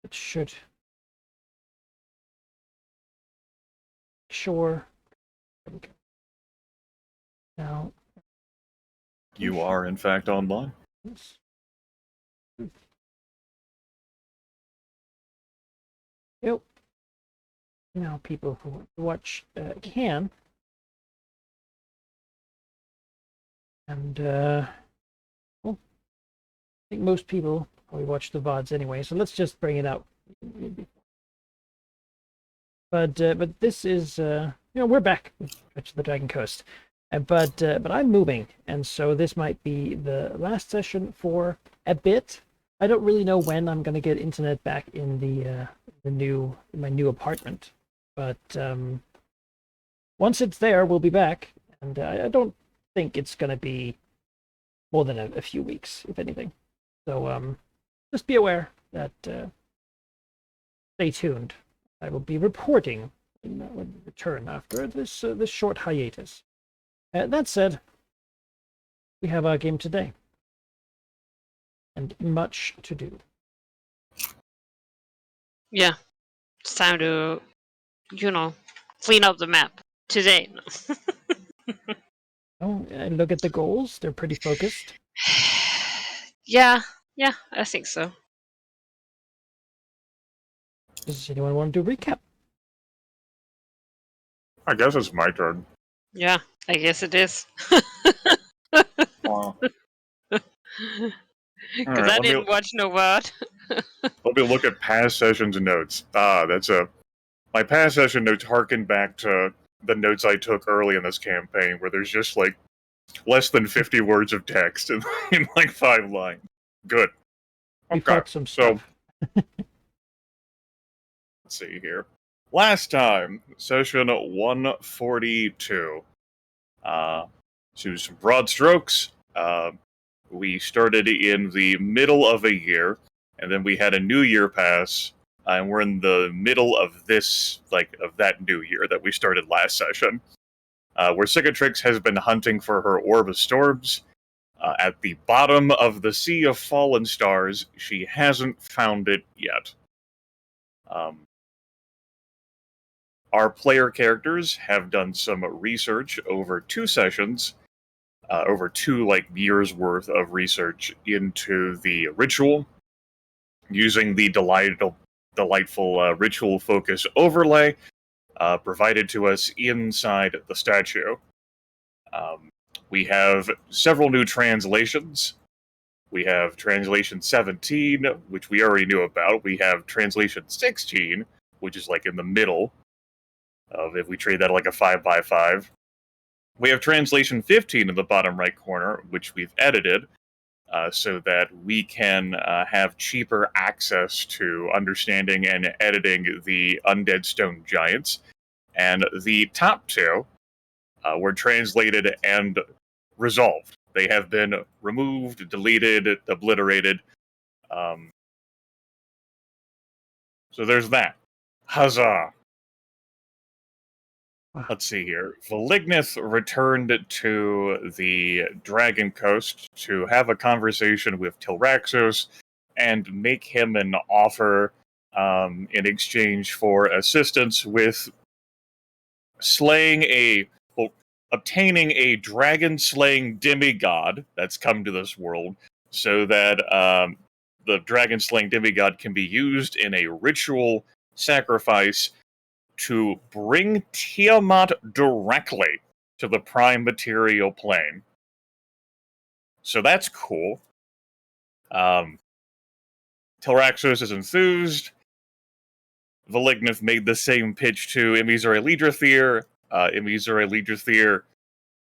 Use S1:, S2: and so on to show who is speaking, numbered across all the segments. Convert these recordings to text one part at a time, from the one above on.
S1: It should. Sure. Now.
S2: You are, in fact, online.
S1: Yep. Now people who want to watch can. And, well, I think most people probably watch the VODs anyway, so let's just bring it out. But this is, we're back with the Dragon Coast. But I'm moving, and so this might be the last session for a bit. I don't really know when I'm gonna get internet back in my new apartment, but once it's there, we'll be back, and I don't think it's gonna be more than a few weeks, if anything. So just be aware that stay tuned. I will be reporting when we return after this short hiatus. That said, we have our game today. And much to do.
S3: Yeah. It's time to, clean up the map today.
S1: Oh, and look at the goals. They're pretty focused.
S3: Yeah, I think so.
S1: Does anyone want to do a recap?
S2: I guess it's my turn.
S3: Yeah, I guess it is.
S2: Wow.
S3: Because
S2: Right,
S3: I didn't watch no VOD.
S2: Let me look at past sessions notes. My past session notes harken back to the notes I took early in this campaign, where there's just like less than 50 words of text in like 5 lines. Good.
S1: We
S2: Okay,
S1: fought some stuff.
S2: let's see here. Last time, session 142. To some broad strokes, we started in the middle of a year, and then we had a new year pass, and we're in the middle of that new year that we started last session, where Cicatrix has been hunting for her Orb of Storms. At the bottom of the Sea of Fallen Stars, she hasn't found it yet. Our player characters have done some research over 2 sessions, over 2 years worth of research into the ritual, using the delightful ritual focus overlay provided to us inside the statue. We have several new translations. We have translation 17, which we already knew about. We have translation 16, which is in the middle of, if we trade that like a 5x5. We have translation 15 in the bottom right corner, which we've edited so that we can have cheaper access to understanding and editing the Undead Stone Giants. And the top 2 were translated and resolved. They have been removed, deleted, obliterated. So there's that. Huzzah! Let's see here. Valignith returned to the Dragon Coast to have a conversation with Tilraxos and make him an offer in exchange for assistance with obtaining a dragon-slaying demigod that's come to this world, so that the dragon-slaying demigod can be used in a ritual sacrifice to bring Tiamat directly to the prime material plane. So that's cool. Tilraxos is enthused. Valignith made the same pitch to Emizure Lidrathir. Emizure Lidrathir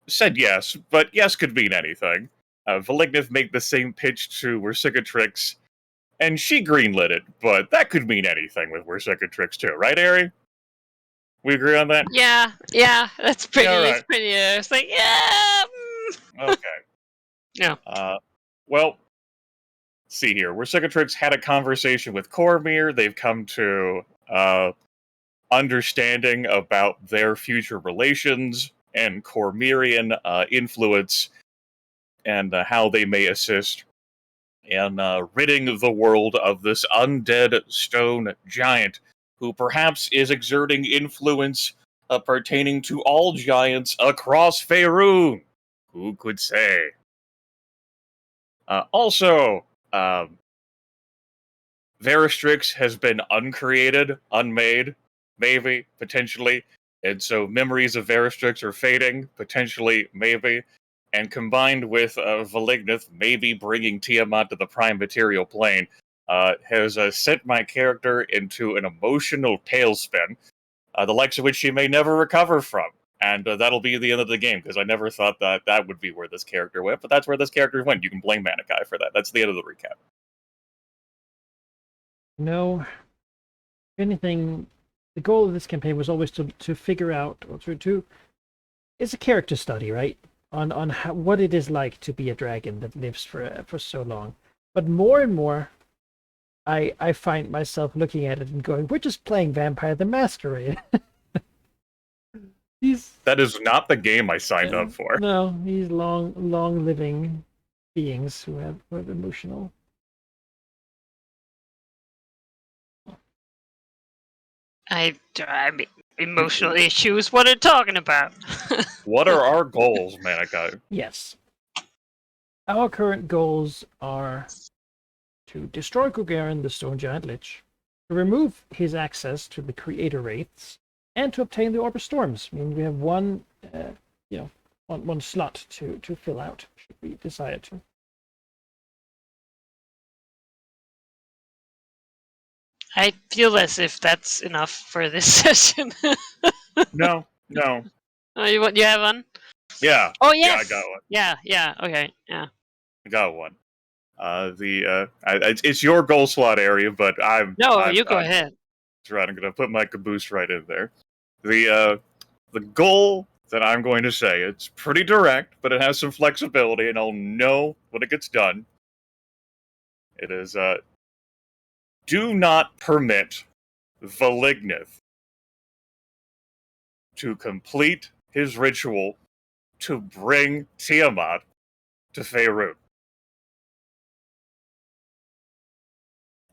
S2: said yes, but yes could mean anything. Valignith made the same pitch to Versicatrix, and she greenlit it, but that could mean anything with Versicatrix too, right, Ari? We agree on that?
S3: Yeah, that's pretty.
S2: Yeah, right.
S3: It's pretty. It's like, yeah.
S2: Okay.
S3: Yeah.
S2: Well, see here. Versicatrix had a conversation with Cormir. They've come to understanding about their future relations and Cormirian influence, and how they may assist in ridding the world of this undead stone giant who perhaps is exerting influence pertaining to all giants across Faerun. Who could say? Also, Veristrix has been uncreated, unmade, maybe, potentially. And so memories of Veristrix are fading, potentially, maybe. And combined with Valignith maybe bringing Tiamat to the prime material plane, has sent my character into an emotional tailspin, the likes of which she may never recover from. And that'll be the end of the game, because I never thought that that would be where this character went, but that's where this character went. You can blame Manikai for that. That's the end of the recap.
S1: No, if anything, the goal of this campaign was always to figure out, or to it's a character study, right? On how, what it is like to be a dragon that lives for so long. But more and more, I find myself looking at it and going, "We're just playing Vampire the Masquerade."
S2: That is not the game I signed up for.
S1: No, these long living beings who have emotional.
S3: I mean, emotional issues. What are you talking about?
S2: What are our goals, Manikai?
S1: Yes. Our current goals are to destroy Gagarin, the Stone Giant Lich, to remove his access to the Creator Wraiths, and to obtain the Orb of Storms. I mean, we have one slot to fill out, should we decide to.
S3: I feel as if that's enough for this session.
S2: No.
S3: Oh, you have one?
S2: Yeah.
S3: Oh
S2: Yeah,
S3: yes.
S2: I got one.
S3: Yeah. Okay. Yeah.
S2: I got one. It's your goal slot area, but
S3: You go ahead.
S2: That's right. I'm going to put my caboose right in there. The goal that I'm going to say, it's pretty direct, but it has some flexibility, and I'll know when it gets done. It is do not permit Valignith to complete his ritual to bring Tiamat to Faerun.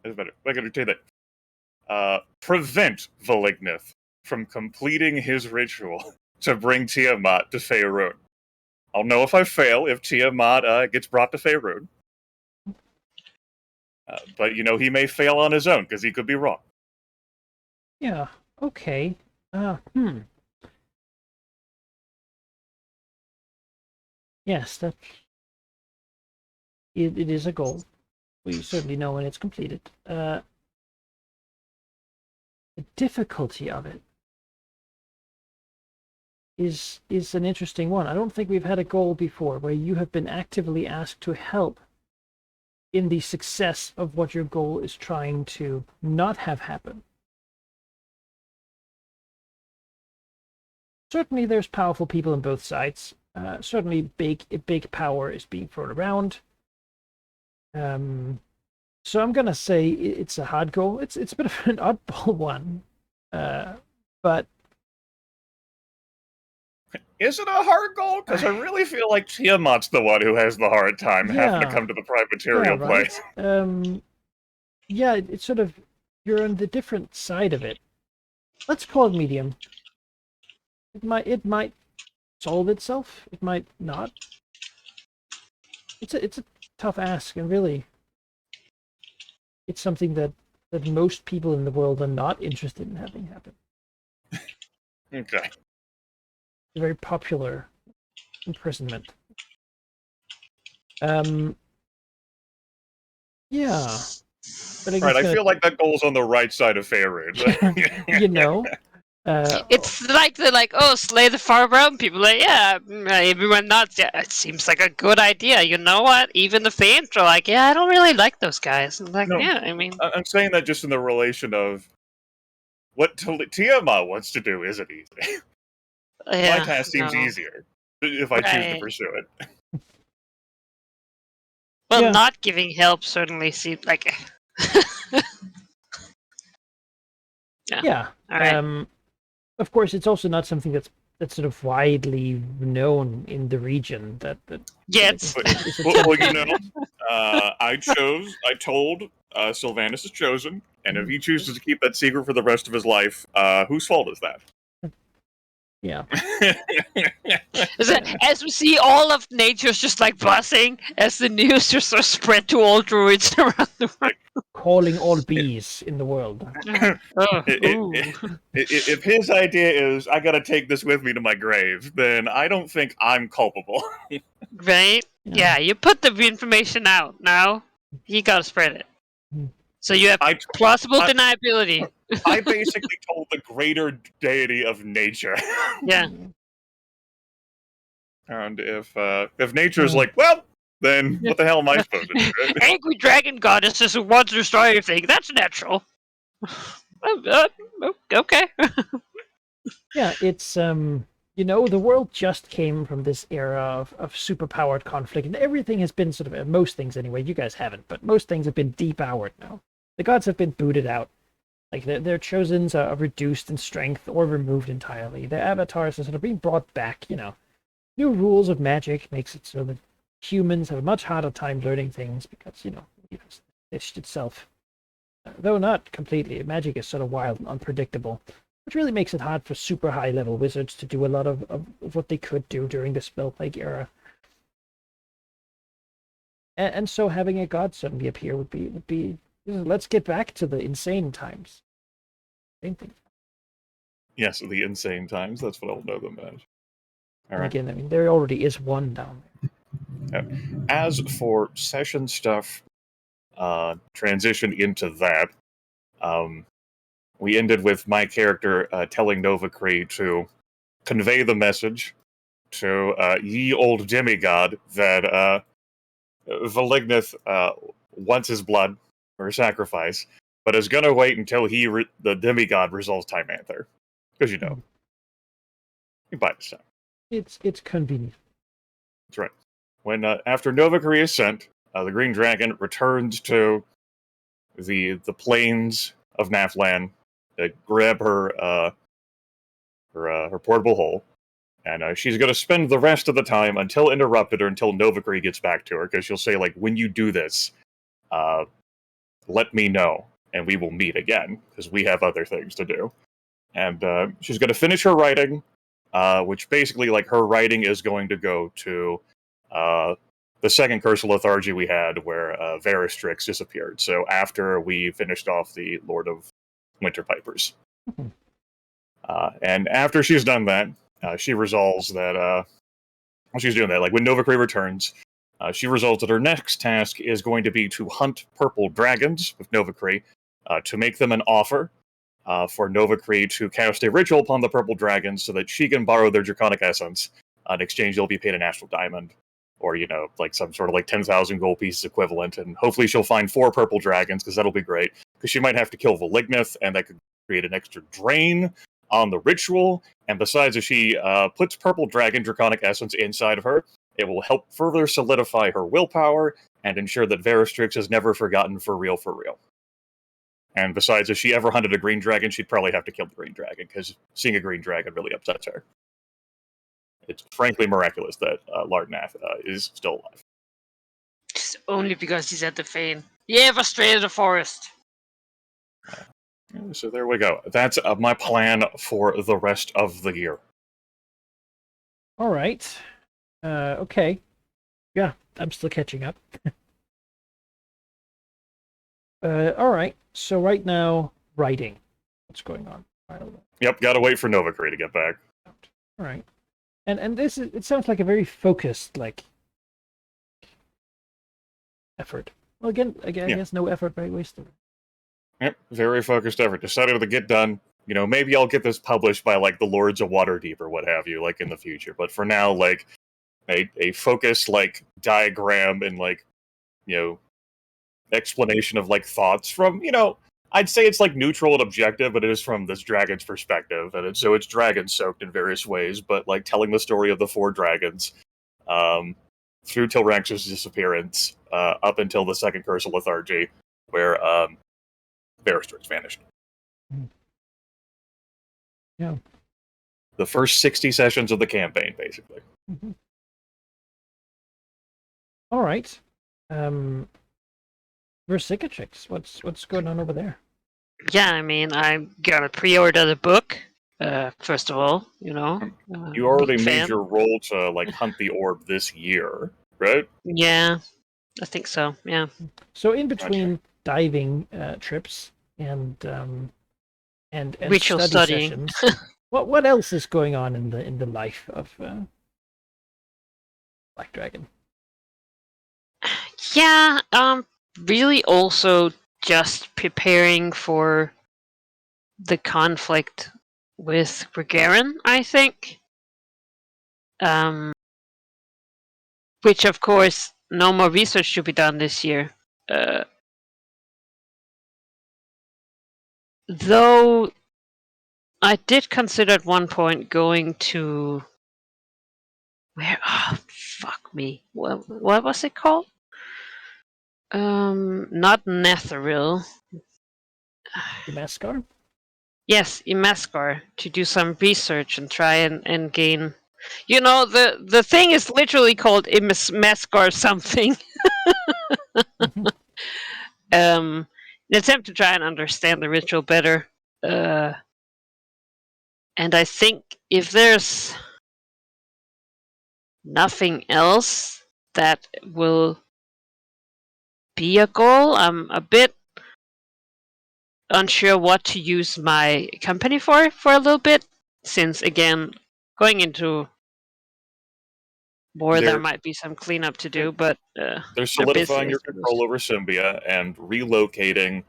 S2: That's better. I can retain that. Prevent Valignith from completing his ritual to bring Tiamat to Faerun. I'll know if I fail if Tiamat gets brought to Faerun. But, he may fail on his own, because he could be wrong.
S1: Yeah, okay. Yes, it is a goal. We certainly know when it's completed. The difficulty of it is an interesting one. I don't think we've had a goal before where you have been actively asked to help in the success of what your goal is trying to not have happen. Certainly there's powerful people on both sides. Certainly big power is being thrown around. So I'm gonna say it's a hard goal. It's a bit of an oddball one. But
S2: is it a hard goal? Because I really feel like Tiamat's the one who has the hard time having to come to the prime material place.
S1: It's sort of, you're on the different side of it. Let's call it medium. It might solve itself. It might not. It's a tough ask, and really, it's something that most people in the world are not interested in having happen.
S2: Okay.
S1: A very popular imprisonment. Yeah. But
S2: right, I feel like that goal's on the right side of Faerun.
S3: It's like they're like, oh, slay the far brown people. Like, yeah, everyone nods. Yeah, it seems like a good idea. You know what? Even the Faint are like, yeah, I don't really like those guys. I'm like, yeah, I mean,
S2: I'm saying that just in the relation of what Tiamat wants to do isn't easy. My task seems easier if I choose to pursue it.
S3: Well, not giving help certainly seems like.
S1: Yeah.
S3: All right.
S1: Of course, it's also not something that's that's sort of widely known in the region. That
S3: Yet.
S1: is a
S2: Well,
S1: temple.
S2: I told Sylvanus is chosen, and if he chooses to keep that secret for the rest of his life, whose fault is that?
S1: Yeah.
S3: As we see, all of nature's just like buzzing as the news just sort of spread to all druids around the world.
S1: Calling all bees in the world.
S2: If his idea is I gotta take this with me to my grave, then I don't think I'm culpable.
S3: Right? Yeah, you put the information out. Now, you gotta spread it. So you have plausible deniability.
S2: I basically told the greater deity of nature.
S3: Yeah.
S2: And if nature's like, well, then what the hell am I supposed to do? Right?
S3: Angry dragon goddesses who want to destroy everything. That's natural. Okay.
S1: Yeah, it's the world just came from this era of superpowered conflict, and everything has been sort of most things anyway. You guys haven't, but most things have been depowered now. The gods have been booted out. Like their chosens are reduced in strength or removed entirely. Their avatars are sort of being brought back. New rules of magic makes it so that humans have a much harder time learning things because it's itself. Though not completely, magic is sort of wild and unpredictable, which really makes it hard for super high level wizards to do a lot of what they could do during the spell plague era. And so having a god suddenly appear would be let's get back to the insane times. Same thing.
S2: Yes, the insane times. That's what I'll know them as. All right.
S1: Again, I mean, there already is one down there.
S2: As for session stuff, transition into that. We ended with my character telling Nova Cree to convey the message to ye old demigod that Valignith wants his blood for sacrifice, but is going to wait until the demigod resolves Time Anther. Because you buy this time.
S1: It's convenient.
S2: That's right. When after Nova Cree is sent, the Green Dragon returns to the plains of Naflan to grab her portable hole, and she's going to spend the rest of the time until interrupted or until Nova Cree gets back to her, because she'll say, like, when you do this, let me know, and we will meet again, because we have other things to do. And she's going to finish her writing, which basically, like, her writing is going to go to the second Curse of Lethargy we had, where Varistrix disappeared. So after we finished off the Lord of Winter Pipers. And after she's done that, she resolves that while she's doing that, like when Nova Cree returns, she resolves that her next task is going to be to hunt purple dragons with Nova Cree, to make them an offer for Nova Cree to cast a ritual upon the purple dragons so that she can borrow their draconic essence. In exchange, they'll be paid an astral diamond, or like some sort of like 10,000 gold pieces equivalent, and hopefully she'll find 4 purple dragons, because that'll be great, because she might have to kill Valignith, and that could create an extra drain on the ritual. And besides, if she puts purple dragon draconic essence inside of her, it will help further solidify her willpower and ensure that Varistrix is never forgotten for real. And besides, if she ever hunted a green dragon, she'd probably have to kill the green dragon, because seeing a green dragon really upsets her. It's frankly miraculous that Lardnath is still alive.
S3: It's only because he's at the Fane. He ever strayed in the forest.
S2: So there we go. That's my plan for the rest of the year.
S1: All right. Okay. Yeah, I'm still catching up. All right. So right now, writing. What's going on?
S2: Yep, gotta wait for Nova Cree to get back.
S1: All right. And it sounds like a very focused, like, effort. Well, again, I guess no effort, right? Wasted.
S2: Yep, very focused effort. Decided to get done. Maybe I'll get this published by, like, the Lords of Waterdeep or what have you, like, in the future. But for now, like, a focused, like, diagram and, like, explanation of, like, thoughts from, I'd say it's, like, neutral and objective, but it is from this dragon's perspective. And it's dragon-soaked in various ways, but, like, telling the story of the 4 dragons through Tilranx's disappearance up until the second Curse of Lethargy, where Varistrix vanished.
S1: Yeah.
S2: the first 60 sessions of the campaign, basically.
S1: Mm-hmm. All right. Versicatrix, what's going on over there?
S3: Yeah, I mean, I gotta pre-order the book. First of all,
S2: You already
S3: big
S2: made
S3: fan.
S2: your roll to hunt the orb this year, right?
S3: Yeah, I think so. Yeah.
S1: So in between diving trips and
S3: Ritual
S1: study
S3: studying.
S1: sessions, what else is going on in the life of Black Dragon?
S3: Yeah. Really, also just preparing for the conflict with Gagarin, I think. Which, of course, no more research should be done this year. Though I did consider at one point going to where? Oh, fuck me! What was it called? Not Netheril.
S1: Mascar?
S3: Yes, Imaskar, to do some research and try and gain. You know, the thing is literally called Imaskar something.
S1: Mhm.
S3: An attempt to try and understand the ritual better. And I think if there's nothing else that will be a goal, I'm a bit unsure what to use my company for a little bit, since again, going into war, there might be some cleanup to do, but
S2: they're solidifying your control over Symbia and relocating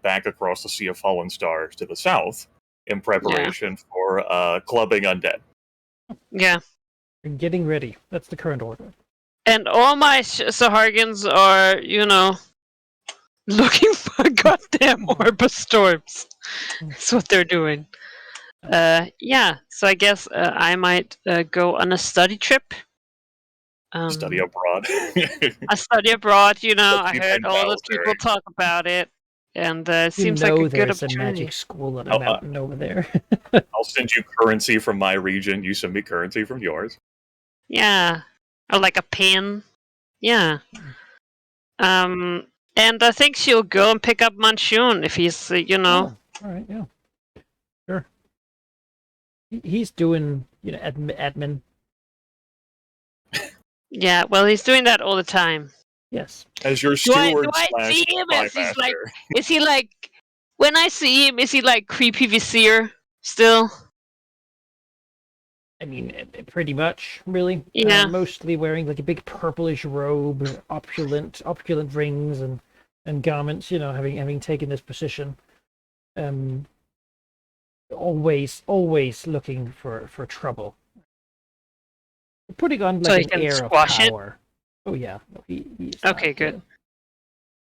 S2: back across the Sea of Fallen Stars to the south in preparation for clubbing undead.
S3: Yeah.
S1: You're getting ready. That's the current order.
S3: And all my Sahargans are, looking for goddamn orb of storms. That's what they're doing. Yeah, so I guess I might go on a study trip.
S2: Study abroad.
S3: I study abroad, I
S2: Keep
S3: heard
S2: in
S3: all those
S2: Bowser.
S3: people talk about it, and it seems like a good
S1: there's a
S3: opportunity.
S1: magic school on a mountain over there.
S2: I'll send you currency from my region. You send me currency from yours.
S3: Yeah, or like a pen. Yeah. And I think she'll go and pick up Manchun if he's,
S1: Oh, all right, yeah. Sure. He's doing, admin.
S3: Yeah, well, he's doing that all the time.
S1: Yes.
S2: As your
S3: Do I
S2: steward
S3: see him as he's like?
S2: master.
S3: Is he like? When I see him, is he like creepy vizier still?
S1: I mean, pretty much, really.
S3: Yeah.
S1: Mostly wearing like a big purplish robe, opulent rings and garments. Having taken this position. Always looking for trouble. Putting on like an air of power. Oh yeah, he's
S3: okay,
S1: not,
S3: good.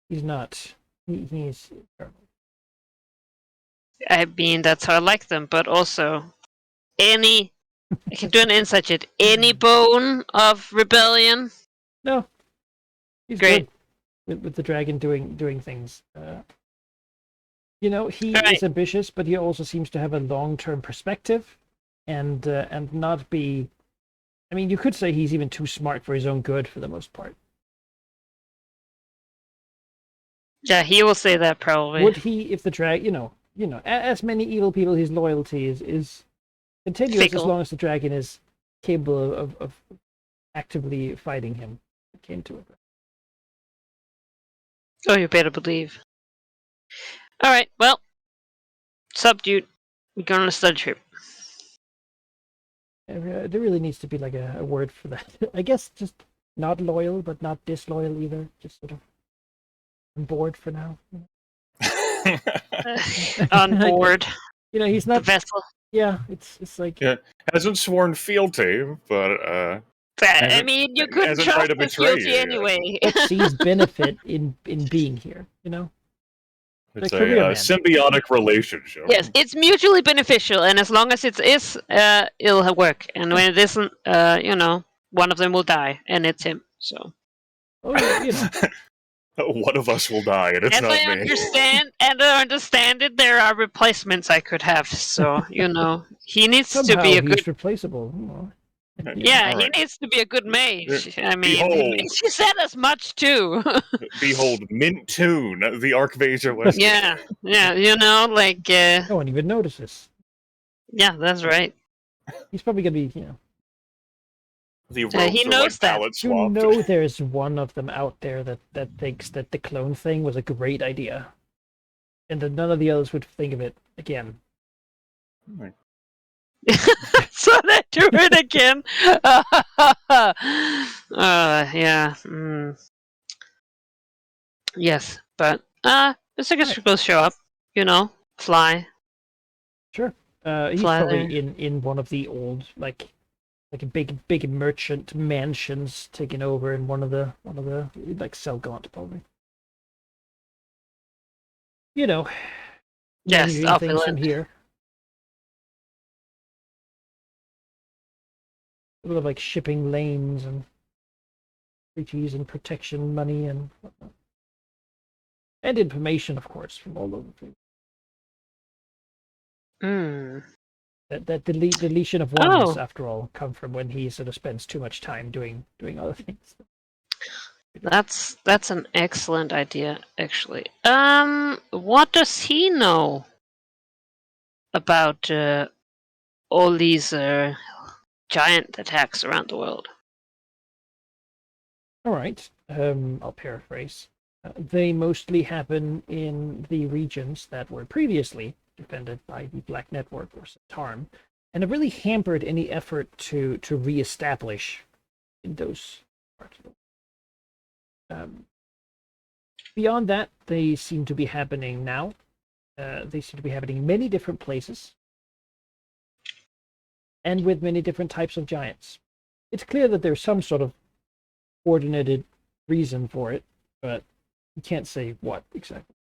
S1: He's not. He's.
S3: I mean, that's how I like them, but also, I can do an insight check. Any bone of rebellion?
S1: No. He's
S3: great
S1: with the dragon doing things. He
S3: right.
S1: is ambitious, but he also seems to have a long-term perspective, and not be. I mean, you could say he's even too smart for his own good for the most part.
S3: Yeah, he will say that probably.
S1: Would he, if the dragon, as many evil people, his loyalty is continuous
S3: Fickle.
S1: as long as the dragon is capable of actively fighting him. It came to it.
S3: Oh, you better believe. All right, well, dude. We're going on a study trip.
S1: There really needs to be like a word for that. I guess just not loyal, but not disloyal either. Just sort of on board for now.
S3: On board.
S1: He's not
S3: the vessel.
S1: Yeah, it's like
S2: hasn't sworn fealty, but
S3: I mean, you couldn't trust his fealty anyway.
S1: But sees benefit in being here.
S2: It's a symbiotic relationship.
S3: Yes, it's mutually beneficial, and as long as it is, it'll work. And when it isn't, one of them will die, and it's him. So.
S1: Oh,
S2: One of us will die, and it's
S3: As
S2: not
S3: I
S2: me.
S3: understand it, there are replacements I could have. So he needs to
S1: Somehow
S3: be a good.
S1: he's replaceable. Oh,
S3: Yeah,
S2: All
S3: he
S2: right.
S3: needs to be a good mage. I mean,
S2: Behold,
S3: she said as much too.
S2: behold, Mintoon, the Archmage of West.
S3: Yeah, like
S1: no one even notices.
S3: yeah, that's right.
S1: He's probably gonna be,
S2: The
S3: He
S2: robes are
S3: knows
S2: like
S3: that.
S2: palette
S1: You
S2: swapped.
S1: know there's one of them out there that thinks that the clone thing was a great idea. And that none of the others would think of it again.
S3: So they do it again. Yeah. Yes, but Mr. Guest will show up. Fly
S1: Sure. He's
S3: Fly
S1: probably
S3: there.
S1: in one of the old like a big merchant mansions taken over in one of the like Selgaunt probably.
S3: Yes,
S1: Managing things from
S3: opulent.
S1: here. A lot of like shipping lanes and treaties and protection money and whatnot. And information, of course, from all over the place.
S3: Mm.
S1: That deletion of ones,
S3: Oh,
S1: after all, come from when he sort of spends too much time doing other things.
S3: that's an excellent idea, actually. What does he know about all these giant attacks around the world?
S1: All right. I'll paraphrase. They mostly happen in the regions that were previously defended by the Black Network or Satarm, and have really hampered any effort to reestablish in those parts of the world. Beyond that, they seem to be happening now. They seem to be happening in many different places, and with many different types of giants. It's clear that there's some sort of coordinated reason for it, but you can't say what exactly.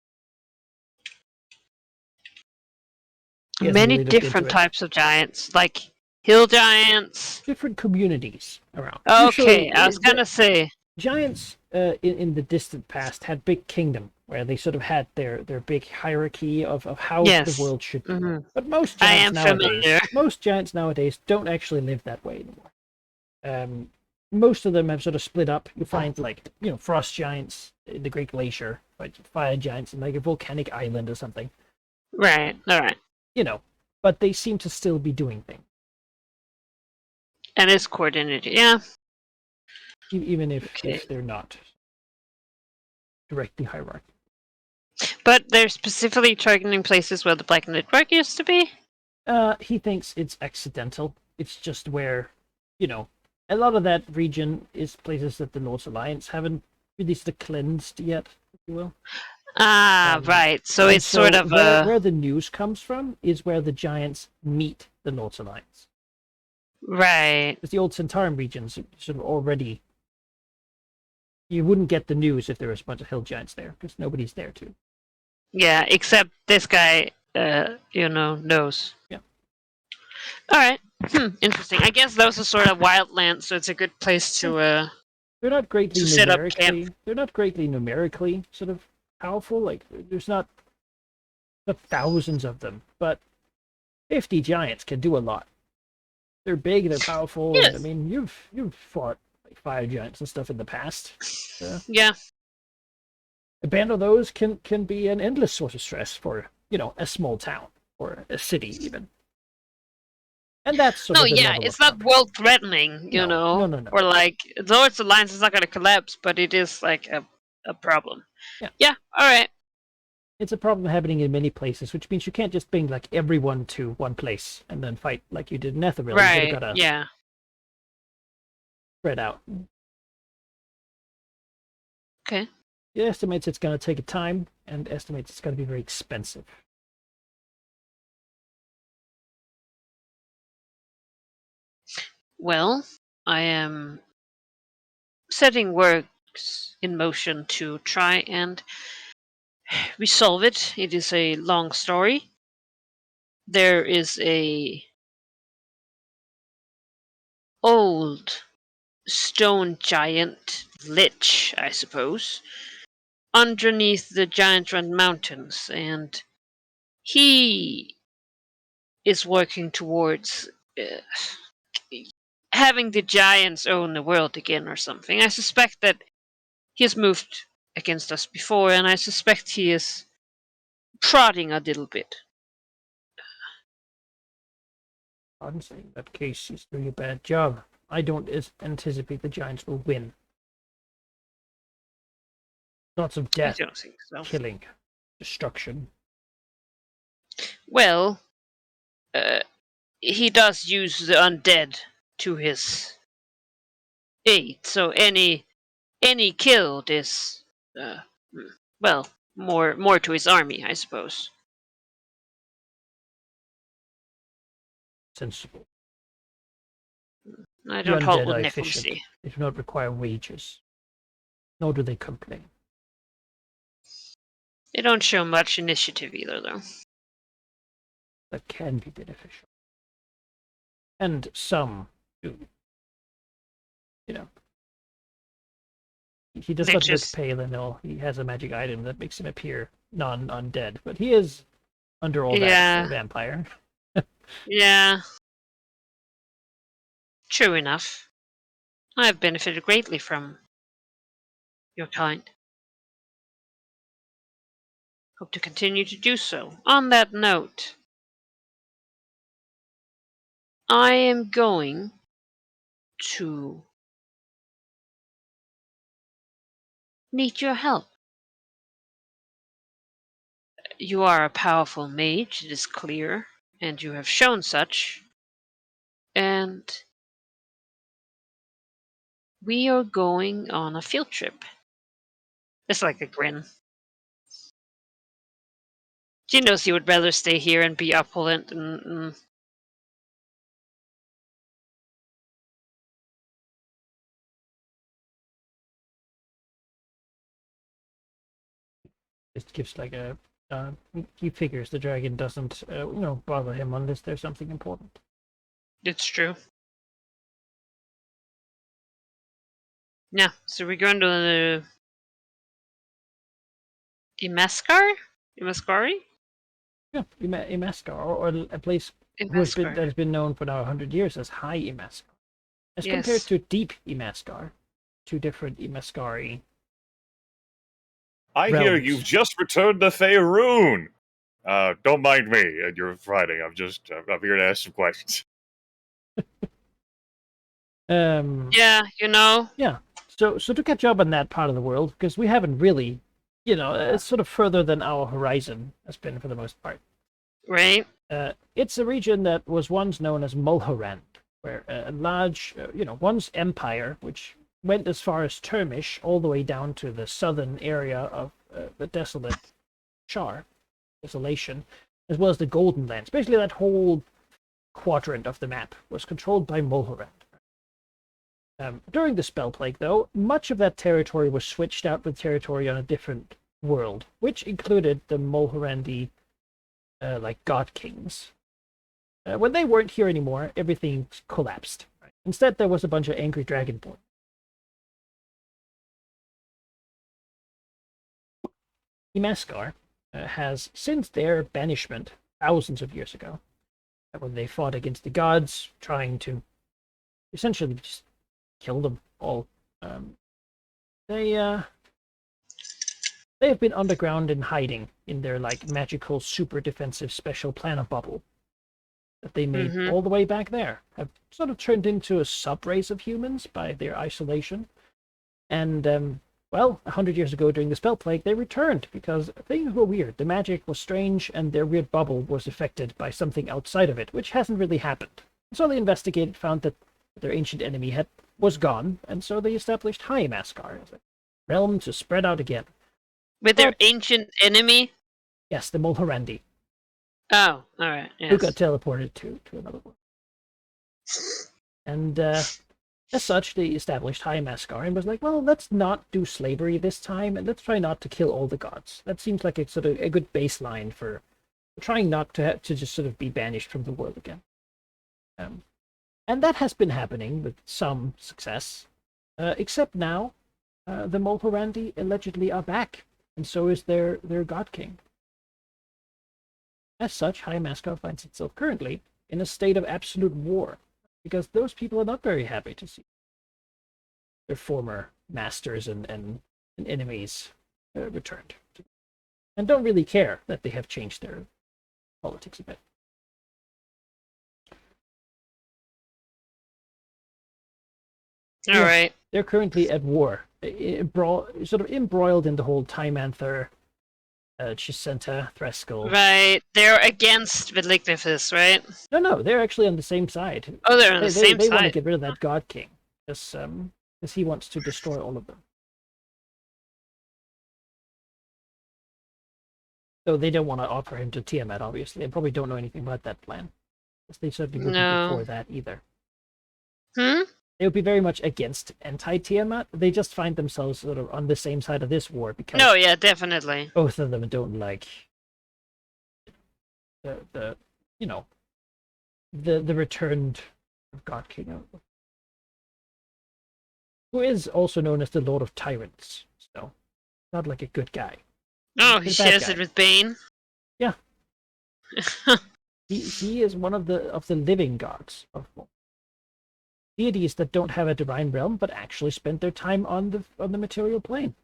S1: He hasn't
S3: Many
S1: really looked into
S3: different
S1: it.
S3: types of giants, like hill giants.
S1: Different communities around.
S3: Okay,
S1: Usually,
S3: I was gonna say.
S1: giants in the distant past had big kingdom where they sort of had their big hierarchy of how
S3: Yes.
S1: the world should be.
S3: Mhm.
S1: But most
S3: I
S1: giants
S3: am familiar.
S1: nowadays don't actually live that way anymore. Most of them have sort of split up. You find like frost giants in the Great Glacier, like fire giants in like a volcanic island or something.
S3: Right. All right.
S1: But they seem to still be doing things,
S3: And it's coordinated. Yeah.
S1: even if
S3: Okay.
S1: they're not directly hierarchical.
S3: But they're specifically targeting places where the Black Network used to be?
S1: He thinks it's accidental. It's just where, a lot of that region is places that the North Alliance haven't really sort of cleansed yet, if you will.
S3: Right. So
S1: And
S3: it's sort of
S1: where the news comes from is where the giants meet the North Alliance.
S3: right.
S1: Because the old Centauran regions sort of already. You wouldn't get the news if there was a bunch of hill giants there, because nobody's there to.
S3: Yeah, except this guy, knows.
S1: Yeah.
S3: All right. Interesting. I guess those are sort of wildlands, so it's a good place to
S1: They're not greatly
S3: to set up
S1: numerically.
S3: camp.
S1: They're not greatly numerically sort of powerful. Like there's not thousands of them, but 50 giants can do a lot. They're big, they're powerful,
S3: Yes.
S1: and I mean you've fought like fire giants and stuff in the past.
S3: Yeah.
S1: A band of those can be an endless source of stress for a small town or a city even. And that's sort
S3: No,
S1: of the
S3: yeah,
S1: level
S3: it's
S1: of
S3: not
S1: conflict.
S3: world threatening,
S1: No.
S3: Or like Lord's Alliance is not gonna collapse, but it is like a problem.
S1: Yeah.
S3: Yeah, alright.
S1: It's a problem happening in many places, which means you can't just bring like everyone to one place and then fight like you did in Netheril. You
S3: Right.
S1: gotta
S3: Yeah.
S1: spread out.
S3: Okay.
S1: It estimates it's going to take a time, and estimates it's going to be very expensive.
S3: Well, I am setting works in motion to try and resolve it. It is a long story. There is a old stone giant lich, I suppose, underneath the Giant Run Mountains, and he is working towards having the giants own the world again or something. I suspect that he has moved against us before, and I suspect he is prodding a little bit.
S1: Honestly, in that case, he's doing a bad job. I don't anticipate the Giants will win. Lots of
S3: I
S1: death,
S3: don't think so.
S1: killing, destruction.
S3: Well, he does use the undead to his aid, so any killed is, well, more to his army, I suppose.
S1: Sensible.
S3: I
S1: The
S3: don't hold
S1: undead
S3: with
S1: are efficient.
S3: necromancy.
S1: They do not require wages. Nor do they complain.
S3: They don't show much initiative either, though.
S1: That can be beneficial. And some do. You know. He does
S3: They
S1: not
S3: just-
S1: look pale and all. He has a magic item that makes him appear non-undead. But he is, under all that, a vampire.
S3: Yeah. True enough. I have benefited greatly from your kind. Hope to continue to do so. On that note, I am going to need your help. You are a powerful mage, it is clear, and you have shown such. And we are going on a field trip. It's like a grin. She knows he would rather stay here and be opulent and
S1: It gives like a... he figures the dragon doesn't, bother him unless there's something important.
S3: it's true. Yeah, so we're going to the Imaskari?
S1: Yeah, Imaskar, or a place that has been known for now 100 years as High Imaskar. As compared to Deep Imaskar, two different Imaskari.
S2: I hear
S1: realms.
S2: you've just returned to Faerun. Don't mind me. You're fighting. I'm here to ask some questions.
S3: Yeah,
S1: Yeah. So to catch up on that part of the world, because we haven't really, it's sort of further than our horizon has been for the most part.
S3: Right.
S1: It's a region that was once known as Mulhorand, where a large, once empire, which went as far as Termish, all the way down to the southern area of the desolate Desolation, as well as the Golden Lands. Basically, that whole quadrant of the map was controlled by Mulhorand. During the Spell Plague, though, much of that territory was switched out with territory on a different world, which included the Mulhorandi, God Kings. When they weren't here anymore, everything collapsed. Right? Instead, there was a bunch of angry Dragonborn. Imaskar has, since their banishment thousands of years ago, when they fought against the gods, trying to essentially just kill them all, they have been underground and hiding in their magical super defensive special planet bubble that they made all the way back there. Have sort of turned into a sub-race of humans by their isolation. And 100 years ago during the Spell Plague, they returned because things were weird. The magic was strange, and their weird bubble was affected by something outside of it, which hasn't really happened. So they investigated, found that their ancient enemy was gone, and so they established High Imaskar as a realm to spread out again.
S3: With their ancient enemy?
S1: Yes, the Mulhorandi.
S3: Oh, alright. Yes.
S1: Who got teleported to another world. And as such, they established High Imaskar and was like, well, let's not do slavery this time, and let's try not to kill all the gods. That seems like a sort of a good baseline for trying not to just sort of be banished from the world again. And that has been happening with some success, except now the Mulhorandi allegedly are back and so is their God King. As such, High Mascar finds itself currently in a state of absolute war, because those people are not very happy to see their former masters and enemies returned, and don't really care that they have changed their politics a bit.
S3: All right.
S1: They're currently at war, sort of embroiled in the whole Time Anther, Chisenta, Threskel.
S3: Right. They're against Vigilignithus, right?
S1: No, they're actually on the same side.
S3: Oh, they're on the same
S1: They want to
S3: side.
S1: get rid of that God King, because he wants to destroy all of them. So they don't want to offer him to Tiamat, obviously. They probably don't know anything about that plan. Because they certainly wouldn't
S3: No.
S1: be for that either.
S3: Hmm?
S1: They would be very much against anti-Tiamat. They just find themselves sort of on the same side of this war because
S3: No, yeah, definitely.
S1: both of them don't like the you know the returned God King, who is also known as the Lord of Tyrants. So not like a good guy.
S3: Oh, he
S1: He's a bad
S3: shares
S1: guy.
S3: it with Bane.
S1: Yeah. He is one of the living gods of deities that don't have a divine realm, but actually spent their time on the material plane.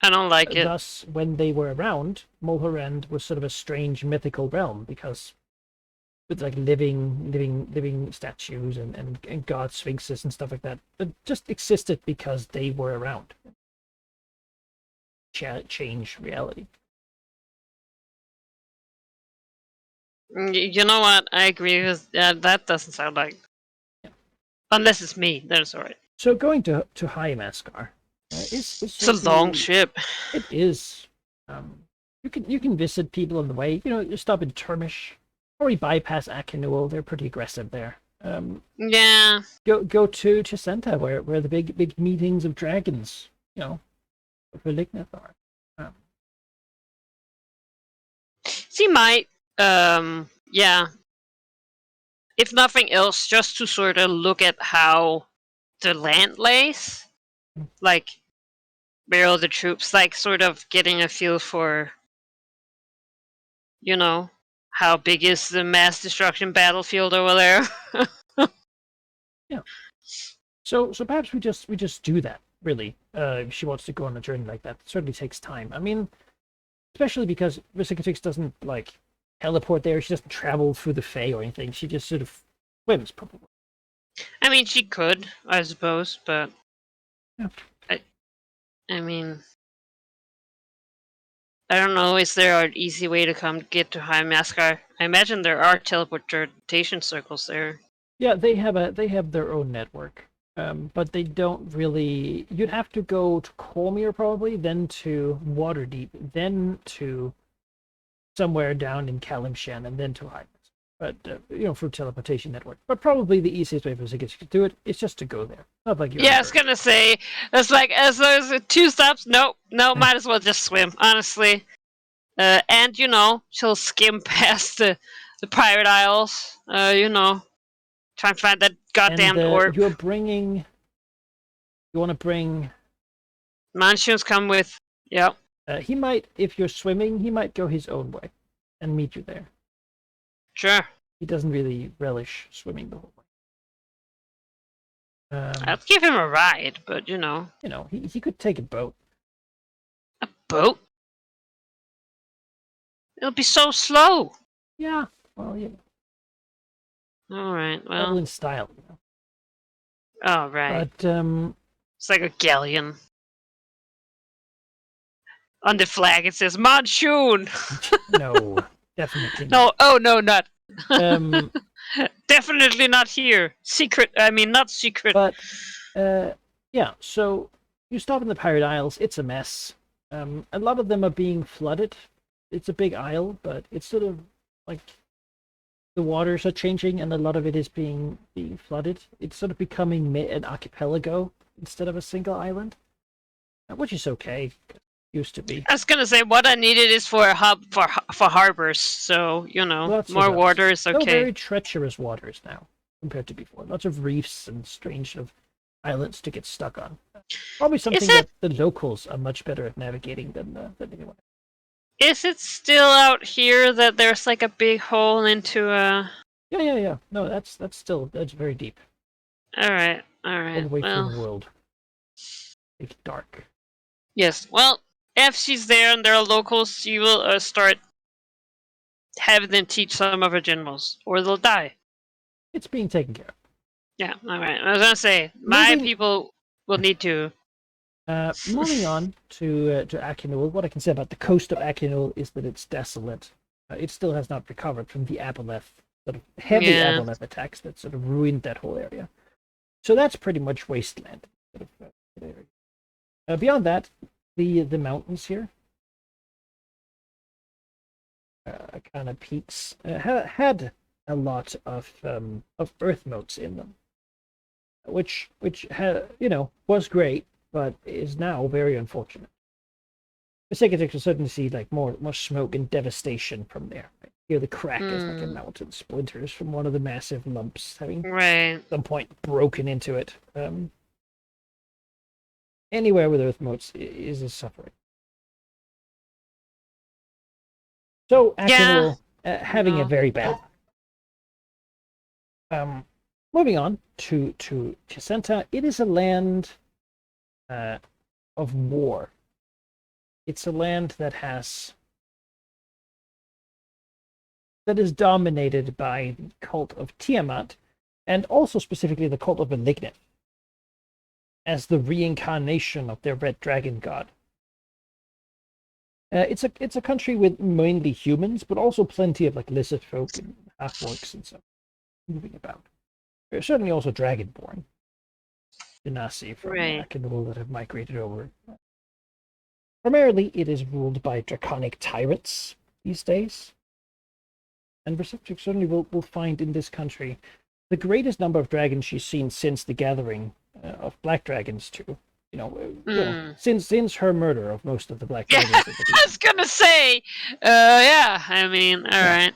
S3: I don't like it.
S1: Thus, when they were around, Mulhorand was sort of a strange mythical realm because with like living statues and god sphinxes and stuff like that just existed because they were around. Change reality.
S3: You know what? I agree with that. Doesn't sound like.
S1: Yeah.
S3: Unless it's me, that's alright.
S1: So going to High Mascar is
S3: It's a long ship.
S1: It is. You can visit people on the way. You stop in Termish, or you bypass Akinuel. They're pretty aggressive there.
S3: Yeah.
S1: Go to Chisenta, where the big meetings of dragons, Vigilignith are.
S3: She might. Yeah. If nothing else, just to sort of look at how the land lays, like where all the troops, like sort of getting a feel for, how big is the mass destruction battlefield over there.
S1: Yeah. So perhaps we just do that. Really, if she wants to go on a journey like that, it certainly takes time. I mean, especially because Vigilignith doesn't like teleport there. She doesn't travel through the Fae or anything. She just sort of swims, probably.
S3: I mean, she could, I suppose, but
S1: Yeah.
S3: I mean, I don't know. Is there an easy way to get to High Mascar? I imagine there are teleportation circles there.
S1: Yeah, they have their own network, but they don't really. You'd have to go to Cormier probably, then to Waterdeep, then to somewhere down in Kalimshan, and then to High. But for teleportation network. But probably the easiest way for Vigilignith to do it is just to go there. Not like you.
S3: Yeah, I was gonna say it's like as there's 2 stops. No, might as well just swim. Honestly, and she'll skim past the Pirate Isles. Try and find that goddamn orb.
S1: You're bringing. You want to bring.
S3: Monsoons come with. Yep.
S1: He might, if you're swimming, he might go his own way, and meet you there.
S3: Sure.
S1: He doesn't really relish swimming the whole way.
S3: I'll give him a ride, but
S1: he could take a boat.
S3: A boat? It'll be so slow.
S1: Yeah. Well, yeah.
S3: All right.
S1: Travel
S3: Well.
S1: in style.
S3: Oh right.
S1: But
S3: it's like a galleon. On the flag it says Monsoon.
S1: No, definitely not.
S3: No. Oh no, not.
S1: Definitely
S3: not here. Secret. I mean, not secret.
S1: But yeah. So you stop in the Pirate Isles. It's a mess. A lot of them are being flooded. It's a big isle, but it's sort of like the waters are changing, and a lot of it is being flooded. It's sort of becoming an archipelago instead of a single island, which is okay. Used to be.
S3: I was gonna say what I needed is for a hub for harbors, so more water is okay.
S1: Very treacherous waters now compared to before. Lots of reefs and strange sort of islands to get stuck on. Probably
S3: Is
S1: something
S3: it
S1: that the locals are much better at navigating than anyone.
S3: is it still out here that there's like a big hole into a?
S1: Yeah. No, that's very deep,
S3: All right,
S1: all the way through the
S3: Well,
S1: world. It's dark.
S3: yes. Well, if she's there and there are locals, you will start having them teach some of her generals, or they'll die.
S1: It's being taken care of.
S3: Yeah. All right. I was gonna say my
S1: Moving
S3: people will need to.
S1: moving on to Akinul, what I can say about the coast of Akinul is that it's desolate. It still has not recovered from the Aboleth, sort of heavy
S3: Yeah.
S1: Aboleth attacks that sort of ruined that whole area. So that's pretty much wasteland. Sort of, area. Beyond that, the mountains here, kind of peaks, had a lot of earth motes in them, which was great, but is now very unfortunate. The second section certainly see like more smoke and devastation from there. Right? Here the crack is like a mountain splinters from one of the massive lumps having
S3: Right.
S1: at some point broken into it. Anywhere with earth motes is a suffering. So Akinul having a very bad. Moving on to Chesenta, it is a land of war. It's a land that is dominated by the cult of Tiamat, and also specifically the cult of Malignant, as the reincarnation of their red dragon god. It's a country with mainly humans, but also plenty of like lizard folk and half orcs and stuff moving about. There's certainly also dragonborn Genasi from Akinul that have migrated over. Primarily, it is ruled by draconic tyrants these days. And Verseptic certainly will find in this country the greatest number of dragons she's seen since the gathering of black dragons too. Since her murder of most of the black dragons.
S3: I was gonna say, yeah. I mean, all right.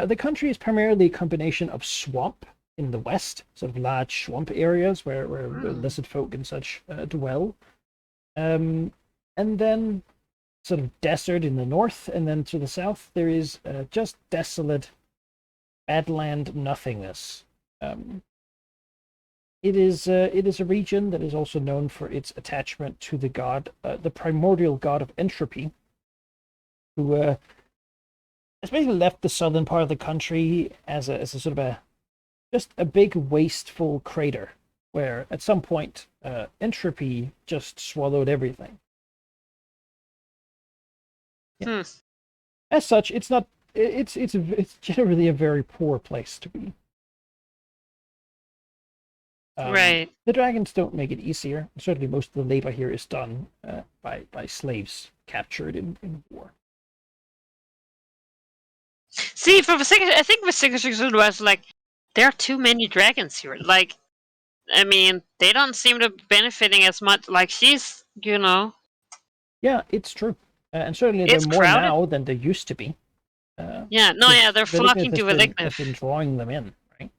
S1: The country is primarily a combination of swamp in the west, sort of large swamp areas where lizard folk and such dwell, and then sort of desert in the north, and then to the south there is just desolate badland nothingness. It is a region that is also known for its attachment to the god, the primordial god of entropy, who has basically left the southern part of the country as a sort of just a big wasteful crater, where at some point entropy just swallowed everything. Yeah. As such, it's not. It's generally a very poor place to be.
S3: Right.
S1: The dragons don't make it easier. Certainly, most of the labor here is done by slaves captured in war.
S3: See, for the second, I think the second was like, there are too many dragons here. Like, I mean, they don't seem to be benefiting as much. Like, she's,
S1: Yeah, it's true. And certainly
S3: it's
S1: there are more
S3: crowded
S1: now than there used to be.
S3: they're flocking to Malignant.
S1: Have been drawing them in, right?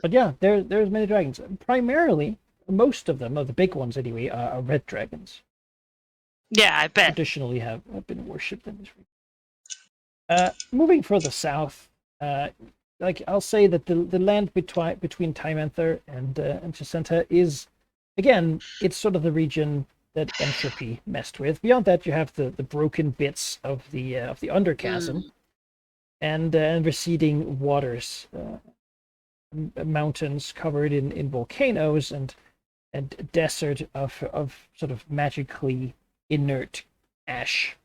S1: But yeah, there's many dragons. Primarily, most of them, the big ones anyway, are red dragons.
S3: Yeah, I bet.
S1: Traditionally have been worshipped in this region. Moving further south, I'll say that the land between Tymanther and Chesenta is, again, it's sort of the region that entropy messed with. Beyond that, you have the broken bits of the underchasm, and receding waters, mountains covered in volcanoes, and desert of sort of magically inert ash.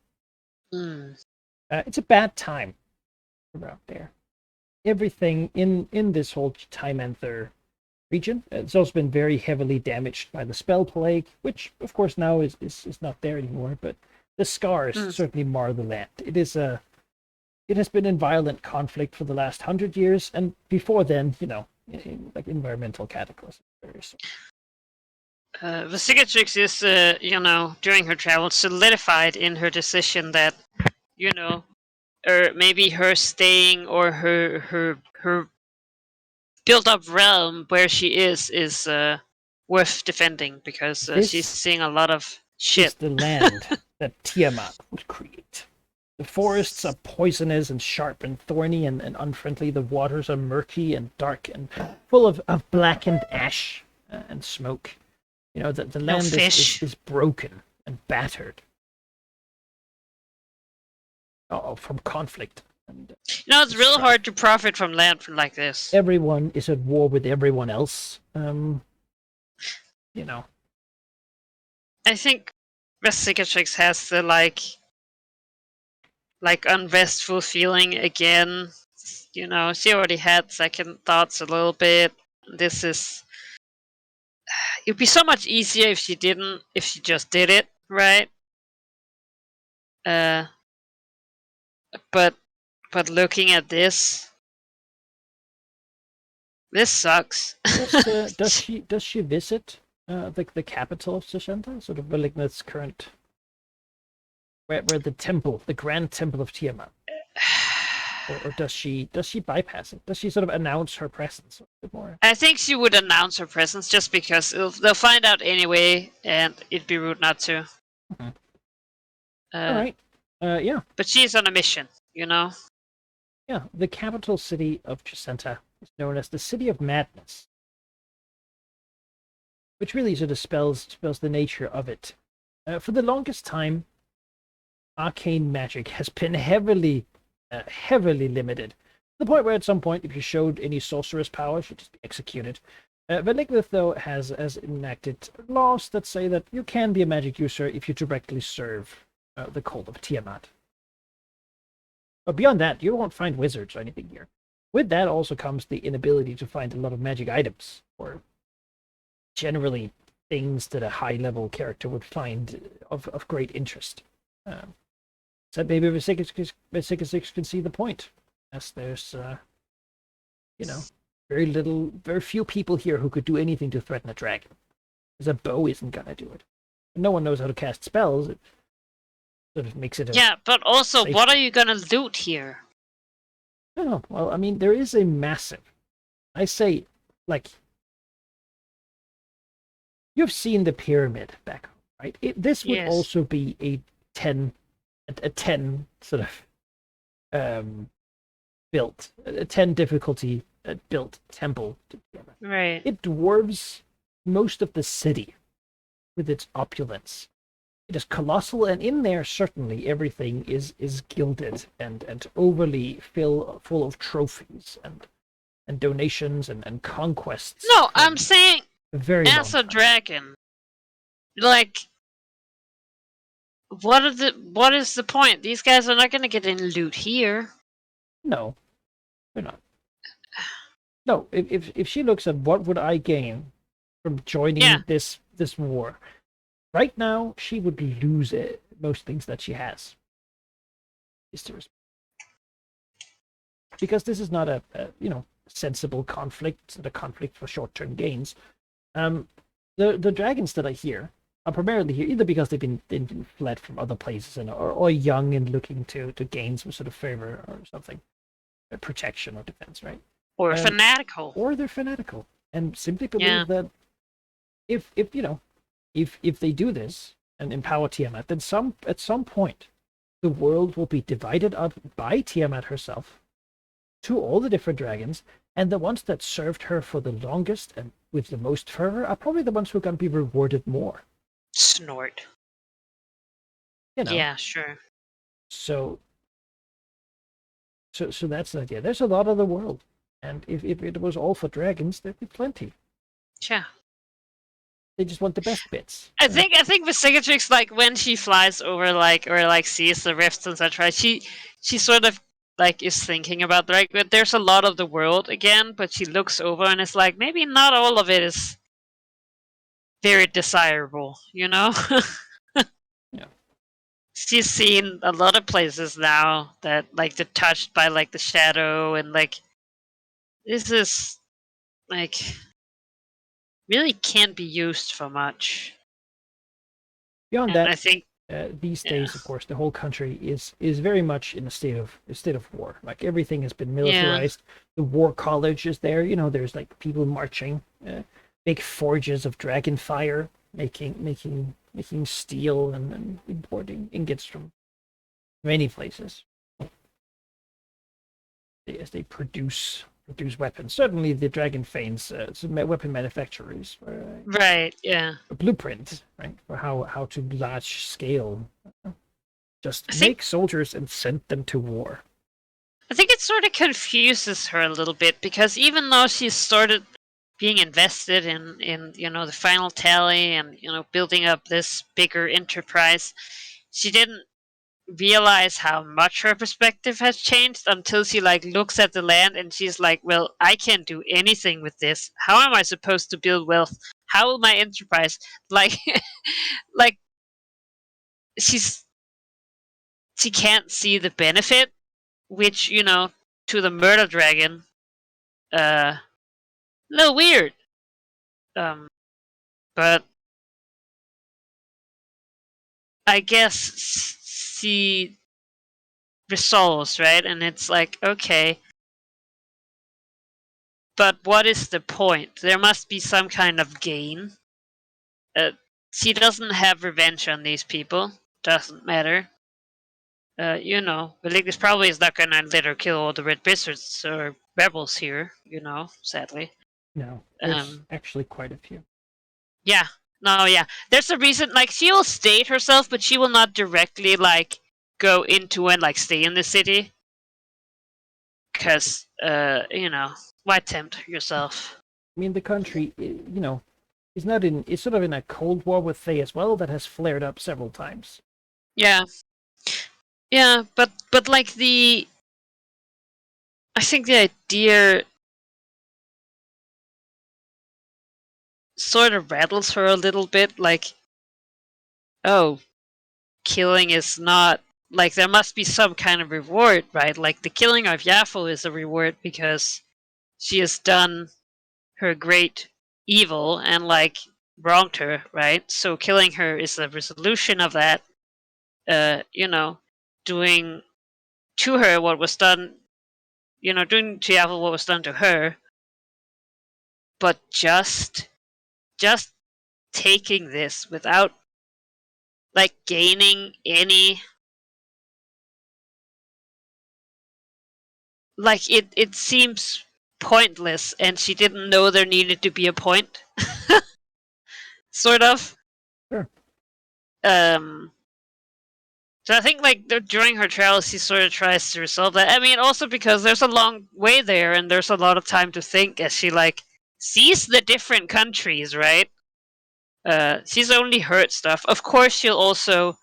S1: It's a bad time around there. Everything in this whole Tymanther region, it's also been very heavily damaged by the spell plague, which of course now is not there anymore, but the scars certainly mar the land. It has been in violent conflict for the last 100 years, and before then, like environmental cataclysms.
S3: The cicatrix is, during her travels, solidified in her decision that, or maybe her staying or her built-up realm where she is worth defending because
S1: This
S3: she's seeing a lot of
S1: It's
S3: shit.
S1: the land that Tiamat would create. The forests are poisonous and sharp and thorny and unfriendly. The waters are murky and dark and full of blackened ash and smoke. You know, the
S3: No
S1: land
S3: fish.
S1: is broken and battered. From conflict. And
S3: It's real
S1: strife.
S3: hard to profit from land like this.
S1: Everyone is at war with everyone else. You know.
S3: I think Vesicatrix has the unrestful feeling again. You know, she already had second thoughts a little bit. This is. It'd be so much easier if she didn't. If she just did it, right? But looking at this sucks.
S1: Does she visit the capital of Sashenta, sort of Veligneth's current, where the grand temple of Tiamat, or does she bypass it? Does she sort of announce her presence a bit more?
S3: I think she would announce her presence just because they'll find out anyway, and it'd be rude not to.
S1: Mhm. All right. Yeah.
S3: But she's on a mission, you know.
S1: Yeah. The capital city of Chesenta is known as the City of Madness, which really sort of spells the nature of it. For the longest time, arcane magic has been heavily limited, to the point where at some point, if you showed any sorceress power, she'd just be executed. Veligneth, though, has enacted laws that say that you can be a magic user if you directly serve the cult of Tiamat. But beyond that, you won't find wizards or anything here. With that also comes the inability to find a lot of magic items, or generally things that a high-level character would find of great interest. So maybe Vesicatrix can see the point, as there's, very few people here who could do anything to threaten a dragon. Because a bow isn't gonna do it. No one knows how to cast spells. It sort of makes it
S3: but also,
S1: safe.
S3: what are you gonna loot here?
S1: Oh, well, I mean, there is a massive. I say, like, you've seen the pyramid back home, right? This would
S3: Yes.
S1: also be a 10 sort of built, a 10 difficulty built temple together.
S3: Right.
S1: It dwarves most of the city with its opulence. It is colossal, and in there certainly everything is gilded and overly full of trophies and donations and conquests.
S3: No,
S1: from
S3: I'm saying
S1: a very
S3: as
S1: long
S3: a
S1: time.
S3: dragon, like, what is the point? These guys are not gonna get any loot here.
S1: No, they're not. No, if she looks at what would I gain from joining
S3: Yeah.
S1: this war, right now she would lose most things that she has. Because this is not a sensible conflict, it's not a conflict for short-term gains. The dragons that are here are primarily here either because they've been fled from other places or young and looking to gain some sort of favor or something, protection or defense, right?
S3: Or fanatical.
S1: Or they're fanatical and simply believe
S3: Yeah.
S1: that if they do this and empower Tiamat, then at some point the world will be divided up by Tiamat herself to all the different dragons, and the ones that served her for the longest and with the most fervor are probably the ones who are going to be rewarded more.
S3: Snort.
S1: You know?
S3: Yeah, sure.
S1: So that's the idea. There's a lot of the world, and if it was all for dragons, there'd be plenty.
S3: Yeah.
S1: They just want the best bits.
S3: I think Vesicatrix, like, when she flies over, or sees the rifts and such, right? She sort of is thinking about, right? But there's a lot of the world again, but she looks over and it's like, maybe not all of it is very desirable, you know?
S1: Yeah.
S3: She's seen a lot of places now that they're touched by the shadow, and this is really can't be used for much.
S1: Beyond
S3: And
S1: that,
S3: I think
S1: these days, of course, the whole country is very much in a state of war. Like everything has been militarized. The war college is there. There's people marching. big forges of dragon fire, making steel and importing ingots from many places. As they produce weapons. Certainly, the Dragon Fanes, weapon manufacturers,
S3: Right. Yeah.
S1: a blueprint, right, for how to large scale just
S3: I think
S1: make soldiers and send them to war.
S3: I think it sort of confuses her a little bit because even though she started being invested in the final tally and building up this bigger enterprise, she didn't realize how much her perspective has changed until she like looks at the land and she's like, well, I can't do anything with this. How am I supposed to build wealth? How will my enterprise like like she's she can't see the benefit, which to the murder dragon, a little weird. um but I guess she resolves, right? And it's like, okay, but what is the point? There must be some kind of gain. She doesn't have revenge on these people. Doesn't matter. Veligus probably is not gonna let her kill all the red wizards or rebels here. Sadly.
S1: No, there's
S3: Um.
S1: actually quite a few.
S3: Yeah. No. Yeah. There's a reason. Like she will state herself, but she will not directly like go into and like stay in the city. Because why tempt yourself?
S1: I mean, the country, is not in. It's sort of in a cold war with Fae as well that has flared up several times.
S3: Yeah. Yeah, but like I think the idea sort of rattles her a little bit. Like, oh, killing is not like there must be some kind of reward, right? Like the killing of Yaffle is a reward because she has done her great evil and like wronged her, right? So killing her is a resolution of that. Doing to her what was done. Doing to Yaffle what was done to her, but just taking this without like gaining any, like it seems pointless, and she didn't know there needed to be a point. Sort of.
S1: Sure.
S3: So I think like during her travels she sort of tries to resolve that. I mean, also because there's a long way there and there's a lot of time to think as she like sees the different countries, right? She's only heard stuff. Of course, she'll also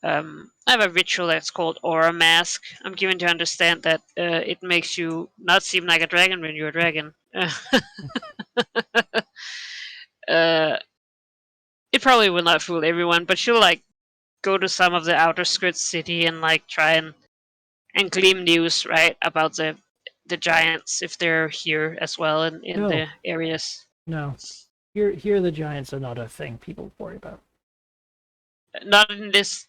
S3: I have a ritual that's called Aura Mask. I'm given to understand that it makes you not seem like a dragon when you're a dragon. uh, it probably will not fool everyone, but she'll like go to some of the outer skirts city and like try and glean news, right, about the giants if they're here as well in
S1: No,
S3: the areas.
S1: no. Here the giants are not a thing people worry about.
S3: Not in this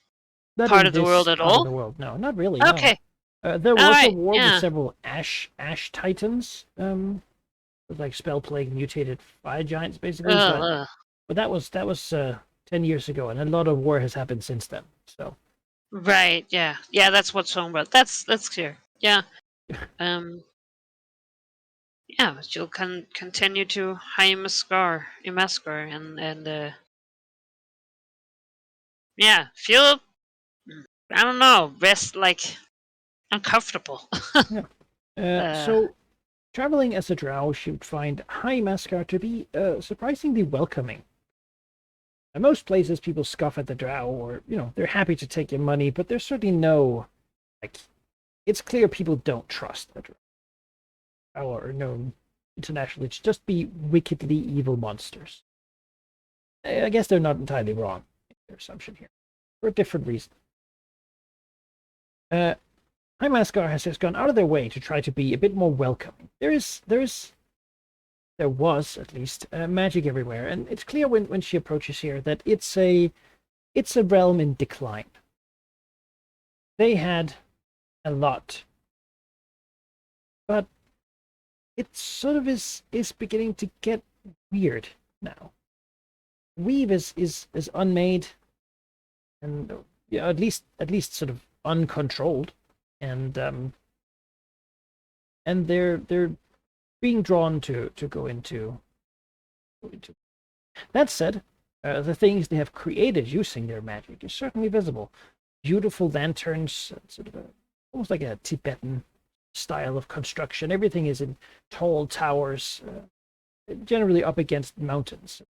S1: Not
S3: part
S1: in
S3: of the
S1: this
S3: world at
S1: part of
S3: all.
S1: the world. No, not really. No.
S3: Okay.
S1: There
S3: All
S1: was a
S3: right.
S1: war with
S3: Yeah.
S1: several ash titans, with like spell plague mutated fire giants, basically.
S3: Ugh.
S1: But that was 10 years ago, and a lot of war has happened since then. So
S3: Right. Yeah. Yeah. That's what's wrong about. That's clear. Yeah. Um. Yeah. She'll continue to Heimaskar, and yeah, feel, I don't know, rest like uncomfortable.
S1: yeah.
S3: uh.
S1: So traveling as a drow, she would find High Mascar to be surprisingly welcoming. In most places, people scoff at the drow, or they're happy to take your money, but there's certainly no like. It's clear people don't trust the drow, or known internationally to just be wickedly evil monsters. I guess they're not entirely wrong in their assumption here, for a different reason. High Mascar has just gone out of their way to try to be a bit more welcoming. There was at least magic everywhere, and it's clear when she approaches here that it's a realm in decline. They had a lot, but it sort of is beginning to get weird. now. Weave is unmade, and yeah, at least sort of uncontrolled, and they're being drawn to go into. That said, the things they have created using their magic is certainly visible. Beautiful lanterns, sort of almost like a Tibetan style of construction. Everything is in tall towers, generally up against mountains.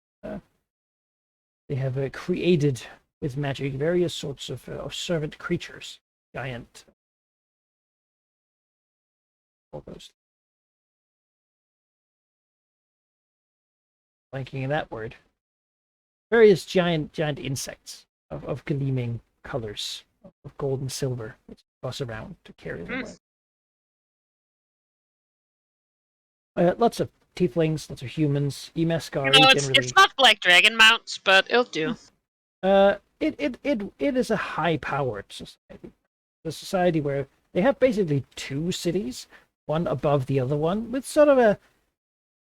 S1: They have created with magic various sorts of servant creatures, giant, almost. Blanking that word. Various giant insects of gleaming colors of gold and silver which toss around to carry them away. Lots of tieflings, lots of humans, Imeskari generally.
S3: It's not Black Dragon mounts, but it'll do.
S1: It is a high-powered society. A society where they have basically two cities, one above the other one, with sort of a.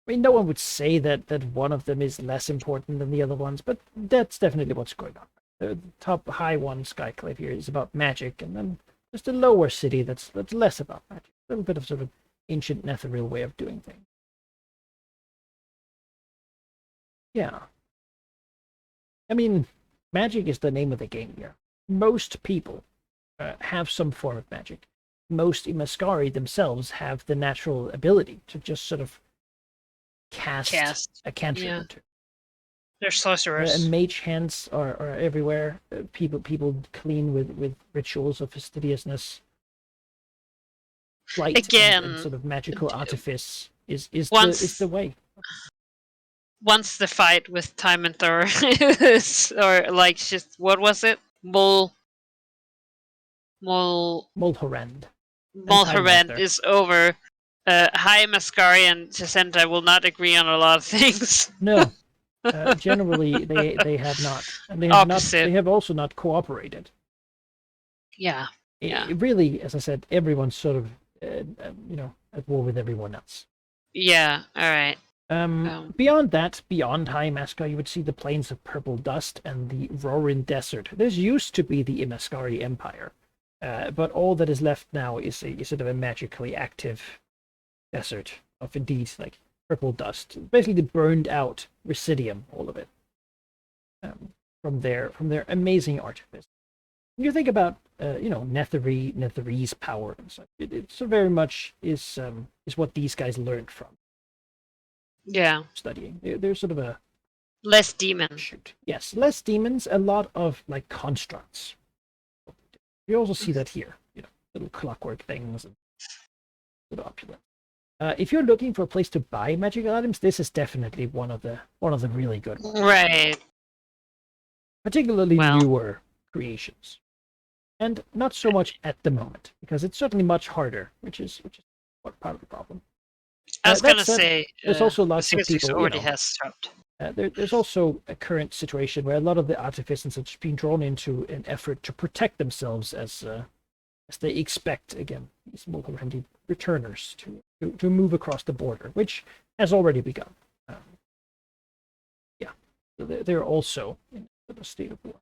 S1: I mean, no one would say that one of them is less important than the other ones, but that's definitely what's going on. The top high one, Skyclave here, is about magic, and then there's a lower city that's less about magic. A little bit of sort of ancient Netheril way of doing things. Yeah. I mean, magic is the name of the game here. Most people have some form of magic. Most Imeskari themselves have the natural ability to just sort of cast a cantrip or two.
S3: They're sorcerers.
S1: And mage hands are everywhere. People clean with rituals of fastidiousness. Flight
S3: Again,
S1: and sort of magical artifice is the way.
S3: Once the fight with Tyrants or like just what was it?
S1: Mulhorand
S3: is over. High Mascari and Jacinta will not agree on a lot of things.
S1: No. Generally, they have not. And they have also not cooperated.
S3: Yeah.
S1: It really, as I said, everyone's sort of, at war with everyone else.
S3: Yeah, alright.
S1: Beyond that, beyond High Mascar, you would see the plains of purple dust and the Roaring Desert. This used to be the Imeskari Empire, but all that is left now is a sort of a magically active desert of indeed like purple dust, basically the burned out residuum, all of it, from their amazing artifice. When you think about Netherese power and such, it so very much is what these guys learned from.
S3: Yeah.
S1: Studying. They're sort of a
S3: less demon.
S1: Shoot. Yes, less demons, a lot of like constructs. You also see that here, little clockwork things and sort of opulent. If you're looking for a place to buy magical items, this is definitely one of the really good ones.
S3: Right.
S1: Particularly newer creations. And not so much at the moment, because it's certainly much harder, which is what part of the problem.
S3: I was gonna say
S1: there's also lots of people
S3: already has stopped.
S1: There's also a current situation where a lot of the artificers have been drawn into an effort to protect themselves as they expect, again, these multi-randy returners to move across the border, which has already begun. They're also in a state of war.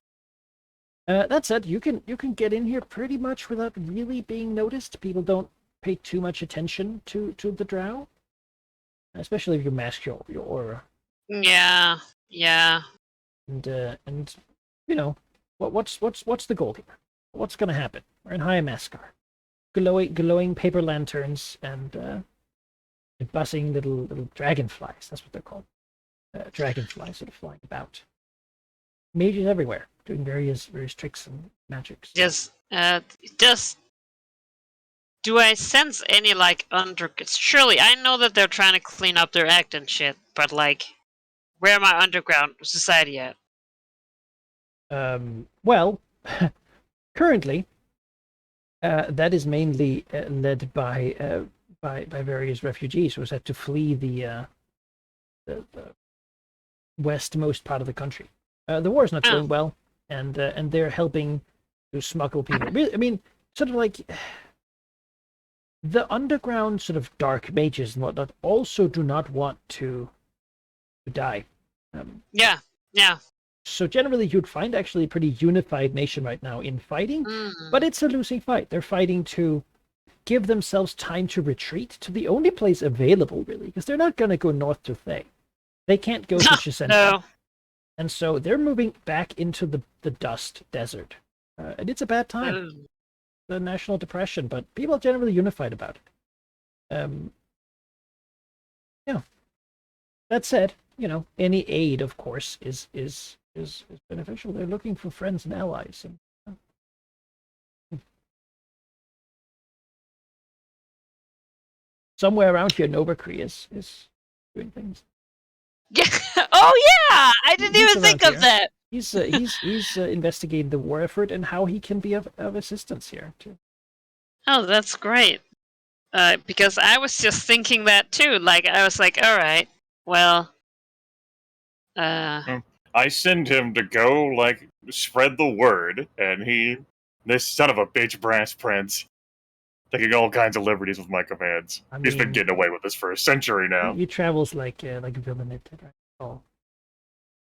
S1: That said, you can get in here pretty much without really being noticed. People don't pay too much attention to the drow, especially if you mask your aura.
S3: Yeah.
S1: And what's the goal here? What's gonna happen? We're in High Mascar. Glowing paper lanterns and buzzing little dragonflies. That's what they're called. Dragonflies sort of flying about. Mages everywhere, doing various tricks and magics.
S3: Yes. Do I sense any like surely I know that they're trying to clean up their act and shit, but like, where am I underground society at?
S1: Well, currently, that is mainly led by various refugees who had to flee the westmost part of the country. The war is not going well, and they're helping to smuggle people. I mean, sort of like the underground sort of dark mages and whatnot also do not want to die.
S3: Yeah, yeah.
S1: So generally, you'd find actually a pretty unified nation right now in fighting, but it's a losing fight. They're fighting to give themselves time to retreat to the only place available, really, because they're not going to go north to Thay. They can't go to Shisenta.
S3: No.
S1: And so they're moving back into the dust desert. And it's a bad time, the national depression, but people are generally unified about it. Yeah. That said, any aid, of course, is beneficial. They're looking for friends and allies. And, somewhere around here, Novacree is doing things.
S3: Yeah. Oh yeah, I didn't even think of that.
S1: He's investigating the war effort and how he can be of assistance here too.
S3: Oh, that's great. Because I was just thinking that too. Like I was like, all right, well,
S2: I send him to go spread the word, and this son of a bitch brass prince, taking all kinds of liberties with my commands. He's been getting away with this for a century now.
S1: He travels like villain, right? Oh.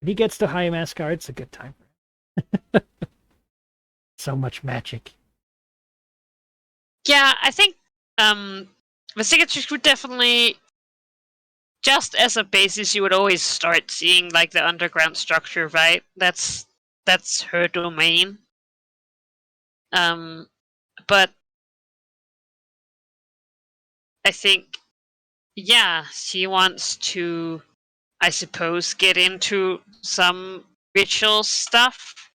S1: If he gets to High Mascar, it's a good time for him. So much magic.
S3: Yeah, I think the signatures would definitely, just as a basis, you would always start seeing like the underground structure, right? That's her domain. But I think, yeah, she wants to, I suppose, get into some ritual stuff.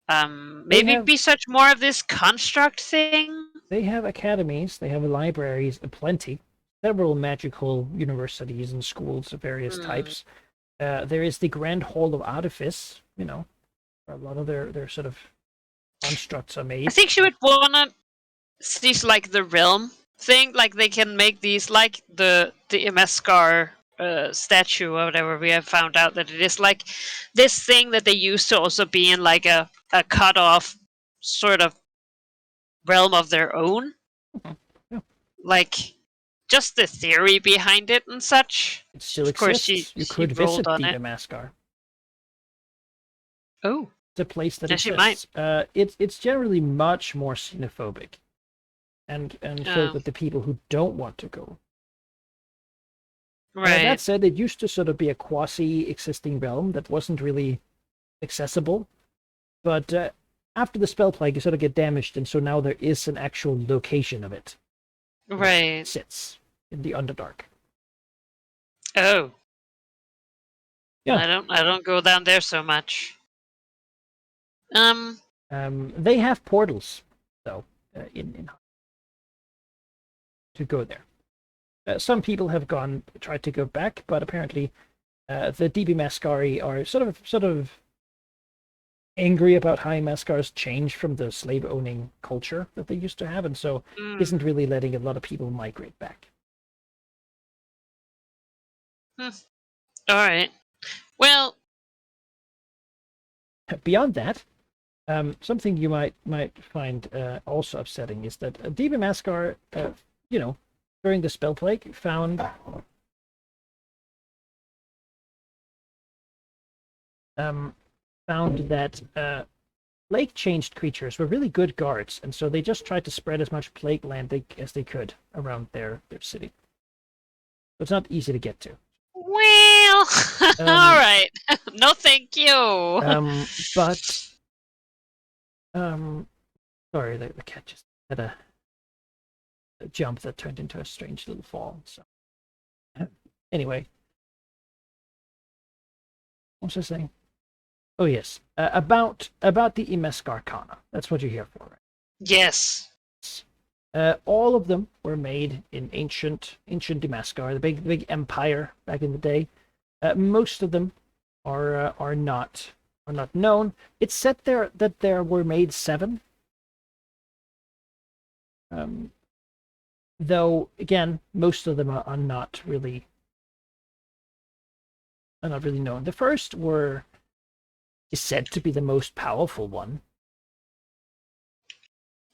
S3: Maybe research more of this construct thing.
S1: They have academies, they have libraries, plenty, several magical universities and schools of various types. There is the Grand Hall of Artifice, where a lot of their sort of constructs are made.
S3: I think she would wanna see like the realm thing, like they can make these like the Imeskar statue or whatever. We have found out that it is like this thing that they used to also be in like a cut off sort of realm of their own.
S1: Yeah.
S3: Like just the theory behind it and such.
S1: It still
S3: of course
S1: exists. You could
S3: rolled
S1: visit
S3: on
S1: the
S3: it.
S1: Imeskar.
S3: Oh,
S1: It's a place that
S3: yes, you
S1: exists. It's generally much more xenophobic, and filled with the people who don't want to go.
S3: right.
S1: That said, it used to sort of be a quasi-existing realm that wasn't really accessible, but after the spell plague, you sort of get damaged, and so now there is an actual location of it.
S3: Right.
S1: It sits in the Underdark.
S3: Oh.
S1: Yeah.
S3: I don't go down there so much.
S1: They have portals, though, in to go there. Some people have tried to go back, but apparently the DB Mascari are sort of angry about High Mascar's change from the slave-owning culture that they used to have, and so isn't really letting a lot of people migrate back.
S3: All right. Well,
S1: beyond that, something you might find also upsetting is that DB Mascar, during the spell plague, found that plague-changed creatures were really good guards, and so they just tried to spread as much plague land as they could around their city. So it's not easy to get to.
S3: Well, all right. No, thank you.
S1: Sorry, the cat just had a jump that turned into a strange little fall. So, anyway, what was I saying? Oh yes, about the Imeskar Kana. That's what you're here for, right?
S3: Yes.
S1: All of them were made in ancient Imeskar, the big empire back in the day. Most of them are not known. It's said that there were made 7. Though again, most of them are not really known. The first is said to be the most powerful one,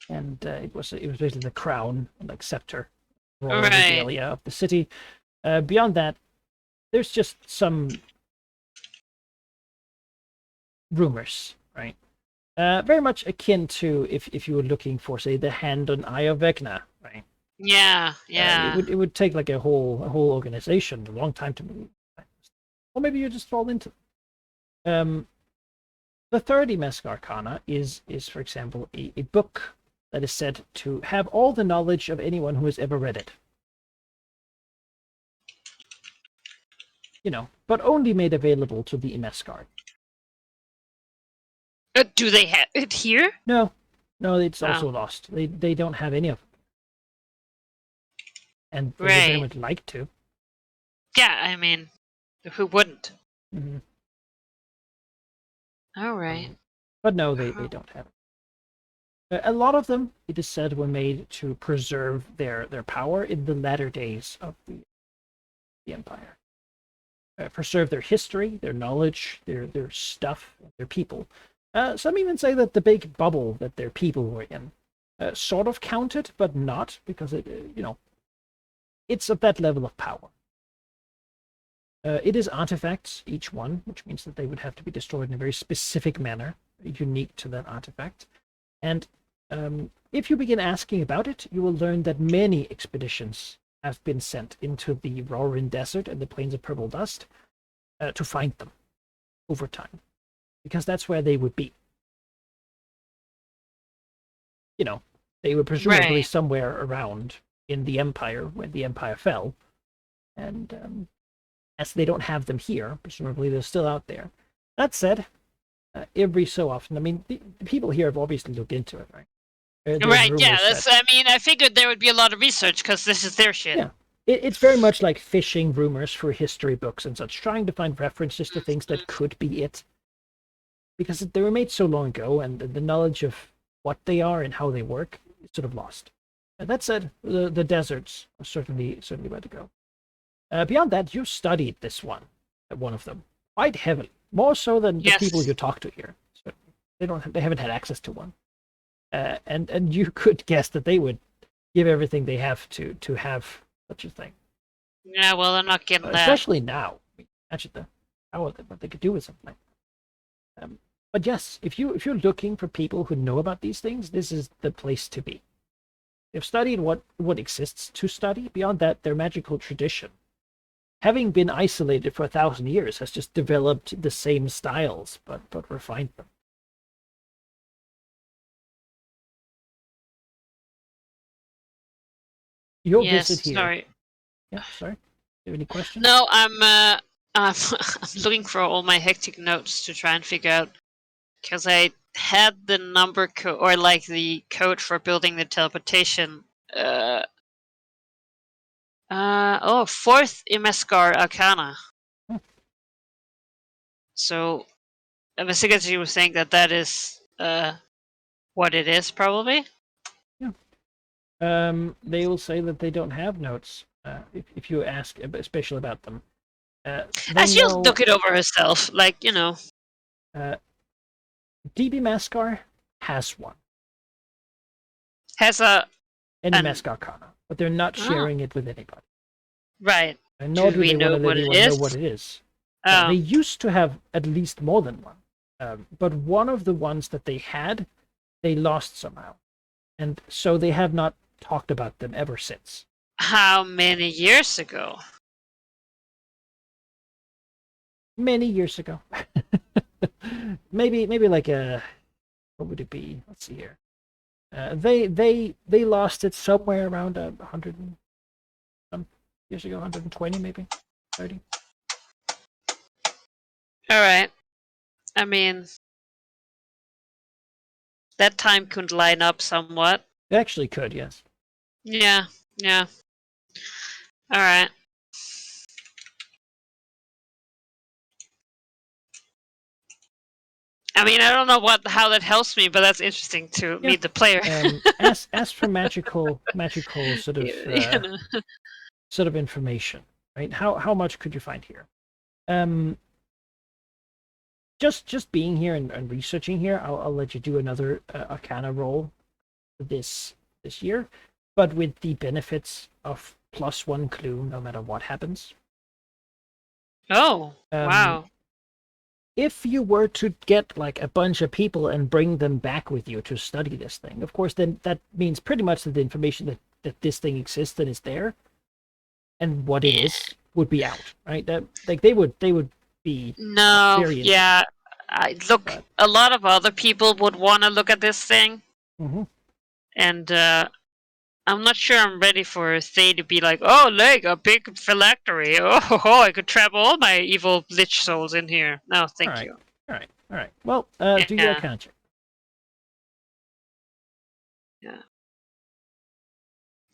S1: and it was basically the crown, like scepter, royal regalia of the city. Beyond that, there's just some rumors, right? Very much akin to if you were looking for, say, the Hand and Eye of Vecna, right?
S3: Yeah,
S1: It
S3: yeah.
S1: would take like a whole organization a long time to move, or maybe you just fall into. The third Imesk Arcana is for example a book that is said to have all the knowledge of anyone who has ever read it. But only made available to the Imeskar.
S3: Do they have it here?
S1: No, it's
S3: Oh,
S1: also lost. They don't have any of it, and they would very
S3: right.
S1: much like to.
S3: Yeah, I mean, who wouldn't?
S1: Mhm.
S3: All right.
S1: But no, they don't have it. A lot of them, it is said, were made to preserve their power in the latter days of the Empire. Preserve their history, their knowledge, their stuff, their people. Some even say that the big bubble that their people were in sort of counted, but not, because it's of that level of power. It is artifacts, each one, which means that they would have to be destroyed in a very specific manner, unique to that artifact. And if you begin asking about it, you will learn that many expeditions have been sent into the Rorin Desert and the Plains of Purple Dust to find them over time, because that's where they would be. They were presumably
S3: Right.
S1: somewhere around in the Empire when the Empire fell, and as they don't have them here, presumably they're still out there. That said, every so often, I mean, the people here have obviously looked into it, right? There's
S3: Right. Yeah.
S1: rumors
S3: That's.
S1: that,
S3: I mean, I figured there would be a lot of research because this is their shit.
S1: yeah, it's very much like fishing rumors for history books and such, trying to find references to things that could be it, because they were made so long ago, and the knowledge of what they are and how they work is sort of lost. That said, the deserts are certainly where to go. Beyond that, you studied this one of them, quite heavily, more so than the people
S3: Yes.
S1: you talk to here. So they haven't had access to one, and you could guess that they would give everything they have to have such a thing.
S3: Yeah. Well, they're not getting that.
S1: Especially now. I mean, imagine what they could do with something. But yes, if you're looking for people who know about these things, this is the place to be. They've studied what exists to study. Beyond that, their magical tradition, having been isolated for 1,000 years, has just developed the same styles, but refined them. Your
S3: Yes.
S1: visit here.
S3: Sorry.
S1: Yeah, sorry. Do you have any questions?
S3: No, I'm looking for all my hectic notes to try and figure out because I had the number code or like the code for building the teleportation. Fourth Imeskar Arcana.
S1: Hmm.
S3: So Investigatory was saying that is what it is probably.
S1: Yeah. They will say that they don't have notes if you ask, especially about them.
S3: She'll look it over herself,
S1: DB Mascar has one.
S3: Has a
S1: Any Mask Arcana, but they're not
S3: Oh.
S1: sharing it with anybody.
S3: right.
S1: And nor do
S3: we
S1: they
S3: know
S1: want to
S3: what
S1: let
S3: it
S1: anyone know
S3: is?
S1: what it is.
S3: Oh,
S1: They used to have at least more than one, but one of the ones that they had, they lost somehow, and so they have not talked about them ever since.
S3: how many years ago?
S1: Many years ago. maybe like what would it be? Let's see here. They lost it somewhere around 100 some years ago, 120 maybe, 30.
S3: All right. I mean, that time could line up somewhat.
S1: It actually could, yes.
S3: Yeah. Yeah. All right. I mean, I don't know how that helps me, but that's interesting to
S1: Yeah.
S3: meet the player.
S1: As for magical sort of
S3: You know.
S1: sort of information, right? How much could you find here? Just being here and researching here, I'll let you do another Arcana roll this year, but with the benefits of +1 clue no matter what happens.
S3: Oh, wow.
S1: if you were to get like a bunch of people and bring them back with you to study this thing, of course, then that means pretty much that the information that this thing exists and is there, and what it is would be out, right? That like they would be
S3: No,
S1: very
S3: yeah. Look,
S1: But-
S3: a lot of other people would want to look at this thing,
S1: hmm
S3: and I'm not sure I'm ready for Thay to be like, oh, look, a big phylactery. Oh, I could trap all my evil lich souls in here. No, thank
S1: All right.
S3: you.
S1: All right. Well, do your
S3: Yeah.
S1: Arcana check.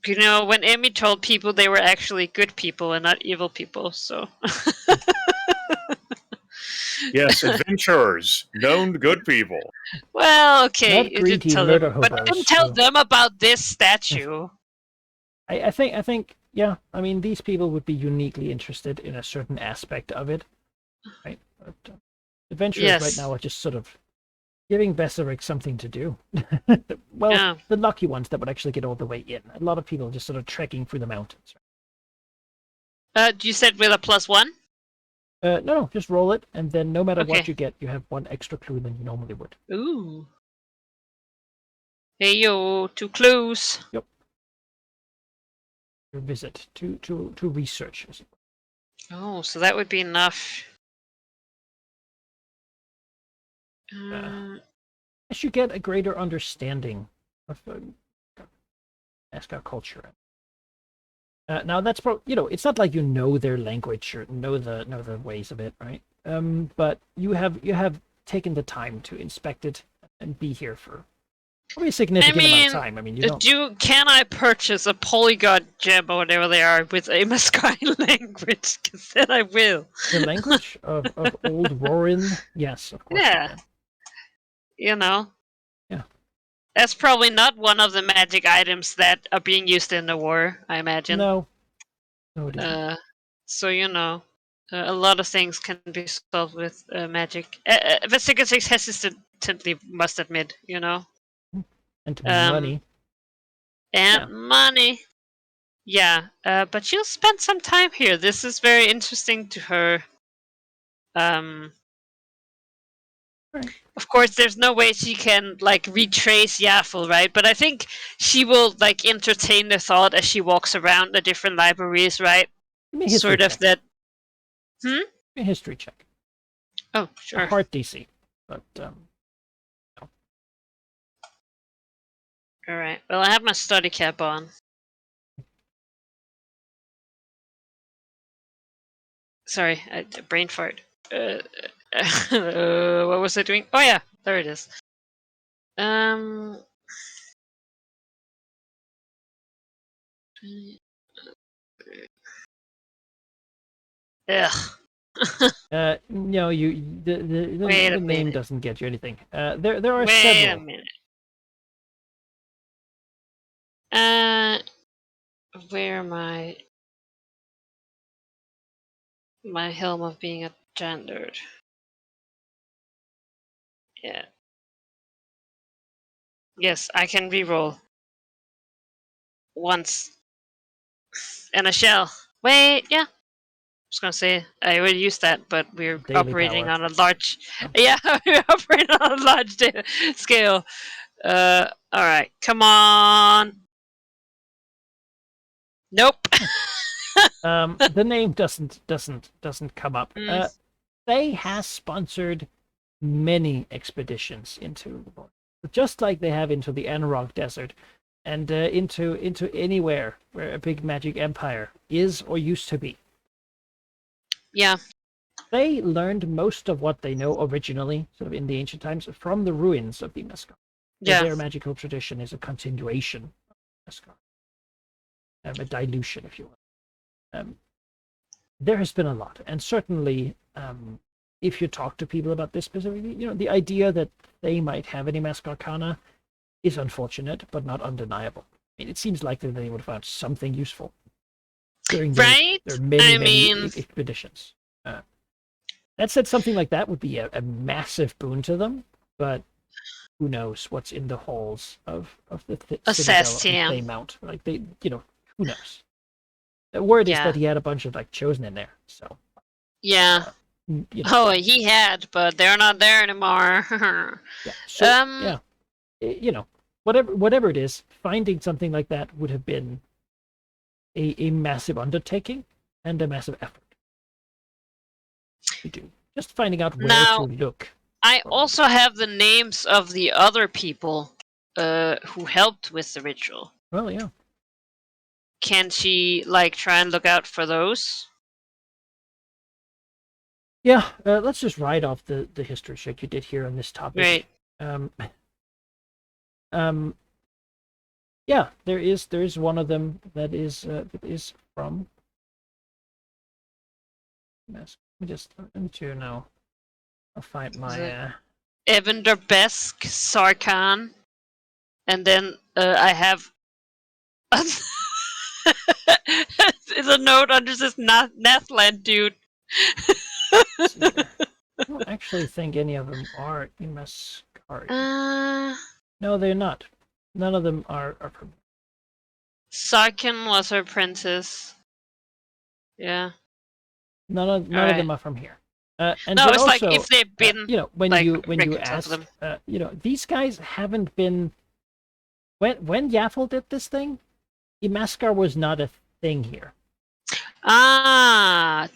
S3: You know, when Emmy told people they were actually good people and not evil people, so.
S2: Yes, adventurers, known good people.
S3: Well, okay,
S1: Not
S3: you
S1: green
S3: did
S1: tea
S3: tell
S1: murder
S3: them, but
S1: hobos,
S3: didn't tell
S1: so-
S3: them about this statue.
S1: I think yeah. I mean, these people would be uniquely interested in a certain aspect of it, right? But, adventurers right
S3: Yes.
S1: now are just sort of giving Besseric something to do. Well,
S3: Yeah.
S1: the lucky ones that would actually get all the way in. A lot of people just sort of trekking through the mountains.
S3: You said with a +1?
S1: No, just roll it, and then no matter what
S3: Okay.
S1: you get, you have one extra clue than you normally would.
S3: Ooh. Hey yo, 2 clues.
S1: Your visit to research. As it were.
S3: Oh, so that would be enough. Um,
S1: As you get a greater understanding of Asgard culture. Now that's it's not like you know their language or know the ways of it, right? But you have taken the time to inspect it and be here for probably a significant amount
S3: mean,
S1: of time. I mean, you don't.
S3: can I purchase a polygon gem or whatever they are with a Muskai language? Because then I will.
S1: The language of Old Rorin, yes, of course.
S3: Yeah.
S1: You can.
S3: You know?
S1: Yeah.
S3: That's probably not one of the magic items that are being used in the war, I imagine.
S1: No, it isn't.
S3: So, a lot of things can be solved with magic. Vesica 6 hesitantly must admit,
S1: And
S3: um,
S1: money.
S3: And
S1: Yeah.
S3: money. Yeah, but she'll spend some time here. This is very interesting to her.
S1: Right.
S3: Of course, there's no way she can retrace Yaffle, right? But I think she will entertain the thought as she walks around the different libraries, right?
S1: Give me a history
S3: Sort of
S1: check.
S3: that.
S1: Give me a history check.
S3: Oh,
S1: A
S3: sure.
S1: hard DC, but
S3: All right. Well, I have my study cap on. Sorry, brain fart. What was I doing? Oh yeah, there it is. Ugh.
S1: no,
S3: Wait a
S1: the name
S3: minute.
S1: doesn't get you anything. There are
S3: Wait
S1: several.
S3: a minute. Where am I? My helm of being a gendered. Yeah. Yes, I can reroll. Once. And a shell. Wait, yeah. I was gonna say I already used that, but we're
S1: Daily
S3: operating
S1: power.
S3: on a large. Yeah, we're operating on a large scale. Alright, come on. Nope.
S1: The name doesn't come up.
S3: Mm.
S1: They has sponsored many expeditions into the North, just like they have into the Anarog Desert, and into anywhere where a big magic empire is or used to be.
S3: Yeah.
S1: They learned most of what they know originally, sort of in the ancient times, from the ruins of the Mescal.
S3: Yeah.
S1: Their magical tradition is a continuation of Mescal, a dilution, if you will. There has been a lot, and certainly, if you talk to people about this specifically, the idea that they might have any Mask Arcana is unfortunate, but not undeniable. I mean, it seems likely that they would have found something useful during
S3: Right?
S1: their many,
S3: I
S1: many
S3: mean-
S1: expeditions. That said, something like that would be a massive boon to them, but who knows what's in the halls of the
S3: Assessed,
S1: Citadel
S3: yeah.
S1: and Mount? Like who knows? The word is
S3: Yeah.
S1: that he had a bunch of chosen in there, so
S3: Yeah. Oh, he had, but they're not there anymore.
S1: Yeah. So
S3: um,
S1: yeah, whatever it is, finding something like that would have been a massive undertaking and a massive effort to do. Just finding out where to
S3: now
S1: look.
S3: I also have the names of the other people who helped with the ritual.
S1: Well, yeah.
S3: Can she try and look out for those?
S1: Yeah, let's just ride off the history check you did here on this topic.
S3: Right.
S1: Um, um, yeah, there is one of them that is from. Let me just into now. I'll find my.
S3: Evander Besk, Sarkhan, and then I have. It's a note under this Nathland dude.
S1: I don't actually think any of them are Imaskari. No, they're not. None of them are from.
S3: Sarkin was her princess. Yeah.
S1: None of them are from here. And
S3: no, it's
S1: also,
S3: if they've been
S1: when you
S3: ask
S1: ask,
S3: them.
S1: These guys haven't been. When Yaffle did this thing, Imaskar was not a thing here.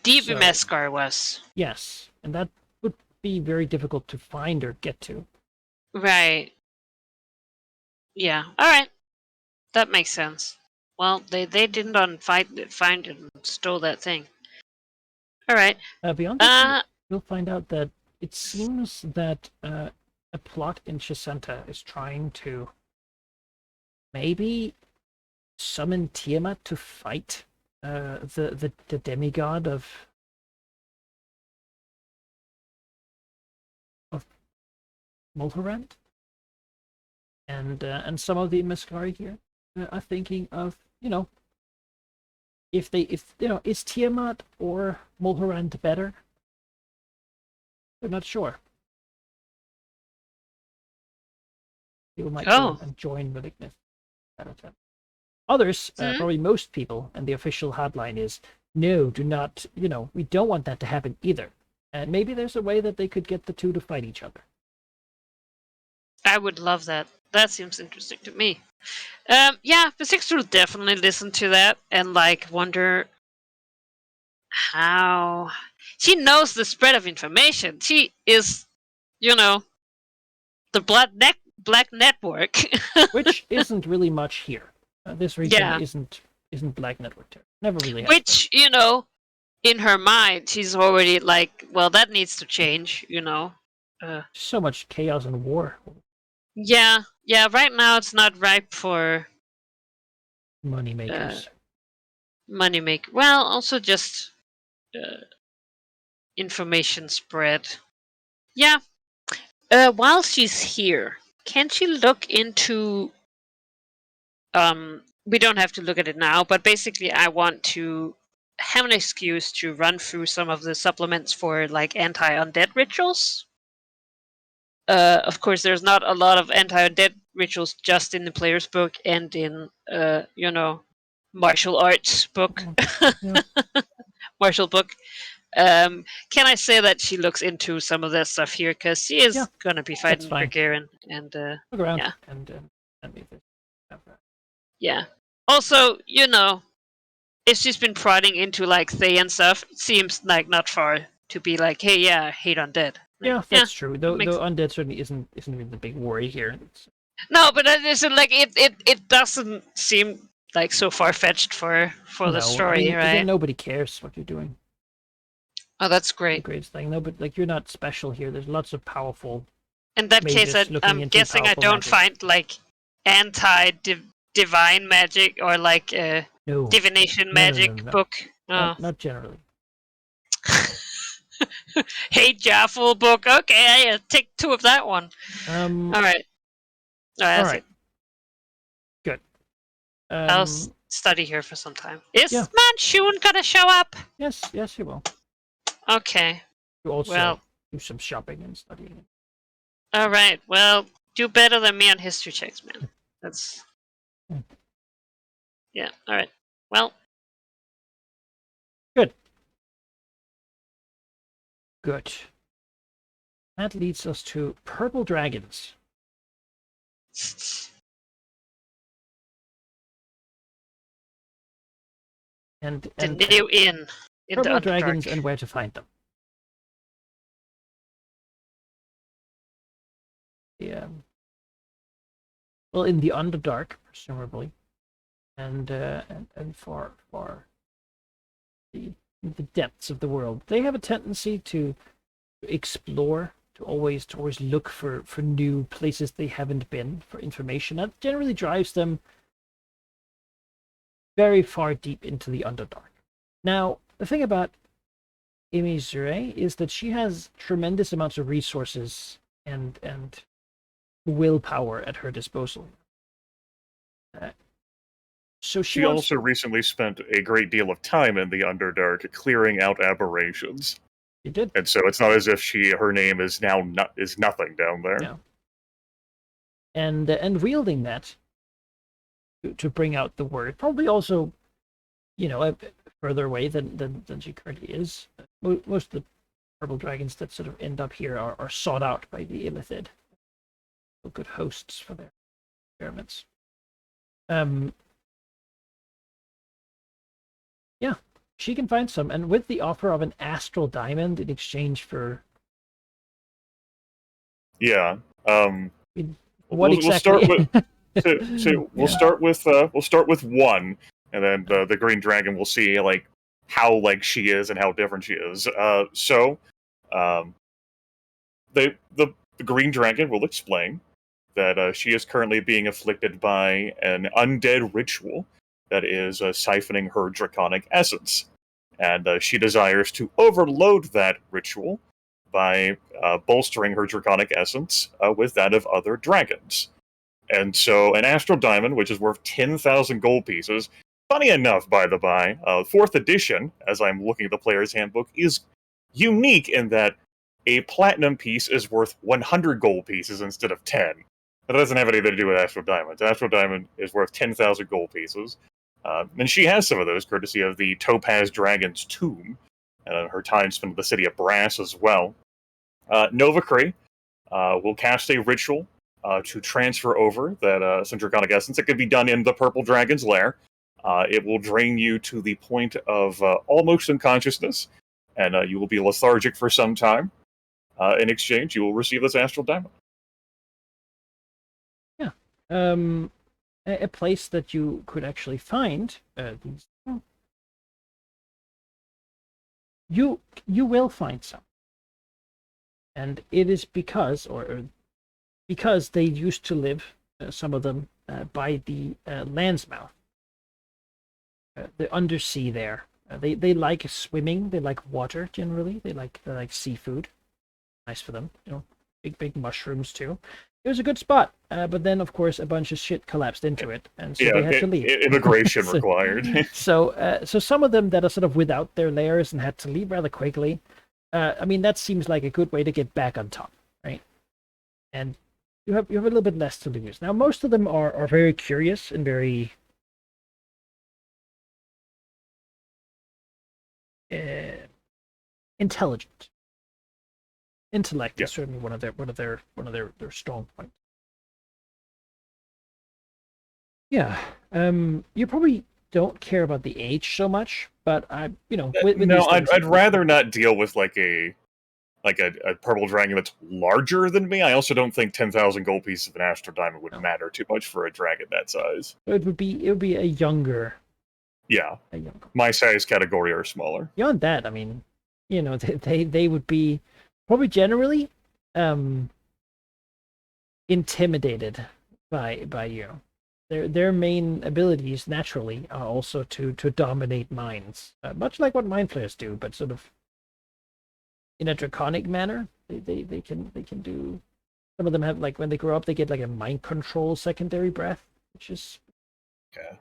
S3: Deep Imaskar was.
S1: Yes, and that would be very difficult to find or get to.
S3: Right. Yeah. All right. That makes sense. Well, they didn't find it and stole that thing. All right.
S1: Beyond that, you'll find out that it seems that a plot in Shisenta is trying to maybe summon Tiamat to fight the demigod of Mulhorand, and some of the Mascari here are thinking of if is Tiamat or Mulhorand better? They're not sure. People might go and join Malignant at a time. Others, probably most people, and the official hotline is, no, do not, we don't want that to happen either. And maybe there's a way that they could get the two to fight each other.
S3: I would love that. That seems interesting to me. Yeah, Physics will definitely listen to that and wonder how she knows the spread of information. She is, the Black Network,
S1: which isn't really much here. This region isn't Black Network territory. Never really has.
S3: Which in her mind, she's already well, that needs to change.
S1: So much chaos and war.
S3: Yeah. Right now, it's not ripe for
S1: money makers.
S3: Well, also just information spread. Yeah. While she's here, can she look into? We don't have to look at it now, but basically, I want to have an excuse to run through some of the supplements for anti-undead rituals. Of course, there's not a lot of anti-undead rituals just in the player's book and in martial arts book, martial book. Can I say that she looks into some of that stuff here because she is going to be fighting Gagarin and
S1: look around
S3: yeah. Also, if she's been prodding into Thay and stuff, it seems not far to be hey, yeah, I hate undead.
S1: That's true. Though undead certainly isn't really the big worry here.
S3: No, but it doesn't seem so far fetched for the story, right?
S1: Again, nobody cares what you're doing.
S3: Oh, that's great.
S1: The greatest thing. No, but you're not special here. There's lots of powerful.
S3: In that case, I'm guessing I don't find anti-divine magic or divination magic book.
S1: No. Not generally.
S3: Hey, Jaffle book. Okay, I take 2 of that one. All right. All right.
S1: Good.
S3: I'll study here for some time. Is Manchun gonna show up?
S1: Yes, he will.
S3: Okay.
S1: You also do some shopping and studying.
S3: All right. Well, do better than me on history checks, man. That's. Yeah. All right. Well.
S1: Good. Good. That leads us to purple dragons. And
S3: The new in the
S1: purple
S3: Underdark.
S1: dragons and where to find them. Yeah. Well, in the Underdark, presumably, and for the depths of the world, they have a tendency to explore, to always look for new places they haven't been for information. That generally drives them very far deep into the Underdark. Now, the thing about Emizure is that she has tremendous amounts of resources and willpower at her disposal. So
S2: She also recently spent a great deal of time in the Underdark clearing out aberrations.
S1: She did.
S2: And so it's not as if her name is now is nothing down there.
S1: Yeah. And wielding that to bring out the word, probably also, further away than she currently is. Most of the purple dragons that sort of end up here are sought out by the Illithid. Good hosts for their experiments. Yeah, she can find some, and with the offer of an astral diamond in exchange for.
S2: Yeah.
S1: What exactly?
S2: We'll start with one, and then the green dragon will see how like she is and how different she is. The green dragon will explain that she is currently being afflicted by an undead ritual that is siphoning her draconic essence, and she desires to overload that ritual by bolstering her draconic essence with that of other dragons. And so an astral diamond, which is worth 10,000 gold pieces, funny enough, by the by, 4th edition, as I'm looking at the player's handbook, is unique in that a platinum piece is worth 100 gold pieces instead of 10. That doesn't have anything to do with astral diamonds. Astral diamond is worth 10,000 gold pieces. And she has some of those, courtesy of the Topaz Dragon's Tomb, and her time spent in the City of Brass as well. Nova Cree will cast a ritual to transfer over that some draconic essence. It could be done in the Purple Dragon's lair. It will drain you to the point of almost unconsciousness, and you will be lethargic for some time. In exchange, you will receive this astral diamond.
S1: Yeah. A place that you could actually find these. You will find some, and it is because they used to live, some of them, by the land's mouth, the undersea there. They like swimming. They like water generally. They like seafood. Nice for them, big mushrooms too. It was a good spot, but then of course a bunch of shit collapsed into it, and so they had to leave.
S2: Immigration required.
S1: So some of them that are sort of without their layers and had to leave rather quickly. I mean, that seems like a good way to get back on top, right? And you have a little bit less to lose. Now, most of them are very curious and very intelligent. Intellect is certainly one of their strong points. Yeah. You probably don't care about the age so much, but
S2: I'd rather not deal with like a purple dragon that's larger than me. I also don't think 10,000 gold pieces of an astral diamond would matter too much for a dragon that size.
S1: It would be a younger.
S2: Yeah. My size category are smaller.
S1: Beyond that, I mean, they would be probably generally intimidated by you. Their main abilities naturally are also to dominate minds, much like what mind flayers do, but sort of in a draconic manner. They can do. Some of them have, like, when they grow up, they get like a mind control secondary breath, which is.
S2: Okay.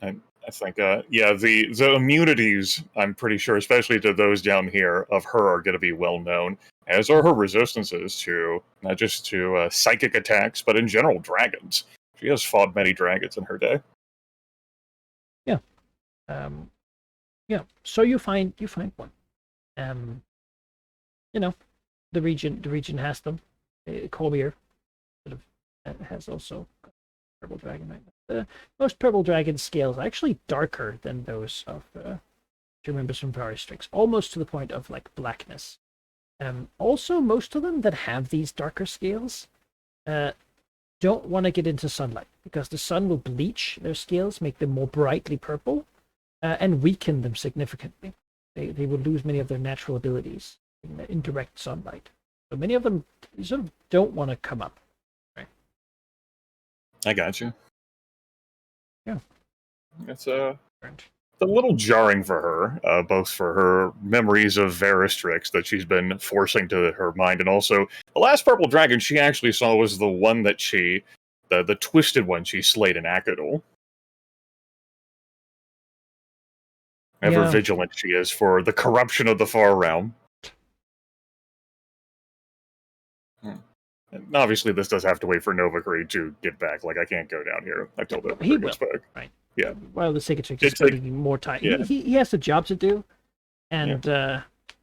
S2: I think, the immunities, I'm pretty sure, especially to those down here, of her are going to be well known, as are her resistances to, not just to psychic attacks, but in general, dragons. She has fought many dragons in her day.
S1: Yeah. So you find one. the region has them. Colbir sort of has also purple dragon. Right? Most purple dragon scales are actually darker than those of members from Varistrix, almost to the point of like blackness. Also, most of them that have these darker scales don't want to get into sunlight because the sun will bleach their scales, make them more brightly purple, and weaken them significantly. They will lose many of their natural abilities in direct sunlight. So many of them sort of don't want to come up. Right?
S2: I got you.
S1: Yeah.
S2: It's a little jarring for her, both for her memories of Varistrix that she's been forcing to her mind, and also the last purple dragon she actually saw was the one that the twisted one she slayed in Akadol. Ever vigilant she is for the corruption of the far realm. And obviously, this does have to wait for Novacree to get back. Like, I can't go down here until the
S1: he will.
S2: Back.
S1: Right.
S2: Yeah.
S1: While the Cicatrix is spending more time. Yeah. He has a job to do. And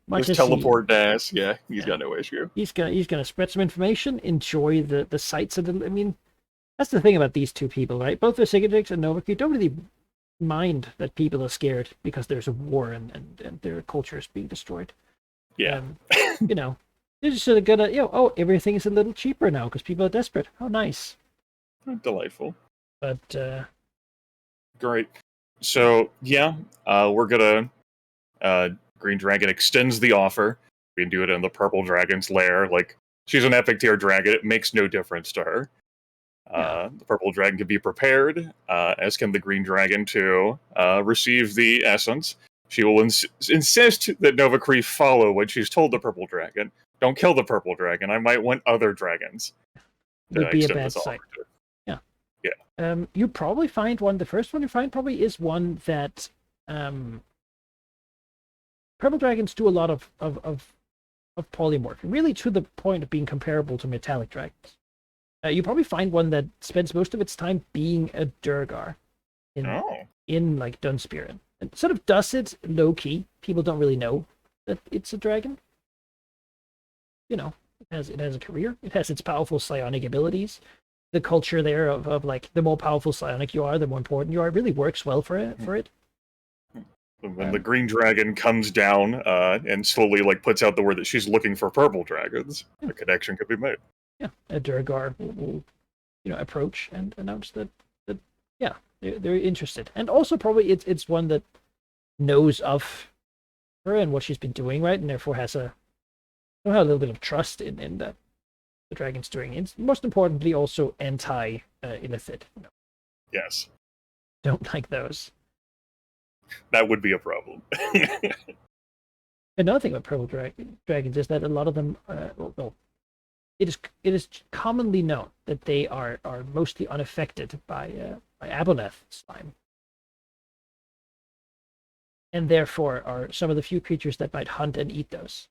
S1: much
S2: just teleport Dash. Yeah, he's got no issue.
S1: He's gonna spread some information, enjoy the sights of the. I mean, that's the thing about these two people, right? Both the Cicatrix and Novacree don't really mind that people are scared because there's a war and their culture is being destroyed.
S2: Yeah.
S1: They're just sort of gonna, everything is a little cheaper now because people are desperate. How nice.
S2: Delightful.
S1: But,
S2: great. So, we're gonna, Green Dragon extends the offer. We can do it in the Purple Dragon's lair. Like, she's an epic tier dragon. It makes no difference to her. The Purple Dragon can be prepared, as can the Green Dragon, to receive the essence. She will insist that Novacree follow what she's told the Purple Dragon. Don't kill the Purple Dragon. I might want other dragons.
S1: Would be a bad sight. Yeah.
S2: Yeah.
S1: You probably find one. The first one you find probably is one that Purple Dragons do a lot of polymorph, really to the point of being comparable to metallic dragons. You probably find one that spends most of its time being a Durgar in like Dunspear. And sort of does it low key. People don't really know that it's a dragon. It has a career. It has its powerful psionic abilities. The culture there of like the more powerful psionic you are, the more important you are. It really works well for it.
S2: When the Green Dragon comes down and slowly like puts out the word that she's looking for purple dragons, a connection could be made.
S1: Yeah, a Durgar will approach and announce that they're interested, and also probably it's one that knows of her and what she's been doing, right, and therefore has a little bit of trust in that the dragon's doing. It's most importantly also anti-illicit.
S2: Yes.
S1: Don't like those.
S2: That would be a problem.
S1: Another thing about purple dragons is that a lot of them, it is commonly known that they are mostly unaffected by aboleth slime, and therefore are some of the few creatures that might hunt and eat those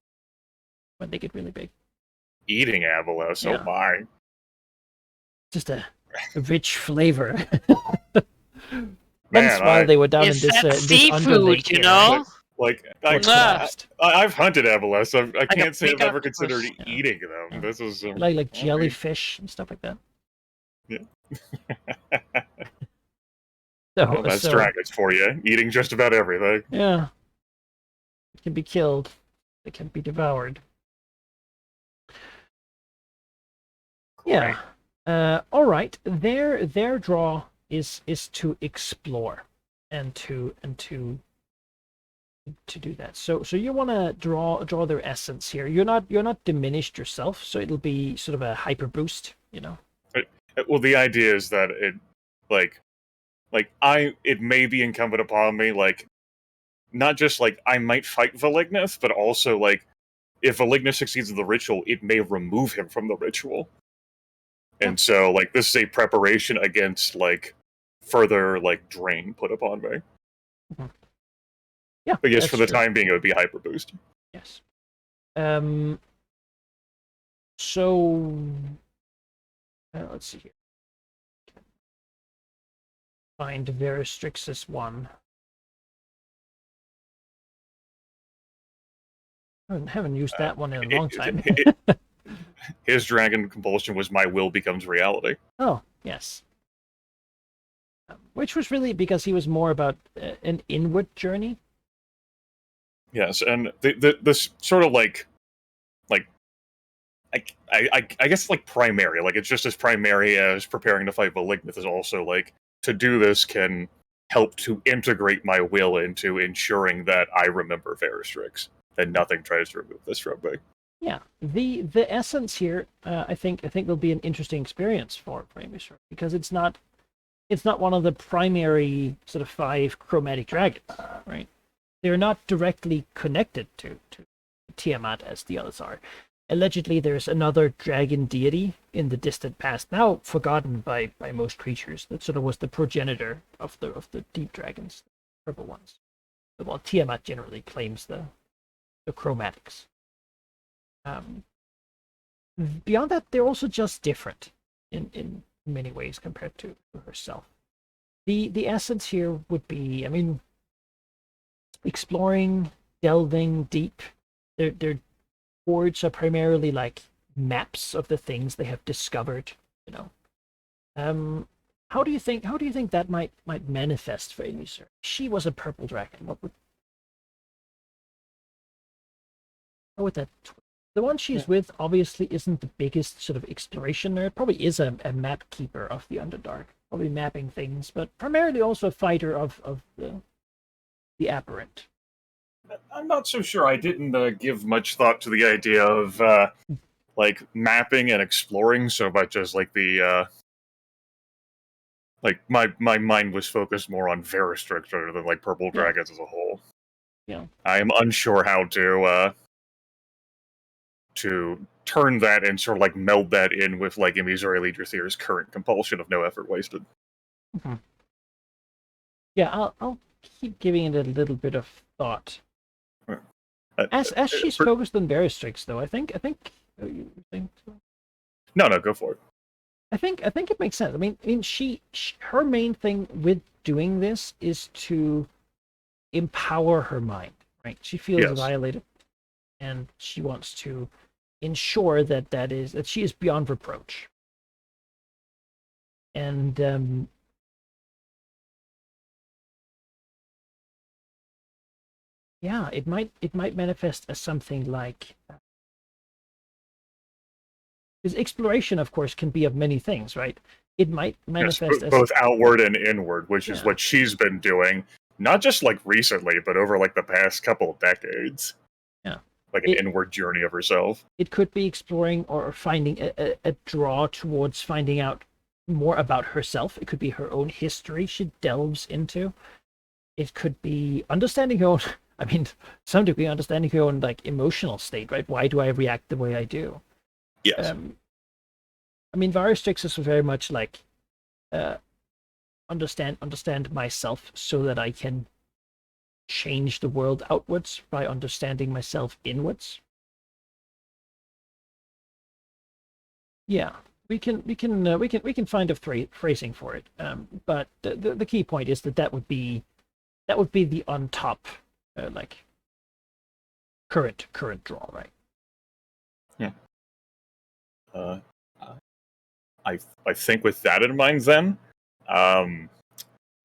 S1: when they get really big.
S2: Eating aboleth, oh my!
S1: Just a rich flavor.
S2: Man,
S1: Hence why they were down in this
S3: seafood,
S2: Like I've hunted aboleths. I can't say I've ever considered eating them. This is
S1: like jellyfish and stuff like that.
S2: Yeah. That's dragons for you, eating just about everything.
S1: Yeah. It can be killed. It can be devoured.
S2: Great.
S1: Yeah. All right. Their draw is to explore and to do that. So you want to draw their essence here. You're not diminished yourself, so it'll be sort of a hyper boost,
S2: Well, the idea is that it it may be incumbent upon me, like, not just like I might fight Valignus, but also like if Valignus succeeds in the ritual, it may remove him from the ritual. And so like this is a preparation against like further like drain put upon me.
S1: Mm-hmm. Yeah.
S2: But yes, for the time being it would be hyper boost.
S1: Yes. So let's see here. Find Varistrix's one. Haven't used that one in a long time.
S2: His dragon compulsion was my will becomes reality.
S1: Oh, yes. Which was really because he was more about an inward journey.
S2: Yes, and this sort of like I guess like primary, like it's just as primary as preparing to fight Malignant is also like to do this can help to integrate my will into ensuring that I remember Veristrix, that nothing tries to remove this from me.
S1: Yeah, the essence here, I think will be an interesting experience for Amy Shore, because it's not one of the primary sort of 5 chromatic dragons, right? They're not directly connected to Tiamat as the others are. Allegedly, there's another dragon deity in the distant past, now forgotten by most creatures, that sort of was the progenitor of the deep dragons, the purple ones. While Tiamat generally claims the chromatics. Beyond that, they're also just different in many ways compared to herself. The essence here would be, I mean, exploring, delving deep. Their boards are primarily like maps of the things they have discovered. You know, how do you think that might manifest for Amy? She was a purple dragon. How would that? The one she's with obviously isn't the biggest sort of exploration nerd. Probably is a map keeper of the Underdark, probably mapping things, but primarily also a fighter of the aberrant.
S2: I'm not so sure. I didn't give much thought to the idea of like mapping and exploring so much as like the like my mind was focused more on Veristrix rather than like purple dragons as a whole.
S1: Yeah,
S2: I am unsure how to turn that and sort of like meld that in with like Emissary Leader Theor's current compulsion of no effort wasted.
S1: Mm-hmm. Yeah, I'll keep giving it a little bit of thought. As she's focused on Veristrix, though, I think. Oh, you think so?
S2: No, go for it.
S1: I think it makes sense. I mean, her main thing with doing this is to empower her mind, right? She feels violated, and she wants to ensure that she is beyond reproach. And yeah, it might manifest as something like, because exploration, of course, can be of many things, right? It might manifest as
S2: both outward and inward, which is what she's been doing, not just like recently, but over like the past couple of decades.
S1: Yeah,
S2: like an inward journey of herself.
S1: It could be exploring or finding a draw towards finding out more about herself. It could be her own history she delves into. It could be understanding her own, I mean, some degree understanding her own like emotional state, right? Why do I react the way I do?
S2: Yes.
S1: I mean, Veristrix is very much like understand myself so that I can change the world outwards by understanding myself inwards. Yeah, we can find a phrasing for it. But the key point is that would be the on top, like current draw, right?
S2: Yeah. I think with that in mind, then,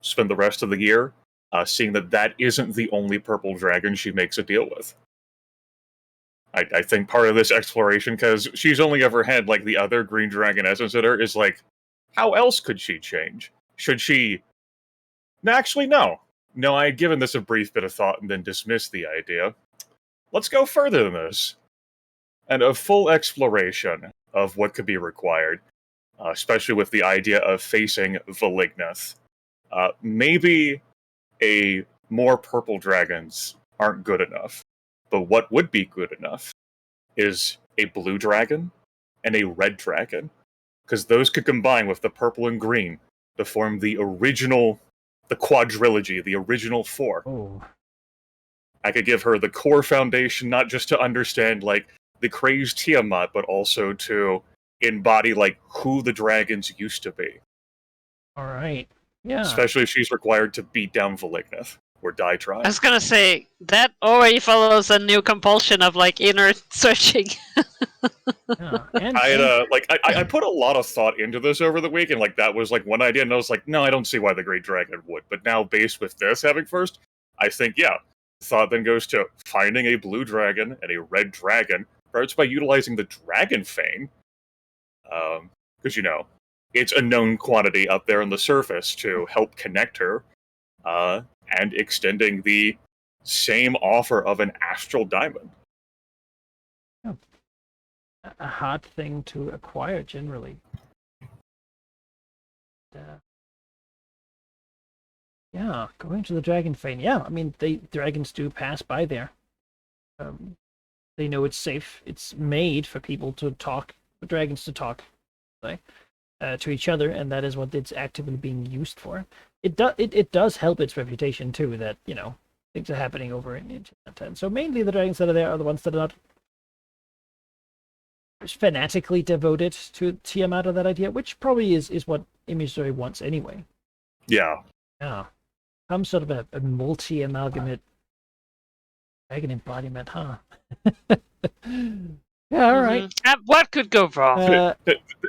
S2: spend the rest of the year seeing that isn't the only purple dragon she makes a deal with. I think part of this exploration, because she's only ever had like the other green dragon essence in her, is like, how else could she change? Should she? No, actually, no. No, I had given this a brief bit of thought and then dismissed the idea. Let's go further than this. And a full exploration of what could be required, especially with the idea of facing Valigneth. Maybe more purple dragons aren't good enough. But what would be good enough is a blue dragon and a red dragon. Because those could combine with the purple and green to form the quadrilogy, the original 4.
S1: Oh.
S2: I could give her the core foundation, not just to understand, like, the crazed Tiamat, but also to embody, like, who the dragons used to be.
S1: All right. Yeah.
S2: Especially if she's required to beat down Valigneth, or die
S3: I
S2: trying.
S3: was gonna say that already follows a new compulsion of like inner searching.
S1: Yeah. And,
S2: I had
S1: and
S2: I put a lot of thought into this over the week, and like that was like one idea, and I was like, no, I don't see why the Great Dragon would. But now, based with this having first, I think yeah, thought then goes to finding a blue dragon and a red dragon, starts by utilizing the dragon fang, because it's a known quantity up there on the surface to help connect her, and extending the same offer of an astral diamond.
S1: a hard thing to acquire generally. Yeah, going to the dragon fane. Yeah, I mean, dragons do pass by there. They know it's safe. It's made for people to talk, for dragons to talk, to each other, and that is what it's actively being used for. It does help its reputation too. That things are happening over in Enchanted. So mainly the dragons that are there are the ones that are not fanatically devoted to Tiamat or that idea, which probably is what Immisori wants anyway.
S2: Yeah.
S1: Yeah. Some sort of a multi-amalgamate dragon embodiment, huh? Yeah, all right.
S3: What could go wrong?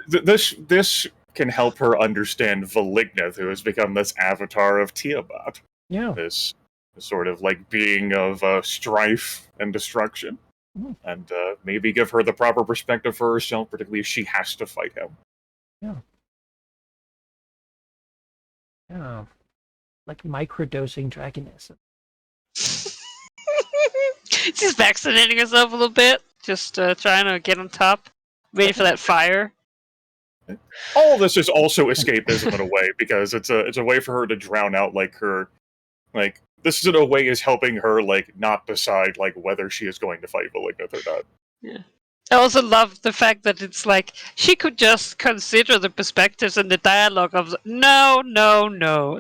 S2: This can help her understand Valignith, who has become this avatar of Tiamat.
S1: Yeah.
S2: This sort of like being of strife and destruction. And maybe give her the proper perspective for herself, particularly if she has to fight him.
S1: Yeah. Yeah. Like microdosing dragonism.
S3: She's vaccinating herself a little bit, just trying to get on top, waiting for that fire.
S2: All this is also escapism in a way, because it's a way for her to drown out this in a way is helping her not decide whether she is going to fight Valignith or not.
S3: Yeah. I also love the fact that it's like she could just consider the perspectives and the dialogue of no.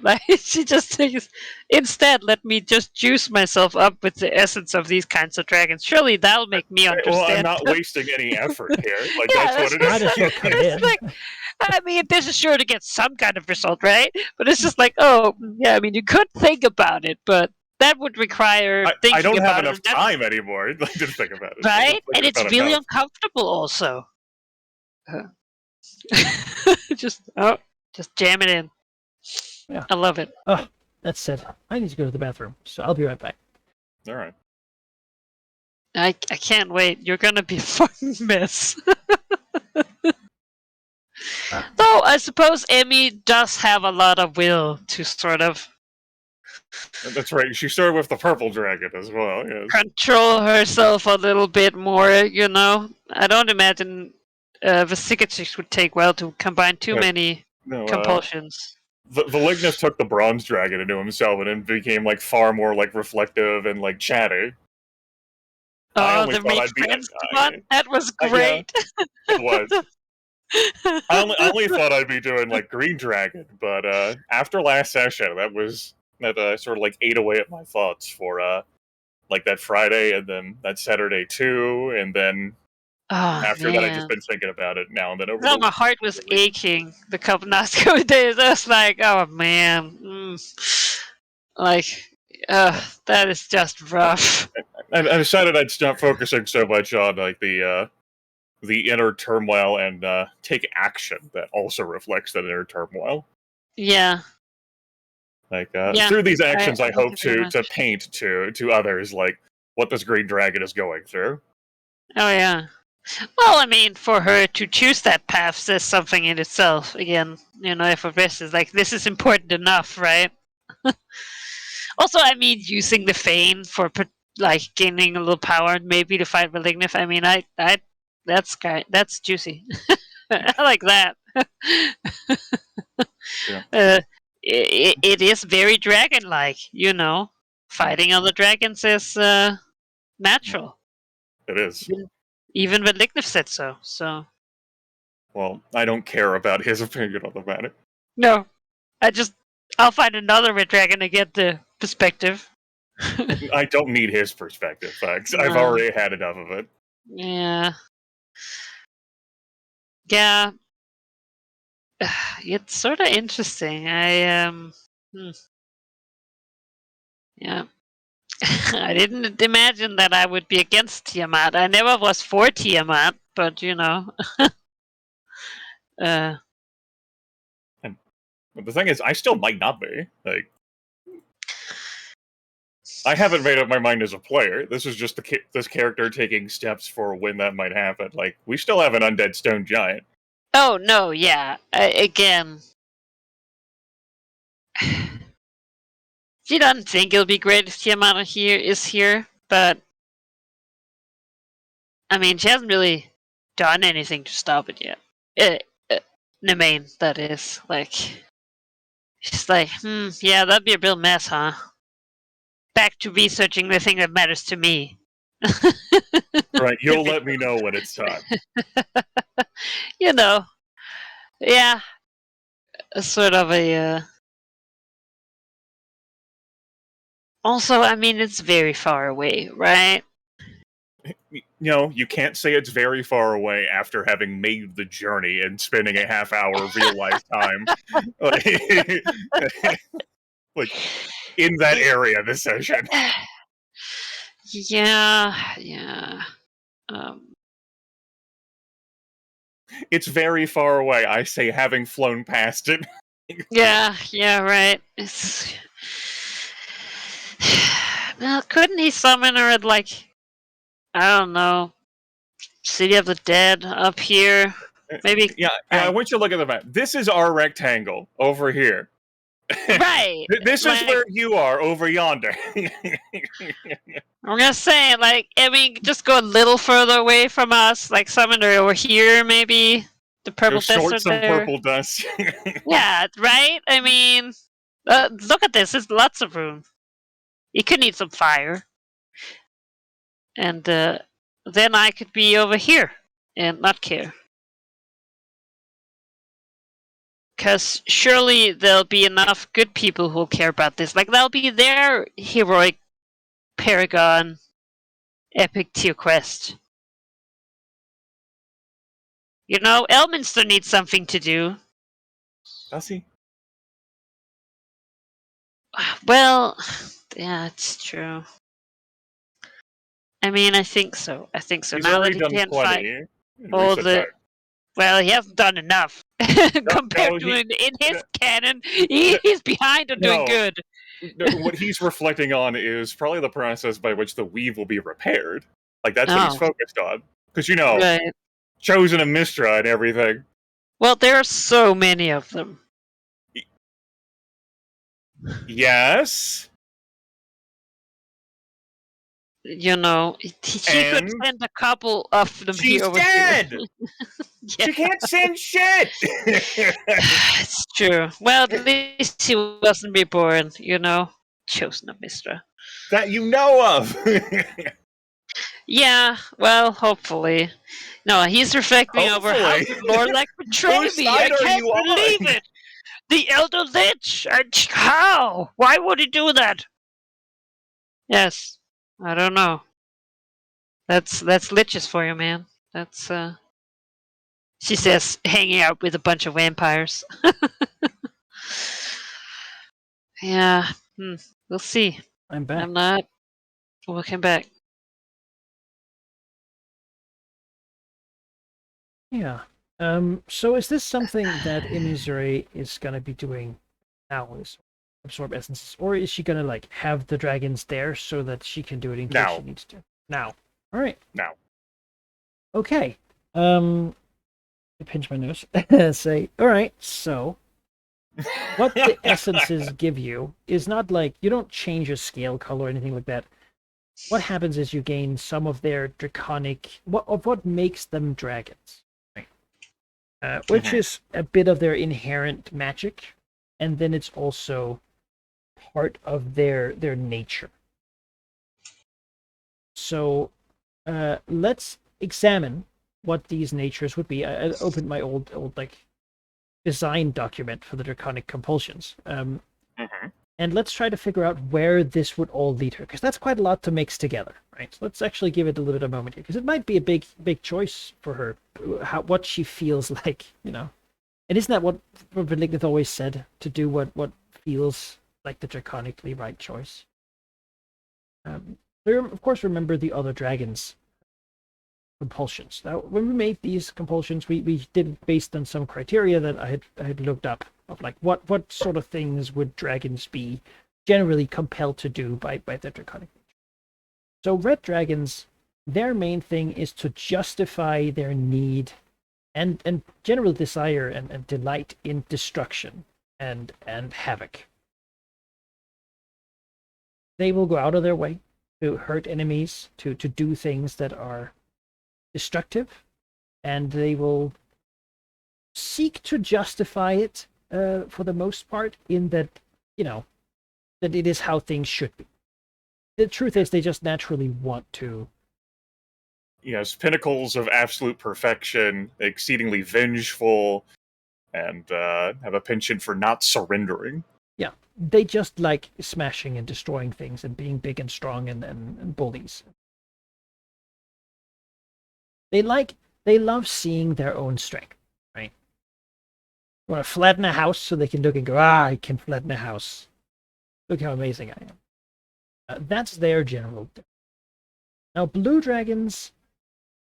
S3: Like she just thinks, instead, let me just juice myself up with the essence of these kinds of dragons. Surely that'll make me understand.
S2: Well, I'm not wasting any effort here.
S3: Yeah,
S2: that's what it is.
S1: Might as well come in.
S3: I mean, this is sure to get some kind of result, right? But it's just like, oh, yeah, I mean, you could think about it, but that would require thinking about it.
S2: I don't have enough time anymore to think about it.
S3: Right? And it's really uncomfortable also. just jam it in.
S1: Yeah.
S3: I love it.
S1: Oh, that said, I need to go to the bathroom, so I'll be right back.
S2: All right.
S3: I can't wait. You're gonna be a fucking mess. Though I suppose Emmy does have a lot of will to sort of
S2: That's right. She started with the purple dragon as well. Yes.
S3: control herself a little bit more, I don't imagine Vasicatrix would take well to combine too many compulsions.
S2: Valignus took the bronze dragon into himself and then became far more reflective and chatty.
S3: Oh, the Make Friends one? That was great.
S2: It was. I only thought I'd be doing Green Dragon, but after last session, that sort of ate away at my thoughts for that Friday and then that Saturday too, and then after that I've just been thinking about it now and then.
S3: My heart was aching the last couple of days. I was like, oh man, that is just rough.
S2: I decided I'd stop focusing so much on the inner turmoil and take action that also reflects that inner turmoil.
S3: Yeah.
S2: Through these actions, I hope to paint to others what this Green Dragon is going through.
S3: Oh yeah. Well, I mean, for her to choose that path says something in itself. Again, if a rest is this is important enough, right? Also, I mean, using the Fane for gaining a little power, maybe to fight Valignith. I mean, that's juicy. I like that.
S2: Yeah.
S3: It is very dragon-like, Fighting other dragons is natural.
S2: It is.
S3: Even Valignith said so. So.
S2: Well, I don't care about his opinion on the matter.
S3: No, I'll find another red dragon to get the perspective.
S2: I don't need his perspective, thanks. No. I've already had enough of it.
S3: Yeah. Yeah. It's sort of interesting. Yeah. I didn't imagine that I would be against Tiamat. I never was for Tiamat, but uh,
S2: But the thing is, I still might not be. Like, I haven't made up my mind as a player. This is just this character taking steps for when that might happen. Like, we still have an undead stone giant.
S3: oh no, yeah. Again, she doesn't think it'll be great if Tiamat is here, but I mean, she hasn't really done anything to stop it yet. Nemain, that is. Like, she's like, yeah, that'd be a real mess, huh? Back to researching the thing that matters to me.
S2: Right, you'll let me know when it's time.
S3: Yeah, a sort of a. Also, I mean, it's very far away, right?
S2: You can't say it's very far away after having made the journey and spending a half hour of real life time. Like, in that area this session.
S3: Yeah.
S2: It's very far away, I say, having flown past it.
S3: Yeah, right. It's. Well, couldn't he summon her at, like, I don't know, City of the Dead up here? Maybe.
S2: Yeah, I want you to look at the map. This is our rectangle over here.
S3: Right.
S2: This is where you are over yonder.
S3: I'm gonna say, like, I mean, just go a little further away from us, like summon her over here, maybe. The purple desert
S2: some
S3: there.
S2: purple dust.
S3: Yeah, right? I mean, look at this. There's lots of room. You could need some fire. And then I could be over here and not care. Because surely there'll be enough good people who'll care about this. Like, that'll be their heroic Paragon epic tier quest. Elminster needs something to do.
S2: Does he?
S3: Well, yeah, it's true. I mean, I think so.
S2: He's
S3: now
S2: already
S3: that he
S2: done
S3: can't fight
S2: all
S3: the... Well, he hasn't done enough. Compared to in his canon, he's behind on doing good.
S2: What he's reflecting on is probably the process by which the weave will be repaired. Like, that's what he's focused on. Because,
S3: Right.
S2: Chosen and Mistra and everything.
S3: Well, there are so many of them.
S2: Yes.
S3: He could send a couple of them
S2: here over dead! Here.
S3: Yeah.
S2: She can't send shit!
S3: It's true. Well, at least he wasn't reborn, Chosen of Mistra.
S2: That you know of!
S3: Yeah, well, hopefully. No, he's reflecting over how could Lorlac betray me. I can't believe it. The Elder Lich. How? Why would he do that? Yes, I don't know. That's liches for you, man. That's She says, hanging out with a bunch of vampires. Yeah, we'll see.
S1: I'm back.
S3: I'm not. Welcome back.
S1: Yeah. So is this something that Imizure is gonna be doing now? Is absorb essences, or is she gonna like have the dragons there so that she can do it in case she needs to? Now. All right.
S2: Now.
S1: Okay. I pinch my nose. Say, all right. So, what the essences give you is not like you don't change your scale color or anything like that. What happens is you gain some of their draconic what makes them dragons, right? Which is a bit of their inherent magic, and then it's also part of their nature. So let's examine what these natures would be. I opened my old like design document for the draconic compulsions. And let's try to figure out where this would all lead her, because that's quite a lot to mix together, right? So let's actually give it a little bit of a moment here, because it might be a big choice for her, what she feels like, And isn't that what Velignith always said, to do what feels like the draconically right choice? Of course, remember the other dragons' compulsions. Now, when we made these compulsions, we did it based on some criteria that I had looked up of like what sort of things would dragons be generally compelled to do by their draconic nature. So red dragons, their main thing is to justify their need and general desire and delight in destruction and havoc. They will go out of their way to hurt enemies, to do things that are destructive, and they will seek to justify it for the most part in that, that it is how things should be. The truth is they just naturally want to.
S2: Yes, pinnacles of absolute perfection, exceedingly vengeful, and have a penchant for not surrendering.
S1: Yeah, they just like smashing and destroying things and being big and strong and bullies. They love seeing their own strength, right? You want to flatten a house so they can look and go, I can flatten a house. Look how amazing I am. That's their general. Now, blue dragons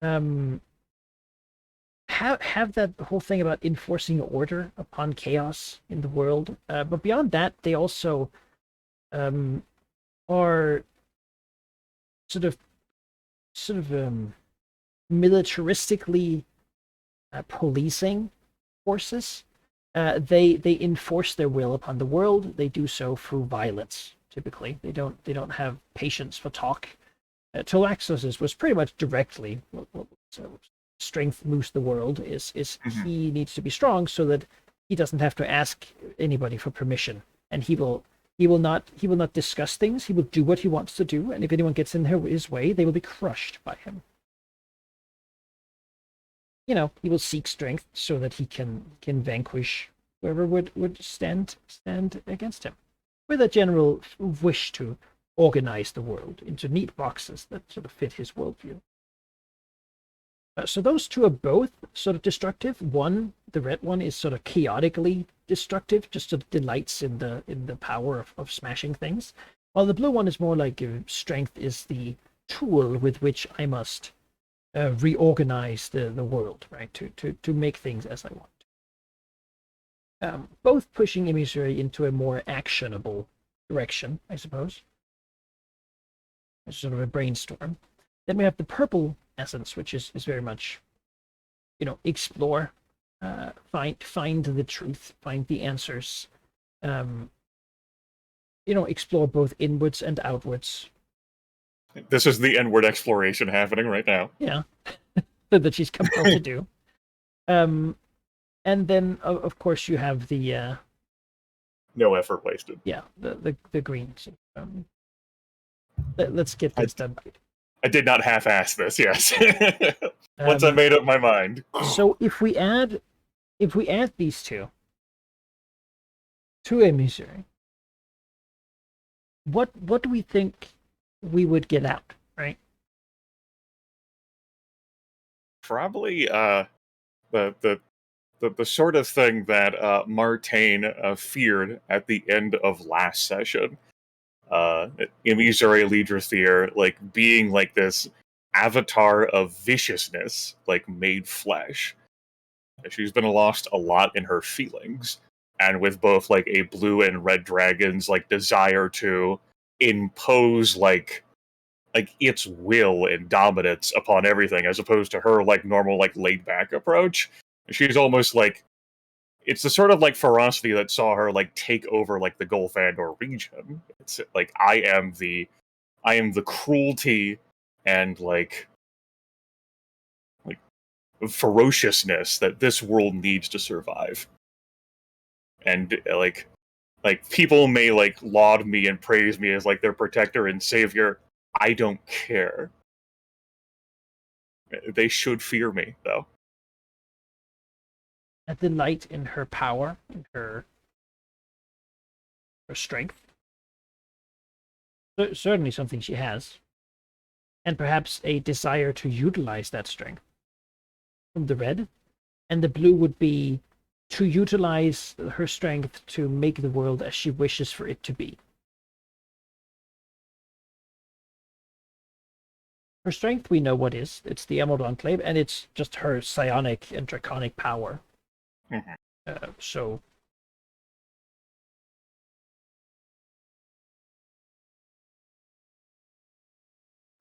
S1: have that whole thing about enforcing order upon chaos in the world. But beyond that, they also are sort of militaristically policing forces. They enforce their will upon the world. They do so through violence. Typically, they don't have patience for talk. Talaxos's was pretty much directly strength moves the world is he needs to be strong so that he doesn't have to ask anybody for permission, and he will not discuss things. He will do what he wants to do, and if anyone gets in his way, they will be crushed by him. He will seek strength so that he can vanquish whoever would stand against him, with a general wish to organize the world into neat boxes that sort of fit his worldview. So those two are both sort of destructive. The red one, is sort of chaotically destructive, just sort of delights in the power of smashing things, while the blue one is more like strength is the tool with which I must reorganize the world, right? To make things as I want. Both pushing Emissary into a more actionable direction, I suppose. It's sort of a brainstorm. Then we have the purple essence, which is very much, explore, find the truth, find the answers, explore both inwards and outwards.
S2: This is the inward exploration happening right now.
S1: Yeah, that she's compelled to do. And then, of course, you have the
S2: no effort wasted.
S1: Yeah, the greens. Let's get this done.
S2: I did not half-ass this. Yes, once I made up my mind.
S1: So if we add these two to Emissary, what do we think we would get out, right?
S2: Probably the sort of thing that Martaine feared at the end of last session. Emissary Lidrathir, like being like this avatar of viciousness, like made flesh. She's been lost a lot in her feelings, and with both like a blue and red dragon's like desire to impose like its will and dominance upon everything, as opposed to her like normal like laid back approach. She's almost like, it's the sort of like ferocity that saw her like take over like the Golfandor region. It's like I am the cruelty and like ferociousness that this world needs to survive. And like people may like laud me and praise me as like their protector and savior. I don't care. They should fear me, though.
S1: A delight in her power, in her strength. Certainly something she has. And perhaps a desire to utilize that strength. From the red. And the blue would be to utilize her strength to make the world as she wishes for it to be. Her strength, we know what is. It's the Emerald Enclave, and it's just her psionic and draconic power.
S2: Mhm.
S1: So,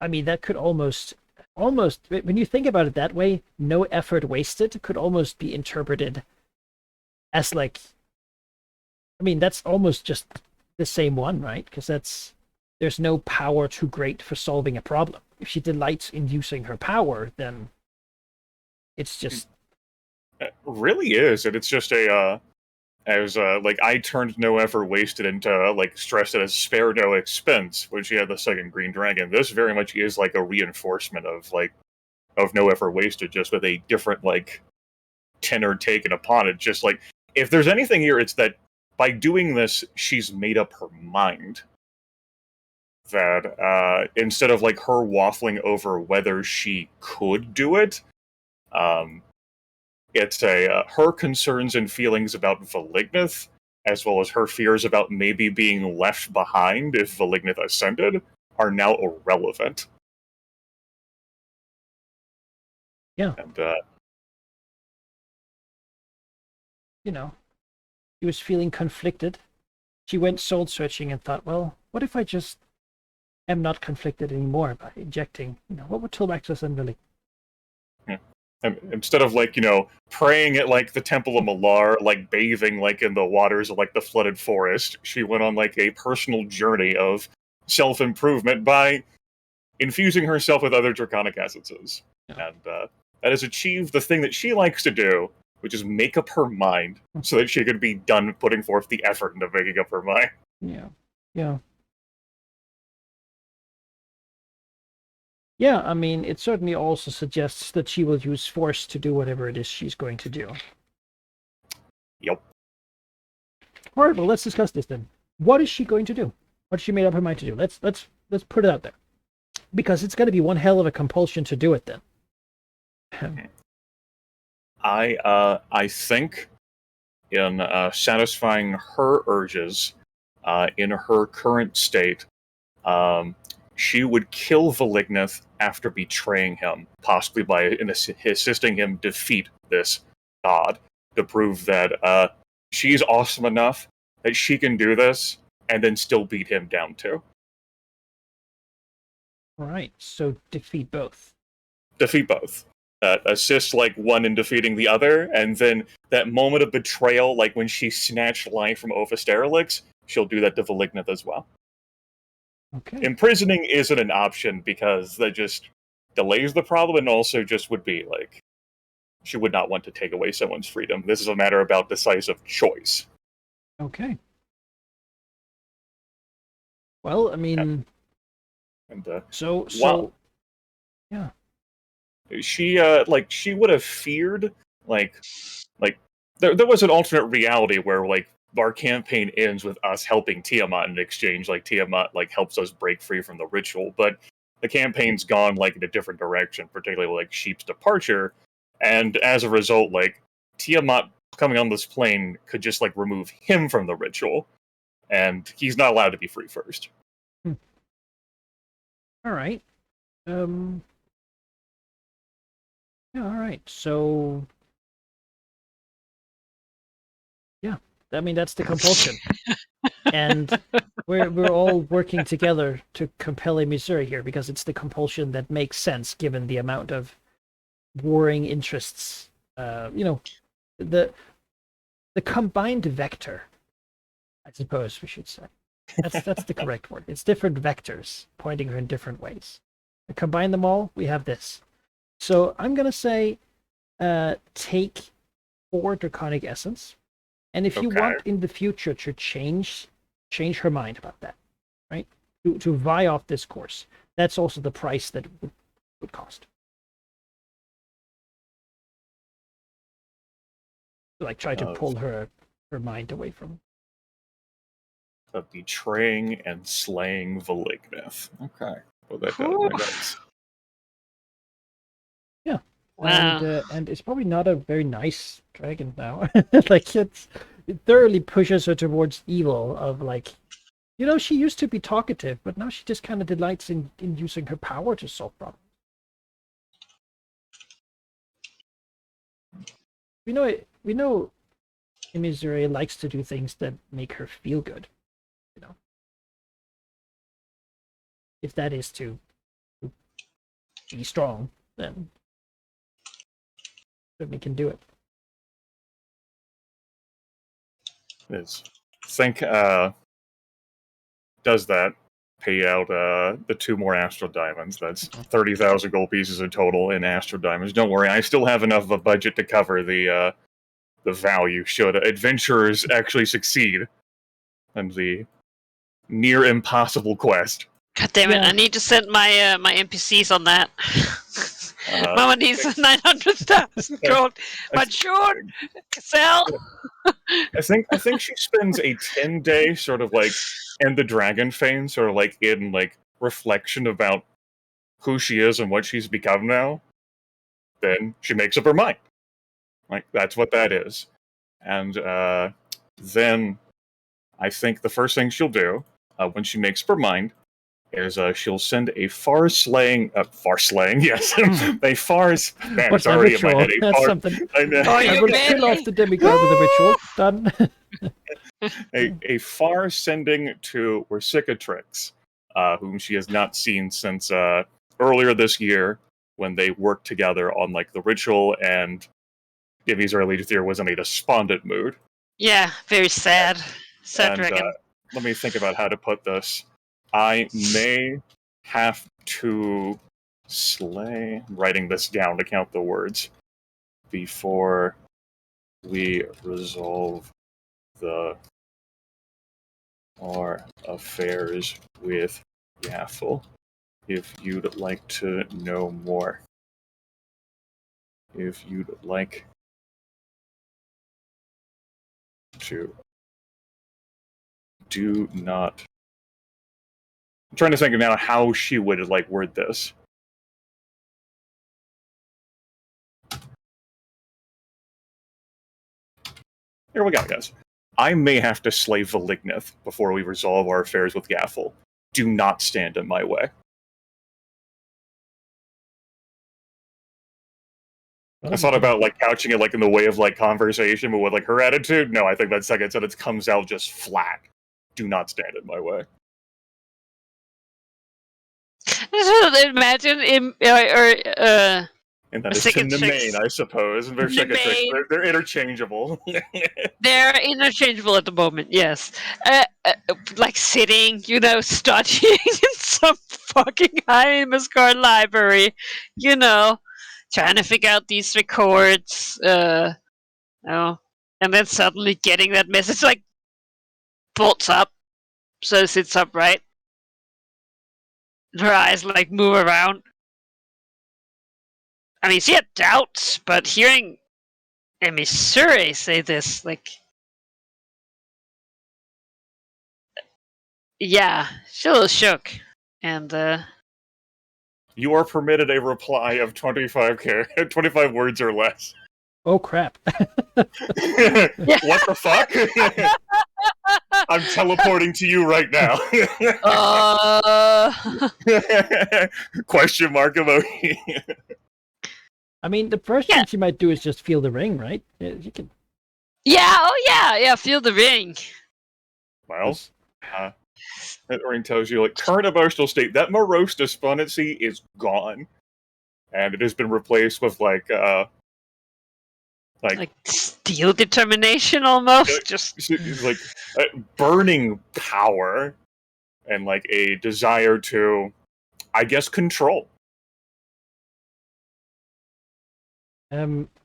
S1: I mean, that could almost, when you think about it that way, no effort wasted could almost be interpreted as like, I mean, that's almost just the same one, right? Because there's no power too great for solving a problem. If she delights in using her power, then it's just
S2: It really is, and it's just like I turned no effort wasted into like stressed at a spare no expense when she had the second green dragon. This very much is like a reinforcement of no effort wasted, just with a different like tenor taken upon it. Just like if there's anything here, it's that by doing this, she's made up her mind. That instead of like her waffling over whether she could do it, um, it's her concerns and feelings about Valignith, as well as her fears about maybe being left behind if Valignith ascended, are now irrelevant.
S1: yeah,
S2: And
S1: she was feeling conflicted. She went soul searching and thought, well, what if I just am not conflicted anymore by injecting, what would Tilmaxus and really?
S2: and instead of like praying at like the Temple of Malar, like bathing like in the waters of like the flooded forest, she went on like a personal journey of self-improvement by infusing herself with other draconic essences.
S1: Yeah.
S2: And that has achieved the thing that she likes to do, which is make up her mind so that she could be done putting forth the effort into making up her mind.
S1: Yeah. Yeah. Yeah, I mean, it certainly also suggests that she will use force to do whatever it is she's going to do.
S2: Yep.
S1: All right, well, let's discuss this then. What is she going to do? What she made up her mind to do? Let's put it out there, because it's going to be one hell of a compulsion to do it then.
S2: I think in satisfying her urges in her current state, she would kill Valignith after betraying him, possibly by assisting him defeat this god, to prove that she's awesome enough that she can do this and then still beat him down too.
S1: All right, so defeat both.
S2: Defeat both. Assist like one in defeating the other, and then that moment of betrayal, like when she snatched life from Ophisterelix, she'll do that to Valignith as well.
S1: Okay.
S2: Imprisoning isn't an option because that just delays the problem, and also just would be like she would not want to take away someone's freedom. This is a matter about decisive choice.
S1: Okay. Well, I mean,
S2: And
S1: so yeah.
S2: She would have feared like there was an alternate reality where like our campaign ends with us helping Tiamat in exchange. Like Tiamat like helps us break free from the ritual, but the campaign's gone like in a different direction, particularly like Sheep's departure, and as a result, like Tiamat coming on this plane could just like remove him from the ritual, and he's not allowed to be free first.
S1: All right. Yeah, all right. So yeah, I mean that's the compulsion. And we're all working together to compel a Missouri here because it's the compulsion that makes sense given the amount of warring interests. The combined vector, I suppose we should say. That's the correct word. It's different vectors pointing her in different ways. To combine them all, we have this. So I'm gonna say, take 4 draconic essence, and if you want in the future to change her mind about that, right? To vie off this course, that's also the price that it would cost. Like try to pull her mind away from.
S2: Of betraying and slaying Valignith. Okay. Well, that does.
S1: Yeah.
S3: Wow.
S1: And it's probably not a very nice dragon now. Like it thoroughly pushes her towards evil of like, she used to be talkative, but now she just kind of delights in using her power to solve problems. We know Missouri likes to do things that make her feel good. You know, if that is to be strong, then we can do it.
S2: Is think does that pay out the 2 more Astral Diamonds? That's 30,000 gold pieces in total in Astral Diamonds. Don't worry, I still have enough of a budget to cover the value should adventurers actually succeed and the near impossible quest.
S3: God damn it!
S1: Yeah.
S3: I need to send my my NPCs on that. Mama needs 900,000 gold. But sure, sell.
S2: I think she spends a 10-day sort of like in the dragon fane, sort of like in like reflection about who she is and what she's become now. Then she makes up her mind. Like that's what that is. And then I think the first thing she'll do when she makes up her mind is she'll send a far-slaying, yes, a fars. Man,
S1: What's
S2: it's already
S1: ritual?
S2: in my head.
S1: That's something.
S2: I know.
S3: Oh,
S1: I
S3: you
S1: will
S3: ready?
S1: kill off the demigod with a ritual. Done.
S2: a far sending to Versicatrix, whom she has not seen since earlier this year when they worked together on like the ritual, and Gibby's early Legion was in a despondent mood.
S3: Yeah, very sad. Sad
S2: And
S3: dragon.
S2: let me think about how to put this. I may have to slay. I'm writing this down to count the words before we resolve our affairs with Yaffle. If you'd like to know more, if you'd like to, do not. I'm trying to think now how she would like word this. Here we go, guys. I may have to slay Valignith before we resolve our affairs with Yaffle. Do not stand in my way. I thought about like couching it like in the way of like conversation, but with like her attitude, no, I think that second sentence comes out just flat. Do not stand in my way.
S3: Imagine him
S2: And that is in the
S3: Versicatrix.
S2: main, I suppose. And Versicatrix,
S3: Main.
S2: they're interchangeable.
S3: They're interchangeable at the moment, yes. Like sitting, studying in some fucking high Mascar library, trying to figure out these records, and then suddenly getting that message, like, bolts up, so sits upright. Her eyes, like, move around. I mean, she had doubts, but hearing Missouri say this, like, yeah, she a little shook. And,
S2: You are permitted a reply of 25 words or less.
S1: Oh crap!
S2: What the fuck? I'm teleporting to you right now. Question mark emoji.
S1: I mean, the first thing she might do is just feel the ring, right? You can.
S3: Yeah, oh yeah, feel the ring.
S2: Well, that ring tells you, like, current emotional state. That morose despondency is gone. And it has been replaced with, like
S3: steel determination almost. Just
S2: like burning power and, like, a desire to, I guess, control.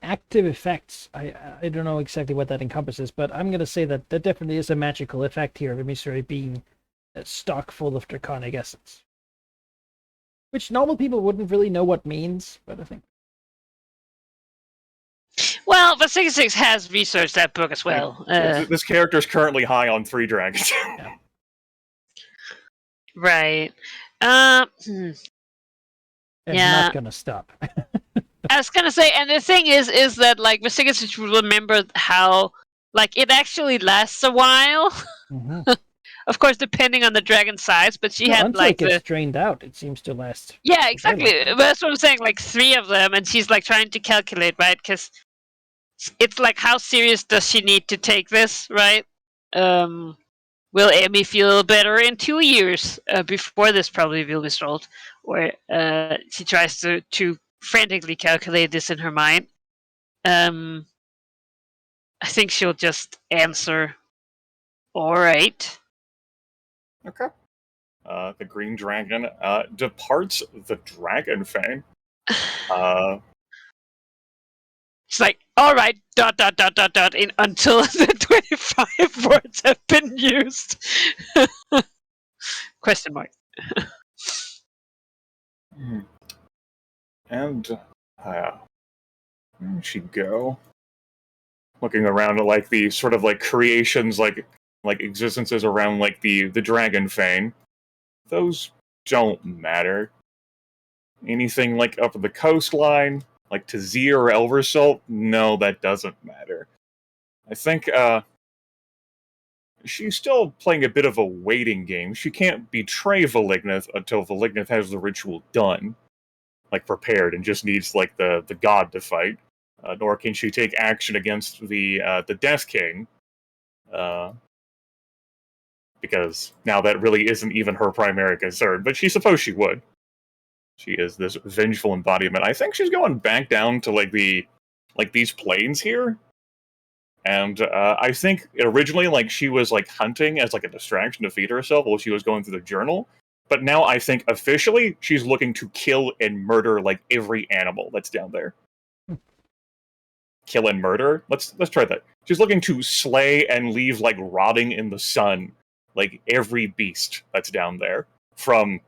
S1: Active effects. I don't know exactly what that encompasses, but I'm gonna say that there definitely is a magical effect here of Emissary being stock full of draconic essence, which normal people wouldn't really know what means. But I think.
S3: Well, but 66 has researched that book as well.
S2: This character is currently high on 3 dragons.
S1: Yeah.
S3: Right.
S1: I'm
S3: Yeah.
S1: not gonna stop.
S3: I was gonna say, and the thing is that like Versicatrix will remember how like it actually lasts a while.
S1: Mm-hmm.
S3: Of course, depending on the dragon size, but she had
S1: until
S3: like
S1: it gets drained out, it seems to last.
S3: Yeah, exactly. But that's what I'm saying. Like 3 of them, and she's like trying to calculate, right? Because it's like, how serious does she need to take this, right? Will Emmy feel better in 2 years before this probably will be solved? Or she tries to frantically calculate this in her mind. I think she'll just answer, all right.
S2: Okay. The green dragon departs the dragon fang.
S3: It's like, all right, ... until the 25 words have been used. Question mark.
S2: And where did she go? Looking around at like the sort of like creations, like existences around like the dragon fang. Those don't matter. Anything like up the coastline, like Tazir or Elversalt, no, that doesn't matter. I think she's still playing a bit of a waiting game. She can't betray Valignith until Valignith has the ritual done, like prepared, and just needs like the god to fight. Nor can she take action against the Death King, because now that really isn't even her primary concern. But she supposed she would. She is this vengeful embodiment. I think she's going back down to like these plains here. And I think originally, like, she was like hunting as like a distraction to feed herself while she was going through the journal. But now I think officially she's looking to kill and murder like every animal that's down there. Kill and murder? Let's try that. She's looking to slay and leave like rotting in the sun like every beast that's down there. From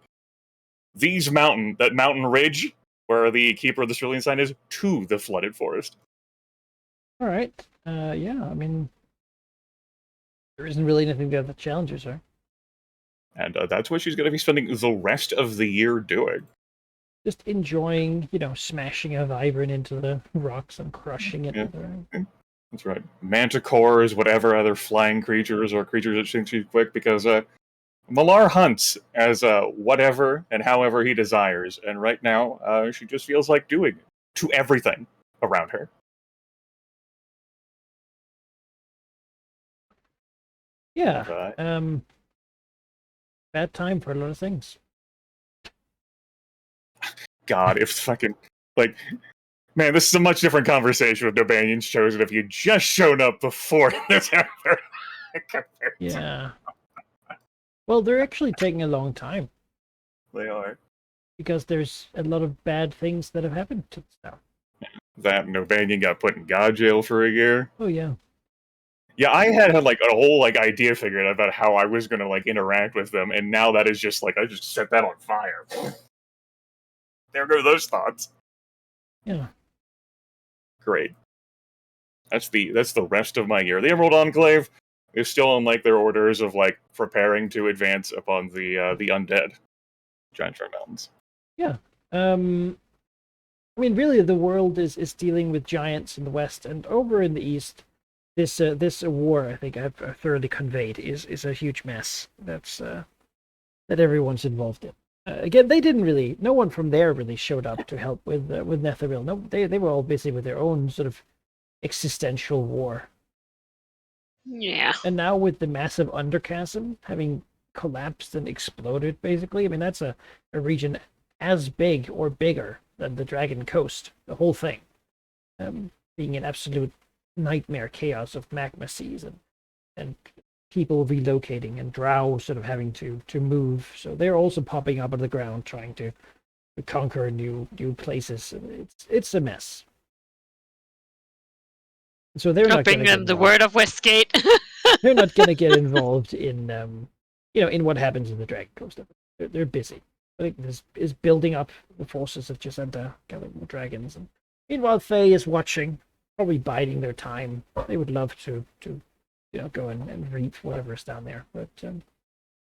S2: that mountain ridge where the keeper of the Cerulean sign is, to the flooded forest.
S1: All right. Yeah, I mean, there isn't really anything there that challenges her.
S2: And that's what she's going to be spending the rest of the year doing.
S1: Just enjoying, smashing a Vibrant into the rocks and crushing it.
S2: Yeah. That's right. Manticores, whatever other flying creatures or creatures that think she's quick, because Malar hunts as whatever and however he desires, and right now she just feels like doing it to everything around her.
S1: Yeah. Bad time for a lot of things.
S2: God, if fucking like, man, this is a much different conversation with Nobanian's chosen if you just shown up before this happened.
S1: Yeah. Well, they're actually taking a long time.
S2: They are.
S1: Because there's a lot of bad things that have happened to us now.
S2: That Nobanian got put in god jail for a year.
S1: Oh, yeah.
S2: Yeah, I had like a whole like idea figured out about how I was gonna like interact with them, and now that is just like I just set that on fire. There go those thoughts.
S1: Yeah.
S2: Great. That's the rest of my year. The Emerald Enclave is still on like their orders of like preparing to advance upon the undead Giant Shark Mountains.
S1: Yeah. I mean, really, the world is dealing with giants in the west, and over in the east, this war, I think I've thoroughly conveyed, is a huge mess. That's that everyone's involved in. Again, no one from there really showed up to help with Netheril. No, they were all busy with their own sort of existential war.
S3: Yeah.
S1: And now with the massive underchasm having collapsed and exploded, basically, I mean, that's a region as big or bigger than the Dragon Coast, the whole thing, being an absolute nightmare chaos of magma seas and people relocating and drow sort of having to move. So they're also popping up on the ground trying to conquer new places. It's a mess. So they're not going to
S3: them the word of Westgate.
S1: They're not going to get involved in in what happens in the Dragon Coast. They're busy. I think this is building up the forces of Jacinta, killing the dragons. And meanwhile, Faye is watching, probably biding their time. They would love to go and reap whatever's down there, but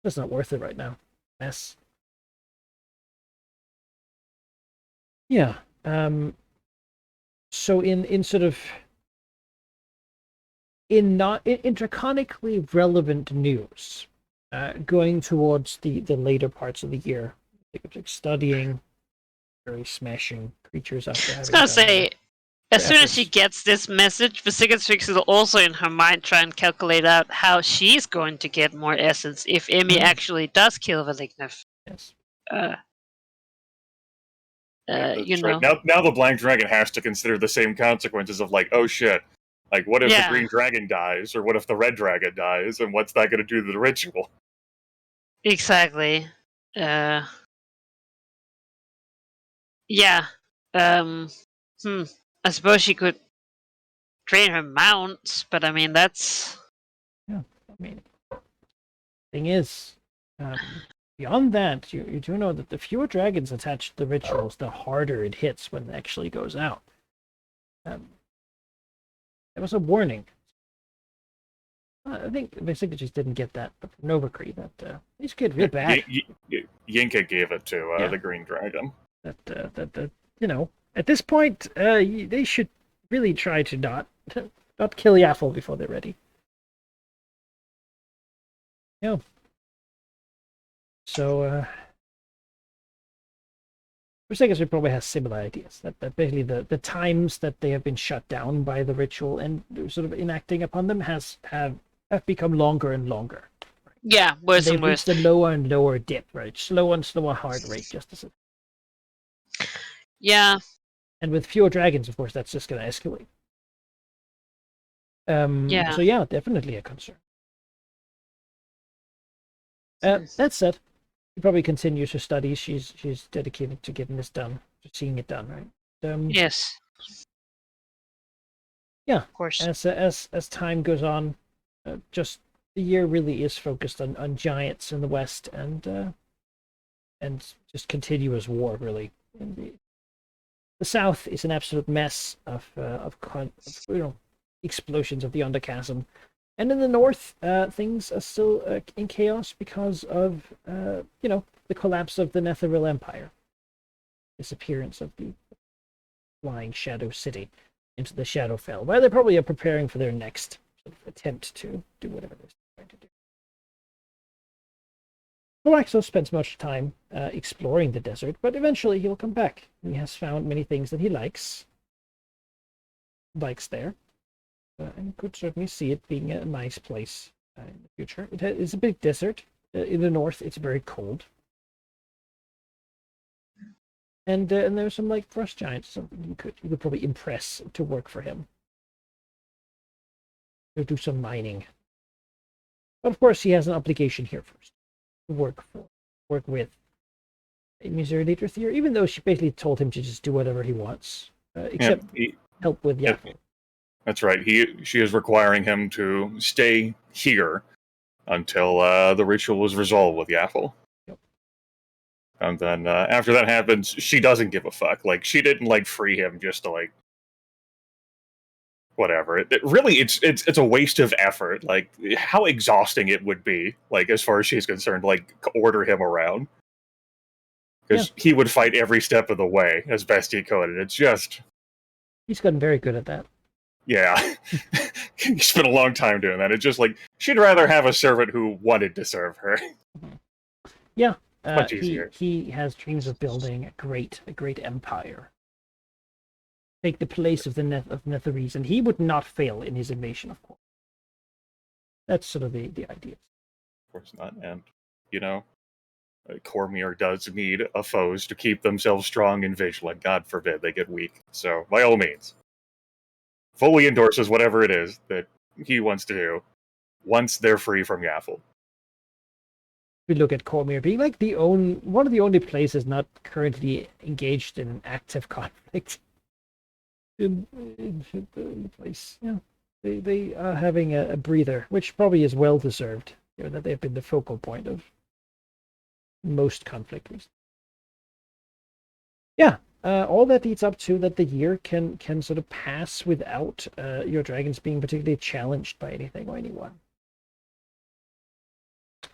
S1: it's not worth it right now. Mess. Yeah. So in sort of in draconically relevant news, going towards the later parts of the year, like studying, very smashing creatures after having.
S3: I was gonna say, as soon as she
S1: efforts.
S3: gets this message, Visigatrix is also in her mind trying to calculate out how she's going to get more essence if Emmy actually does kill Valignif.
S1: Yes.
S2: Yeah,
S3: You
S2: that's right.
S3: know.
S2: Now the Black Dragon has to consider the same consequences of like, oh shit, like what if the
S3: Yeah.
S2: Green Dragon dies, or what if the Red Dragon dies, and what's that going to do to the ritual?
S3: Exactly. Yeah. I suppose she could train her mounts, but I mean that's
S1: Yeah. I mean, thing is, beyond that, you do know that the fewer dragons attached to the rituals, the harder it hits when it actually goes out. There was a warning. I think basically just didn't get that from Novacree that these get real bad.
S2: Yinka gave it to
S1: Yeah.
S2: the Green Dragon.
S1: That you know, at this point, they should really try to not kill Yaffle before they're ready. Yeah. So Prosecus probably has similar ideas. That basically the times that they have been shut down by the ritual and sort of enacting upon them have become longer and longer.
S3: yeah, worse
S1: They've
S3: and worse.
S1: reached the lower and lower dip, right? Slower and slower heart rate, just as it.
S3: Yeah.
S1: And with fewer dragons, of course, that's just going to escalate.
S3: Yeah.
S1: So yeah, definitely a concern. That said, she probably continues her studies. She's dedicated to getting this done, to seeing it done, right?
S3: Yes.
S1: Yeah.
S3: Of course.
S1: As time goes on, just the year really is focused on giants in the west and just continuous war really. In the south is an absolute mess of explosions of the Underchasm. And in the north, things are still in chaos because of, the collapse of the Netheril Empire. Disappearance of the flying Shadow City into the Shadowfell, where they probably are preparing for their next sort of attempt to do whatever they're trying to do. Loaxo spends much time exploring the desert, but eventually he'll come back. He has found many things that he likes there. And could certainly see it being a nice place in the future. It's a big desert. In the north, it's very cold. And there's some like frost giants, something you could probably impress to work for him. Or do some mining. But of course, he has an obligation here first to work with Missouri Leader Theor, even though she basically told him to just do whatever he wants, except help with Yaffle.
S2: That's right. She is requiring him to stay here until the ritual is resolved with Yaffle.
S1: Yep.
S2: And then after that happens, she doesn't give a fuck. Like she didn't like free him just to like whatever. It's a waste of effort. Like how exhausting it would be. Like as far as she's concerned, like order him around because he would fight every step of the way as best he could. And it's just
S1: he's gotten very good at that.
S2: Yeah, he spent a long time doing that. It's just like she'd rather have a servant who wanted to serve her.
S1: Yeah,
S2: much easier.
S1: He has dreams of building a great empire, take the place of the Netherese, and he would not fail in his invasion, of course. That's sort of the idea.
S2: Of course not, and Cormier does need a foes to keep themselves strong and vigilant. God forbid they get weak. So by all means. Fully endorses whatever it is that he wants to do once they're free from Yaffle.
S1: We look at Cormier being like one of the only places not currently engaged in an active conflict in the place. Yeah, they are having a breather, which probably is well deserved. That they've been the focal point of most conflict recently. Yeah. All that leads up to that the year can sort of pass without your dragons being particularly challenged by anything or anyone.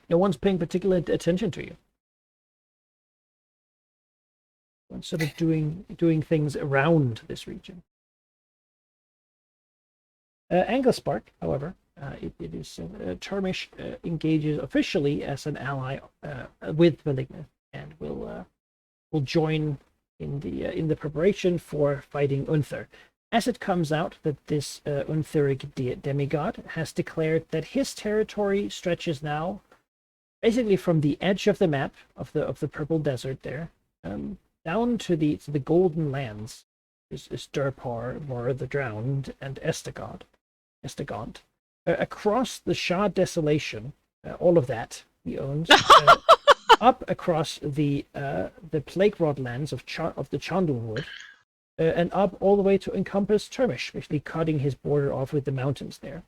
S1: No one's paying particular attention to you. One's sort of doing things around this region. Anglespark, however, it is Charmish engages officially as an ally with Malignant and will join in the preparation for fighting Unther. as it comes out that this Untheric demigod has declared that his territory stretches now basically from the edge of the map of the purple desert there, down to the golden lands, is Durpar, Var the Drowned, and Estegont. Across the Shah Desolation, all of that he owns. Up across the Plague Rod lands of the Chandlewood, and up all the way to encompass Termish, basically cutting his border off with the mountains there,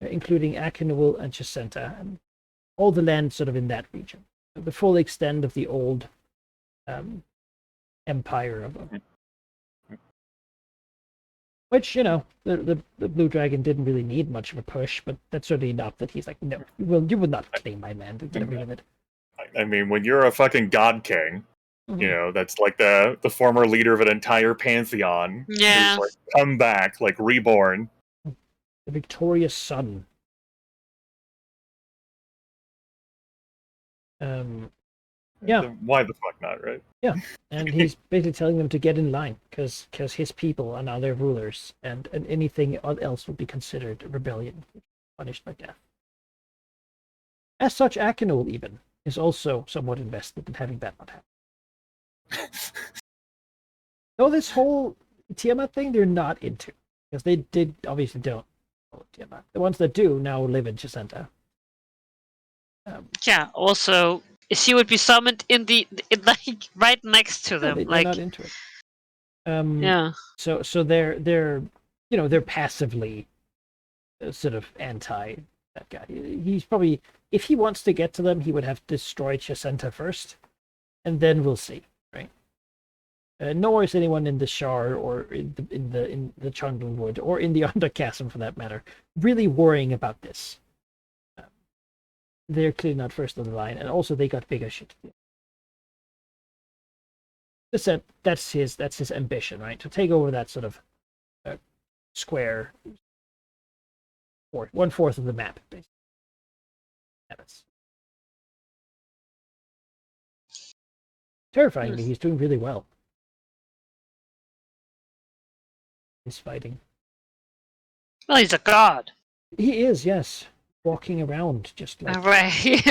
S1: including Akinul and Chesenta, and all the land sort of in that region. The full extent of the old empire of them. Which, the Blue Dragon didn't really need much of a push, but that's certainly enough that he's like, no, you will not claim my land and get rid of it.
S2: I mean, when you're a fucking God King, that's like the former leader of an entire pantheon.
S3: Yeah.
S2: Who's like come back, like reborn.
S1: The victorious son. Yeah.
S2: Why the fuck not, right?
S1: Yeah, and he's basically telling them to get in line because his people are now their rulers, and anything else would be considered rebellion, punished by death. As such, Akinul even is also somewhat invested in having that not happen. Though this whole Tiamat thing, they're not into, because they obviously don't follow Tiamat. The ones that do now live in Chesenta.
S3: Yeah. Also, she would be summoned in like right next to them.
S1: They're not into it.
S3: Yeah.
S1: So they're passively sort of anti that guy. He's probably, if he wants to get to them, he would have destroyed Chesenta first, and then we'll see, right? Nor is anyone in the Shar or in the Chandlewood or in the Underchasm, for that matter, really worrying about this. They're clearly not first on the line, and also they got bigger shit to do. That's his ambition, right? To take over that sort of square, 1/4 of the map, basically. That's terrifyingly, he's doing really well. He's fighting.
S3: Well, he's a god.
S1: He is, yes. Walking around just like
S3: Right.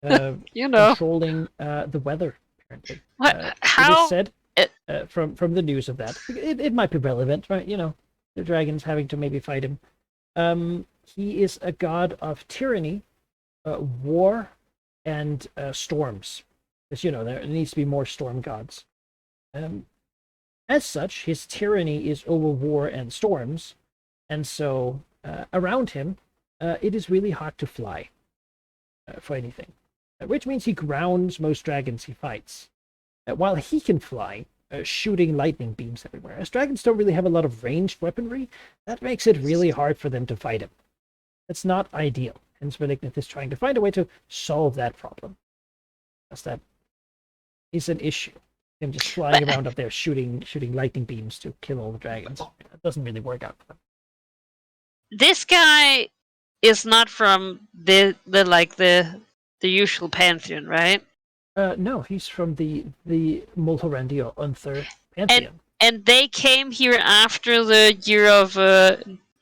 S1: controlling the weather, apparently.
S3: What?
S1: It
S3: How?
S1: is said from the news of that. It might be relevant, right? The dragons having to maybe fight him. He is a god of tyranny, war, and storms. Because there needs to be more storm gods. As such, his tyranny is over war and storms, and so around him, it is really hard to fly for anything, which means he grounds most dragons he fights. While he can fly, shooting lightning beams everywhere. As dragons don't really have a lot of ranged weaponry, that makes it really hard for them to fight him. It's not ideal. Hence, Malignant is trying to find a way to solve that problem. Because that is an issue. Him just flying around up there shooting lightning beams to kill all the dragons. That doesn't really work out for them.
S3: This guy is not from the usual pantheon, right?
S1: No, he's from the Mulhorandio Unther pantheon.
S3: And they came here after the year of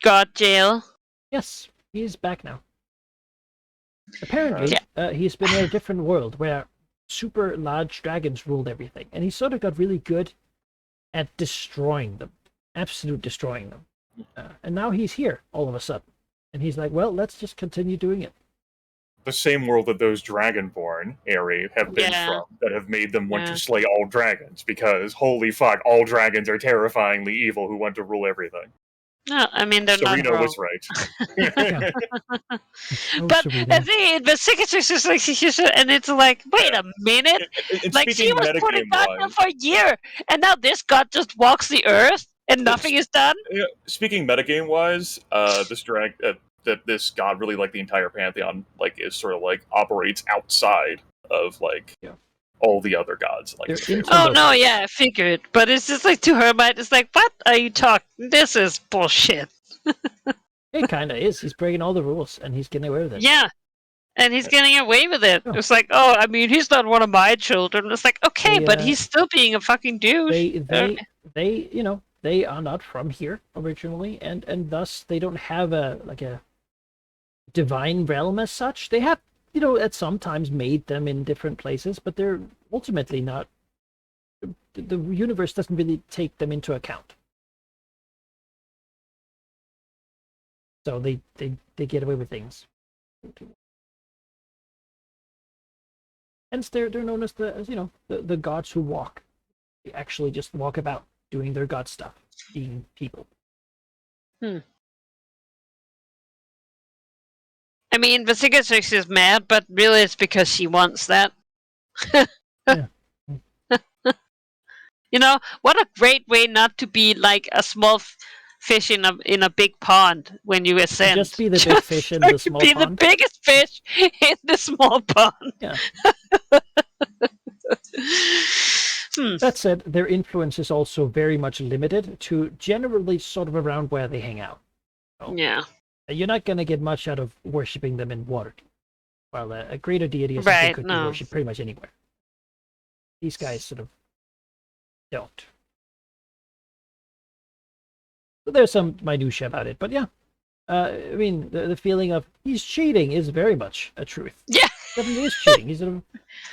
S3: God Jail.
S1: Yes, he's back now. Apparently, he's been in a different world where super large dragons ruled everything, and he sort of got really good at destroying them, absolute destroying them. And now he's here all of a sudden, and he's like, well, let's just continue doing it.
S2: The same world that those Dragonborn Aerie have been from, that have made them want to slay all dragons, because holy fuck, all dragons are terrifyingly evil who want to rule everything.
S3: No, I mean, they're not
S2: Serena
S3: wrong.
S2: was right.
S3: But the Cicatrix is like, and it's like, wait a minute, like she was putting God there for a year, and now this god just walks the earth and nothing is done.
S2: Speaking metagame wise, this god really, like the entire pantheon, like is sort of like operates outside of all the other gods.
S3: Oh no, yeah, I figured, but it's just like to her mind, it's like, what are you talking? This is bullshit.
S1: It kind of is. He's breaking all the rules, and he's getting away with it.
S3: Yeah, and he's getting away with it. It's like, oh, I mean, he's not one of my children. It's like, okay, but he's still being a fucking douche.
S1: They they are not from here originally, and thus they don't have a divine realm as such. They have, at sometimes made them in different places, but they're ultimately not. The universe doesn't really take them into account. So they get away with things. Hence they're known as the gods who walk. They actually just walk about doing their god stuff, being people.
S3: I mean, Vasigatrix is mad, but really it's because she wants that.
S1: Yeah.
S3: What a great way not to be like a small fish in a big pond when you ascend.
S1: Just be the big fish in the small
S3: be
S1: pond.
S3: the biggest fish in the small pond.
S1: Yeah. That said, their influence is also very much limited to generally sort of around where they hang out. So,
S3: yeah.
S1: You're not going to get much out of worshipping them in Waterdeep. While a greater deity is
S3: Right,
S1: something could be
S3: no.
S1: worshipped pretty much anywhere. These guys sort of don't. So there's some minutiae about it, but yeah. I mean, the feeling of he's cheating is very much a truth.
S3: Yeah.
S1: Definitely is cheating. He's sort of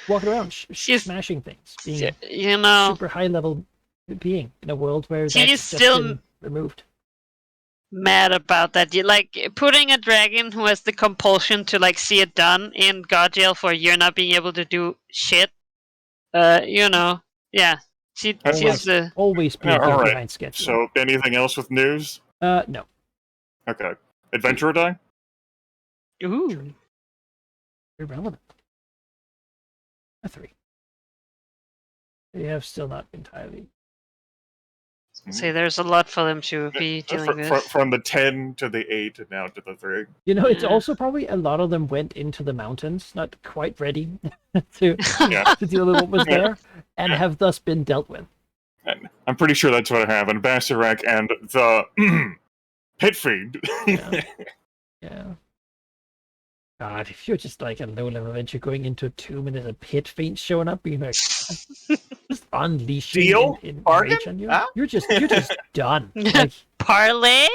S1: walking around smashing things, being super high level being in a world where that's just been removed.
S3: Mad about that. You like putting a dragon who has the compulsion to like see it done in god jail for a year not being able to do shit. Yeah. She's
S1: always be behind schedule.
S2: So anything else with news?
S1: No.
S2: Okay. Adventurer die?
S3: Ooh.
S1: Irrelevant. A 3. They have still not entirely.
S3: Say there's a lot for them to be dealing with.
S2: From the 10 to the 8 and now to the 3.
S1: It's also probably a lot of them went into the mountains, not quite ready to deal with what was there, and have thus been dealt with.
S2: And I'm pretty sure that's what happened. Basarac and the Pit Fiend.
S1: Yeah. God, if you're just like a low-level adventure going into a tomb and there's a Pit Fiend showing up, being like, just unleashing in rage on you. Huh? You're just done. Like,
S3: parlay.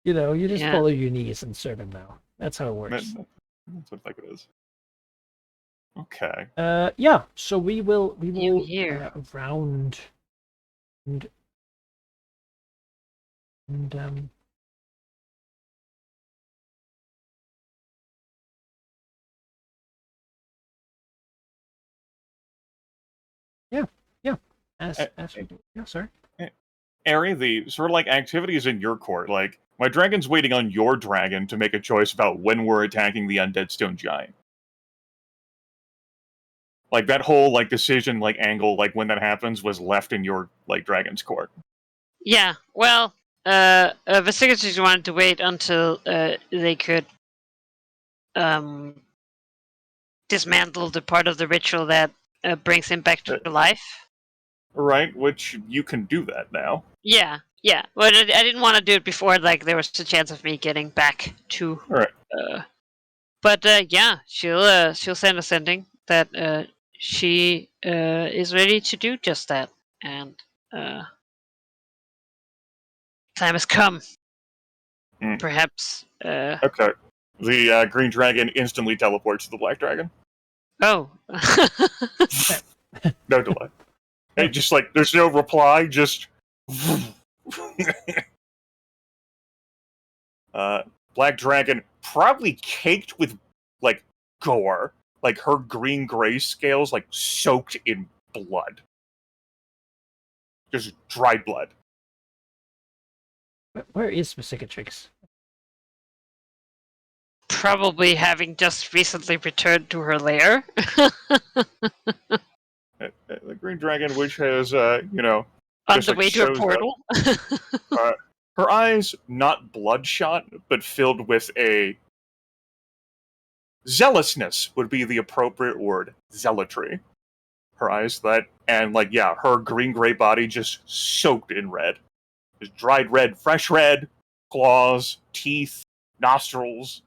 S1: You just follow your knees and serve him now. That's how it works.
S2: That's what it is. Okay.
S1: Yeah. So we will round and yeah. Sorry.
S2: Ari, the sort of like activities in your court, like my dragon's waiting on your dragon to make a choice about when we're attacking the undead stone giant. Like that whole like decision like angle, like when that happens, was left in your like dragon's court.
S3: Yeah. Well, Vasigatrix wanted to wait until they could dismantle the part of the ritual that brings him back to life.
S2: Right, which you can do that now.
S3: Yeah. But I didn't want to do it before, like there was a chance of me getting back to.
S2: Right.
S3: But she'll send a sending that she is ready to do just that, and time has come. Perhaps.
S2: Okay. The green dragon instantly teleports to the black dragon.
S3: Oh.
S2: No delay. Hey, just like there's no reply, just. Black dragon probably caked with like gore, like her green-gray scales like soaked in blood, just dried blood.
S1: Where is Vasigatrix?
S3: Probably having just recently returned to her lair.
S2: The green dragon, which has
S3: on the way to a portal.
S2: Her eyes not bloodshot, but filled with a zealousness would be the appropriate word. Zealotry. Her eyes her green-gray body just soaked in red. Just dried red, fresh red, claws, teeth, nostrils.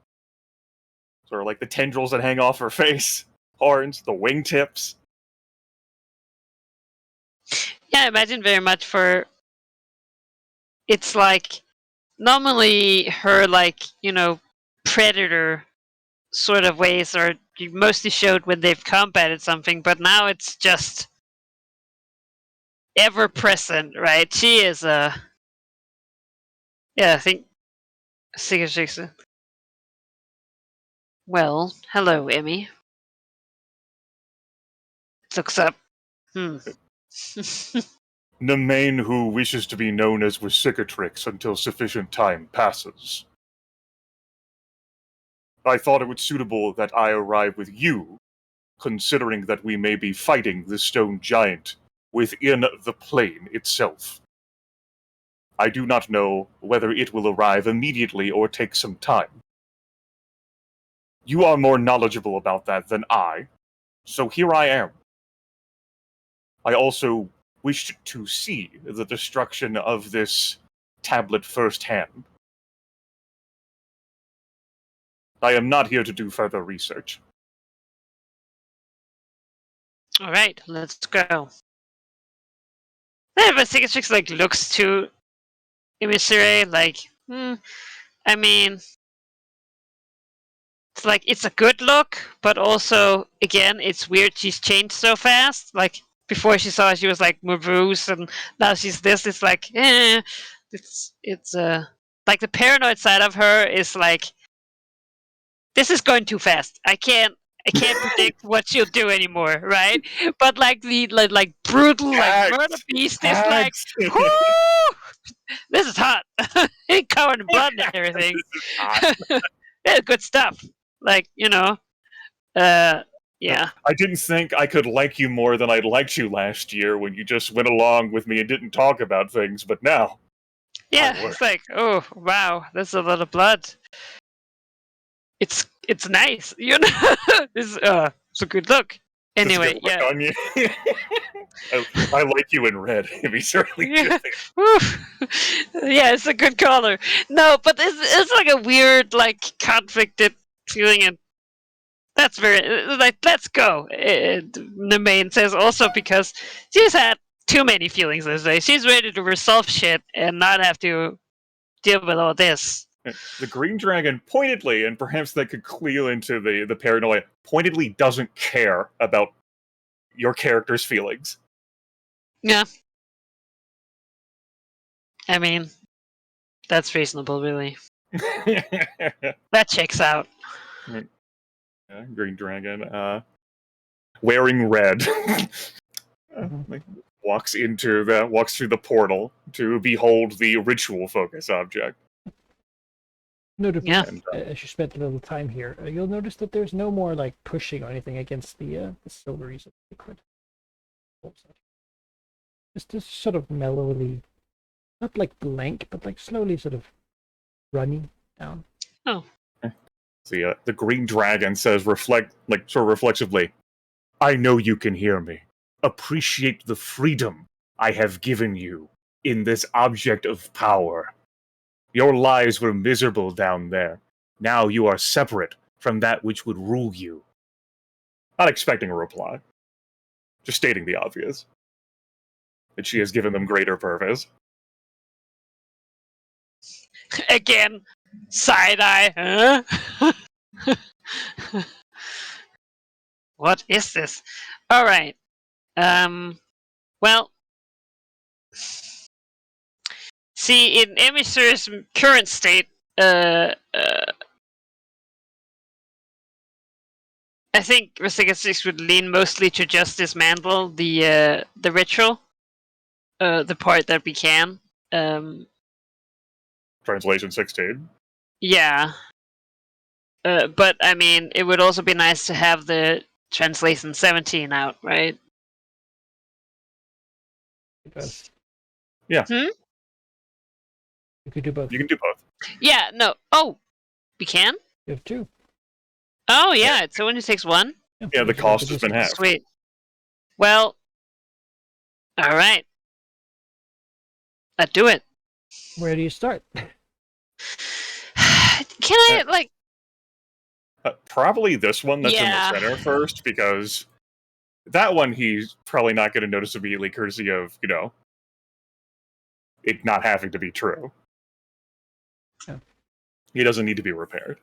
S2: Sort of like the tendrils that hang off her face, horns, the wingtips.
S3: Yeah, I imagine very much for. It's like normally her predator sort of ways are mostly showed when they've combated something, but now it's just ever present, right? She is I think Sigurd. Well, hello, Emmy. Looks up.
S2: Nemain who wishes to be known as Wisicatrix until sufficient time passes. I thought it would suitable that I arrive with you, considering that we may be fighting the stone giant within the plane itself. I do not know whether it will arrive immediately or take some time. You are more knowledgeable about that than I, so here I am. I also wished to see the destruction of this tablet firsthand. I am not here to do further research.
S3: All right, let's go. Yeah, but Sigurd looks to Emissary I mean, it's a good look, but also again, it's weird. She's changed so fast. Like before, she was morose, and now she's this. It's like the paranoid side of her is like, this is going too fast. I can't predict what she'll do anymore, right? But the brutal murder beast is like, whoo, this is hot. Ain't covered in blood and everything. Yeah, good stuff. Yeah.
S2: I didn't think I could like you more than I liked you last year when you just went along with me and didn't talk about things, but now...
S3: Yeah, it's like, oh, wow, that's a lot of blood. It's nice, It's a good look. Anyway,
S2: yeah. On you. I like you in red. He's really
S3: yeah. Yeah, it's a good color. No, but it's like a weird, conflicted feeling, and that's very let's go. The main says also because she's had too many feelings this day. She's ready to resolve shit and not have to deal with all this.
S2: The Green Dragon pointedly, and perhaps that could clue into the paranoia, pointedly doesn't care about your character's feelings.
S3: Yeah. I mean, that's reasonable, really. That checks out.
S2: Green Dragon, wearing red, walks through the portal to behold the ritual focus object.
S1: Notably, as you spent a little time here, you'll notice that there's no more pushing or anything against the silveries of the liquid. Just sort of mellowly, not blank, but slowly sort of running down.
S3: Oh.
S2: The Green Dragon says, sort of reflexively, I know you can hear me. Appreciate the freedom I have given you in this object of power. Your lives were miserable down there. Now you are separate from that which would rule you. Not expecting a reply. Just stating the obvious. That she has given them greater purpose.
S3: Again, side-eye, huh? What is this? All right. Well, see, in Emissary's current state, I think Vestigate would lean mostly to just dismantle the ritual, the part that we can.
S2: Translation 16.
S3: Yeah. But, I mean, it would also be nice to have the translation 17 out, right?
S1: Both.
S2: Yeah.
S3: Hmm?
S1: You could do both.
S2: You can do both.
S3: Yeah, no. Oh, we can?
S1: You have two.
S3: Oh, yeah, it only takes one?
S2: Yeah, the cost has been halved.
S3: Sweet. Well, all right. Let's do it.
S1: Where do you start?
S3: Can I,
S2: probably this one that's
S3: Yeah.
S2: in the center first, because That one he's probably not going to notice immediately, courtesy of, it not having to be true.
S1: Yeah.
S2: He doesn't need to be repaired.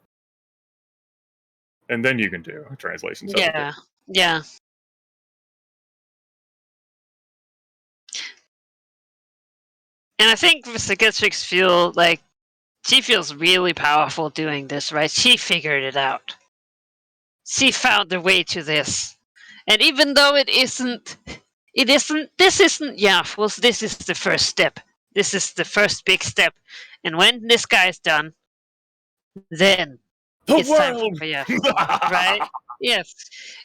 S2: And then you can do translations.
S3: Yeah. Yeah. And I think Cicatrix feel like she feels really powerful doing this, right? She figured it out. She found the way to this. And even though this isn't Yaffles, this is the first step. This is the first big step. And when this guy's done, then
S2: The
S3: it's
S2: world!
S3: time for Yaffles, right? Yes.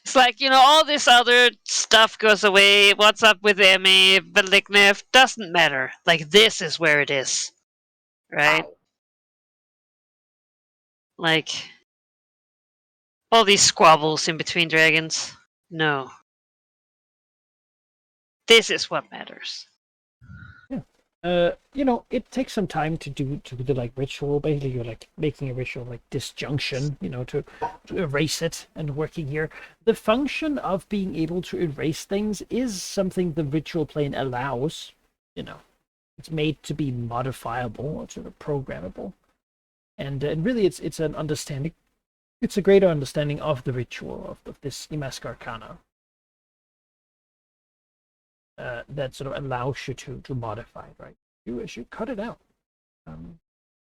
S3: It's like, all this other stuff goes away. What's up with Emmy, Beliknev, doesn't matter. Like, this is where it is. Right? Like, all these squabbles in between dragons. No. This is what matters.
S1: It takes some time to do the like ritual. Basically, you're like making a ritual like disjunction, to erase it and working here. The function of being able to erase things is something the ritual plane allows. It's made to be modifiable or sort of programmable, and really it's an understanding. It's a greater understanding of the ritual of this Imask Arcana. That sort of allows you to modify it, right? You should cut it out.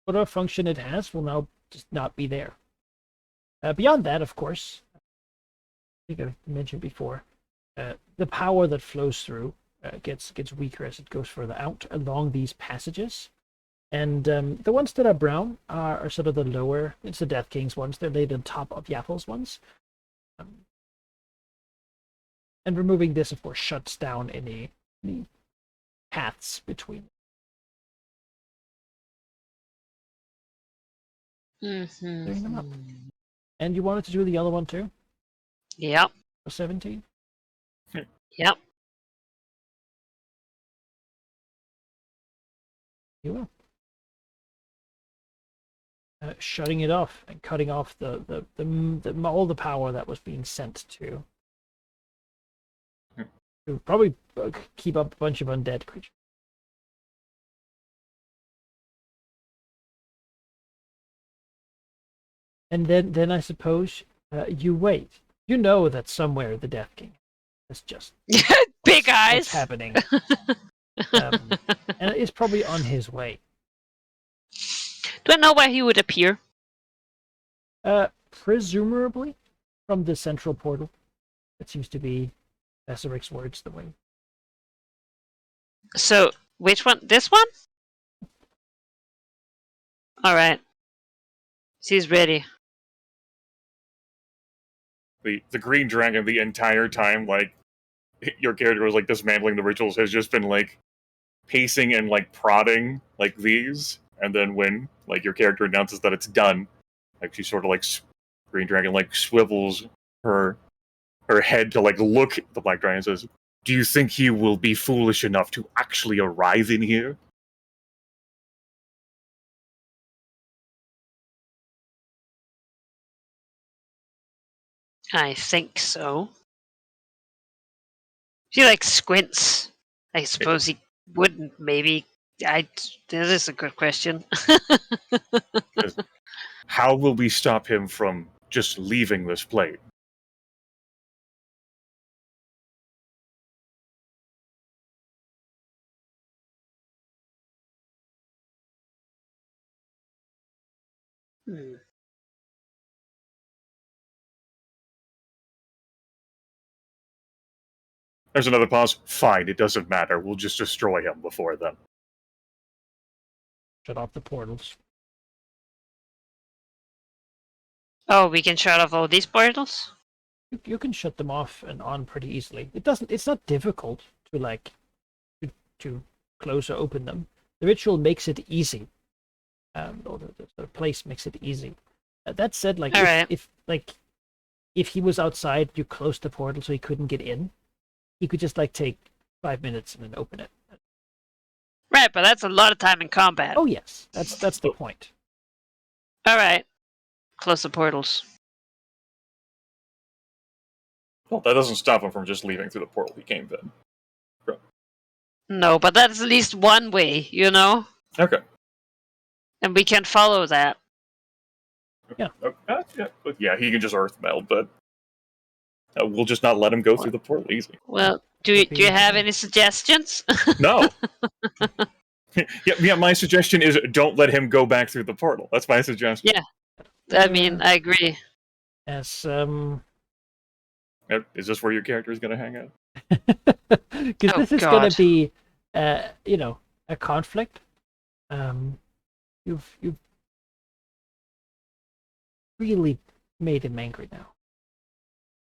S1: Whatever function it has will now just not be there. Beyond that, of course, I think I mentioned before, the power that flows through gets weaker as it goes further out along these passages. And the ones that are brown are sort of the lower, it's the Death King's ones. They're laid on top of Yaffle's ones. And removing this, of course, shuts down any paths between. Clearing them up. And you wanted to do the other one too?
S3: Yep.
S1: For 17?
S3: Yep.
S1: You will. Shutting it off and cutting off all the power that was being sent to probably keep up a bunch of undead creatures. And then I suppose you wait. You know that somewhere the Death King is just
S3: big eyes.
S1: What's happening? And it's probably on his way.
S3: Do I know where he would appear?
S1: Presumably from the central portal. That seems to be Besseric's words the way.
S3: So, which one? This one? Alright. She's ready.
S2: The green dragon the entire time, like, your character was, like, dismantling the rituals, has just been, like, pacing and, like, prodding, like, these. And then when, like, your character announces that it's done, like, she sort of, like, green dragon, like, swivels her head to, like, look at the black dragon and says, "Do you think he will be foolish enough to actually arrive in here?"
S3: I think so. She, like, squints. I suppose he wouldn't, maybe. This is a good question.
S2: How will we stop him from just leaving this plane? There's another pause. Fine, it doesn't matter. We'll just destroy him before then.
S1: Shut off the portals.
S3: Oh, we can shut off all these portals?
S1: You can shut them off and on pretty easily. It's not difficult to like to close or open them. The ritual makes it easy. Or the place makes it easy. That said, like if he was outside, you closed the portal so he couldn't get in. He could just like take 5 minutes and then open it.
S3: Right, but that's a lot of time in combat.
S1: Oh yes, that's the point.
S3: All right, close the portals.
S2: Well, that doesn't stop him from just leaving through the portal he came in.
S3: No, but that's at least one way, you know?
S2: Okay.
S3: And we can follow that.
S1: Yeah.
S2: Yeah, but yeah, he can just earth meld, but we'll just not let him go through the portal easy.
S3: Well, do you have any suggestions?
S2: No. yeah, my suggestion is don't let him go back through the portal. That's my suggestion.
S3: Yeah. I mean, I agree.
S1: As
S2: Is this where your character is going to hang out?
S1: because
S3: Oh,
S1: this is
S3: God.
S1: going to be, you know, a conflict. You've really made him angry now,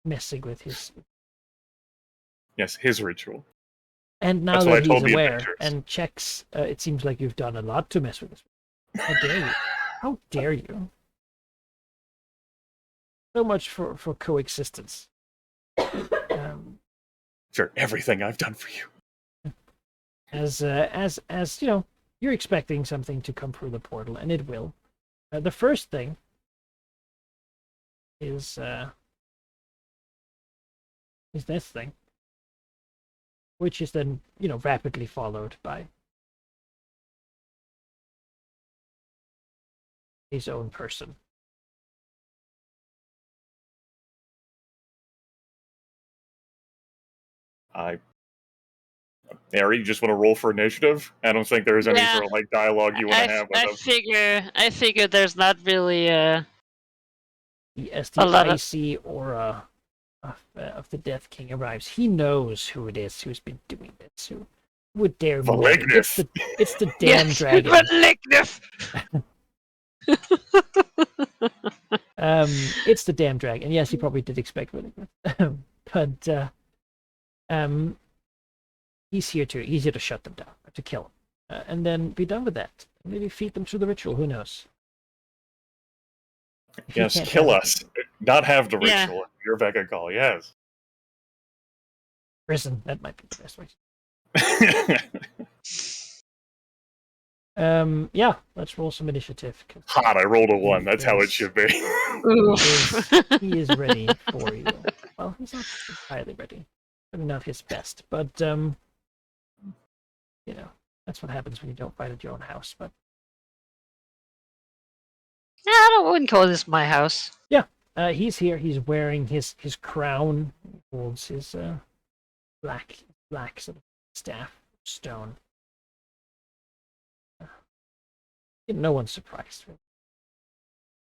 S1: messing with his.
S2: Yes, his ritual.
S1: And now
S2: That's what I
S1: that
S2: told
S1: he's
S2: the
S1: aware
S2: Avengers.
S1: and checks, it seems like you've done a lot to mess with this. How dare you? How dare you? So much for coexistence.
S2: For everything I've done for you.
S1: As you know, you're expecting something to come through the portal, and it will. The first thing is this thing, which is then, you know, rapidly followed by his own person.
S2: Harry, you just want to roll for initiative? I don't think there's any
S3: Yeah.
S2: sort of like dialogue you want to have with him.
S3: I figure there's not really
S1: The
S3: A lot of-
S1: icy aura of the Death King arrives. He knows who it is who's been doing this. Who would dare me?
S2: Malignus.
S1: It's the damn
S3: Yes,
S1: dragon.
S3: Malignus!
S1: It's the damn dragon. Yes, he probably did expect Malignus. But he's here to shut them down, to kill them, and then be done with that. Maybe feed them through the ritual. Who knows? If he
S2: Yes,
S1: can't
S2: kill
S1: have
S2: us. Not have the
S3: Yeah.
S2: ritual. You're back at call, yes.
S1: prison, that might be the best way. Yeah, let's roll some initiative. 'Cause
S2: Hot, I rolled a 1. That's how it
S1: Yes.
S2: should be.
S3: Oof.
S1: he is ready for you. Well, he's not entirely ready. Maybe not his best, but you know, that's what happens when you don't fight at your own house. But
S3: I wouldn't call this my house.
S1: he's here. He's wearing his crown. He holds his black sort of staff of stone. No one's surprised.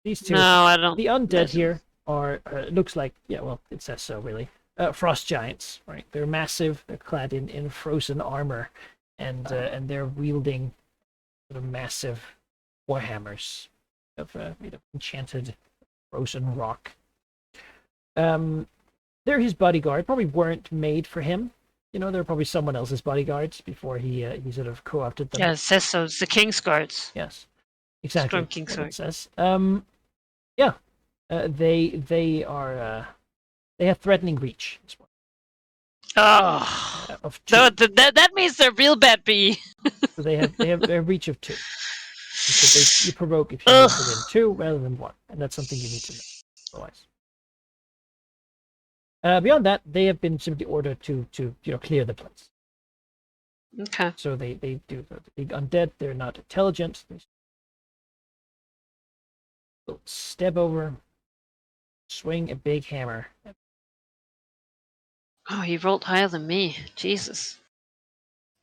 S1: These two,
S3: No, I don't.
S1: the undead
S3: that's-
S1: here are looks like, yeah, well, it says so really. Frost giants, right? They're massive. They're clad in frozen armor, and they're wielding sort of massive warhammers of made of enchanted frozen rock. They're his bodyguard. Probably weren't made for him. You know, they're probably someone else's bodyguards before he sort of co-opted them.
S3: Yeah, it says so. It's the King's Guards.
S1: Yes, exactly.
S3: Storm King's
S1: What it
S3: Guard.
S1: says. Yeah, they are they have threatening reach.
S3: Oh.
S1: Of 2.
S3: So that means they're real bad bee.
S1: So they have a reach of 2. So you provoke if you move within 2 rather than 1, and that's something you need to know. Otherwise, beyond that, they have been simply ordered to clear the place.
S3: Okay.
S1: So they do the big undead. They're not intelligent. They'll step over, swing a big hammer.
S3: Oh, he rolled higher than me. Jesus.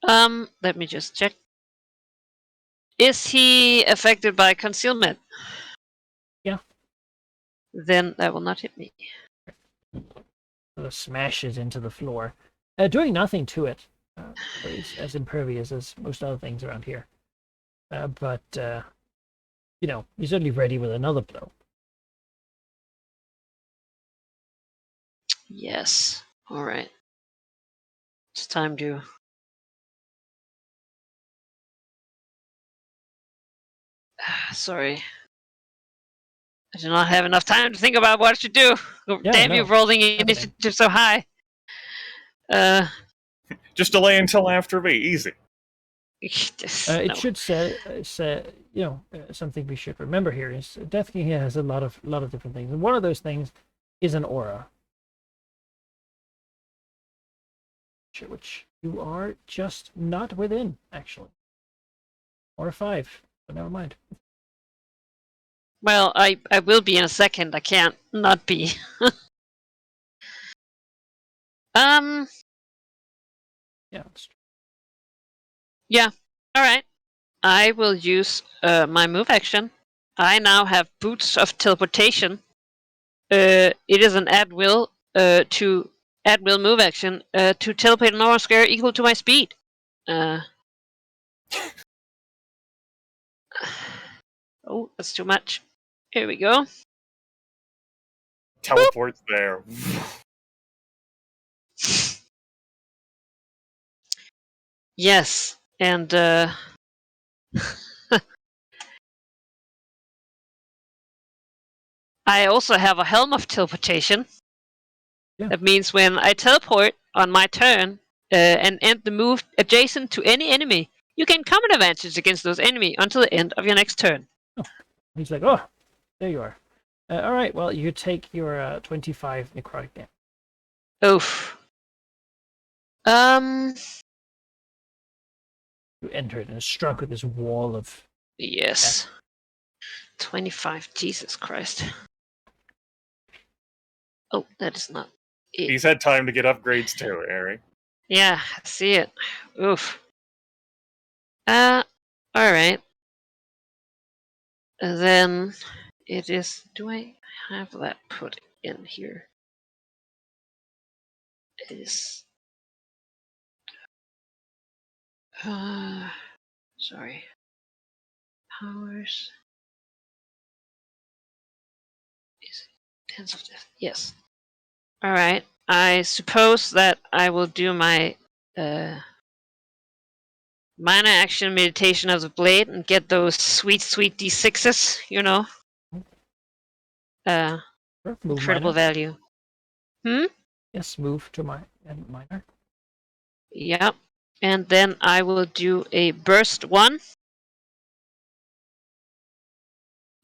S3: Let me just check. Is he affected by concealment?
S1: Yeah.
S3: Then that will not hit me.
S1: Sort of smashes into the floor, doing nothing to it. It's as impervious as most other things around here. But you know, he's only ready with another blow.
S3: Yes. All right. It's time to. Sorry. I do not have enough time to think about what I should do.
S1: Yeah,
S3: Damn you,
S1: no.
S3: rolling initiative so high.
S2: Just delay until after me. Easy.
S1: It
S3: no.
S1: should say you know, something we should remember here is Death King has a lot of different things, and one of those things is an aura. which you are just not within, actually. Or a 5, but never mind.
S3: Well, I will be in a second. I can't not be.
S1: Yeah, that's true.
S3: Yeah. All right. I will use my move action. I now have Boots of Teleportation. It is an at-will move action to teleport an aura square equal to my speed. Oh, that's too much. Here we go.
S2: Teleports there.
S3: Yes, and I also have a Helm of Teleportation.
S1: Yeah.
S3: That means when I teleport on my turn and end the move adjacent to any enemy, you gain combat advantage against those enemy until the end of your next turn.
S1: Oh, he's like, oh, there you are. All right, well, you take your 25 necrotic damage.
S3: Oof.
S1: You entered and struck with this wall of.
S3: Yes. 25. Jesus Christ. Oh, that is not it.
S2: He's had time to get upgrades too, Harry.
S3: Yeah, I see it. Oof. Alright. Then it is. Do I have that put in here? It is. Sorry. Powers. Is it Dance of Death? Yes. Alright. I suppose that I will do my minor action meditation of the blade and get those sweet, sweet D6s, you know.
S1: Sure, move
S3: Incredible
S1: minor.
S3: value. Hmm?
S1: Yes, move to my and minor.
S3: Yep. And then I will do a burst 1.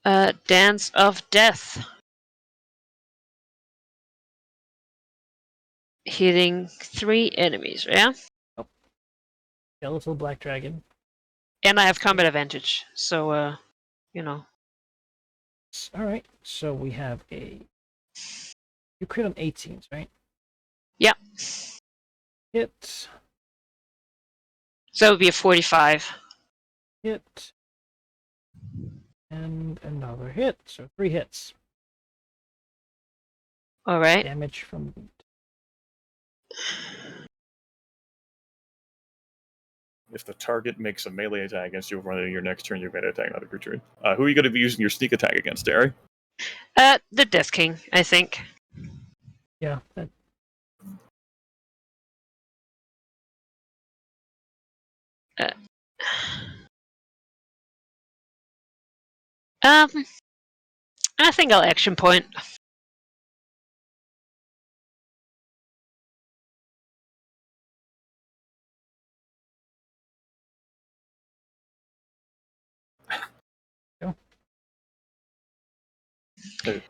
S3: Dance of Death. Hitting 3 enemies, yeah?
S1: Skeletal black dragon.
S3: And I have combat advantage, so, you know.
S1: All right, so we have a. You crit on 18s, right?
S3: Yeah.
S1: Hit.
S3: So it would be a 45.
S1: Hit. And another hit. So 3 hits.
S3: Alright.
S1: Damage from.
S2: If the target makes a melee attack against you running your next turn, you may attack another creature. Who are you going to be using your sneak attack against, Harry?
S3: The Death King, I think.
S1: Yeah. That,
S3: I think I'll action point.
S1: go.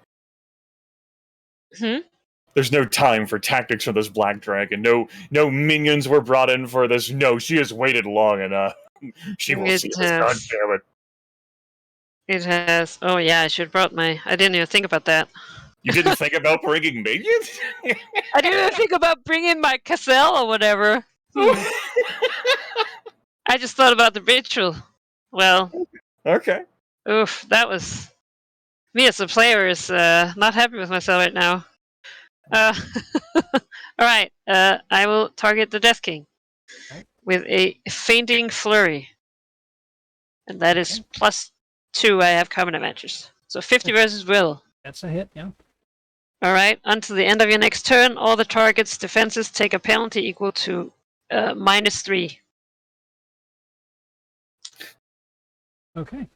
S2: There's no time for tactics from this black dragon. No minions were brought in for this. No, she has waited long enough. She will see us. God damn it!
S3: It has. Oh yeah, I should have brought my. I didn't even think about that.
S2: You didn't think about bringing minions?
S3: I didn't even think about bringing my Cassell or whatever. I just thought about the ritual. Well,
S2: Okay.
S3: oof, that was. Me as a player is not happy with myself right now. Alright, I will target the Death King with a Fainting Flurry. And that is +2. I have combat advantages. So 50 versus will.
S1: That's a hit, yeah.
S3: Alright, until the end of your next turn, all the target's defenses take a penalty equal to -3.
S1: Okay.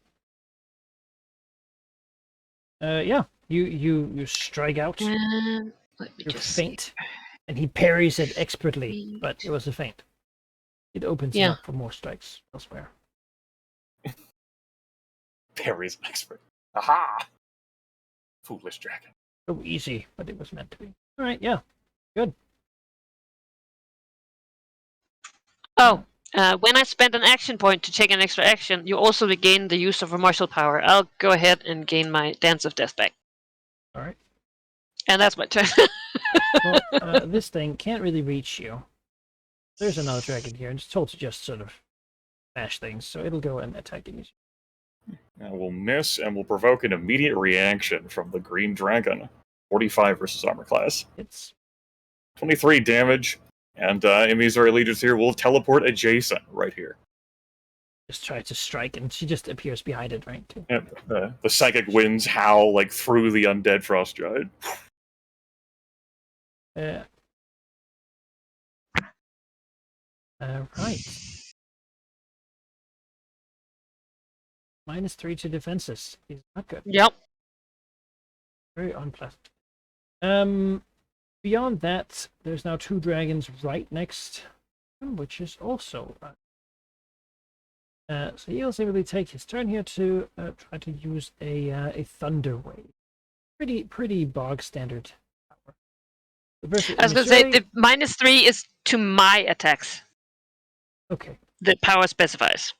S1: Yeah. You strike out.
S3: And let me
S1: You're
S3: just
S1: faint. And he parries it expertly, but it was a feint. It opens him up for more strikes elsewhere.
S2: Parry's expert. Aha! Foolish dragon.
S1: So easy, but it was meant to be. All right, yeah. Good.
S3: When I spend an action point to take an extra action, you also regain the use of a martial power. I'll go ahead and gain my Dance of Death back.
S1: All right.
S3: And that's my turn.
S1: Well, this thing can't really reach you. There's another dragon here, and it's told to just sort of smash things, so it'll go and attack you.
S2: We'll miss, and we'll provoke an immediate reaction from the green dragon. 45 versus armor class.
S1: It's
S2: 23 damage, and Emi's Allegiance here will teleport adjacent right here.
S1: just tries to strike, and she just appears behind it, right? Too.
S2: And the psychic winds howl like through the undead frost giant.
S1: Right. -3 to defenses. Is not good.
S3: Yep.
S1: Very unpleasant. Beyond that, there's now 2 dragons right next, which is also. So he'll simply take his turn here to try to use a thunder wave. Pretty bog standard power.
S3: I was going to say the -3 is to my attacks.
S1: Okay.
S3: The power specifies.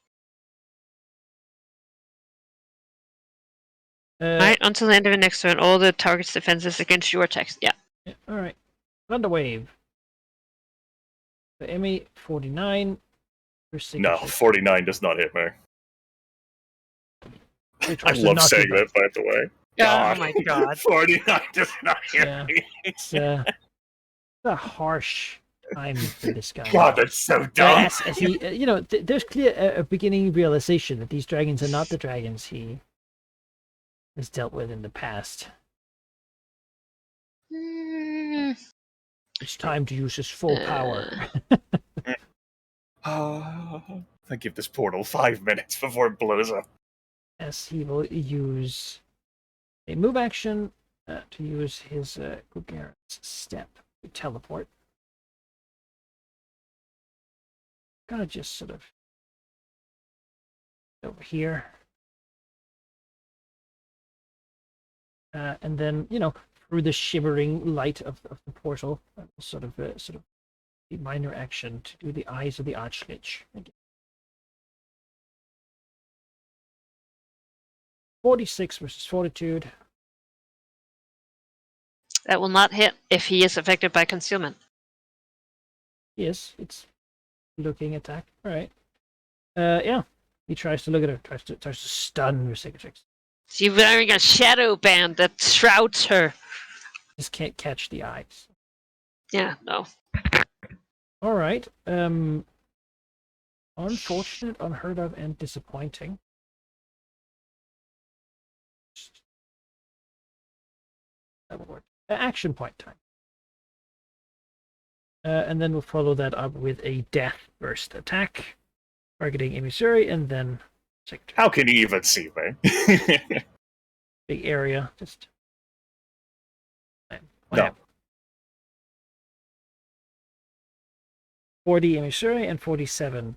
S3: Right, until the end of the next turn, all the target's defenses against your attacks. Yeah.
S1: All right. Thunder wave. So Emmy 49.
S2: No, 49 does not hit me. I
S1: to
S2: love
S1: knock
S2: saying
S1: you
S2: that, by the way.
S3: Oh my god.
S2: 49 does not hit
S1: Yeah.
S2: me.
S1: It's a harsh time for this guy.
S2: God, that's so dumb.
S1: As he, there's clear a beginning realization that these dragons are not the dragons he has dealt with in the past. It's time to use his full power.
S2: I give this portal 5 minutes before it blows up.
S1: As he will use a move action to use his Gugger's step to teleport. Gonna just sort of over here. And then, through the shimmering light of the portal, sort of the minor action to do the eyes of the Archlich again. 46 versus Fortitude.
S3: That will not hit if he is affected by concealment.
S1: Yes, it's looking attack. All right. Yeah. He tries to look at her. Tries to stun Resigatrix.
S3: She's wearing a shadow band that shrouds her.
S1: Just can't catch the eyes.
S3: Yeah, no.
S1: All right. Unfortunate, unheard of, and disappointing. That will work. Action point time. And then we'll follow that up with a death burst attack, targeting Emissary, and then Secretary.
S2: How can you even see me?
S1: Big area, just.
S2: No.
S1: 40 Emissary and 47.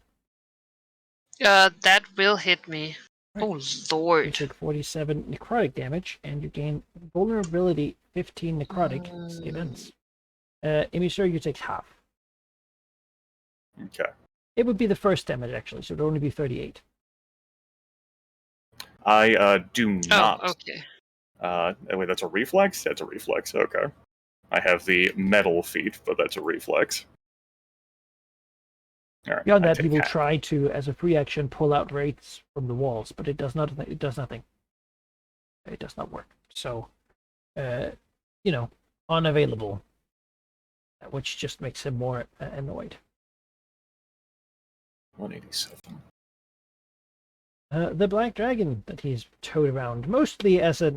S3: That will hit me.
S1: Right.
S3: Oh,
S1: You
S3: Lord.
S1: take 47 necrotic damage, and you gain vulnerability 15 necrotic. Save ends. Emissary, you take half.
S2: Okay.
S1: It would be the first damage, actually, so it would only be 38.
S2: I do not.
S3: Oh, okay.
S2: Wait, that's a reflex? That's a reflex, okay. I have the metal feat, but that's a reflex. All right,
S1: Beyond
S2: I
S1: that,
S2: take
S1: he will
S2: half.
S1: try to, as a free action, pull out wraiths from the walls, but it does not. It does nothing. It does not work. So, unavailable, which just makes him more annoyed.
S2: 187.
S1: The black dragon that he's towed around, mostly as a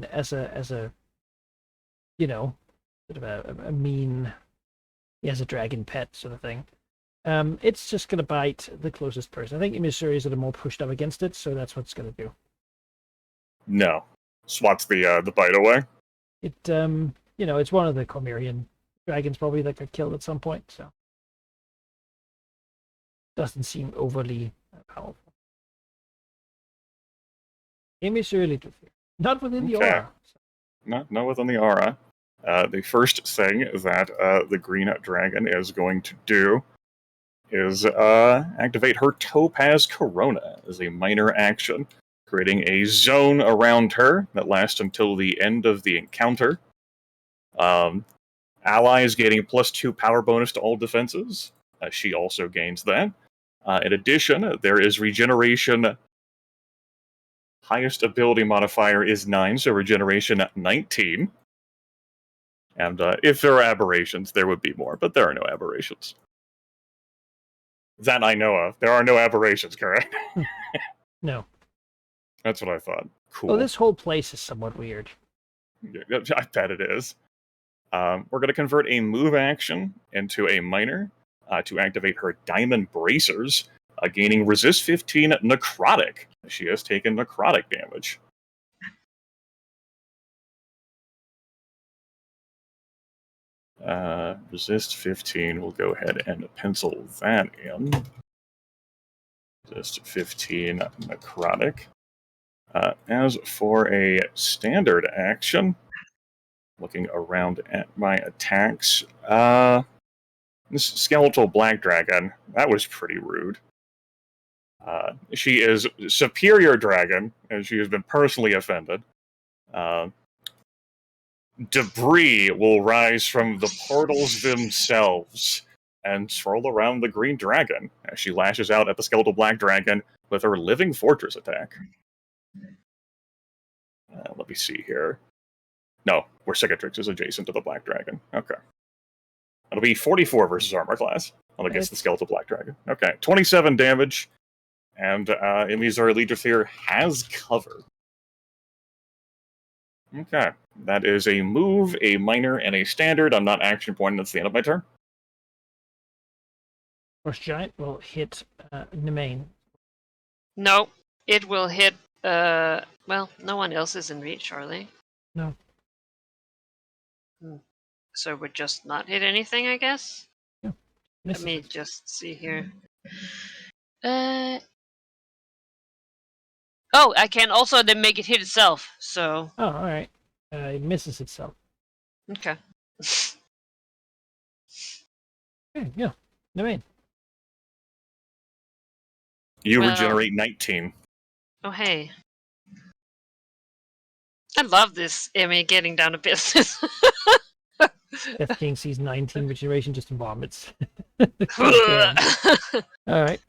S1: sort of a mean, he has a dragon pet sort of thing. It's just gonna bite the closest person. I think emissaries that are more pushed up against it, so that's what it's gonna do.
S2: No. Swats the bite away.
S1: It it's one of the Cormyrian dragons probably that got killed at some point, so doesn't seem overly powerful. Emissary Little Fear. Not within the
S2: Okay.
S1: aura.
S2: Not within the aura. The first thing that the green dragon is going to do is activate her Topaz Corona as a minor action, creating a zone around her that lasts until the end of the encounter. Allies gaining +2 power bonus to all defenses. She also gains that. In addition, there is regeneration. Highest ability modifier is 9, so regeneration 19. And if there are aberrations, there would be more, but there are no aberrations. That I know of. There are no aberrations, correct?
S1: No.
S2: That's what I thought. Cool.
S1: Oh, this whole place is somewhat weird.
S2: Yeah, I bet it is. We're going to convert a move action into a minor to activate her Diamond Bracers, gaining resist 15 necrotic. She has taken necrotic damage. Resist 15, we'll go ahead and pencil that in. Resist 15 necrotic. As for a standard action, looking around at my attacks, this skeletal black dragon, that was pretty rude. She is superior dragon, and she has been personally offended. Debris will rise from the portals themselves and swirl around the green dragon as she lashes out at the skeletal black dragon with her living fortress attack. Let me see here. No, where Cicatrix is adjacent to the black dragon. Okay. It'll be 44 versus armor class against the skeletal black dragon. Okay, 27 damage, and Emizar Leaderfear has cover. Okay, that is a move, a minor, and a standard. I'm not action pointing. That's the end of my turn.
S1: Frost Giant will hit Nemain.
S3: No, it will hit. Well, no one else is in reach, are they?
S1: No.
S3: So would just not hit anything, I guess.
S1: Yeah.
S3: Let me just see here. Oh, I can also then make it hit itself. So.
S1: Oh, all right. It misses itself.
S3: Okay.
S1: Okay, yeah. Nemain.
S2: You regenerate 19.
S3: Oh, hey. I love this Emmy getting down to business.
S1: Death King sees 19 regeneration, just vomits. All right.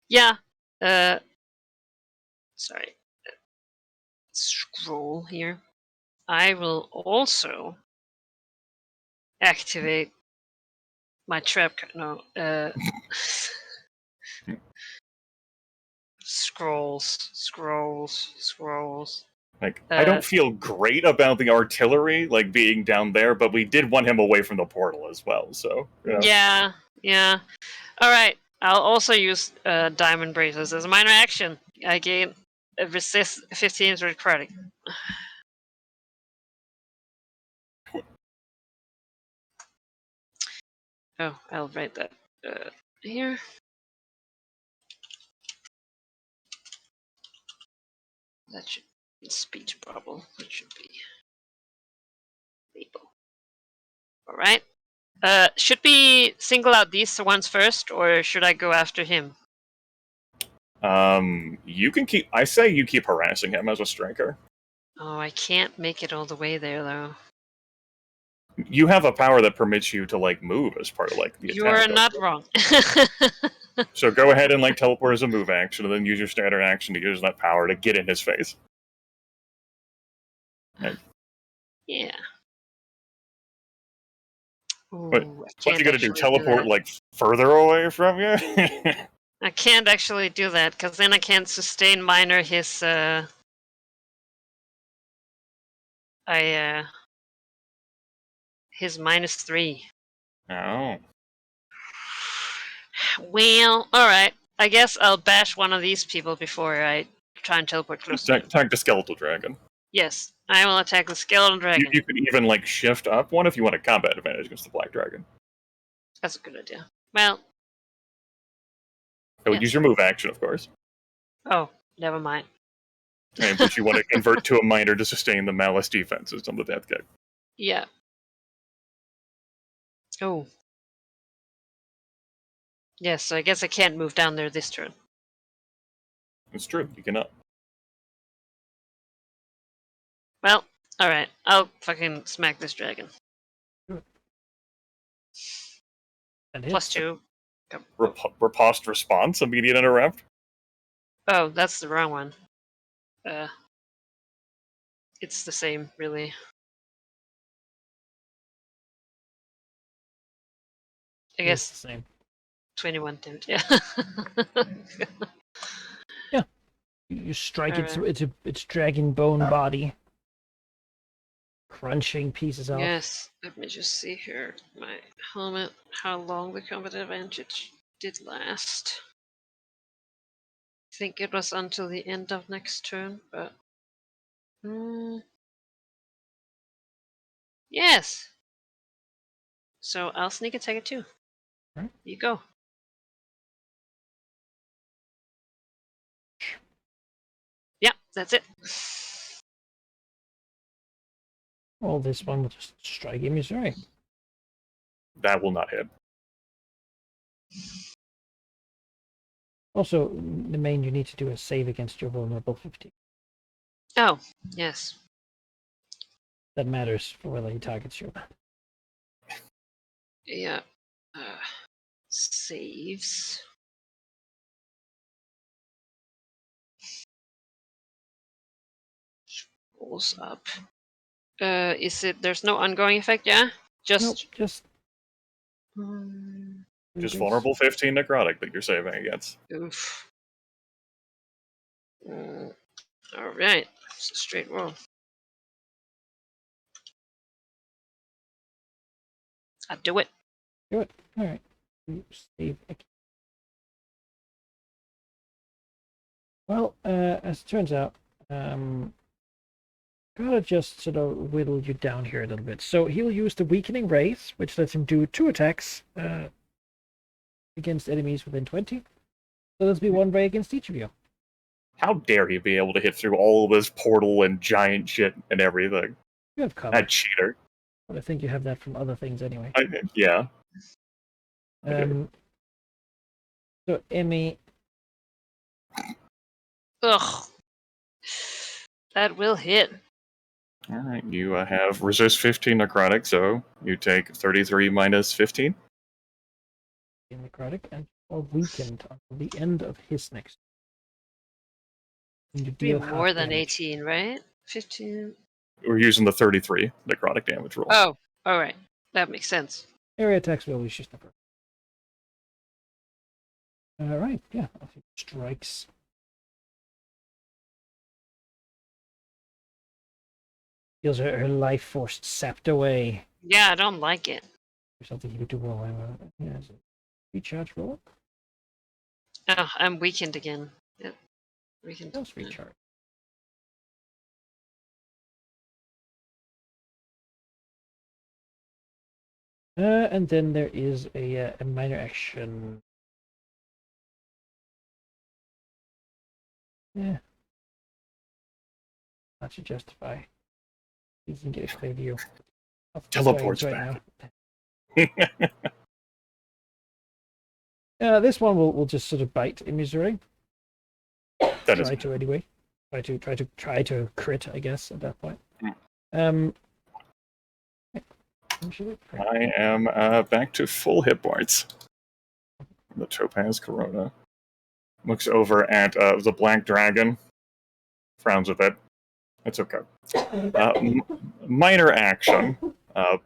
S3: Yeah. Sorry. Scroll here. I will also activate my trap card. No. Scrolls.
S2: Like, I don't feel great about the artillery, like, being down there, but we did want him away from the portal as well, so...
S3: Yeah. Alright, I'll also use Diamond Braces as a minor action. I gain a resist 15 with credit. Oh, I'll write that here. That should be speech bubble. That should be label. Alright. Should we single out these ones first, or should I go after him?
S2: You can keep... I say you keep harassing him as a striker.
S3: Oh, I can't make it all the way there, though.
S2: You have a power that permits you to, like, move as part of, like, the attack.
S3: You are not wrong.
S2: So go ahead and, like, teleport as a move action, and then use your standard action to use that power to get in his face. Right.
S3: Yeah. Ooh,
S2: What you gonna do? Teleport, like, further away from you?
S3: I can't actually do that, because then I can't sustain minor his, his -3.
S2: Oh.
S3: Well, alright. I guess I'll bash one of these people before I try and teleport closer.
S2: Attack the skeletal dragon.
S3: Yes, I will attack the skeletal dragon.
S2: You could even, like, shift up one if you want a combat advantage against the black dragon.
S3: That's a good idea. Well...
S2: So use your move action, of course.
S3: Oh, never mind.
S2: But you want to convert to a minor to sustain the malice defenses on the death guy.
S3: Yeah. Oh. Yes, so I guess I can't move down there this turn.
S2: It's true. You cannot.
S3: Well, alright. I'll fucking smack this dragon.
S1: And
S3: Plus
S1: hits.
S3: 2.
S2: Riposte response. Immediate interrupt.
S3: Oh, that's the wrong one. It's the same, really. I
S1: It's
S3: guess
S1: the same.
S3: 21 damage. Yeah.
S1: Yeah. You strike
S3: Alright.
S1: its dragon bone body, crunching pieces off.
S3: Yes. Let me just see here. My helmet. How long the combat advantage did last. I think it was until the end of next turn, but. Yes! So I'll sneak attack it too.
S1: Right.
S3: You go. Yeah, that's it.
S1: Well, this one will just strike him, Missouri.
S2: That will not hit.
S1: Also, the main you need to do is save against your vulnerable 15.
S3: Oh, yes.
S1: That matters for whether he targets you.
S3: Yeah. Saves. Rolls up. Is it? There's no ongoing effect, yeah?
S1: Nope,
S3: Just.
S1: just
S2: Just vulnerable 15 necrotic that you're saving against.
S3: Oof. Alright. It's a straight roll. I do it.
S1: do it. All right. Save. Well, as it turns out, gotta just sort of whittle you down here a little bit. So he'll use the weakening rays, which lets him do 2 attacks against enemies within 20. So there'll be 1 ray against each of you.
S2: How dare he be able to hit through all this portal and giant shit and everything?
S1: You have cover.
S2: That cheater.
S1: But I think you have that from other things anyway.
S2: Yeah. I do.
S1: So Emmy.
S3: Ugh. That will hit.
S2: Alright, you have resist 15 necrotic, so you take 33 minus 15.
S1: Necrotic and or weakened until the end of his next. And you
S3: Be
S1: deal
S3: more
S1: half
S3: than
S1: damage.
S3: 18, right? 15.
S2: We're using the 33 necrotic damage roll.
S3: Oh, alright. That makes sense.
S1: Area attacks will use just number. Alright, yeah. I think strikes. Feels her life force sapped away.
S3: Yeah, I don't like it.
S1: Or something you could do well. Yeah, is it recharge roll?
S3: Oh, I'm weakened again. Yep. Weakened.
S1: Else recharge. And then there is a minor action. Yeah. That should justify. You can get a clear view of the
S2: Teleports
S1: dragons
S2: back.
S1: now. This one will just sort of bite in Missouri.
S2: That is
S1: Try to anyway. Try to crit, I guess, at that point.
S2: I am back to full hit points. The Topaz Corona looks over at the Black Dragon, frowns a bit. It's okay. Minor action,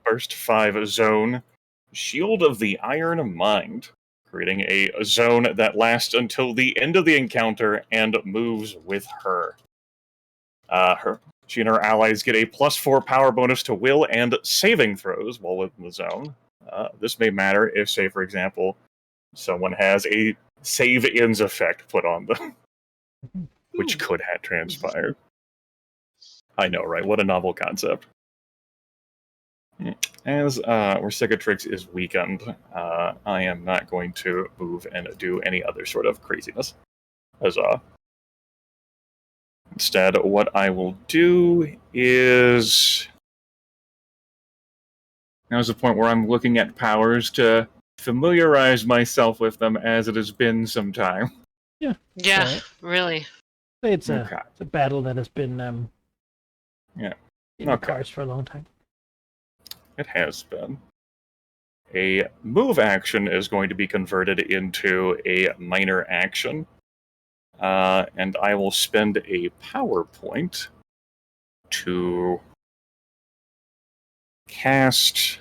S2: burst 5 zone, Shield of the Iron Mind, creating a zone that lasts until the end of the encounter and moves with her. She and her allies get a +4 power bonus to will and saving throws while within the zone. This may matter if, say, for example, someone has a save ends effect put on them, which could have transpired. I know, right? What a novel concept. As where Cicatrix is weakened, I am not going to move and do any other sort of craziness. Instead, what I will do is... Now's the point where I'm looking at powers to familiarize myself with them, as it has been some time.
S3: Yeah,
S1: Alright.
S3: really.
S1: It's
S2: Okay.
S1: a battle that has been
S2: Yeah.
S1: in the
S2: Okay.
S1: cards for a long time.
S2: It has been. A move action is going to be converted into a minor action. And I will spend a power point to cast.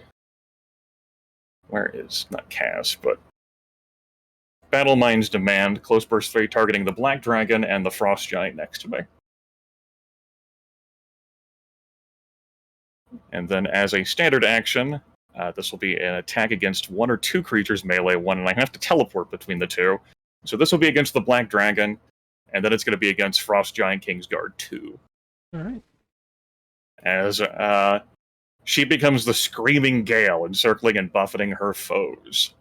S2: Where is. Not cast, but. Battle Mind's Demand, close burst 3, targeting the Black Dragon and the Frost Giant next to me. And then, as a standard action, this will be an attack against one or two creatures melee one, and I have to teleport between the two. So this will be against the Black Dragon, and then it's going to be against Frost Giant Kingsguard 2.
S1: Alright.
S2: As she becomes the Screaming Gale, encircling and buffeting her foes.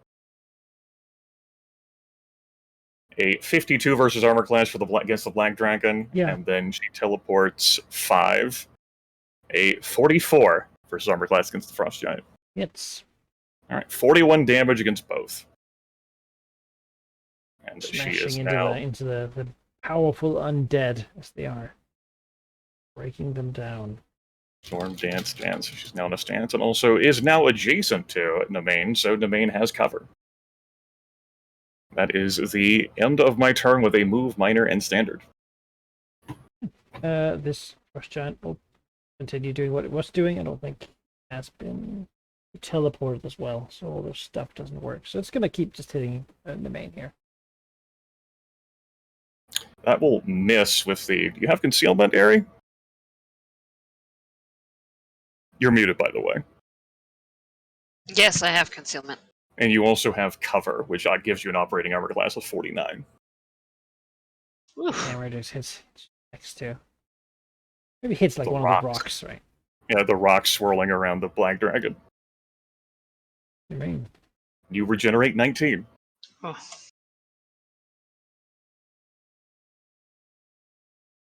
S2: A 52 versus armor class for against the Black Dragon,
S1: Yeah.
S2: and then she teleports 5. A 44 versus armor class against the Frost Giant.
S1: Hits.
S2: Alright, 41 damage against both. And she
S1: Smashing
S2: is
S1: into
S2: now...
S1: the powerful undead as they are. Breaking them down.
S2: Storm Dance. She's now in a stance, and also is now adjacent to Nemain, so Nemain has cover. That is the end of my turn with a move, minor, and standard.
S1: This Frost Giant will continue doing what it was doing. I don't think it has been teleported as well, so all this stuff doesn't work. So it's going to keep just hitting the main here.
S2: That will miss with the... Do you have concealment, Ari? You're muted, by the way.
S3: Yes, I have concealment.
S2: And you also have cover, which gives you an operating armor class of 49.
S3: Oof.
S1: Hammer just hits next to. Maybe hits like
S2: The
S1: one of the rocks, right?
S2: Yeah, the rocks swirling around the Black Dragon.
S1: I mean,
S2: You regenerate 19.
S3: Oh.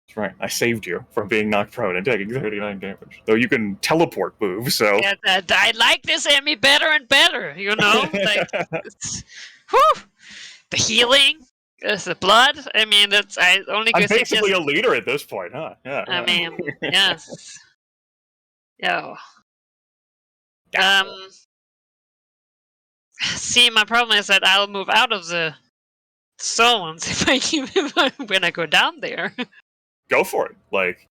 S2: That's right. I saved you from being knocked prone and taking 39 damage. Though you can teleport move, so...
S3: Yeah, I like this Emmy better and better, you know? Like, whew! The healing, the blood. I mean, that's only
S2: I'm
S3: good things.
S2: basically a leader at this point, huh? Yeah.
S3: I mean, yes. Yo. See, my problem is that I'll move out of the stones when I go down there.
S2: Go for it. Like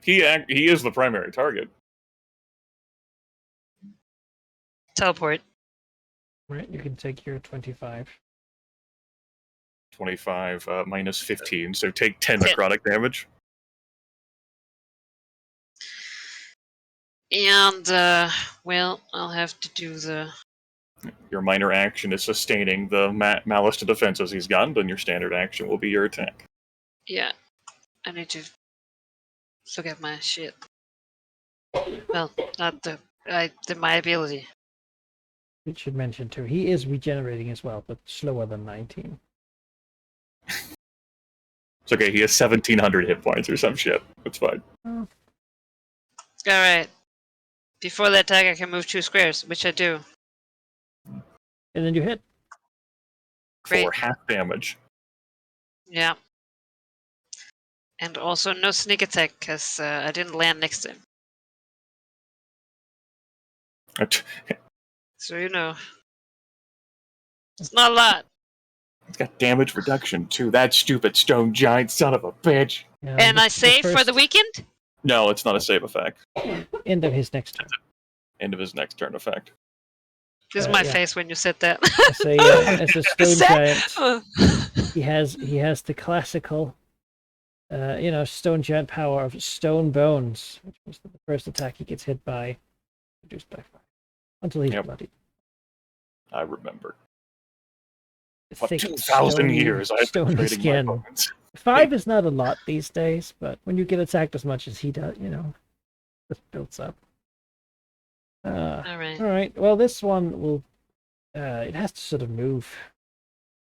S2: he is the primary target.
S3: Teleport.
S1: right, you can take your 25.
S2: 25 minus 15, so take 10
S3: 10.
S2: necrotic damage.
S3: And, well, I'll have to do the...
S2: Your minor action is sustaining the malice to defenses he's gotten, then your standard action will be your attack.
S3: Yeah. I need to look at my shit. Well, not my ability.
S1: It should mention too. He is regenerating as well, but slower than 19.
S2: It's okay, he has 1,700 hit points or some shit. It's fine.
S1: Oh.
S3: Alright. Before the attack, I can move 2 squares, which I do.
S1: And then you hit.
S3: Great.
S2: For half damage.
S3: Yeah. And also no sneak attack, because I didn't land next to him. So, you know. It's not a lot.
S2: It's got damage reduction too. That stupid stone giant son of a bitch.
S1: Yeah,
S3: And I save for
S1: first
S3: the weekend?
S2: No, it's not a save effect.
S1: end of his next turn.
S2: End of his next turn effect.
S3: This is my
S1: yeah.
S3: face when you said that.
S1: As a stone giant, he has the classical, stone giant power of stone bones, which was the first attack he gets hit by, reduced by 5, until he's bloodied.
S2: I remember.
S1: For
S2: 2,000 years I've been
S1: stone
S2: trading
S1: skin.
S2: my bones.
S1: 5 is not a lot these days, but when you get attacked as much as he does, it builds up.
S3: Alright.
S1: All right. Well, this one will. It has to sort of move.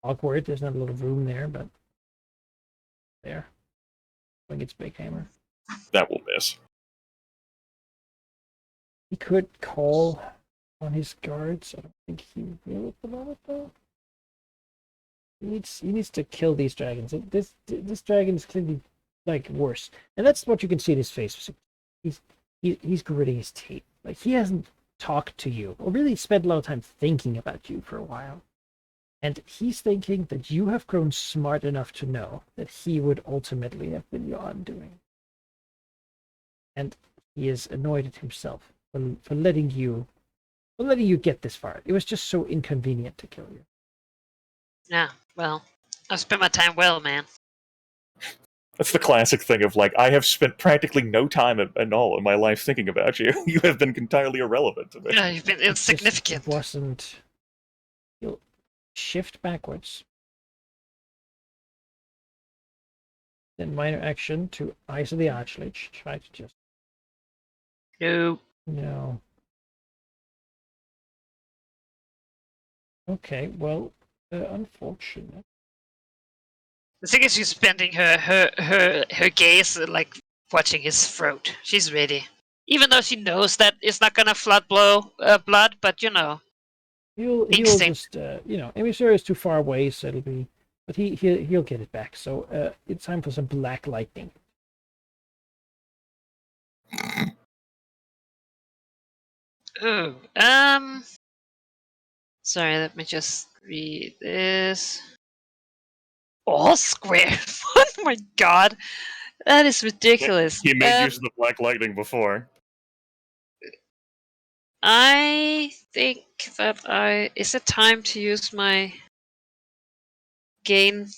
S1: Awkward. There's not a lot of room there, but there. Swing its big hammer.
S2: That will miss.
S1: He could call on his guards. I don't think he will at the moment, though. He needs to kill these dragons. This dragon is clearly like worse, and that's what you can see in his face. He's gritting his teeth. Like he hasn't talked to you or really spent a lot of time thinking about you for a while, and he's thinking that you have grown smart enough to know that he would ultimately have been your undoing, and he is annoyed at himself for letting you get this far. It was just so inconvenient to kill you.
S3: Yeah, well, I've spent my time well, man.
S2: That's the classic thing of, like, I have spent practically no time at all in my life thinking about you. You have been entirely irrelevant to me.
S3: Yeah, you've been
S1: It
S3: insignificant.
S1: wasn't. You'll shift backwards. Then minor action to Eyes of the Archlich. Try to just.
S3: No.
S1: No. Okay, well, unfortunate.
S3: The thing is, she's spending her gaze like watching his throat. She's ready, even though she knows that it's not gonna blood. But you know,
S1: He'll
S3: instinct.
S1: just Emissary is too far away, so it'll be. But he'll get it back. So it's time for some black lightning.
S3: Ooh. Sorry, let me just read this. All square. Oh my god, that is ridiculous.
S2: He made use of the Black Lightning before.
S3: I think that is it time to use my gain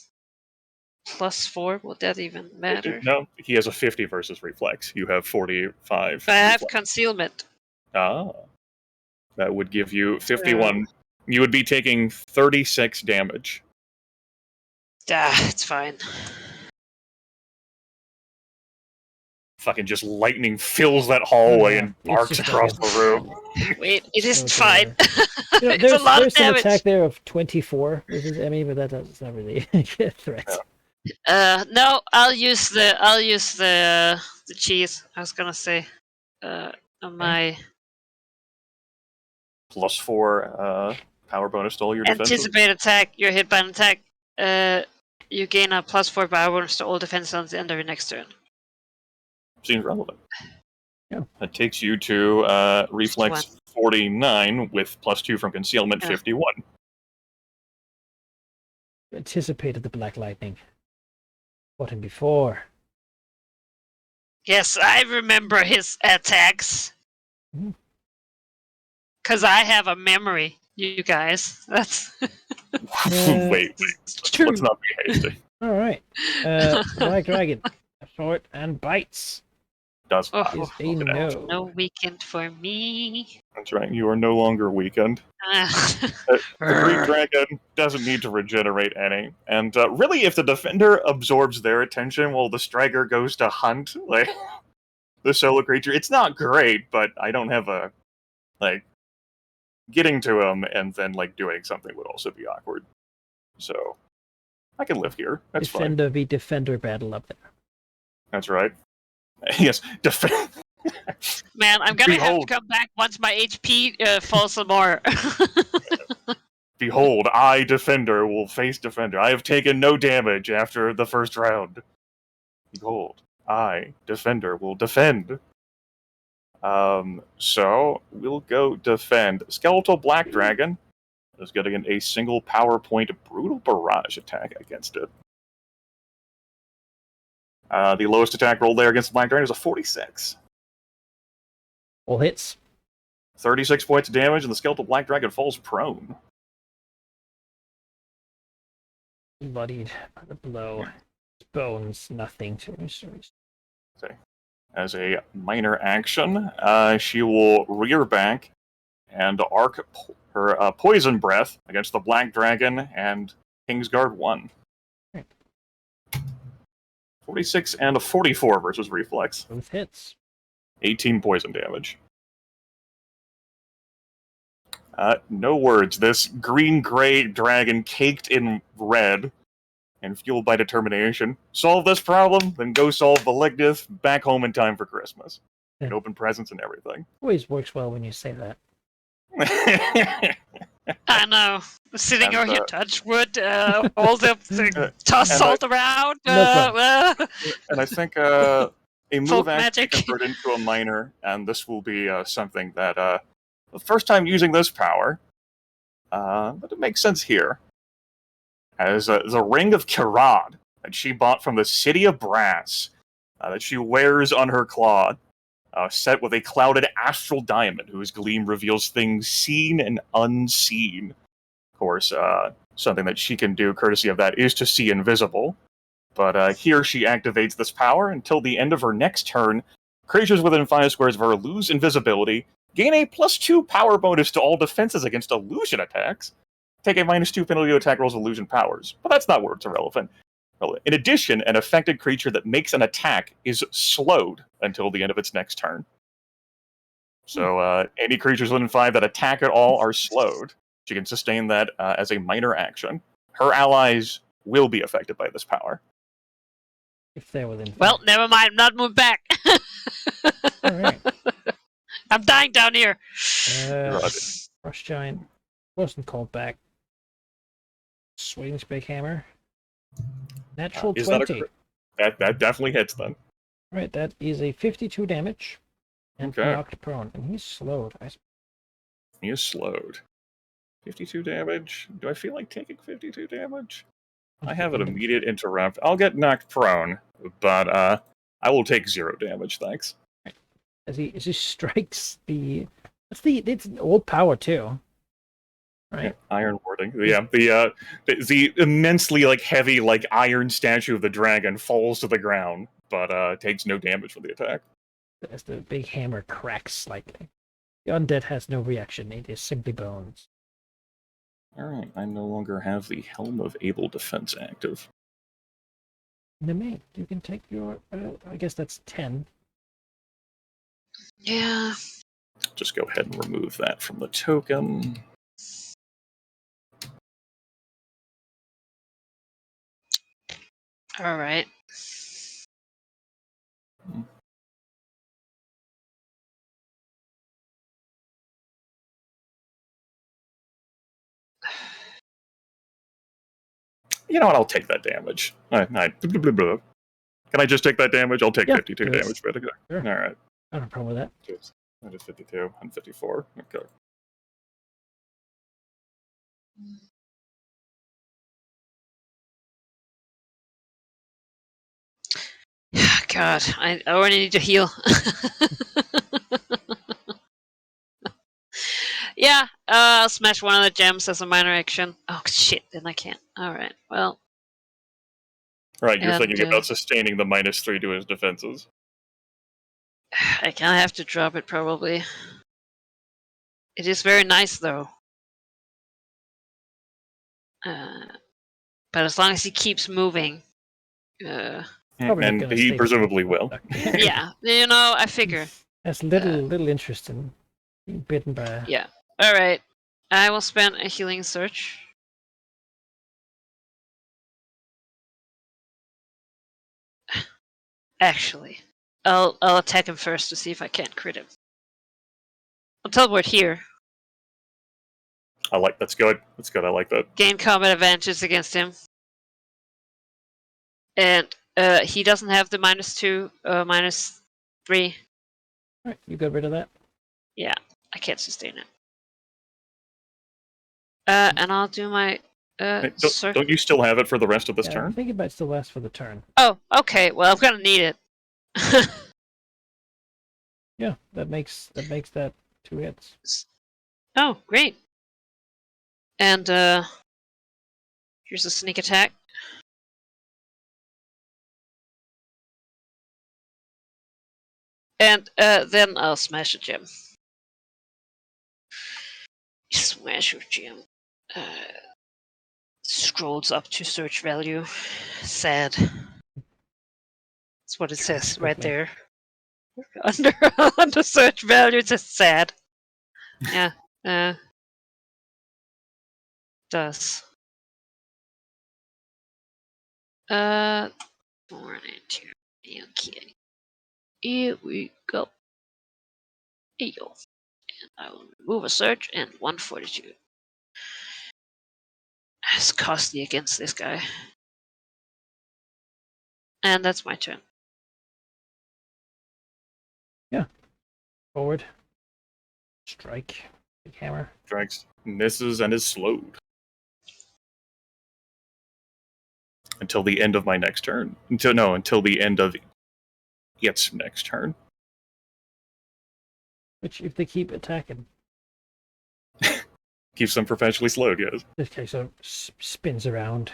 S3: +4? Would that even matter?
S2: No, he has a 50 versus reflex. You have 45.
S3: I have
S2: reflex.
S3: concealment.
S2: Ah. That would give you 51. You would be taking 36 damage.
S3: It's fine.
S2: Fucking just lightning fills that hallway
S1: Yeah,
S2: and
S1: it's
S2: barks
S1: just
S2: across
S1: like
S2: the room.
S3: Wait, it isn't
S1: So
S3: fine.
S1: You know,
S3: It's a lot of
S1: there's an
S3: damage.
S1: attack there of 24 versus Emmy, but that's not really a threat.
S3: No, I'll use the cheese. I was gonna say, on my
S2: +4 power bonus to all your defenses.
S3: anticipate attack. You're hit by an attack. You gain a +4 power bonus to all defense on the end of your next turn.
S2: Seems relevant.
S1: Yeah.
S2: That takes you to reflex 49 with +2 from concealment 51.
S1: Anticipated the black lightning. Fought him before.
S3: Yes, I remember his attacks.
S1: Mhm.
S3: Cause I have a memory, you guys. That's
S2: Wait,
S3: true.
S2: let's not be hasty.
S1: All right. Black dragon, short and bites.
S2: Does
S3: Oh,
S1: Is a no.
S3: no weekend for me.
S2: That's right. You are no longer weakened. The Green Dragon doesn't need to regenerate any. And really, if the defender absorbs their attention while the striker goes to hunt, like, the solo creature, it's not great, but I don't have a, like, getting to him and then, like, doing something would also be awkward. So, I can live here. That's fine.
S1: Defender v defender battle up there.
S2: That's right. Yes, defend.
S3: Man, I'm gonna have to
S2: Behold.
S3: come back once my HP falls some more.
S2: Behold, I, defender, will face defender. I have taken no damage after the first round. Behold, I, defender, will defend. So we'll go defend. Skeletal Black Dragon is getting a single power point brutal barrage attack against it. The lowest attack roll there against the Black Dragon is a 46.
S1: All hits.
S2: 36 points of damage, and the Skeletal Black Dragon falls prone.
S1: Bloodied by the blow. Bones, nothing to restore.
S2: As a minor action, she will rear back and arc her poison breath against the Black Dragon and Kingsguard 1.
S1: Right.
S2: 46 and a 44 versus reflex.
S1: Both hits.
S2: 18 poison damage. No words. This green-gray dragon caked in red and fueled by determination. Solve this problem, then go solve Malignith back home in time for Christmas. And
S1: Yeah.
S2: open presents and everything.
S1: Always works well when you say that.
S3: I know. Sitting
S2: And,
S3: over here, touch wood, hold up, toss
S2: and
S3: salt around.
S1: No problem.
S2: and I think a move
S3: Folk
S2: actually
S3: magic.
S2: convert into a minor, and this will be something that the first time using this power, but it makes sense here. As the Ring of Kirad that she bought from the City of Brass, that she wears on her claw, set with a clouded astral diamond whose gleam reveals things seen and unseen. Of course, something that she can do courtesy of that is to see invisible. But here she activates this power until the end of her next turn. Creatures within 5 squares of her lose invisibility, gain a +2 power bonus to all defenses against illusion attacks, take a -2 penalty to attack rolls with illusion powers. But that's not where it's irrelevant. In addition, an affected creature that makes an attack is slowed until the end of its next turn. So any creatures within 5 that attack at all are slowed. She can sustain that as a minor action. Her allies will be affected by this power.
S1: If they're within.
S3: Well, never mind. I'm not moving back.
S1: All right.
S3: I'm dying down here.
S2: Roger.
S1: Frost Giant wasn't called back. Swing's Big Hammer. Natural
S2: Is
S1: 20.
S2: that definitely hits then.
S1: Right, that is a 52 damage. And
S2: Okay.
S1: knocked prone. And he's slowed.
S2: He is slowed. 52 damage. Do I feel like taking 52 damage? I have an immediate interrupt. I'll get knocked prone, but I will take 0 damage, thanks.
S1: As he strikes it's an old power too. Right?
S2: Yeah, iron warding. Yeah, the immensely heavy iron statue of the dragon falls to the ground, but takes no damage from the attack.
S1: As the big hammer cracks slightly. The undead has no reaction, it is simply bones.
S2: Alright, I no longer have the Helm of Able Defense active.
S1: Name, you can take your I guess that's 10.
S3: Yeah.
S2: Just go ahead and remove that from the token.
S3: All right.
S2: You know what? I'll take that damage. Can I just take that damage? I'll take
S1: Yeah,
S2: 52
S1: do it.
S2: damage. But okay.
S1: Sure.
S2: All right.
S1: I don't have a problem with that.
S2: That is 52 and 54. Okay.
S3: God, I already need to heal. Yeah, I'll smash one of the gems as a minor action. Oh shit, then I can't. Alright, well.
S2: Right, you're
S3: And,
S2: thinking about sustaining the -3 to his defenses.
S3: I kinda have to drop it probably. It is very nice though. But as long as he keeps moving.
S1: Probably not
S2: And
S1: gonna
S2: he
S1: stay
S2: presumably will.
S3: Yeah, I figure.
S1: Has little interest in being bitten by a...
S3: Yeah. Alright. I will spend a healing search. Actually, I'll attack him first to see if I can't crit him. I'll teleport here.
S2: That's good. That's good. I like that.
S3: Gain combat advantages against him. And he doesn't have the -2, -3.
S1: Alright, you got rid of that?
S3: Yeah, I can't sustain it. And I'll do my
S2: Don't you still have it for the rest of this
S1: I
S2: turn?
S1: think it might still last for the turn.
S3: Oh, okay. Well, I'm gonna need it.
S1: Yeah, that makes that 2 hits.
S3: Oh, great. And here's a sneak attack. And then I'll smash a gem. Smash your gem. Scrolls up to search value. Sad. That's what it says right there. Under search value, it says sad. Yeah. Does. 492. Okay. Here we go. Eyo. And I will remove a surge and 1 fortitude. It's costly against this guy. And that's my turn.
S1: Forward. Strike. Big hammer.
S2: Strikes, misses, and is slowed. Until the end of my next turn. Until the end of its next turn.
S1: Which, if they keep attacking,
S2: Keeps them perpetually slowed, yes.
S1: this guy sort of spins around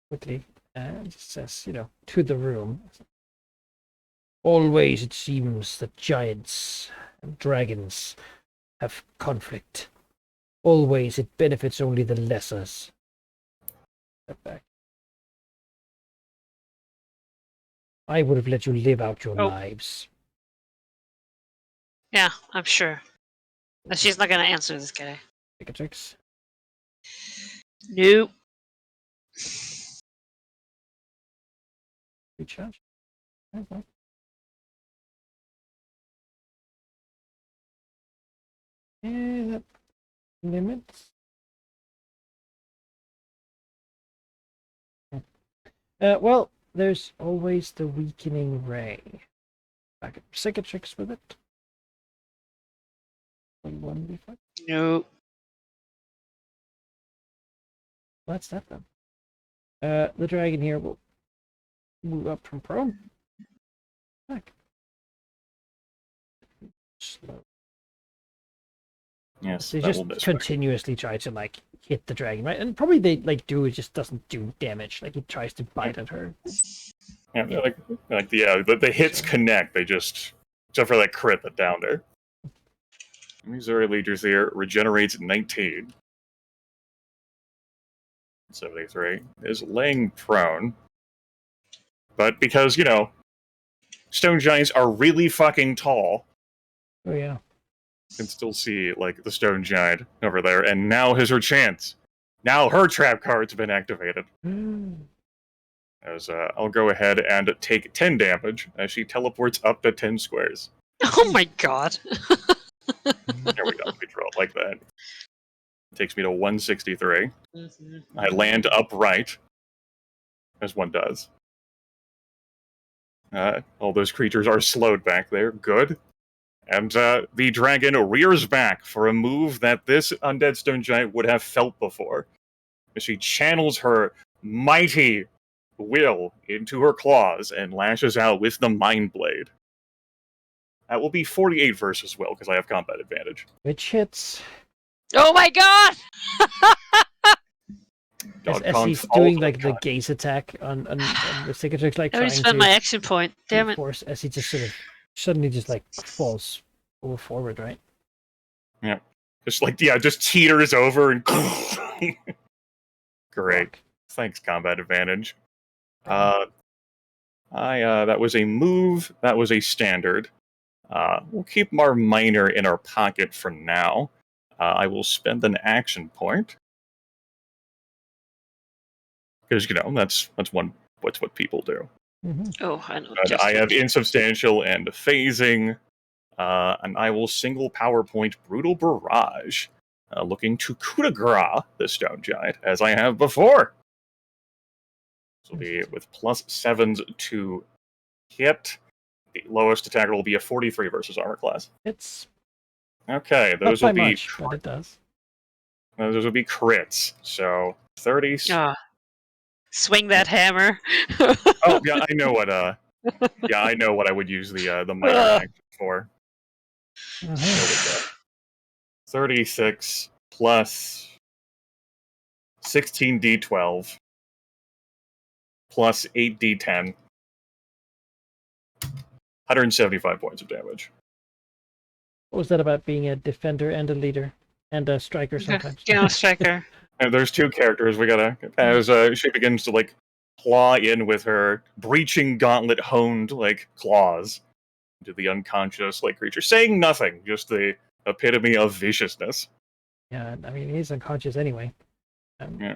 S1: quickly and says, to the room. Always it seems that giants and dragons have conflict. Always it benefits only the lessers. Step back. I would have let you live out your lives.
S3: Yeah, I'm sure. But she's not gonna answer this guy.
S1: Cicatrix.
S3: Nope.
S1: Recharge. Okay. And that limits. Well, there's always the weakening ray. Back at Cicatrix with it. 1d5.
S3: Nope.
S1: That's that then. The dragon here will move up from prone. Back. Slow.
S2: Yes,
S1: They
S2: that
S1: just
S2: will miss.
S1: continuously try to hit the dragon, right? And probably they do it just doesn't do damage. Like it tries to bite at her.
S2: Yeah, the hits connect. They just, except for that crit that downed her. Missouri Leaders here regenerates 19. 73 is laying prone. But because, stone giants are really fucking tall,
S1: Oh yeah.
S2: you can still see, the stone giant over there, and now is her chance. Now her trap card's been activated. As I'll go ahead and take 10 damage as she teleports up to 10 squares.
S3: Oh my god.
S2: There we go. We draw it like that. Takes me to 163. I land upright, as one does. All those creatures are slowed back there. Good. And the dragon rears back for a move that this undead stone giant would have felt before. As she channels her mighty will into her claws and lashes out with the Mind Blade. That will be 48 versus will, because I have combat advantage.
S1: Which hits.
S3: Oh my god!
S1: As he's doing the gaze attack on the Cicatrix,
S3: I already
S1: trying
S3: spent
S1: to
S3: my action point. Damn it.
S1: force as he just sort of suddenly just falls forward, right?
S2: Yeah. Just teeters over and great. Thanks, combat advantage. That was a move. That was a standard. We'll keep our minor in our pocket for now. I will spend an action point. Because, that's what people do.
S1: Mm-hmm.
S3: Oh, I know.
S2: But I have insubstantial and phasing. And I will single power point Brutal Barrage, looking to coup de grace the stone giant, as I have before. This will be with +7s to hit. The lowest attacker will be a 43 versus armor class.
S1: It's
S2: Okay,
S1: not
S2: those
S1: by
S2: will be
S1: much, but it does.
S2: those will be crits. So 30.
S3: Swing that hammer.
S2: Oh yeah, I know what. I know what I would use the minor action for.
S1: Uh-huh.
S2: There we go. 36 plus 16d12 plus 8d10. 175 points of damage.
S1: What was that about being a defender and a leader and a striker sometimes?
S3: Yeah, striker.
S2: And there's two characters we gotta. As she begins to claw in with her breaching gauntlet honed claws into the unconscious creature, saying nothing, just the epitome of viciousness.
S1: Yeah, I mean he's unconscious anyway.
S2: Yeah.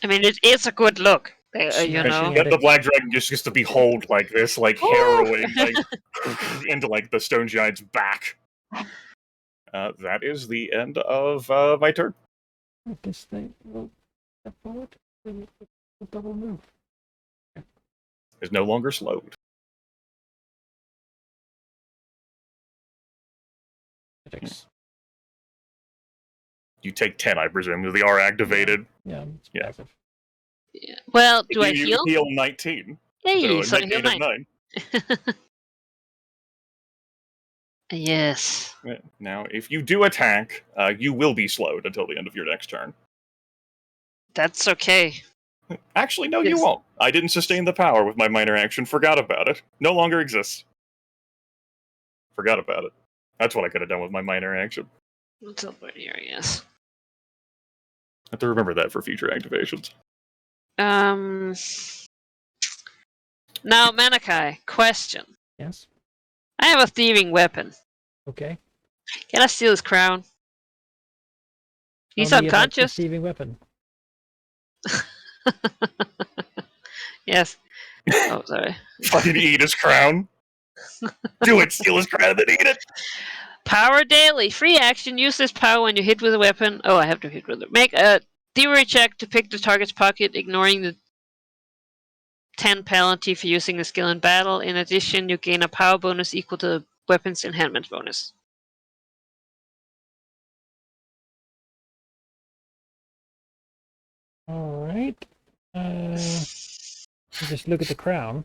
S3: I mean, it's a good look. You
S1: Smashing
S3: know.
S1: at
S2: The black dragon just gets to behold this harrowing into the stone giant's back. That is the end of my turn.
S1: I guess they will step forward. We'll double move.
S2: Is no longer slowed. You take 10, I presume. They are activated.
S1: Yeah, it's
S2: Yeah.
S1: passive.
S3: Yeah. Well, do I
S2: You
S3: heal?
S2: heal 19.
S3: Hey,
S2: So
S3: so I heal
S2: 19 of
S3: 9.
S2: 9.
S3: Yes.
S2: Yeah. Now, if you do attack, you will be slowed until the end of your next turn.
S3: That's okay.
S2: Actually, no,
S3: Yes.
S2: you won't. I didn't sustain the power with my minor action. Forgot about it. No longer exists. Forgot about it. That's what I could have done with my minor action.
S3: What's up right here, yes.
S2: I have to remember that for future activations.
S3: Now, Manakai, question.
S1: Yes.
S3: I have a thieving weapon.
S1: Okay.
S3: Can I steal his crown? He's
S1: Tell me about the
S3: unconscious.
S1: thieving weapon.
S3: Yes. Oh, sorry.
S2: Fucking eat his crown. Do it, steal his crown, and then eat it.
S3: Power daily. Free action. Use this power when you hit with a weapon. Oh, I have to hit with it. Make a thievery check to pick the target's pocket, ignoring the 10 penalty for using the skill in battle. In addition, you gain a power bonus equal to the weapon's enhancement bonus.
S1: All right. Just look at the crown.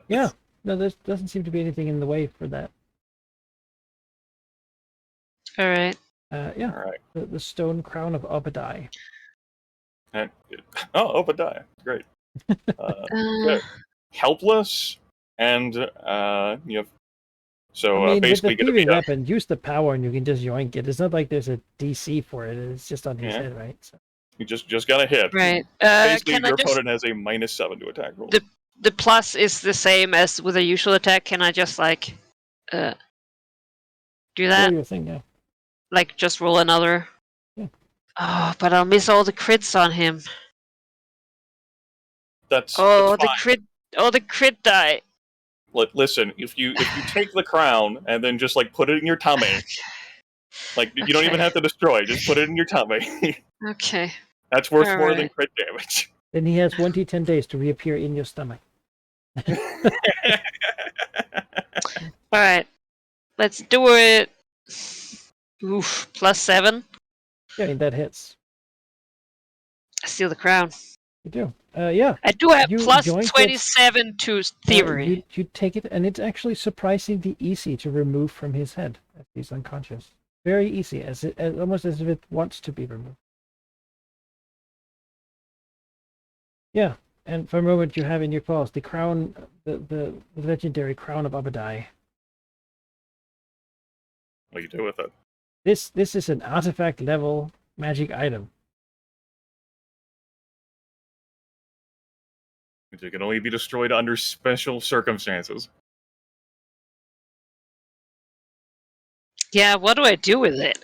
S1: Yeah. No, there doesn't seem to be anything in the way for that.
S3: All right.
S1: Yeah.
S2: All right.
S1: The stone crown of Obadiah.
S2: Oh, Obadiah. Great. Good. Helpless, and you have. So
S1: I mean, with
S2: basically,
S1: the
S2: going to
S1: thieving
S2: be
S1: weapon, use the power and you can just yoink it. It's not like there's a DC for it. It's just on his
S2: Yeah.
S1: head, right? So.
S2: you just got to hit.
S3: Right.
S2: Basically,
S3: Can I
S2: your
S3: just...
S2: opponent has a -7 to attack roll.
S3: The plus is the same as with a usual attack. Can I just like do that?
S1: Roll your thing, yeah.
S3: Like just roll another?
S1: Yeah.
S3: Oh, but I'll miss all the crits on him.
S2: That's
S3: Oh,
S2: fine.
S3: the crit die.
S2: Listen, if you take the crown and then just like put it in your tummy, like you don't even have to destroy, just put it in your tummy.
S3: Okay.
S2: That's worth
S3: All
S2: more
S3: right.
S2: than crit damage.
S1: Then he has 1d10 days to reappear in your stomach.
S3: All right. Let's do it. Oof. +7.
S1: Yeah, I mean, that hits.
S3: I steal the crown.
S1: You do. Yeah.
S3: I do have
S1: You
S3: plus
S1: joined it.
S3: 27 to thievery.
S1: You take it, and it's actually surprisingly easy to remove from his head if he's unconscious. Very easy, almost as if it wants to be removed. Yeah, and for a moment you have in your claws the crown, the legendary crown of Obadiah.
S2: What do you do with it?
S1: This is an artifact level magic item.
S2: It can only be destroyed under special circumstances.
S3: Yeah, what do I do with it?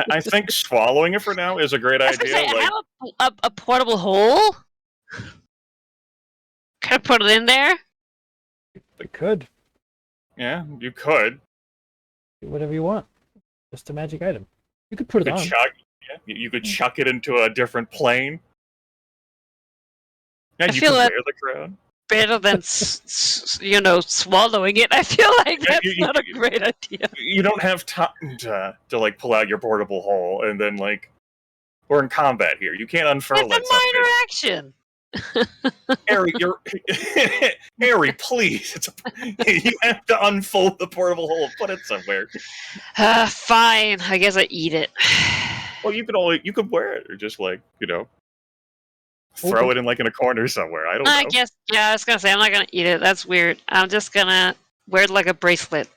S2: I think swallowing it for now is a great
S3: I was gonna
S2: idea.
S3: say, I
S2: Like,
S3: have a portable hole. Can I put it in there?
S1: You could
S2: yeah, you could.
S1: do whatever you want. Just a magic item. You could put it on.
S2: You could chuck it into a different plane. Yeah,
S3: I
S2: you
S3: feel
S2: could
S3: that-
S2: wear the crown.
S3: Better than swallowing it. I feel like that's
S2: you-
S3: not a great idea.
S2: You don't have time to like pull out your portable hole and then like we're in combat here. You can't unfurl that
S3: It's a minor action.
S2: Harry, Harry, please. You have to unfold the portable hole and put it somewhere.
S3: Fine. I guess I eat it.
S2: Well, you could wear it or just like throw it in like in a corner somewhere. I don't know.
S3: I guess, yeah, I was gonna say, I'm not gonna eat it. That's weird. I'm just gonna wear it like a bracelet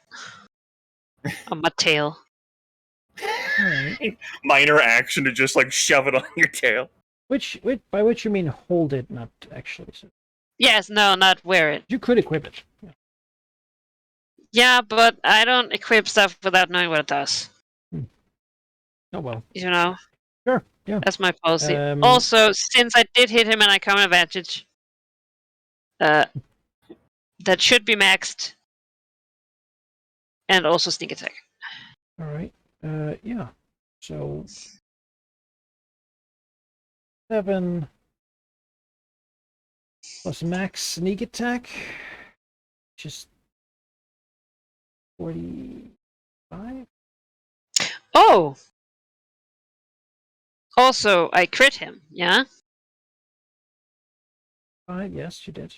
S3: on my tail.
S1: Alright.
S2: Minor action to just like shove it on your tail.
S1: By which you mean hold it, not actually. So
S3: Yes, no, not wear it.
S1: you could equip it. Yeah.
S3: Yeah, but I don't equip stuff without knowing what it does.
S1: Oh well.
S3: You know?
S1: Sure. Yeah.
S3: That's my policy.
S1: Um,
S3: Also, since I did hit him and I come advantage, that should be maxed. And also sneak attack.
S1: All right. Yeah. So 7 plus max sneak attack, just 45.
S3: Oh! Also, I crit him, yeah?
S1: 5. Yes, you did.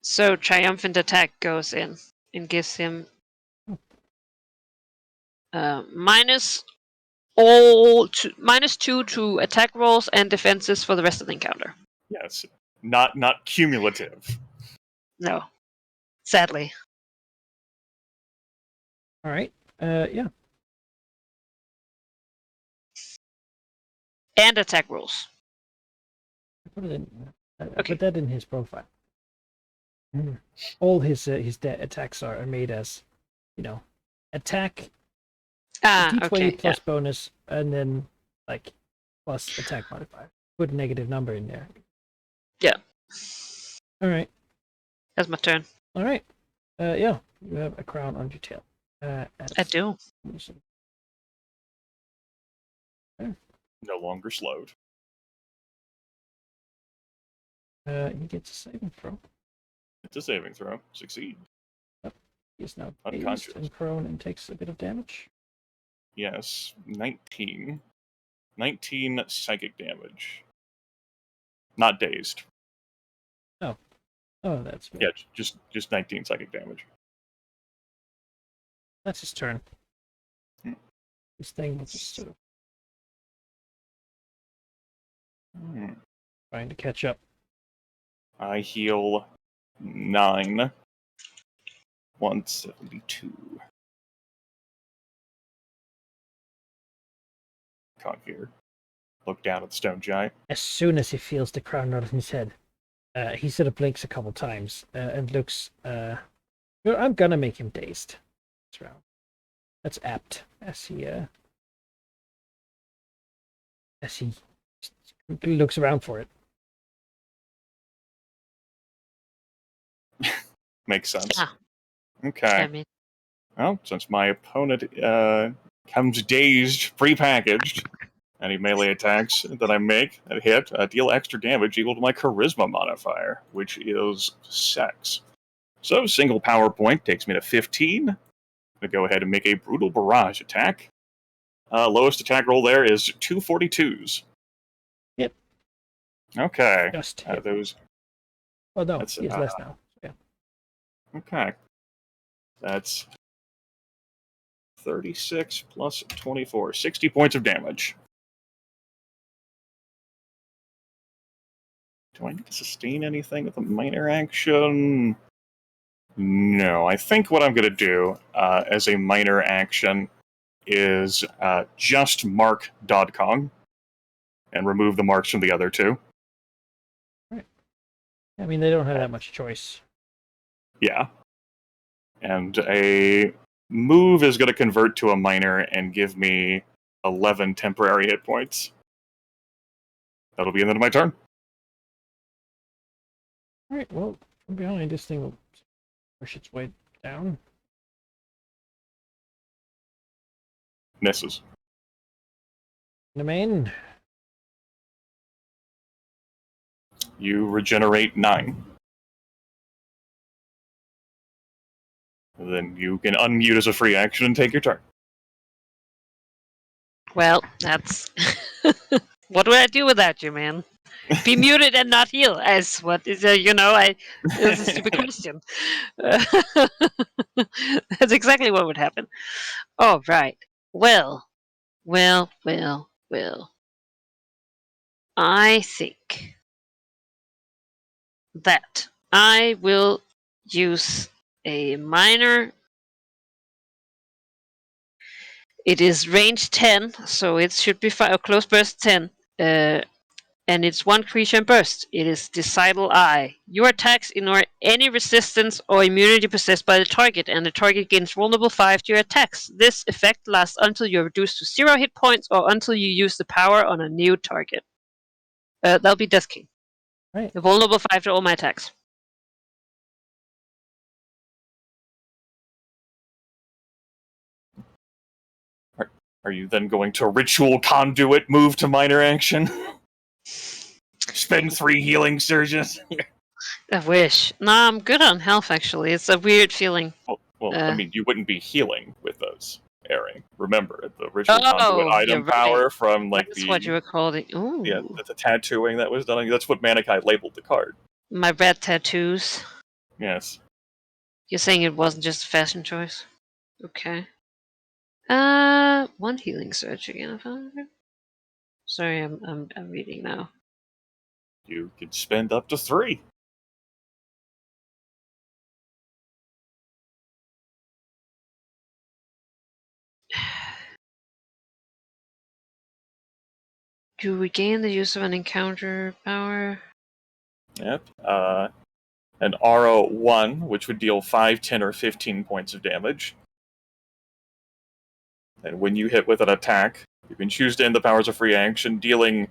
S3: So triumphant attack goes in and gives him minus -2 to attack rolls and defenses for the rest of the encounter.
S2: Yes, not cumulative.
S3: No, sadly.
S1: All right. Yeah.
S3: And attack rolls.
S1: I put it in. I
S3: Okay.
S1: put that in his profile. All his attacks are made as, attack d20
S3: okay.
S1: plus bonus, and then like plus attack modifier. Put a negative number in there.
S3: Yeah.
S1: All right.
S3: That's my turn.
S1: All right. Yeah. You have a crown on your tail.
S3: I do.
S2: No longer slowed.
S1: He gets a saving throw.
S2: It's a saving throw. Succeed.
S1: He is now
S2: Unconscious.
S1: dazed and prone and takes a bit of damage.
S2: Yes, 19. 19 psychic damage. Not dazed.
S1: Oh, that's good.
S2: Yeah, just 19 psychic damage.
S1: That's his turn.
S2: Hmm.
S1: This thing will just sort of trying to catch up.
S2: I heal 9. 172. Can't hear. Look down at the stone giant.
S1: As soon as he feels the crown on his head, he sort of blinks a couple times and looks. I'm gonna make him dazed this round. That's apt as he looks around for it.
S2: Makes sense.
S3: Ah.
S2: Okay.
S3: I mean,
S2: Well, since my opponent comes dazed, prepackaged, any melee attacks that I make that hit deal extra damage equal to my charisma modifier, which is 6. So, single power point takes me to 15. I'm going to go ahead and make a brutal barrage attack. Lowest attack roll there is 242s.
S1: Yep.
S2: Okay.
S1: Just hit.
S2: Those.
S1: Oh no,
S2: That's,
S1: he has less now. Yeah.
S2: Okay. That's 36 plus 24. 60 points of damage. Do I need to sustain anything with a minor action? No. I think what I'm going to do as a minor action is just mark Dodd Kong and remove the marks from the other two.
S1: Right. I mean, they don't have that much choice.
S2: Yeah. And a move is going to convert to a minor and give me 11 temporary hit points. That'll be the end of my turn.
S1: All right. Well, from behind, this thing will push its way down.
S2: Misses.
S1: The main.
S2: You regenerate 9. Then you can unmute as a free action and take your turn.
S3: well, that's. What do I do without you, man? Be muted and not heal. As what is it's a stupid question. That's exactly what would happen. Oh, right. Well. I think that I will use a minor. It is range 10, so it should be close burst 10. And it's one creature in burst. It is Decidal Eye. Your attacks ignore any resistance or immunity possessed by the target, and the target gains vulnerable 5 to your attacks. This effect lasts until you are reduced to 0 hit points or until you use the power on a new target. That'll be Death King.
S1: Right.
S3: The vulnerable 5 to all my attacks.
S2: Are you then going to Ritual Conduit move to minor action? Spend 3 healing surges?
S3: I wish. Nah, I'm good on health, actually. It's a weird feeling.
S2: Well, I mean, you wouldn't be healing with those, Airing. Remember, the Ritual Conduit
S3: you're
S2: item
S3: right.
S2: power from,
S3: That's what you were calling. Ooh.
S2: Yeah, the tattooing that was done. That's what Manikai labeled the card.
S3: My red tattoos.
S2: Yes.
S3: You're saying it wasn't just a fashion choice? Okay. One healing surge again. Sorry, I'm reading now.
S2: You could spend up to 3.
S3: You regain the use of an encounter power.
S2: Yep. An Aura 1, which would deal 5, 10, or 15 points of damage. And when you hit with an attack, you can choose to end the powers of free action, dealing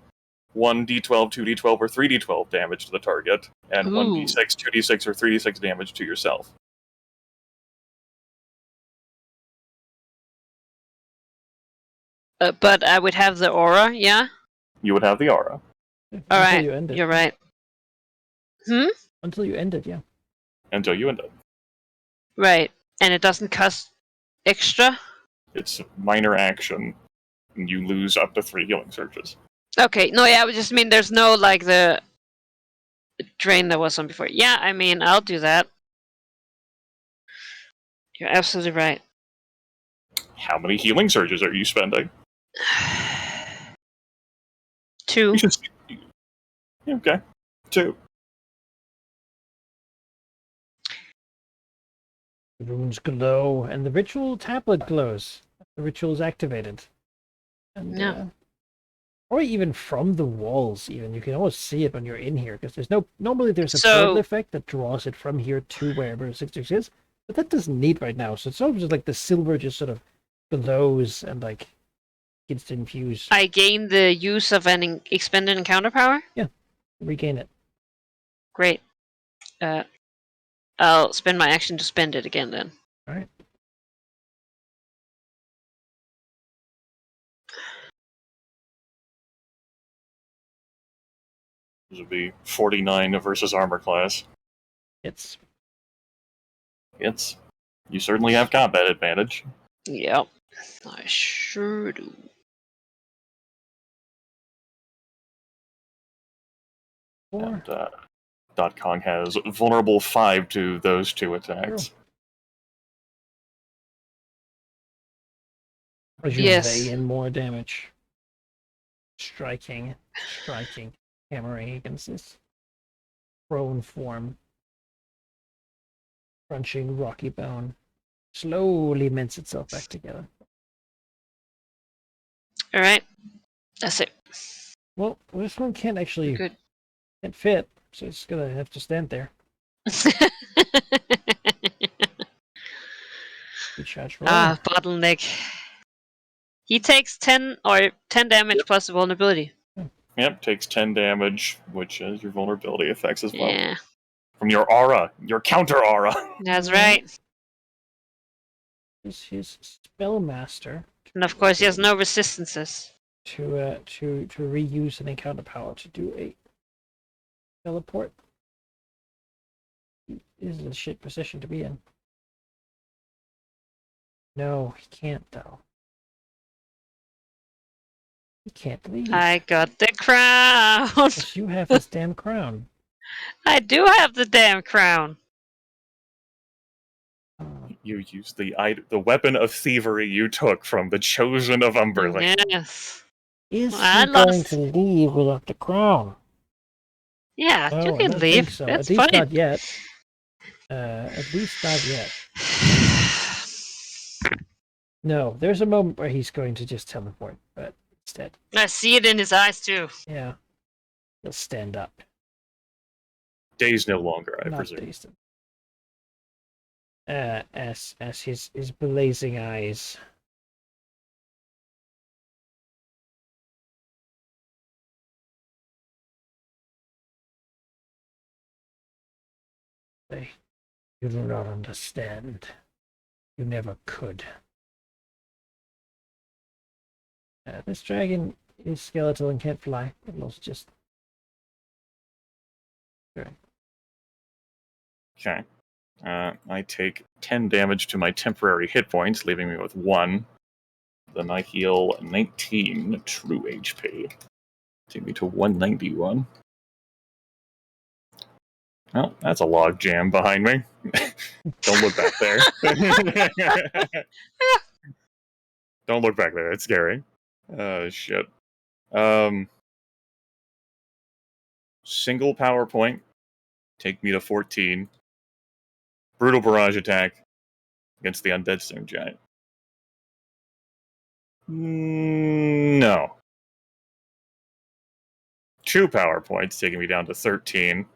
S2: 1d12, 2d12, or 3d12 damage to the target, and
S3: Ooh.
S2: 1d6, 2d6, or 3d6 damage to yourself.
S3: But I would have the aura, yeah?
S2: You would have the Aura.
S3: Alright,
S1: You end it.
S3: you're right.
S1: Until you end it, yeah.
S2: Until you end it.
S3: Right. And it doesn't cost extra?
S2: It's minor action, and you lose up to 3 healing surges.
S3: Okay, no, yeah, I just mean there's no, like, the drain that was on before. Yeah, I mean, I'll do that. You're absolutely right.
S2: How many healing surges are you spending?
S3: 2.
S2: Okay. 2.
S1: The runes glow, and the ritual tablet glows. The ritual is activated. And,
S3: Yeah.
S1: or even from the walls, even. You can always see it when you're in here, because normally there's a
S3: So-
S1: portal effect that draws it from here to wherever 66 is, but that doesn't need right now, so it's sort of just like the silver just sort of glows and, like, gets to infuse.
S3: I gain the use of an expended encounter power?
S1: Regain it.
S3: Great. I'll spend my action to spend it again then.
S1: Alright.
S2: This would be 49 versus armor class.
S1: It's
S2: You certainly have combat advantage.
S3: Yep. I sure do.
S1: four.
S2: And Kong has vulnerable 5 to those 2 attacks.
S1: Presume
S3: Yes.
S1: they in more damage. Striking, hammering against this prone form. Crunching rocky bone. Slowly mints itself back together.
S3: Alright. That's it.
S1: Well, this one can't actually
S3: Good.
S1: can't fit, so it's gonna have to stand there. Good shot roll.
S3: Bottleneck. He takes 10 damage plus vulnerability.
S2: Yep, takes 10 damage, which is your vulnerability effects as well.
S3: Yeah,
S2: From your aura, your counter aura.
S3: that's right.
S1: Is his spellmaster
S3: And of course, he has no resistances.
S1: to reuse an encounter power to do a teleport. He is in a shit position to be in. No, he can't though. He can't leave.
S3: I got the crown.
S1: Because you have this damn crown.
S3: I do have the damn crown.
S2: You use the weapon of thievery you took from the Chosen of Umberland.
S3: Yes.
S1: Is
S3: I
S1: he going
S3: lost-
S1: to leave without the crown?
S3: Yeah,
S1: No,
S3: you
S1: I
S3: can
S1: don't
S3: leave.
S1: think so.
S3: That's
S1: At least
S3: fine.
S1: not yet. At least not yet. No, there's a moment where he's going to just teleport, but instead,
S3: I see it in his eyes too.
S1: yeah. He'll stand up.
S2: Days no longer, I
S1: Not
S2: presume.
S1: dazed. As his blazing eyes say, "You do not understand. You never could." This dragon is skeletal and can't fly. It'll just...
S2: Okay. I take 10 damage to my temporary hit points, leaving me with 1. Then I heal 19 true HP. Take me to 191. Well, that's a log jam behind me. Don't look back there. Don't look back there. It's scary. Oh, shit. Single power point. Take me to 14. Brutal barrage attack against the undead stone giant. No. 2 power points, taking me down to 13.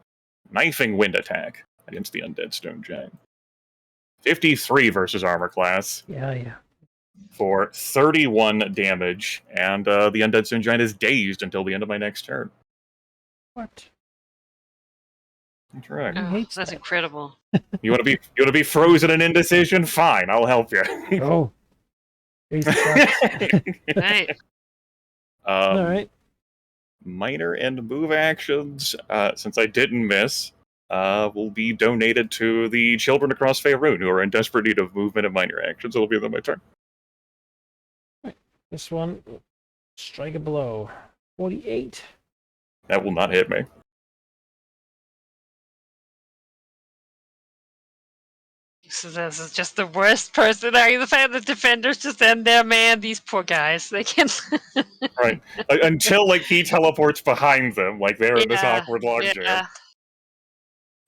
S2: Knifing wind attack against the undead stone giant. 53 versus armor class.
S1: Yeah.
S2: For 31 damage, and the undead stone giant is dazed until the end of my next turn.
S1: What?
S2: That's right.
S1: He
S3: Oh,
S1: hates
S3: that's
S1: that.
S3: incredible.
S2: You want to be frozen in indecision? Fine, I'll help you.
S1: Oh. He's sucks.
S3: Right.
S1: All right.
S2: Minor and move actions, since I didn't miss, will be donated to the children across Faerun who are in desperate need of movement and minor actions. It'll be on my turn.
S1: This one, strike a blow. 48.
S2: That will not hit me.
S3: So this is just the worst person. Are you the fact that defenders just end there, man? These poor guys. They can't.
S2: Right. Until, like, he teleports behind them, like they're in this awkward log jam.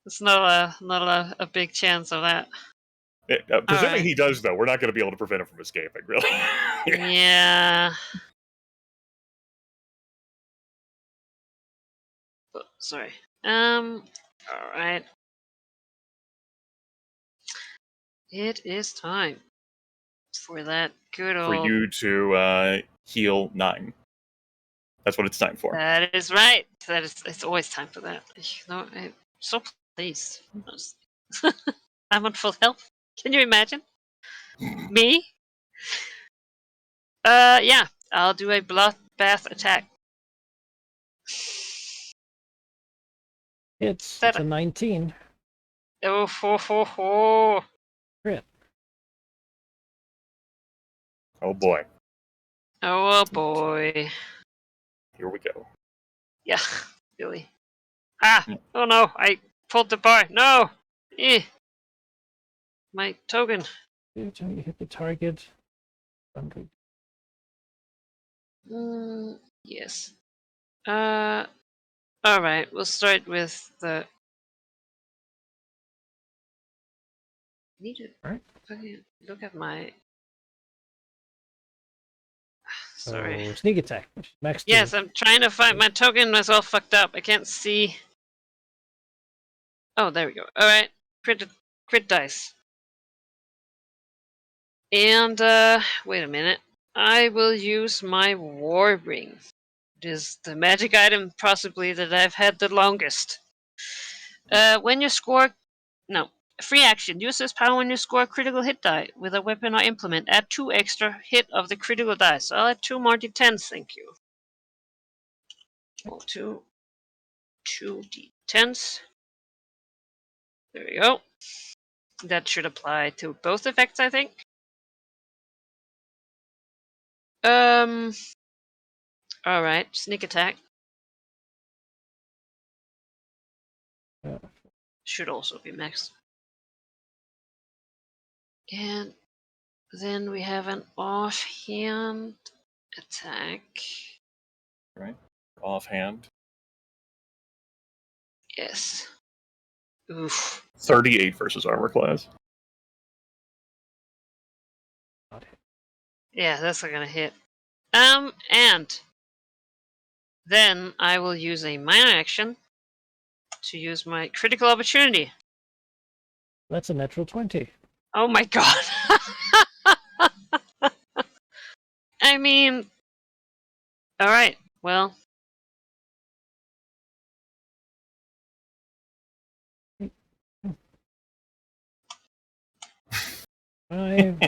S3: It's not a big chance of that.
S2: Presuming
S3: right.
S2: he does, though, we're not going to be able to prevent him from escaping, really.
S3: Yeah. Oh, sorry. All right. It is time for that good
S2: For
S3: old.
S2: you to heal 9. That's what it's time for.
S3: That is right. That is. It's always time for that. I'm so pleased. I'm on full health. Can you imagine? Me? Yeah. I'll do a bloodbath attack.
S1: It's
S3: That-
S1: a 19.
S3: Oh, ho.
S1: Crit.
S2: Oh boy.
S3: Oh boy.
S2: Here we go.
S3: Yeah, really. Oh no, I pulled the bar. No! My token.
S1: Every time you hit the target, 100.
S3: Yes. Alright, we'll start with the. Need to
S1: Alright.
S3: look at my. Sorry.
S1: So, sneak attack. Max 2.
S3: Yes, I'm trying to find my token. It's all fucked up. I can't see. Oh, there we go. Alright. Crit dice. And, wait a minute. I will use my War Ring. It is the magic item, possibly, that I've had the longest. When you score. No. Free action. Use this power when you score a critical hit die with a weapon or implement. Add 2 extra hit of the critical dice. I'll add 2 more d10s, thank you. Roll 2 d10s. There we go. That should apply to both effects, I think. Alright, sneak attack. Should also be maxed. And then we have an offhand attack.
S2: Right. Offhand.
S3: Yes. Oof.
S2: 38 versus armor class.
S3: Yeah, that's not gonna hit. And Then I will use a minor action to use my critical opportunity.
S1: That's a natural 20.
S3: Oh my god. I mean, alright, well.
S1: Five.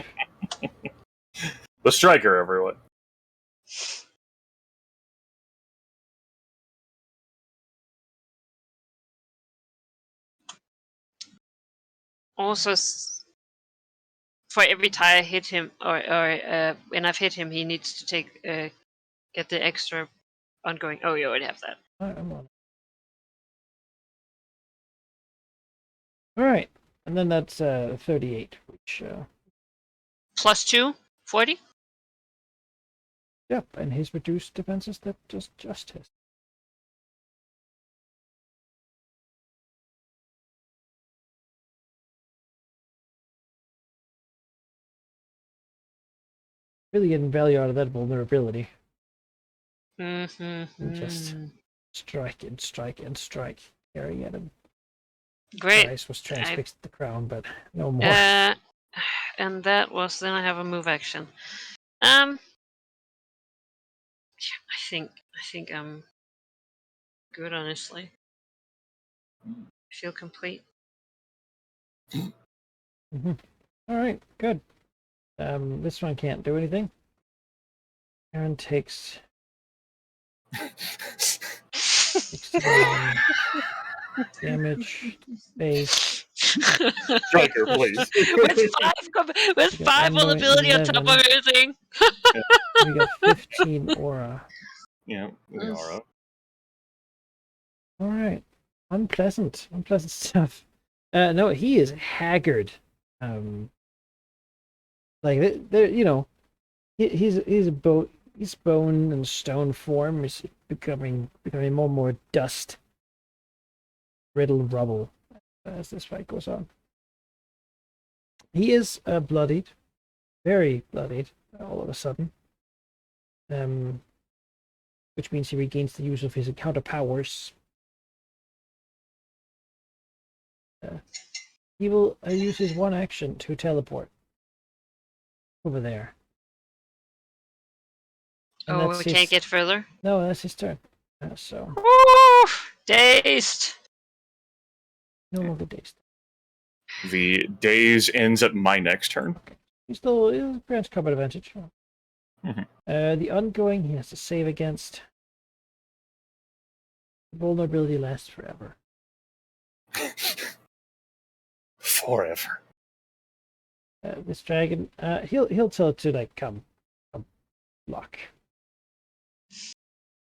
S2: The striker, everyone.
S3: Also, for every tie I hit him, or when I've hit him, he needs to take get the extra ongoing. Oh, you already have that.
S1: I'm on. All right, and then that's 38, which
S3: Plus 2, 40?
S1: yep, and his reduced defenses that just his. Really getting value out of that vulnerability.
S3: Mm-hmm.
S1: And just strike and strike and strike, carrying at him.
S3: Great.
S1: Price was transfixed at the crown, but no more.
S3: And that was, then I have a move action. I think I'm good, honestly. I feel complete.
S1: Mm-hmm. All right, good. This one can't do anything. Aaron takes 69 damage. Base.
S2: Striker, please.
S3: with five vulnerability on top of everything.
S1: We got 15 aura.
S2: Yeah, the aura.
S1: All right, unpleasant stuff. No, he is haggard. Like there, you know, he's bone and stone form is becoming more and more dust, riddled rubble as this fight goes on. He is bloodied, very bloodied, all of a sudden. Which means he regains the use of his encounter powers. He will use his one action to teleport over there. And
S3: we can't get further?
S1: No, that's his turn. So.
S3: Oof, dazed.
S1: No longer dazed.
S2: The daze ends at my next turn.
S1: Okay. He still grants combat advantage.
S2: Mm-hmm.
S1: The ongoing he has to save against. Vulnerability lasts forever.
S2: Forever.
S1: This dragon, he'll tell it to like come block.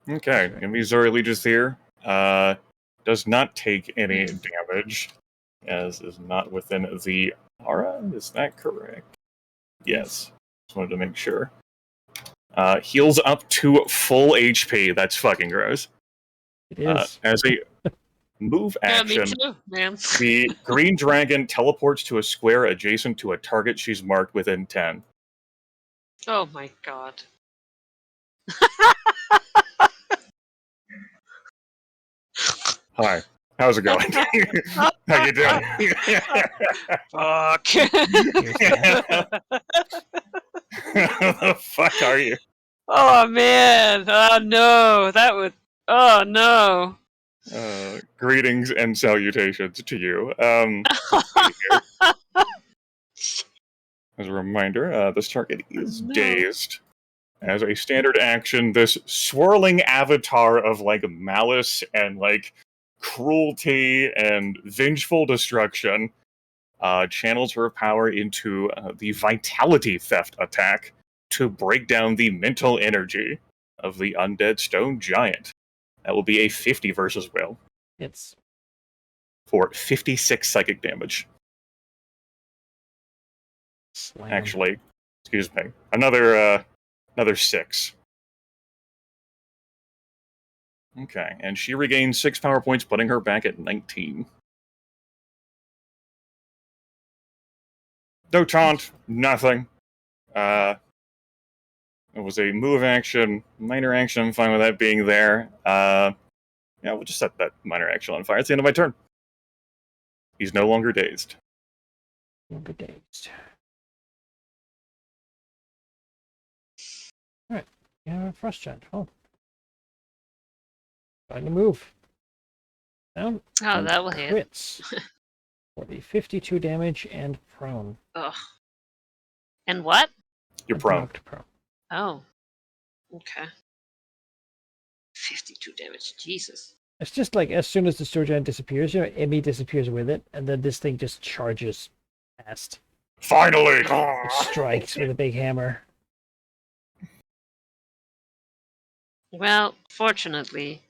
S2: Okay, and the Zori Legis here does not take any damage, as is not within the aura. Is that correct? Yes. Just wanted to make sure. Heals up to full HP. That's fucking gross.
S1: It is.
S2: As a move action,
S3: Yeah, me too, man.
S2: the green dragon teleports to a square adjacent to a target she's marked within 10.
S3: Oh my god.
S2: Hi. How's it going? How you doing?
S3: Fuck.
S2: The fuck are you?
S3: Oh man. Oh no. That would. Oh no.
S2: Greetings and salutations to you. As a reminder, this target is dazed. As a standard action, this swirling avatar of like malice and like cruelty and vengeful destruction channels her power into the vitality theft attack to break down the mental energy of the undead stone giant. That will be a 50 versus will.
S1: It's
S2: For 56 psychic damage.
S1: slam.
S2: Actually, excuse me, another 6. Okay, and she regains 6 power points, putting her back at 19. No taunt, nothing. It was a move action, minor action. I'm fine with that being there. Yeah, we'll just set that minor action on fire. It's the end of my turn. He's no longer dazed.
S1: Longer dazed. Alright. Yeah, frost giant. Oh. Trying to move. Down.
S3: Oh,
S1: And
S3: that will hit.
S1: crits. For the 52 damage and prone.
S3: Ugh. And what?
S2: You're
S1: And
S2: prone.
S1: knocked prone.
S3: Oh. Okay. 52 damage. Jesus.
S1: It's just like as soon as the Storm Giant disappears, Emmy disappears with it, and then this thing just charges past.
S2: Finally!
S1: It strikes with a big hammer.
S3: Well, fortunately,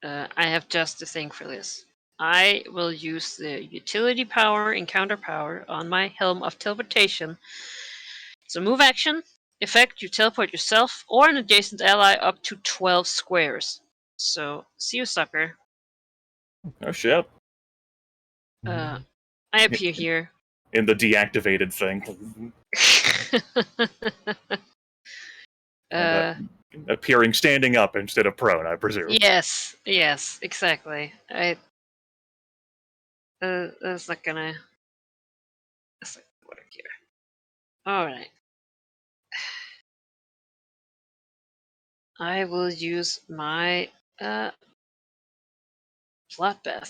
S3: I have just the thing for this. I will use the utility power and counter power on my Helm of Teleportation. It's a move action. Effect, you teleport yourself or an adjacent ally up to 12 squares. So, see you, sucker.
S2: Oh shit.
S3: I appear here.
S2: In the deactivated thing. Appearing standing up instead of prone, I presume.
S3: Yes, exactly. That's not gonna work here. Alright. I will use my bloodbath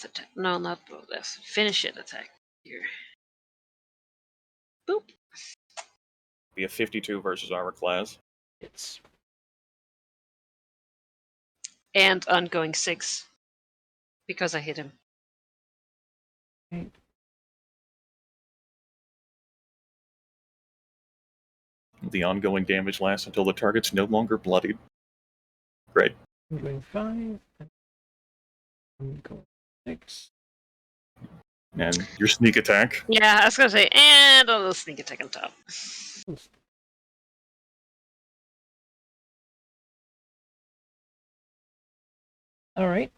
S3: attack. No, not bloodbath. Finish it attack here. Boop.
S2: Be a 52 versus armor class.
S1: It's
S3: And ongoing 6. Because I hit him.
S1: okay.
S2: The ongoing damage lasts until the target's no longer bloodied. Great.
S1: I'm going 5. And I'm going 6.
S2: And your sneak attack.
S3: Yeah, I was gonna say, and a little sneak attack on top.
S1: Alright.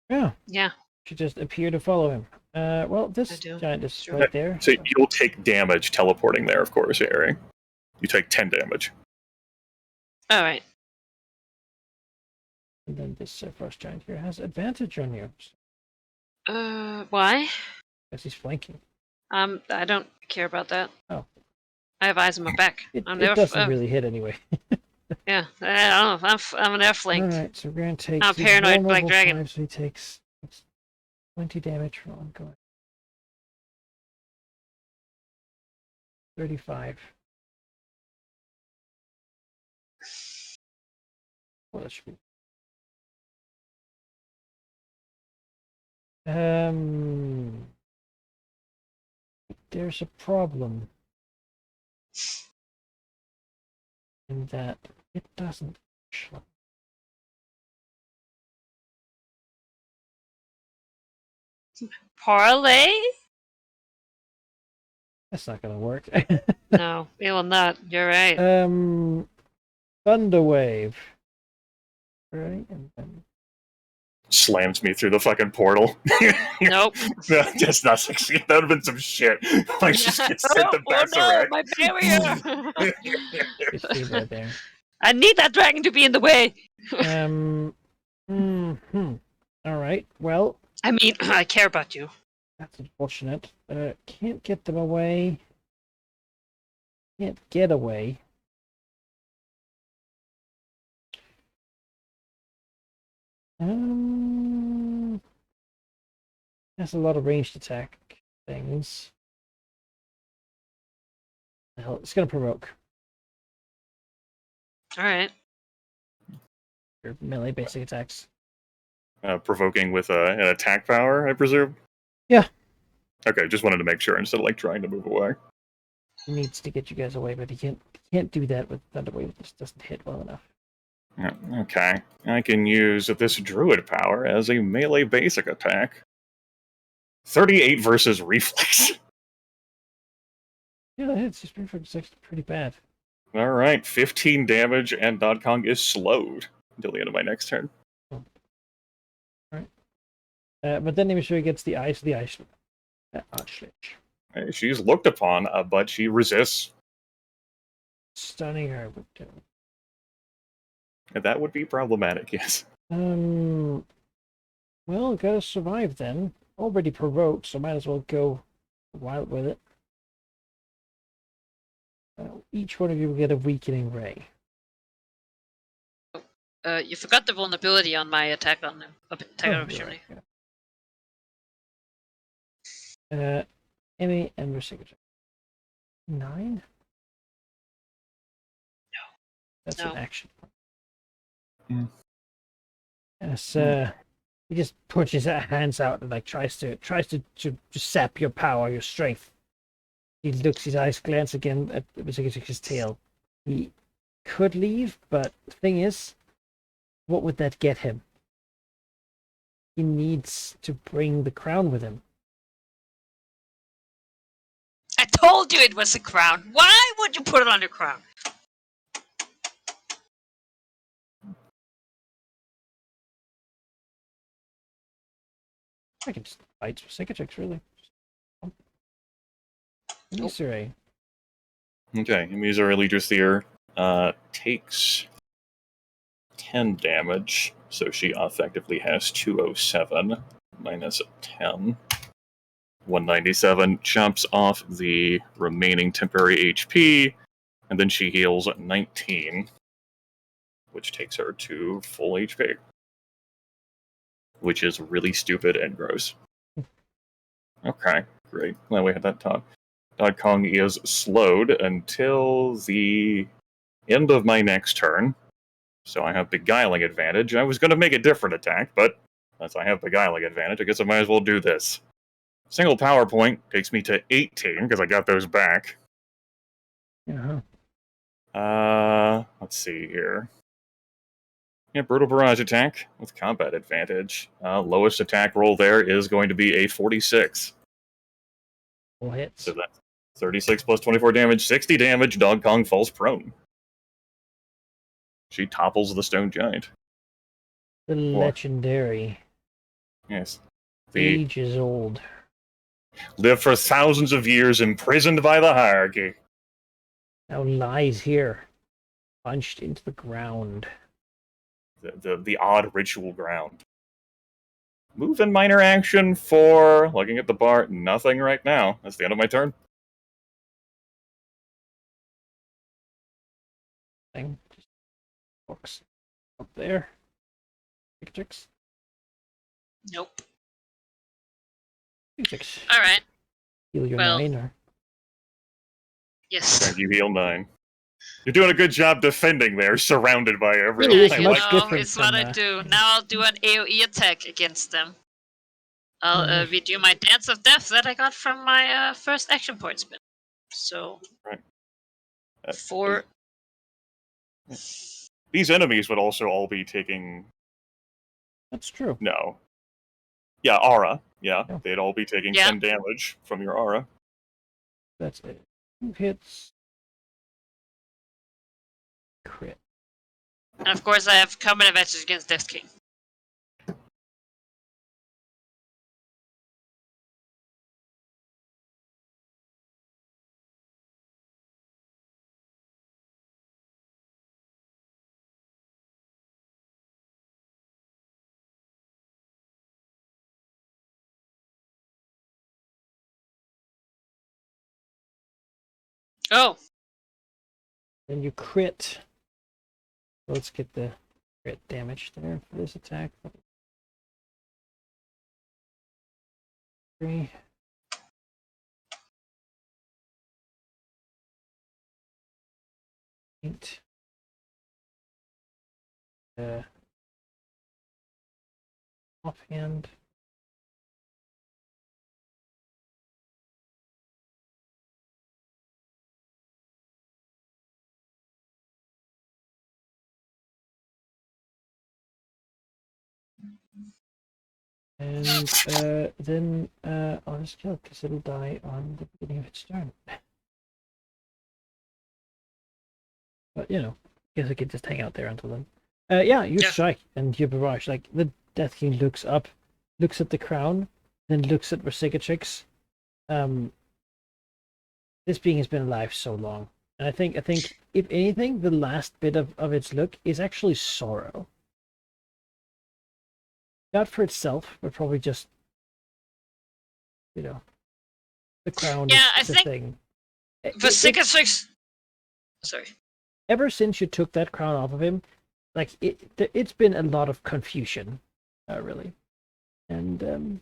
S1: Yeah.
S3: Yeah.
S1: She just appeared to follow him. Well, this
S3: I do.
S1: giant is
S3: Sure.
S1: right there.
S2: So you'll take damage teleporting there, of course, Harry. You take 10 damage.
S3: Alright.
S1: And then this frost giant here has advantage on you.
S3: Why?
S1: Because he's flanking.
S3: I don't care about that.
S1: Oh.
S3: I have eyes on my back.
S1: It
S3: I'm never.
S1: doesn't really hit anyway.
S3: Yeah, I don't know. I'm an F linked.
S1: Alright, so we're going to take.
S3: I'm
S1: he's
S3: paranoid Black
S1: vulnerable
S3: Dragon.
S1: 5, so he takes 20 damage from ongoing. 35. Well, that should be. There's a problem in that it doesn't actually.
S3: Parlay?
S1: That's not gonna work.
S3: No, it will not. You're right.
S1: Thunder wave. Right, and then
S2: Slams me through the fucking portal.
S3: Nope.
S2: No, just not succeed. That would have been some shit. Like, she just sent the
S3: Oh
S2: bats
S3: no,
S2: away.
S3: my barrier!
S1: you see right there.
S3: I need that dragon to be in the way.
S1: All right. Well,
S3: I mean, I care about you.
S1: that's unfortunate. Can't get them away. Can't get away. That's a lot of ranged attack things. The hell, it's gonna provoke.
S3: Alright.
S1: Your melee basic attacks.
S2: Provoking with an attack power, I presume?
S1: Yeah.
S2: Okay, just wanted to make sure instead of like trying to move away.
S1: He needs to get you guys away, but he can't do that with Thunderwave. It just doesn't hit well enough.
S2: Yeah, okay. I can use this druid power as a melee basic attack. 38 versus reflex.
S1: Yeah, that hits. His reflex is pretty bad.
S2: Alright, 15 damage, and Dodkong is slowed until the end of my next turn.
S1: But then he sure gets the ice. The ice. Archlich.
S2: Hey, she's looked upon, but she resists.
S1: Stunning her with
S2: That would be problematic, yes.
S1: Well, gotta survive then. Already provoked, so might as well go wild with it. Each one of you will get a weakening ray.
S3: You forgot the vulnerability on my attack on him. Attack
S1: Oh,
S3: opportunity.
S1: right, yeah. Emmy and your signature. 9? No. That's
S3: No.
S1: an action.
S2: Mm.
S1: Yes, he just puts his hands out and like tries to just sap your power, your strength. He looks, his eyes glance again at his tail. He could leave, but the thing is, what would that get him? He needs to bring the crown with him.
S3: I told you it was a crown. Why would you put it on your crown?
S1: I can just fight for Cicatrix, really.
S3: Nope.
S1: Misery.
S2: Okay, Missouri Legisier takes 10 damage, so she effectively has 207 minus 10. 197 chomps off the remaining temporary HP, and then she heals 19, which takes her to full HP. Which is really stupid and gross. Okay, great. Glad we had that talk. Dog Kong is slowed until the end of my next turn. So I have Beguiling advantage. I was going to make a different attack, but since I have Beguiling advantage, I guess I might as well do this. Single power point takes me to 18, because I got those back. Let's see here. Yeah, Brutal Barrage attack with combat advantage. Lowest attack roll there is going to be a 46.
S1: Full hits.
S2: So that's 36 plus 24 damage, 60 damage. Dog Kong falls prone. She topples the stone giant.
S1: The legendary.
S2: Yes.
S1: Age is old.
S2: Live for thousands of years imprisoned by the hierarchy.
S1: Now lies here, punched into the ground.
S2: The odd ritual ground. Move and minor action for looking at the bar. Nothing right now. That's the end of my turn.
S1: Thing. Just books up there. Cicatrix.
S3: Nope.
S1: Cicatrix.
S3: All right.
S1: Heal your
S3: Well.
S1: 9 or
S3: Yes.
S2: Thank you, heal 9. You're doing a good job defending there, surrounded by everyone.
S1: Really is
S3: You
S1: much
S3: know,
S1: different
S3: it's what
S1: from,
S3: I do. Now I'll do an AoE attack against them. I'll redo my Dance of Death that I got from my first action point spin. So,
S2: Right.
S3: 4.
S2: These enemies would also all be taking...
S1: That's true.
S2: No. Yeah, aura. Yeah,
S1: Yeah.
S2: they'd all be taking
S3: Yeah.
S2: 10 damage from your aura.
S1: That's it. 2 hits. Crit.
S3: And of course, I have combat advantage against Death King. Oh,
S1: Then you crit. So let's get the crit damage there for this attack. 3. Eight. Offhand. And then I'll just kill it because it'll die on the beginning of its turn. But you know, I guess I could just hang out there until then. Yeah, you strike and you barrage. Like the Death King looks up, looks at the crown, then looks at Cicatrix. This being has been alive so long. And I think if anything, the last bit of its look is actually sorrow. Not for itself, but probably just, the crown
S3: Yeah, I
S1: is a
S3: think
S1: thing.
S3: the cicatrix. Sorry.
S1: Ever since you took that crown off of him, like it's been a lot of confusion, really, and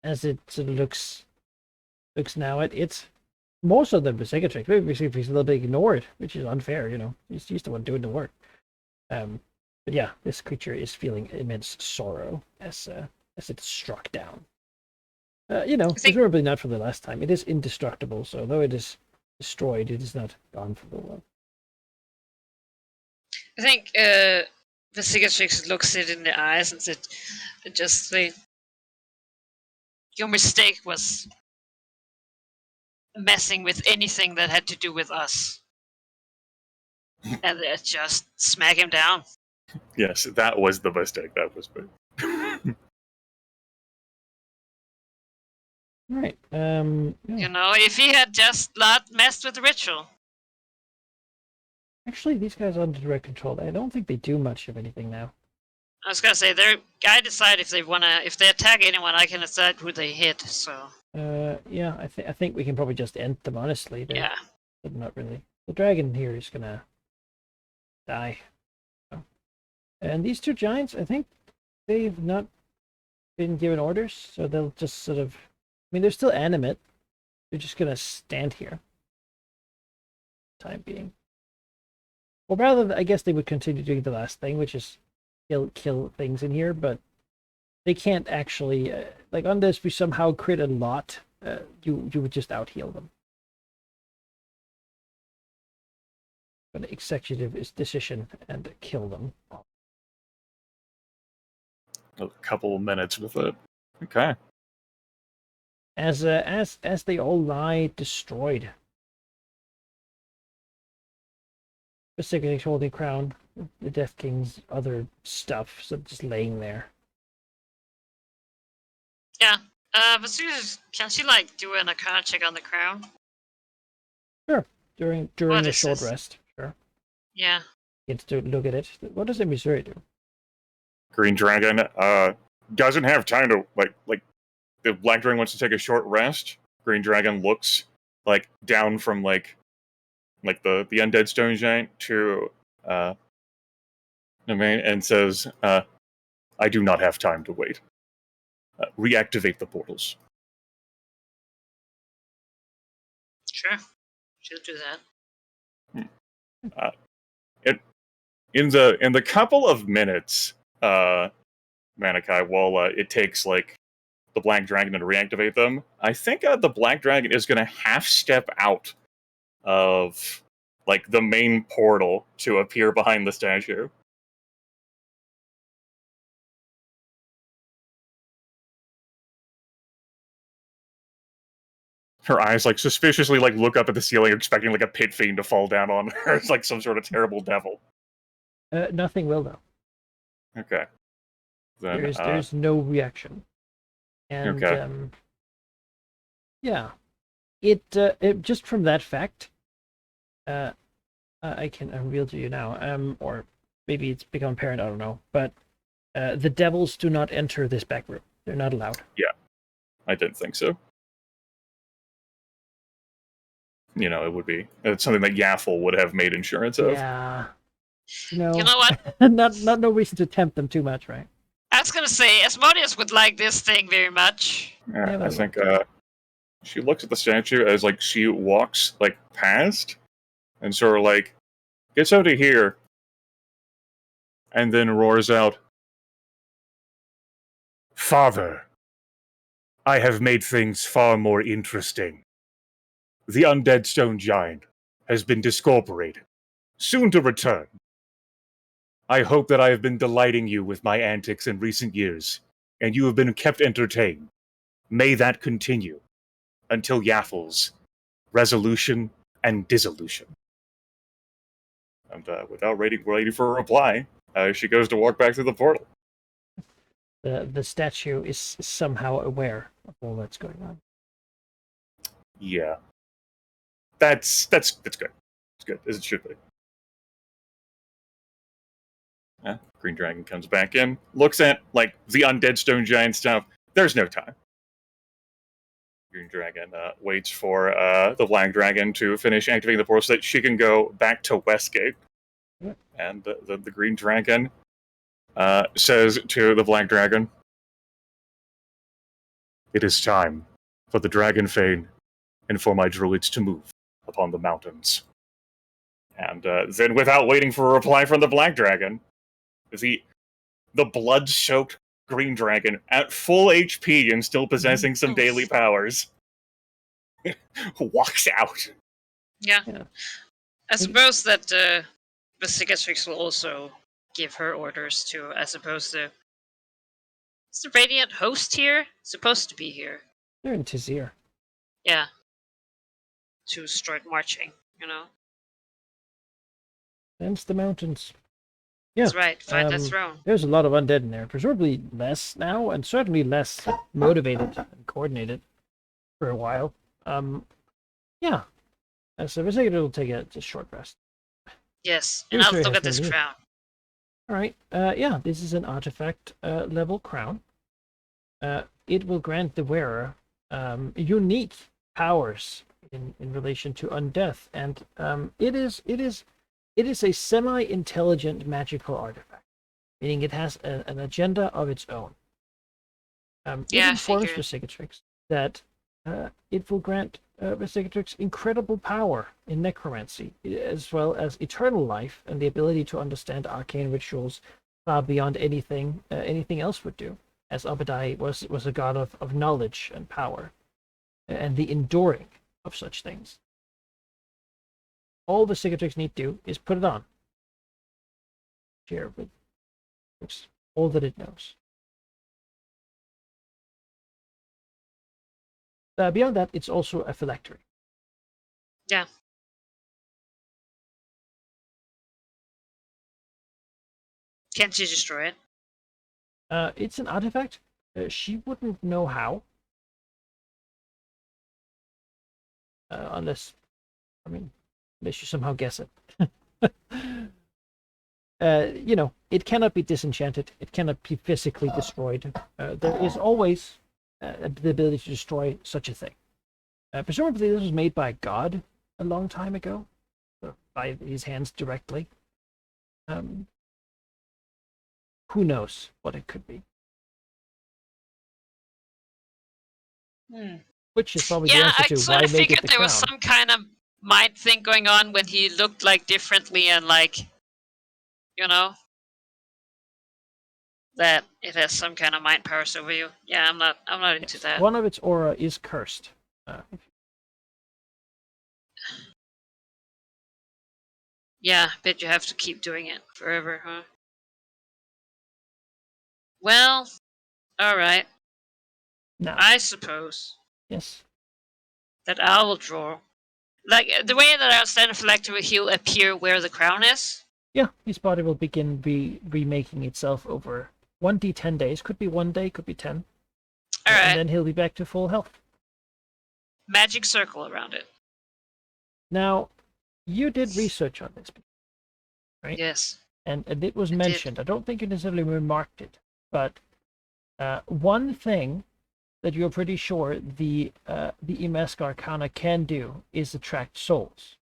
S1: as it sort of looks now, it's more so than the cicatrix. Maybe he's a little bit ignored, which is unfair. He's the one doing the work. But yeah, this creature is feeling immense sorrow as it's struck down.
S3: I think
S1: presumably not for the last time. It is indestructible, so though it is destroyed, it is not gone from the world.
S3: the cicatrix looks it in the eyes and said, just say, your mistake was messing with anything that had to do with us. And just smack him down.
S2: Yes, that was the mistake. That was big.
S1: Right. Yeah.
S3: If he had just not messed with the ritual.
S1: Actually, these guys are under direct control. I don't think they do much of anything now.
S3: I was gonna say, I decide if they attack anyone, I can decide who they hit. So.
S1: Yeah, I think we can probably just end them. Honestly,
S3: Yeah.
S1: But not really. The dragon here is gonna die. And these two giants, I think they've not been given orders, so they'll just sort of. I mean, they're still animate. They're just gonna stand here. Time being. Or rather, I guess they would continue doing the last thing, which is kill things in here, but they can't actually like on this. We somehow crit a lot. You would just out heal them. But executive is decision and kill them.
S2: A couple of minutes with it. Okay.
S1: As they all lie destroyed. Specifically holding crown, the Death King's other stuff, so just laying there.
S3: Yeah. But Susan, can she do an arcana check on the crown?
S1: Sure. During
S3: What
S1: a
S3: is
S1: short
S3: this?
S1: rest. Sure.
S3: Yeah.
S1: Gets to look at it. What does the Missouri do?
S2: Green Dragon doesn't have time to like the Black Dragon wants to take a short rest. Green Dragon looks down from the undead stone giant to Nemain and says, I do not have time to wait. Reactivate the portals.
S3: Sure. She'll do that.
S2: In the couple of minutes, Manikai, while it takes the Black Dragon to reactivate them, I think the Black Dragon is going to half step out of the main portal to appear behind the statue. Her eyes suspiciously look up at the ceiling, expecting a pit fiend to fall down on her. It's some sort of terrible devil.
S1: Nothing will though.
S2: Okay. Then
S1: There's no reaction. And
S2: okay.
S1: Yeah. It just from that fact, I can reveal to you now, or maybe it's become apparent, I don't know, but the devils do not enter this back room. They're not allowed.
S2: Yeah, I didn't think so. It's something that Yaffle would have made insurance of.
S1: Yeah.
S3: You know what?
S1: not no reason to tempt them too much, right?
S3: I was gonna say, Asmodeus would like this thing very much.
S2: Yeah, I think she looks at the statue as she walks past and sort of gets out of here and then roars out, Father, I have made things far more interesting. The undead stone giant has been discorporated, soon to return. I hope that I have been delighting you with my antics in recent years, and you have been kept entertained. May that continue until Yaffle's resolution and dissolution. And without waiting for a reply, she goes to walk back through the portal.
S1: The statue is somehow aware of all that's going on.
S2: Yeah. That's good. It's good, as it should be. Green Dragon comes back in, looks at like the undead stone giant stuff. There's no time. Green Dragon waits for the Black Dragon to finish activating the portal so that she can go back to Westgate. And the Green Dragon says to the Black Dragon, "It is time for the Dragon Fane and for my druids to move upon the mountains." And then, without waiting for a reply from the Black Dragon, the blood-soaked Green Dragon, at full HP and still possessing some daily powers, walks out.
S3: Yeah.
S1: Yeah.
S3: I suppose that the Cicatrix will also give her orders to, I suppose, is the Radiant Host here? Supposed to be here.
S1: They're in Tizir.
S3: Yeah. To start marching, you know?
S1: Thence the mountains. Yeah.
S3: That's right, find that throne.
S1: There's a lot of undead in there. Presumably less now, and certainly less motivated and coordinated for a while. Yeah. So Visayas will take a short rest.
S3: Yes, and I'll look at this crown.
S1: Alright, yeah, this is an artifact level crown. It will grant the wearer unique powers in relation to undeath, and it is a semi-intelligent magical artifact, meaning it has an agenda of its own. It informs the Cicatrix that it will grant the Cicatrix incredible power in necromancy, as well as eternal life and the ability to understand arcane rituals far beyond anything else would do, as Abadai was a god of knowledge and power, and the enduring of such things. All the Cicatrix need to do is put it on. Share with all that it knows. Beyond that, it's also a phylactery.
S3: Yeah. Can't you destroy it?
S1: It's an artifact. She wouldn't know how. Unless you somehow guess it. It cannot be disenchanted. It cannot be physically destroyed. There is always the ability to destroy such a thing. Presumably this was made by God a long time ago, by his hands directly. Who knows what it could be? Which is probably the answer to why make it the crown. Yeah, I sort of figured
S3: there was some kind of mind thing going on when he looked like differently and that it has some kind of mind powers over you. Yeah, I'm not into that.
S1: One of its aura is cursed.
S3: Yeah, bet you have to keep doing it forever, huh? Well, alright.
S1: No.
S3: I suppose.
S1: Yes.
S3: That I will draw. Like, the way that I'll stand a phylactery, he'll appear where the crown is?
S1: Yeah, his body will begin remaking itself over 1d10 days. Could be 1 day, could be 10.
S3: Alright.
S1: And then he'll be back to full health.
S3: Magic circle around it.
S1: Now, you did research on this, right?
S3: Yes.
S1: And it was mentioned. I don't think you necessarily remarked it, but one thing that you're pretty sure the Imesk Arcana can do is attract souls.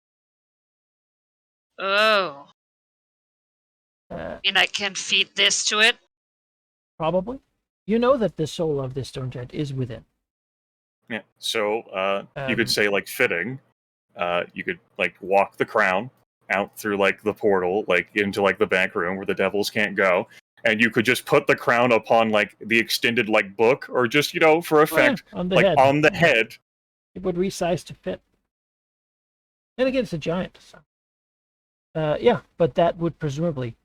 S3: Oh. I can feed this to it?
S1: Probably. You know that the soul of this stone giant is within.
S2: Yeah, so you could say, fitting, you could, walk the crown out through, the portal, into, the back room where the devils can't go, and you could just put the crown upon, the extended, book, or just, for effect,
S1: on the head.
S2: On the head.
S1: It would resize to fit. And again, it's a giant, so... yeah, but that would presumably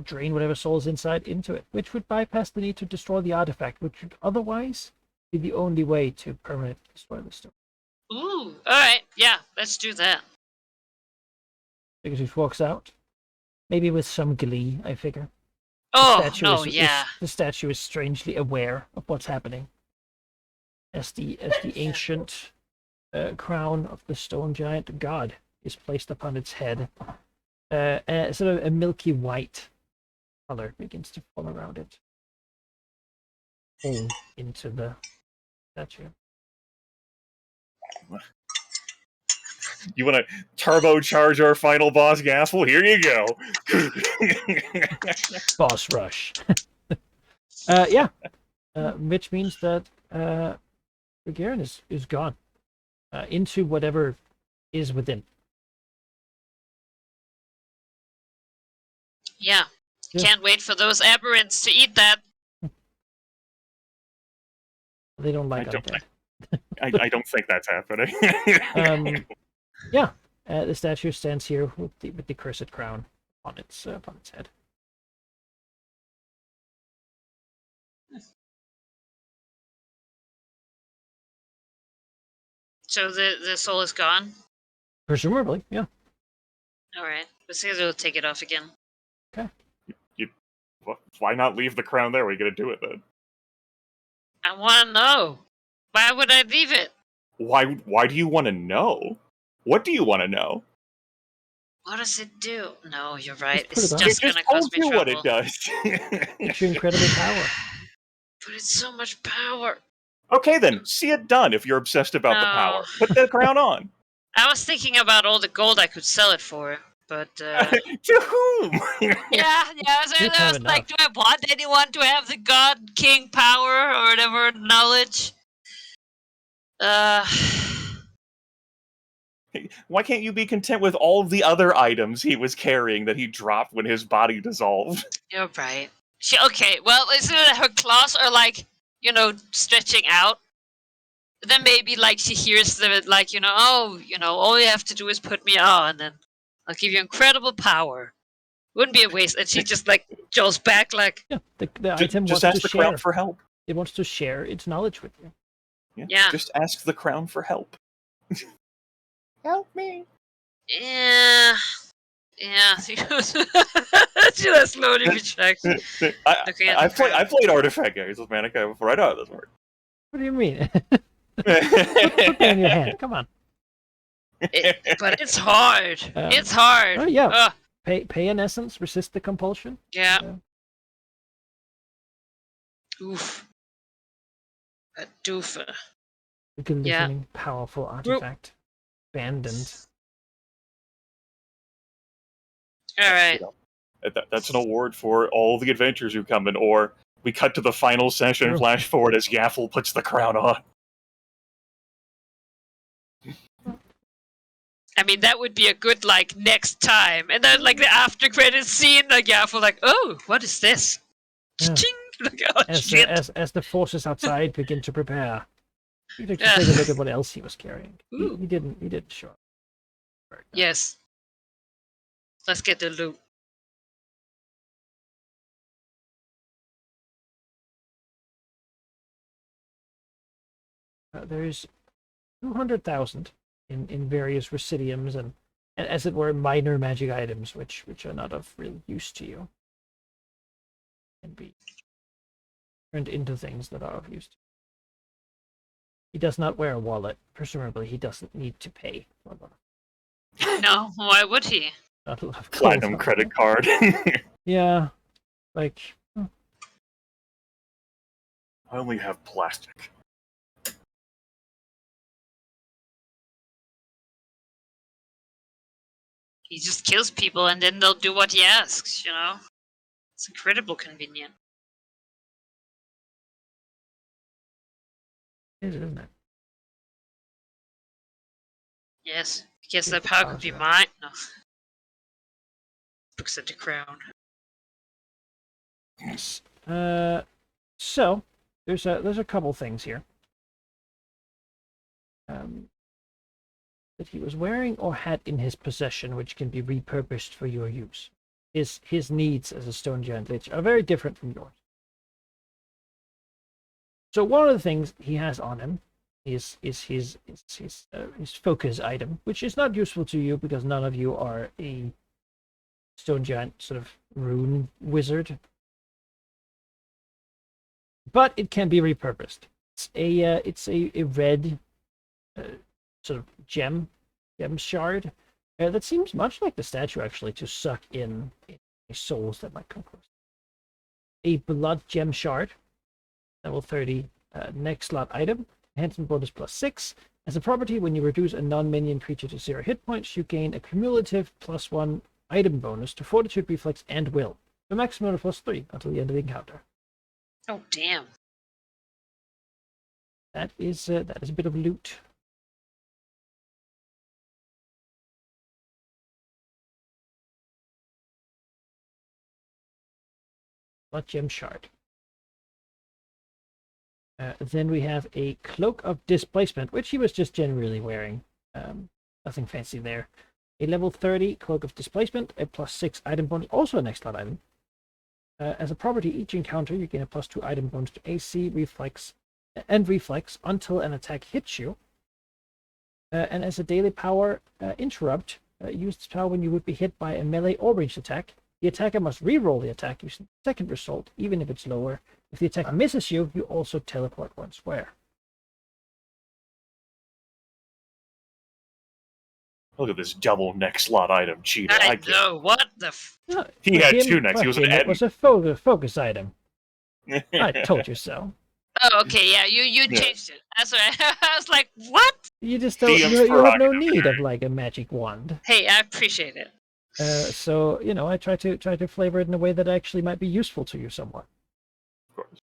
S1: drain whatever soul is inside into it, which would bypass the need to destroy the artifact, which would otherwise be the only way to permanently destroy the stone.
S3: Ooh, alright, yeah, let's do that.
S1: Because he walks out, maybe with some glee, I figure.
S3: Oh, no, yeah.
S1: The statue is strangely aware of what's happening. As the ancient crown of the stone giant god is placed upon its head. Sort of a milky white color begins to form around it, into the statue.
S2: You want to turbocharge our final boss, Gaspel? Here you go.
S1: Boss rush. Yeah. Which means that Gagarin is gone into whatever is within.
S3: Yeah.
S1: Yeah.
S3: Can't wait for those aberrants to eat that.
S1: They don't like
S2: I don't-
S1: undead.
S2: I don't think that's happening.
S1: Yeah. The statue stands here with the cursed crown on its head.
S3: So the soul is gone?
S1: Presumably, yeah.
S3: Alright. Let's see if they'll take it off again.
S2: Why not leave the crown there? We're gonna do it then.
S3: I want to know. Why would I leave it?
S2: Why do you want to know? What do you want to know?
S3: What does it do? No, you're right.
S1: Just put it
S3: It's
S1: on.
S3: just
S2: It
S3: gonna
S2: just
S3: cause
S2: told
S3: me
S2: you
S3: trouble.
S2: what it does.
S1: It's your incredible power.
S3: But it's so much power.
S2: Okay then, see it done if you're obsessed about the
S3: No.
S2: power. Put the crown on.
S3: I was thinking about all the gold I could sell it for, but
S2: To whom?
S3: yeah. So
S1: You'd
S3: I
S1: have
S3: was like,
S1: enough.
S3: do I want anyone to have the god king power or whatever knowledge?
S2: Why can't you be content with all the other items he was carrying that he dropped when his body dissolved?
S3: You're right. Okay, well, isn't it her claws are like, stretching out? Then maybe like she hears the like, all you have to do is put me on, and then I'll give you incredible power. Wouldn't be a waste. And she just like jolts back like,
S1: Yeah, the item
S2: Just
S1: wants
S2: ask
S1: to
S2: the crown
S1: share.
S2: for help.
S1: It wants to share its knowledge with you.
S3: Yeah.
S2: Just ask the crown for help. Help me.
S3: yeah. She slowly retracts. Looking at
S2: I
S3: the crown.
S2: played Artifact games with Manica before. I know how this works.
S1: What do you mean? Put that in your hand. Come on.
S3: But it's hard. It's hard.
S1: Oh, yeah.
S3: Ugh,
S1: Pay in essence, resist the compulsion.
S3: yeah.
S1: Yeah.
S3: Oof. A doofer.
S1: A glistening, powerful artifact. Abandoned.
S3: Alright.
S2: That's an award for all the adventures you come in, or we cut to the final session,
S1: True.
S2: flash forward as Yaffle puts the crown on.
S3: I mean, that would be a good, like, next time. And then, like, the after credits scene, like, Yaffle, like, oh, what is this?
S1: Yeah.
S3: Ching! Like, oh,
S1: As
S3: shit.
S1: as the forces outside begin to prepare, you can
S3: Yeah.
S1: take a look at what else he was carrying.
S3: Ooh.
S1: He didn't show up.
S3: Yes. Let's get the loot.
S1: There's 200,000 in various residiums and, as it were, minor magic items which are not of real use to you, and be turned into things that are of use to you. He does not wear a wallet. Presumably, he doesn't need to pay for them.
S3: No, why would he?
S1: Not a lot of
S2: Platinum
S1: gold.
S2: credit card.
S1: Yeah, like
S2: I only have plastic.
S3: He just kills people and then they'll do what he asks, It's incredibly convenient.
S1: isn't it?
S3: Yes. I guess
S1: Yes,
S3: that power could be
S1: Bowser.
S3: mine. No. Looks at the crown.
S1: Yes. So there's a couple things here. That he was wearing or had in his possession, which can be repurposed for your use. His needs as a stone giant lich are very different from yours. So one of the things he has on him is his focus item, which is not useful to you because none of you are a stone giant sort of rune wizard. But it can be repurposed. It's a red sort of gem shard. That seems much like the statue, actually, to suck in souls that might come close. A blood gem shard, level 30, next slot item, enhancement bonus +6. As a property, when you reduce a non-minion creature to 0 hit points, you gain a cumulative +1 item bonus to Fortitude, Reflex, and Will, a maximum of +3 until the end of the encounter.
S3: Oh, damn.
S1: That is a bit of loot. Blood gem shard. Then we have a Cloak of Displacement, which he was just generally wearing. Nothing fancy there. A level 30 Cloak of Displacement, a +6 item bonus, also a next slot item. As a property, each encounter, you gain a +2 item bonus to AC, Reflex, until an attack hits you. And as a daily power interrupt, use this power when you would be hit by a melee or ranged attack. The attacker must re-roll the attack using the second result, even if it's lower. If the attack misses you, you also teleport one square.
S2: Look at this double next slot item cheater.
S3: I know, what the
S1: No,
S2: He
S1: for
S2: had
S1: him-
S2: 2 next.
S1: for
S2: He was
S1: him,
S2: an
S1: it was a focus item. I told you so.
S3: Oh, okay, yeah, you
S2: Yeah.
S3: changed it. That's right. I was like, what?
S1: You just don't.
S2: DM's
S1: You have no
S2: prerogative
S1: need of like a magic wand.
S3: Hey, I appreciate it.
S1: So I try to flavor it in a way that actually might be useful to you somewhat.
S2: Of course.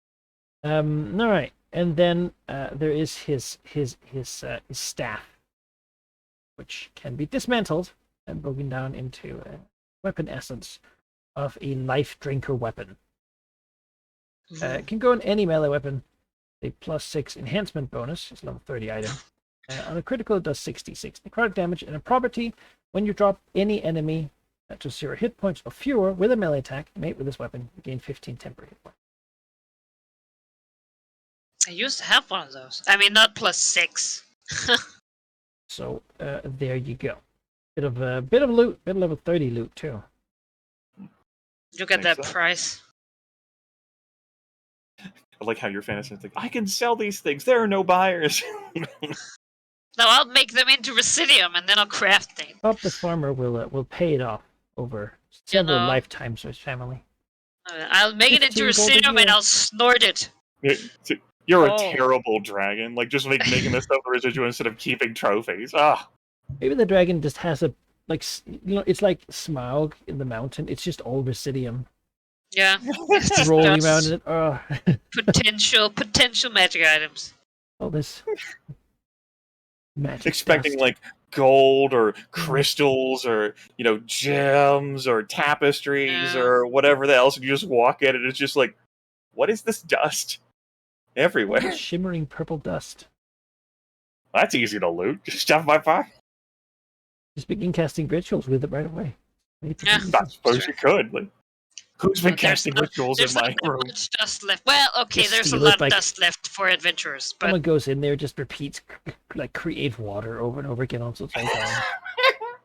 S1: All right, and then there is his staff, which can be dismantled and broken down into a weapon essence of a life drinker weapon. It can go in any melee weapon. A +6 enhancement bonus. It's level 30 item. On a critical, it does 66 necrotic damage. And a property, when you drop any enemy to 0 hit points or fewer with a melee attack made with this weapon, you gain 15 temporary hit points.
S3: I used to have one of those. I mean, not +6.
S1: So there you go. Bit of loot, bit of level 30 loot too.
S3: Look at
S2: Thanks,
S3: that
S2: though.
S3: price.
S2: I like how your fantasy like, I can sell these things. There are no buyers.
S3: No, I'll make them into Residium and then I'll craft things.
S1: Bob the farmer will pay it off over several
S3: know.
S1: lifetimes for his family.
S3: I'll make it into
S1: 15 gold a
S3: Residium and
S1: year.
S3: I'll snort it.
S2: You're a
S3: Oh.
S2: terrible dragon. Like, just making this stuff a residual instead of keeping trophies. Ah,
S1: Maybe the dragon just has a it's like Smaug in the mountain. It's just all Residium
S3: Yeah. It's
S1: rolling
S3: just
S1: around in it. Oh,
S3: potential magic items.
S1: all this magic
S2: expecting
S1: dust.
S2: like gold or crystals or gems or tapestries
S3: Yeah.
S2: or whatever else, and you just walk in and it's just like, what is this dust
S1: All
S2: everywhere?
S1: this shimmering purple dust.
S2: That's easy to loot. Just stuff my pocket.
S1: Just begin casting rituals with it right away. Make it
S3: Yeah.
S1: easy.
S2: I suppose you could. Like, who's been
S3: There's
S2: casting
S3: not-
S2: rituals in
S3: There's
S2: my
S3: not that
S2: room?
S3: much dust left. Well, okay,
S1: Just
S3: there's a
S1: steal it
S3: lot
S1: by-
S3: of dust left for adventurers, but
S1: Someone goes in there, just repeats, like create water over and over again on its own time.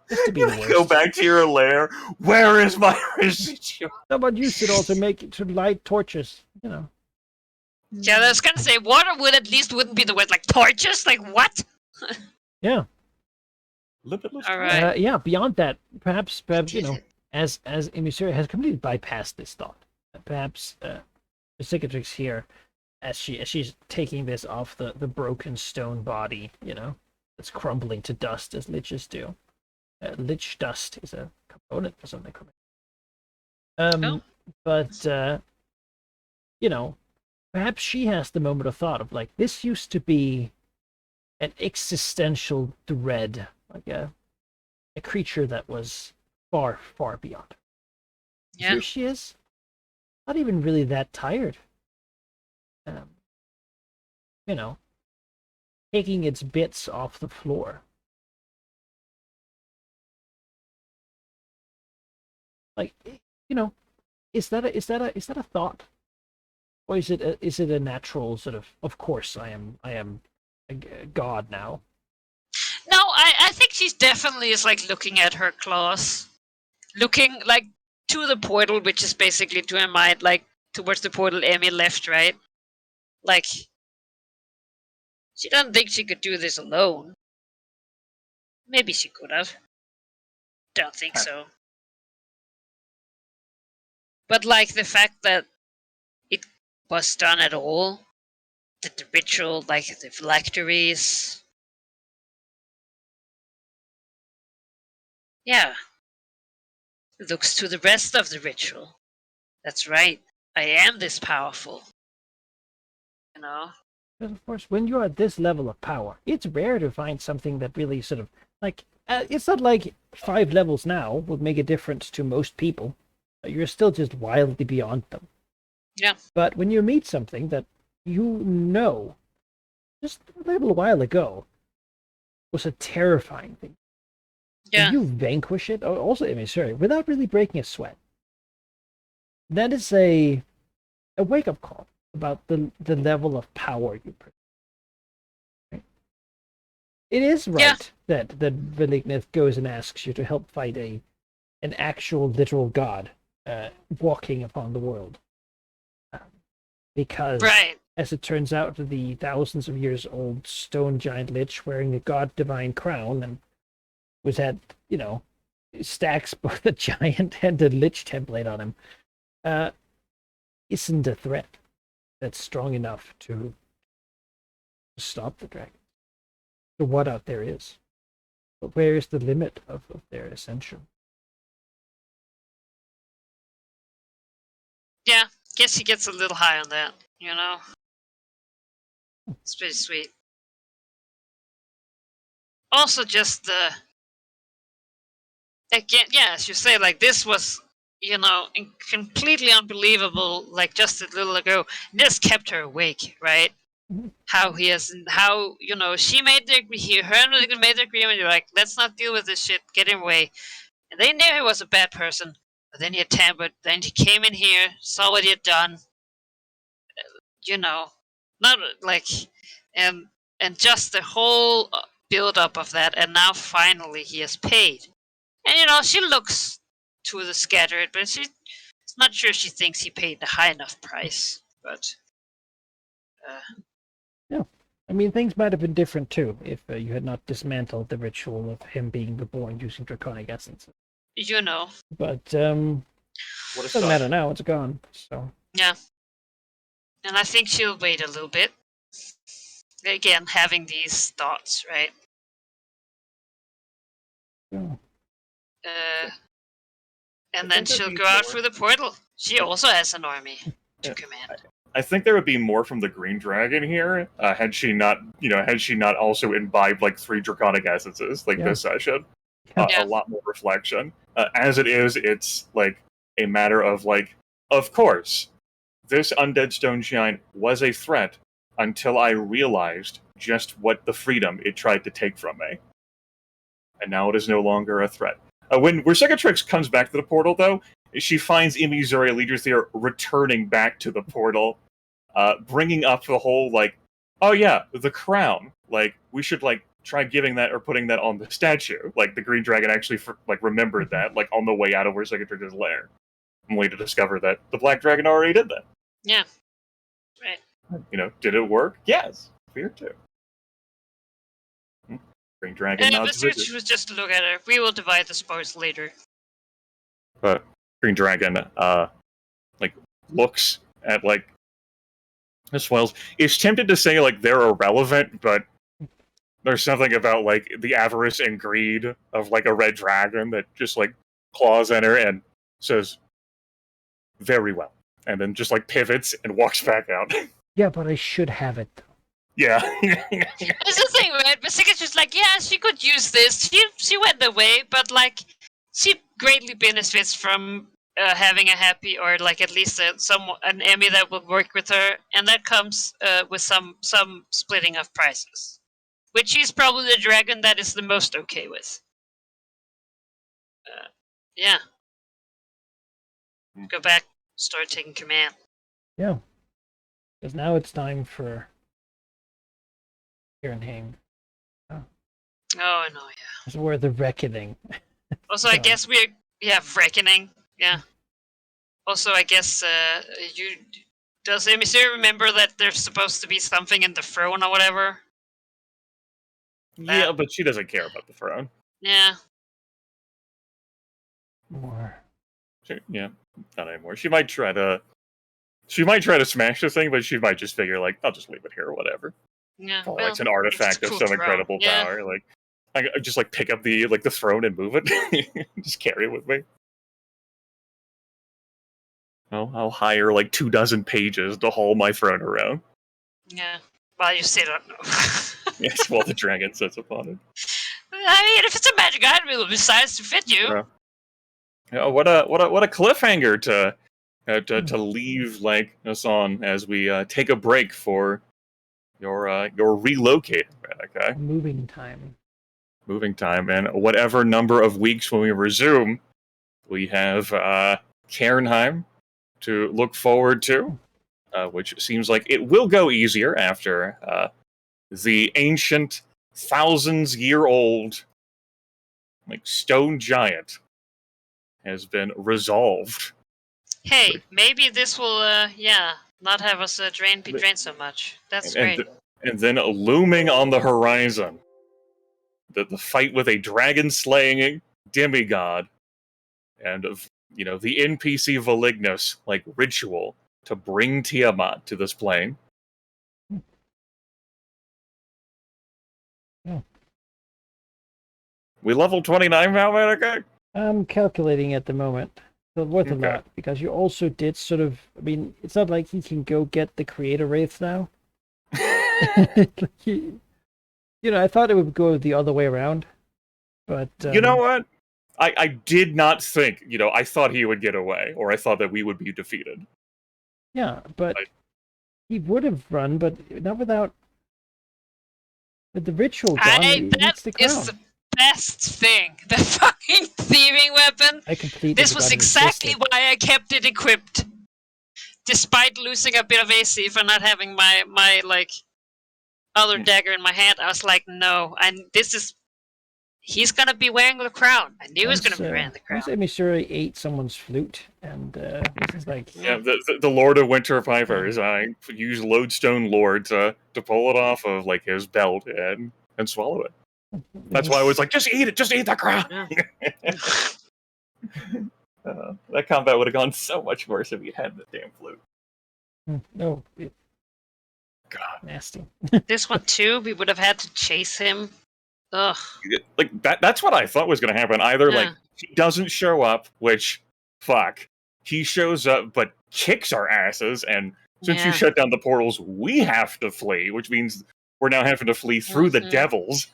S1: Just to be the
S2: Go
S1: worst.
S2: back to your lair. Where is my residual?
S1: Someone used it all to light torches.
S3: yeah, I was gonna say water would at least wouldn't be the word like torches. Like what?
S1: Yeah.
S2: Limitless.
S3: All right.
S1: Yeah. Beyond that, perhaps as Emissaria has completely bypassed this thought. Perhaps the cicatrix here, as she's taking this off the broken stone body, it's crumbling to dust as liches do. Lich dust is a component for something.
S3: Oh.
S1: But perhaps she has the moment of thought of like, this used to be an existential dread, like a creature that was far, far beyond.
S3: Yeah.
S1: Here she is, not even really that tired. Taking its bits off the floor. Like, is that a thought, or is it a natural sort of course I am a god now.
S3: No, I think she's definitely is like looking at her claws, looking like to the portal, which is basically to her mind, like towards the portal Emmy left, right? Like she doesn't think she could do this alone. Maybe she could have. Don't think
S2: Huh.
S3: so. But like the fact that it was done at all, that the ritual, like the phylacteries. Yeah, looks to the rest of the ritual. That's right. I am this powerful. You know?
S1: Because of course, when you're at this level of power, it's rare to find something that really sort of like. It's not like 5 levels now would make a difference to most people. You're still just wildly beyond them.
S3: Yeah.
S1: But when you meet something that you know just a little while ago was a terrifying thing,
S3: Yeah.
S1: and you vanquish it, also, I mean, sorry, without really breaking a sweat, that is a wake-up call about the level of power you possess. It is right that Velignith goes and asks you to help fight an actual literal god walking upon the world. Because,
S3: Right.
S1: as it turns out, the thousands of years old stone giant lich wearing a god divine crown and was had, stacks both the giant and the lich template on him, isn't a threat that's strong enough to stop the dragon. So what out there is. But where is the limit of their ascension?
S3: Yeah. Guess he gets a little high on that, you know? It's pretty sweet. Also, just the. Again, yeah, as you say, like, this was, completely unbelievable, like, just a little ago. This kept her awake, right?
S1: Mhm.
S3: How she made her and Ligon made the agreement, you're like, let's not deal with this shit, get him away. And they knew he was a bad person, but then he had tampered, then he came in here, saw what he had done, not like, and just the whole build up of that, and now finally he has paid. And she looks to the scattered, but she's not sure she thinks he paid a high enough price. But
S1: Yeah. I mean, things might have been different too if you had not dismantled the ritual of him being reborn using draconic essence. But
S2: What a
S1: doesn't matter
S2: suck.
S1: now; it's gone. So
S3: yeah, and I think she'll wait a little bit. Again, having these thoughts, right?
S1: yeah.
S3: And
S2: I
S3: then
S2: think there'd
S3: she'll
S2: be
S3: go out
S2: more.
S3: through the portal. She also has an army to
S2: Yeah.
S3: command.
S2: I think there would be more from the Green Dragon here, had she not also imbibed like 3 draconic essences like
S1: Yeah.
S2: this session.
S3: Yeah.
S2: A lot more reflection. As it is, it's like a matter of like, of course, this undead stone giant was a threat until I realized just what the freedom it tried to take from me, and now it is no longer a threat. When Vercingetorix comes back to the portal, though, she finds Imizuri Leaderthier returning back to the portal, bringing up the whole, like, oh yeah, the crown. Like, we should, like, try giving that or putting that on the statue. Like, the Green Dragon actually, remembered that, like, on the way out of Vercingetorix's lair. Only to discover that the Black Dragon already did that.
S3: Yeah. Right.
S2: Did it work? Yes. Fear too. Green Dragon
S3: But
S2: nods visit.
S3: she was just to look at her. We will divide the spoils later.
S2: But Green Dragon, looks at, like, the swells. Is tempted to say, like, they're irrelevant, but there's something about, like, the avarice and greed of, like, a red dragon that just, like, claws at her and says, very well. And then just, like, pivots and walks back out.
S1: Yeah, but I should have it.
S2: Yeah.
S3: It's the thing, right? But Sigurd's just like, yeah, she could use this. She went away, but like, she greatly benefits from having a happy, or like at least an Emmy that will work with her, and that comes with some splitting of prices, which she's probably the dragon that is the most okay with. Yeah. Go back, start taking command.
S1: Yeah. Because now it's time for Kirenheim.
S3: Oh, I know, yeah.
S1: It's where the reckoning.
S3: Also, I guess reckoning. Yeah. Also, I guess does Emissary remember that there's supposed to be something in the throne or whatever?
S2: Yeah, but she doesn't care about the throne.
S3: Yeah.
S1: More.
S2: Yeah, not anymore. She might try to smash the thing, but she might just figure like, I'll just leave it here or whatever.
S3: Yeah.
S2: Or
S3: Well,
S2: it's an artifact
S3: it's a
S2: of
S3: cool
S2: some
S3: throne.
S2: incredible
S3: Yeah.
S2: power. Like, I just like pick up the throne and move it. Just carry it with me. I'll hire like 24 pages to haul my throne around.
S3: Yeah. Well, you still don't know.
S2: Yes, while the dragon sits upon it.
S3: I mean, if it's a magic item, it will be sized to fit you.
S2: Yeah, what a cliffhanger to leave like us on as we take a break for your relocating, okay?
S1: Moving time.
S2: Moving time, and whatever number of weeks when we resume, we have Cairnheim to look forward to, which seems like it will go easier after the ancient, thousands-year-old, like stone giant has been resolved.
S3: Hey, maybe this will, not have us be drained so much. That's great.
S2: And then looming on the horizon, the fight with a dragon-slaying demigod, and the NPC Valignus like ritual to bring Tiamat to this plane.
S1: Yeah.
S2: We level 29 now, Medica?
S1: I'm calculating at the moment. So worth a lot, because you also did sort of, I mean, it's not like he can go get the creator wraiths now. I thought it would go the other way around, but
S2: you know what? I did not think, I thought he would get away, or I thought that we would be defeated.
S1: Yeah, but he would have run, but not with the ritual gone.
S3: That is the best thing. The fucking thieving weapon.
S1: I completely.
S3: This was exactly why I kept it equipped, despite losing a bit of AC for not having my like other dagger in my hand. I was like, no, he's gonna be wearing the crown. I knew he was gonna be wearing the crown.
S1: Once Emissary ate someone's flute, and this is like...
S2: Yeah, the Lord of Winter Pipers, I used Lodestone Lord to pull it off of like his belt and swallow it. That's why I was like, just eat it, just eat the crown!
S3: Yeah.
S2: That combat would have gone so much worse if he had the damn flute.
S1: No.
S2: God.
S1: Nasty.
S3: This one too, we would have had to chase him. Ugh.
S2: Like that's what I thought was going to happen. Either like he doesn't show up, which fuck, he shows up but kicks our asses, and since you shut down the portals, we have to flee, which means we're now having to flee through the devils.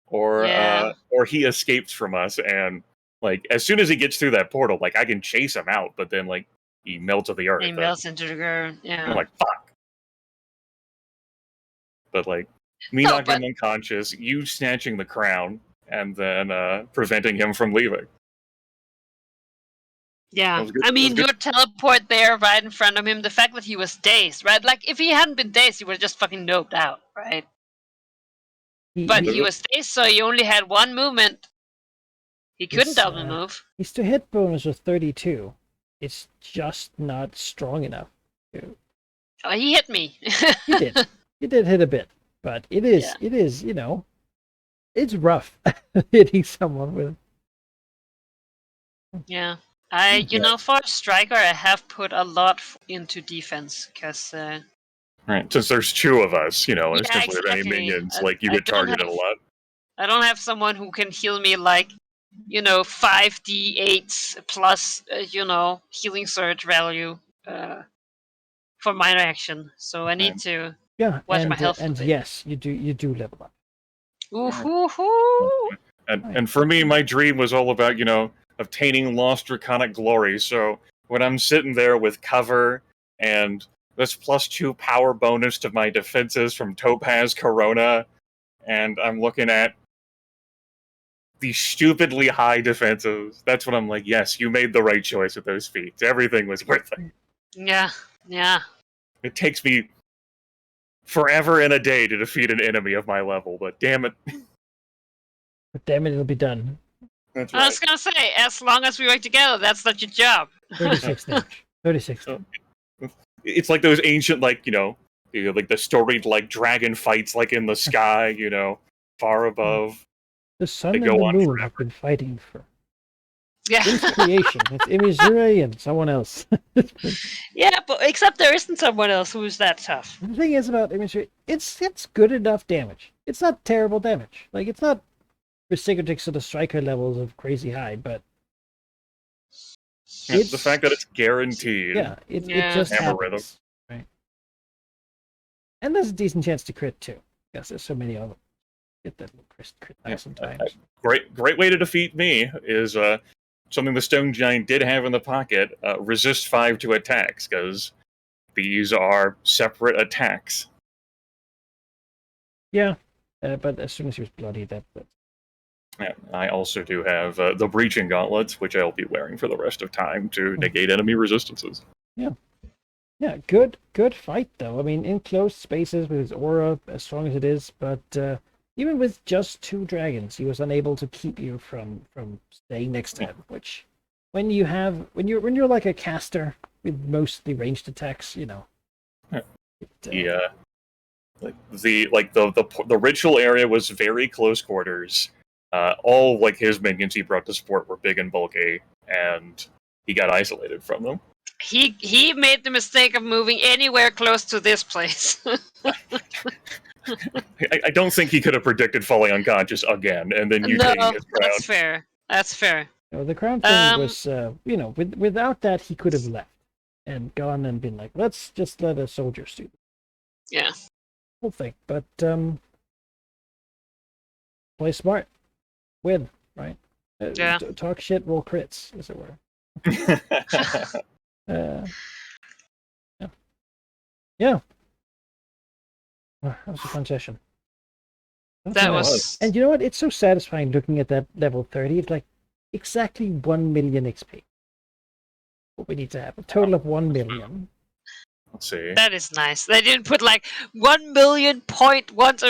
S2: Or he escapes from us, and like as soon as he gets through that portal, like I can chase him out, but then like he melts to the earth.
S3: He melts into the ground. Yeah.
S2: I'm like, fuck. But like me knocking him unconscious, you snatching the crown, and then preventing him from leaving.
S3: Yeah, I mean, your teleport there right in front of him, the fact that he was dazed, right? Like, if he hadn't been dazed, he would have just fucking noped out, right? But he was dazed, so he only had one movement. He couldn't double move.
S1: His to hit bonus was 32. It's just not strong enough.
S3: Oh, he hit me.
S1: He did. He did hit a bit. But it is, it's rough hitting someone with.
S3: Yeah. For a striker, I have put a lot into defense, because...
S2: Right, since there's two of us, instead of any minions, like, you get targeted a lot. I
S3: don't have someone who can heal me, like, 5d8s plus, healing surge value for minor action. So I need to watch my health.
S1: And yes, you do level up.
S3: Ooh-hoo-hoo!
S2: And for me, my dream was all about, obtaining lost draconic glory. So when I'm sitting there with cover and this +2 power bonus to my defenses from Topaz Corona, and I'm looking at these stupidly high defenses, that's when I'm like, yes, you made the right choice with those feats. Everything was worth it.
S3: Yeah.
S2: It takes me forever and a day to defeat an enemy of my level, but damn it.
S1: But damn it, it'll be done.
S2: That's right.
S3: I was gonna say, as long as we work together, that's not your job.
S1: 36 damage. 36.
S2: It's like those ancient, like the storied like dragon fights like in the sky, far above.
S1: The sun
S2: They
S1: and
S2: go
S1: the
S2: on
S1: moon
S2: forever.
S1: have been fighting for
S3: Yeah.
S1: since creation. It's Imizure and someone else.
S3: Yeah, but except there isn't someone else who's that tough.
S1: The thing is about Imizure, it's good enough damage. It's not terrible damage. Like, it's not Resignatrix to the striker levels of crazy high, but
S2: Yeah, the fact that it's guaranteed.
S1: yeah, it
S3: Yeah.
S1: just
S2: Hammer rhythm.
S1: happens, right? And there's a decent chance to crit too, because there's so many of them. Get that crit die sometimes.
S2: Great way to defeat me is something the Stone Giant did have in the pocket: resist 5 to attacks, because these are separate attacks.
S1: Yeah, but as soon as he was bloody, that
S2: Yeah, I also do have the Breaching Gauntlets, which I'll be wearing for the rest of time to negate enemy resistances.
S1: yeah, good fight though. I mean, in close spaces with his aura as strong as it is, but even with just 2 dragons, he was unable to keep you from staying next to him. Which, when you're like a caster with mostly ranged attacks,
S2: Yeah.
S1: it,
S2: The ritual area was very close quarters. All like his minions he brought to support were big and bulky, and he got isolated from them.
S3: He made the mistake of moving anywhere close to this place.
S2: I don't think he could have predicted falling unconscious again, and then you taking his crown.
S3: That's fair. That's fair.
S1: the crown thing was, without that he could have left and gone and been like, let's just let a soldier do this
S3: Yeah.
S1: whole thing. But play smart, win, right?
S3: Yeah.
S1: Talk shit, roll crits, as it were. Yeah. That was a fun session.
S3: That was.
S1: And you know what? It's so satisfying looking at that level 30. It's like exactly 1 million XP. What we need to have. A total of 1 million.
S2: Let's see.
S3: That is nice. They didn't put like 1 million point once.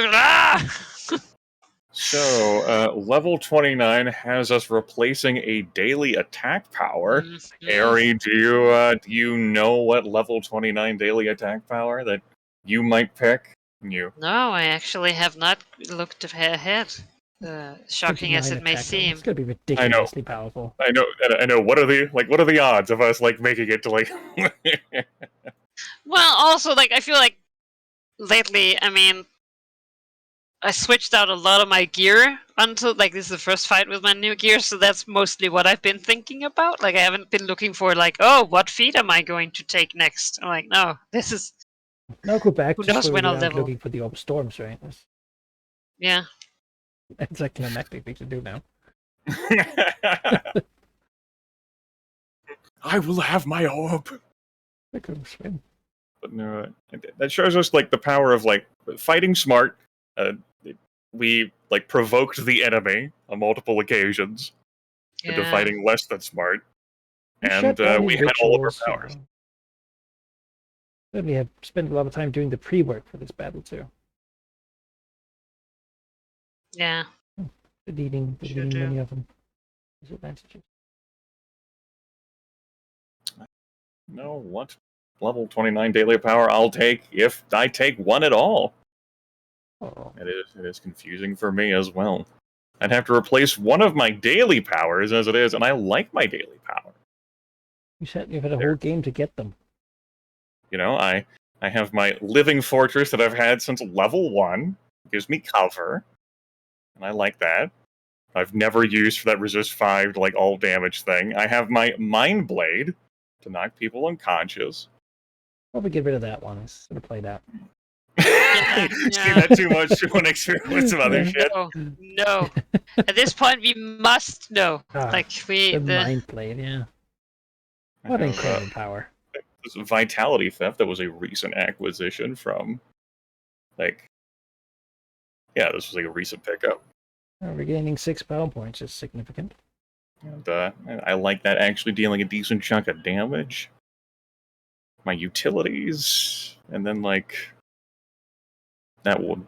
S2: So, level 29 has us replacing a daily attack power. Ari, do you know what level 29 daily attack power that you might pick?
S3: No, I actually have not looked ahead. Shocking as it may seem.
S1: It's going to be ridiculously powerful.
S2: I know. What are the odds of us like making it to like?
S3: Well, also like I feel like lately, I mean, I switched out a lot of my gear until like this is the first fight with my new gear, so that's mostly what I've been thinking about. Like I haven't been looking for like, oh, what feat am I going to take next? I'm like, no, this is.
S1: Now go back
S3: Who
S1: to
S3: knows when I'll
S1: without
S3: level.
S1: looking for the orb storms, right?
S3: Yeah.
S1: That's like an climactic thing to do now.
S2: I will have my orb.
S1: I could swim.
S2: But no, that shows us like the power of like fighting smart. We like provoked the enemy on multiple occasions into fighting less than smart, and we had all of our powers.
S1: Certainly have spent a lot of time doing the pre-work for this battle too.
S3: Yeah.
S1: Deleting many of them. Disadvantages.
S2: No, what level 29 daily power I'll take if I take one at all.
S1: Oh.
S2: It is confusing for me as well. I'd have to replace one of my daily powers as it is, and I like my daily power.
S1: You said you've had a whole game to get them.
S2: I have my living fortress that I've had since level 1. It gives me cover, and I like that. I've never used for that resist 5 to like all damage thing. I have my mind blade to knock people unconscious.
S1: Probably get rid of that one. I sort of played out.
S2: See that too much to want to experiment some other shit.
S3: No. At this point, we must know.
S1: The mind blade, yeah. What incredible power!
S2: This Vitality Theft that was a recent acquisition from, this was like a recent pickup.
S1: Regaining 6 battle points is significant.
S2: And I like that actually dealing a decent chunk of damage. My utilities, and then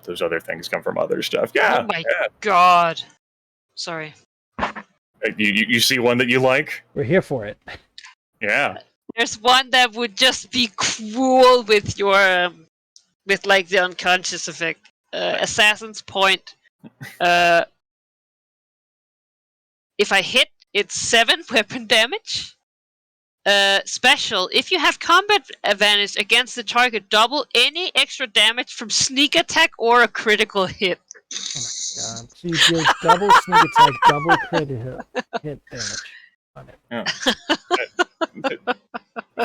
S2: those other things come from other stuff. Yeah.
S3: Oh my god. Sorry.
S2: You see one that you like?
S1: We're here for it.
S2: Yeah.
S3: There's one that would just be cruel with your with like the unconscious effect. Assassin's Point. If I hit, it's 7 weapon damage. Special. If you have combat advantage against the target, double any extra damage from sneak attack or a critical hit.
S1: Oh my god. So you deal double sneak attack, double crit hit damage on it.
S2: Yeah.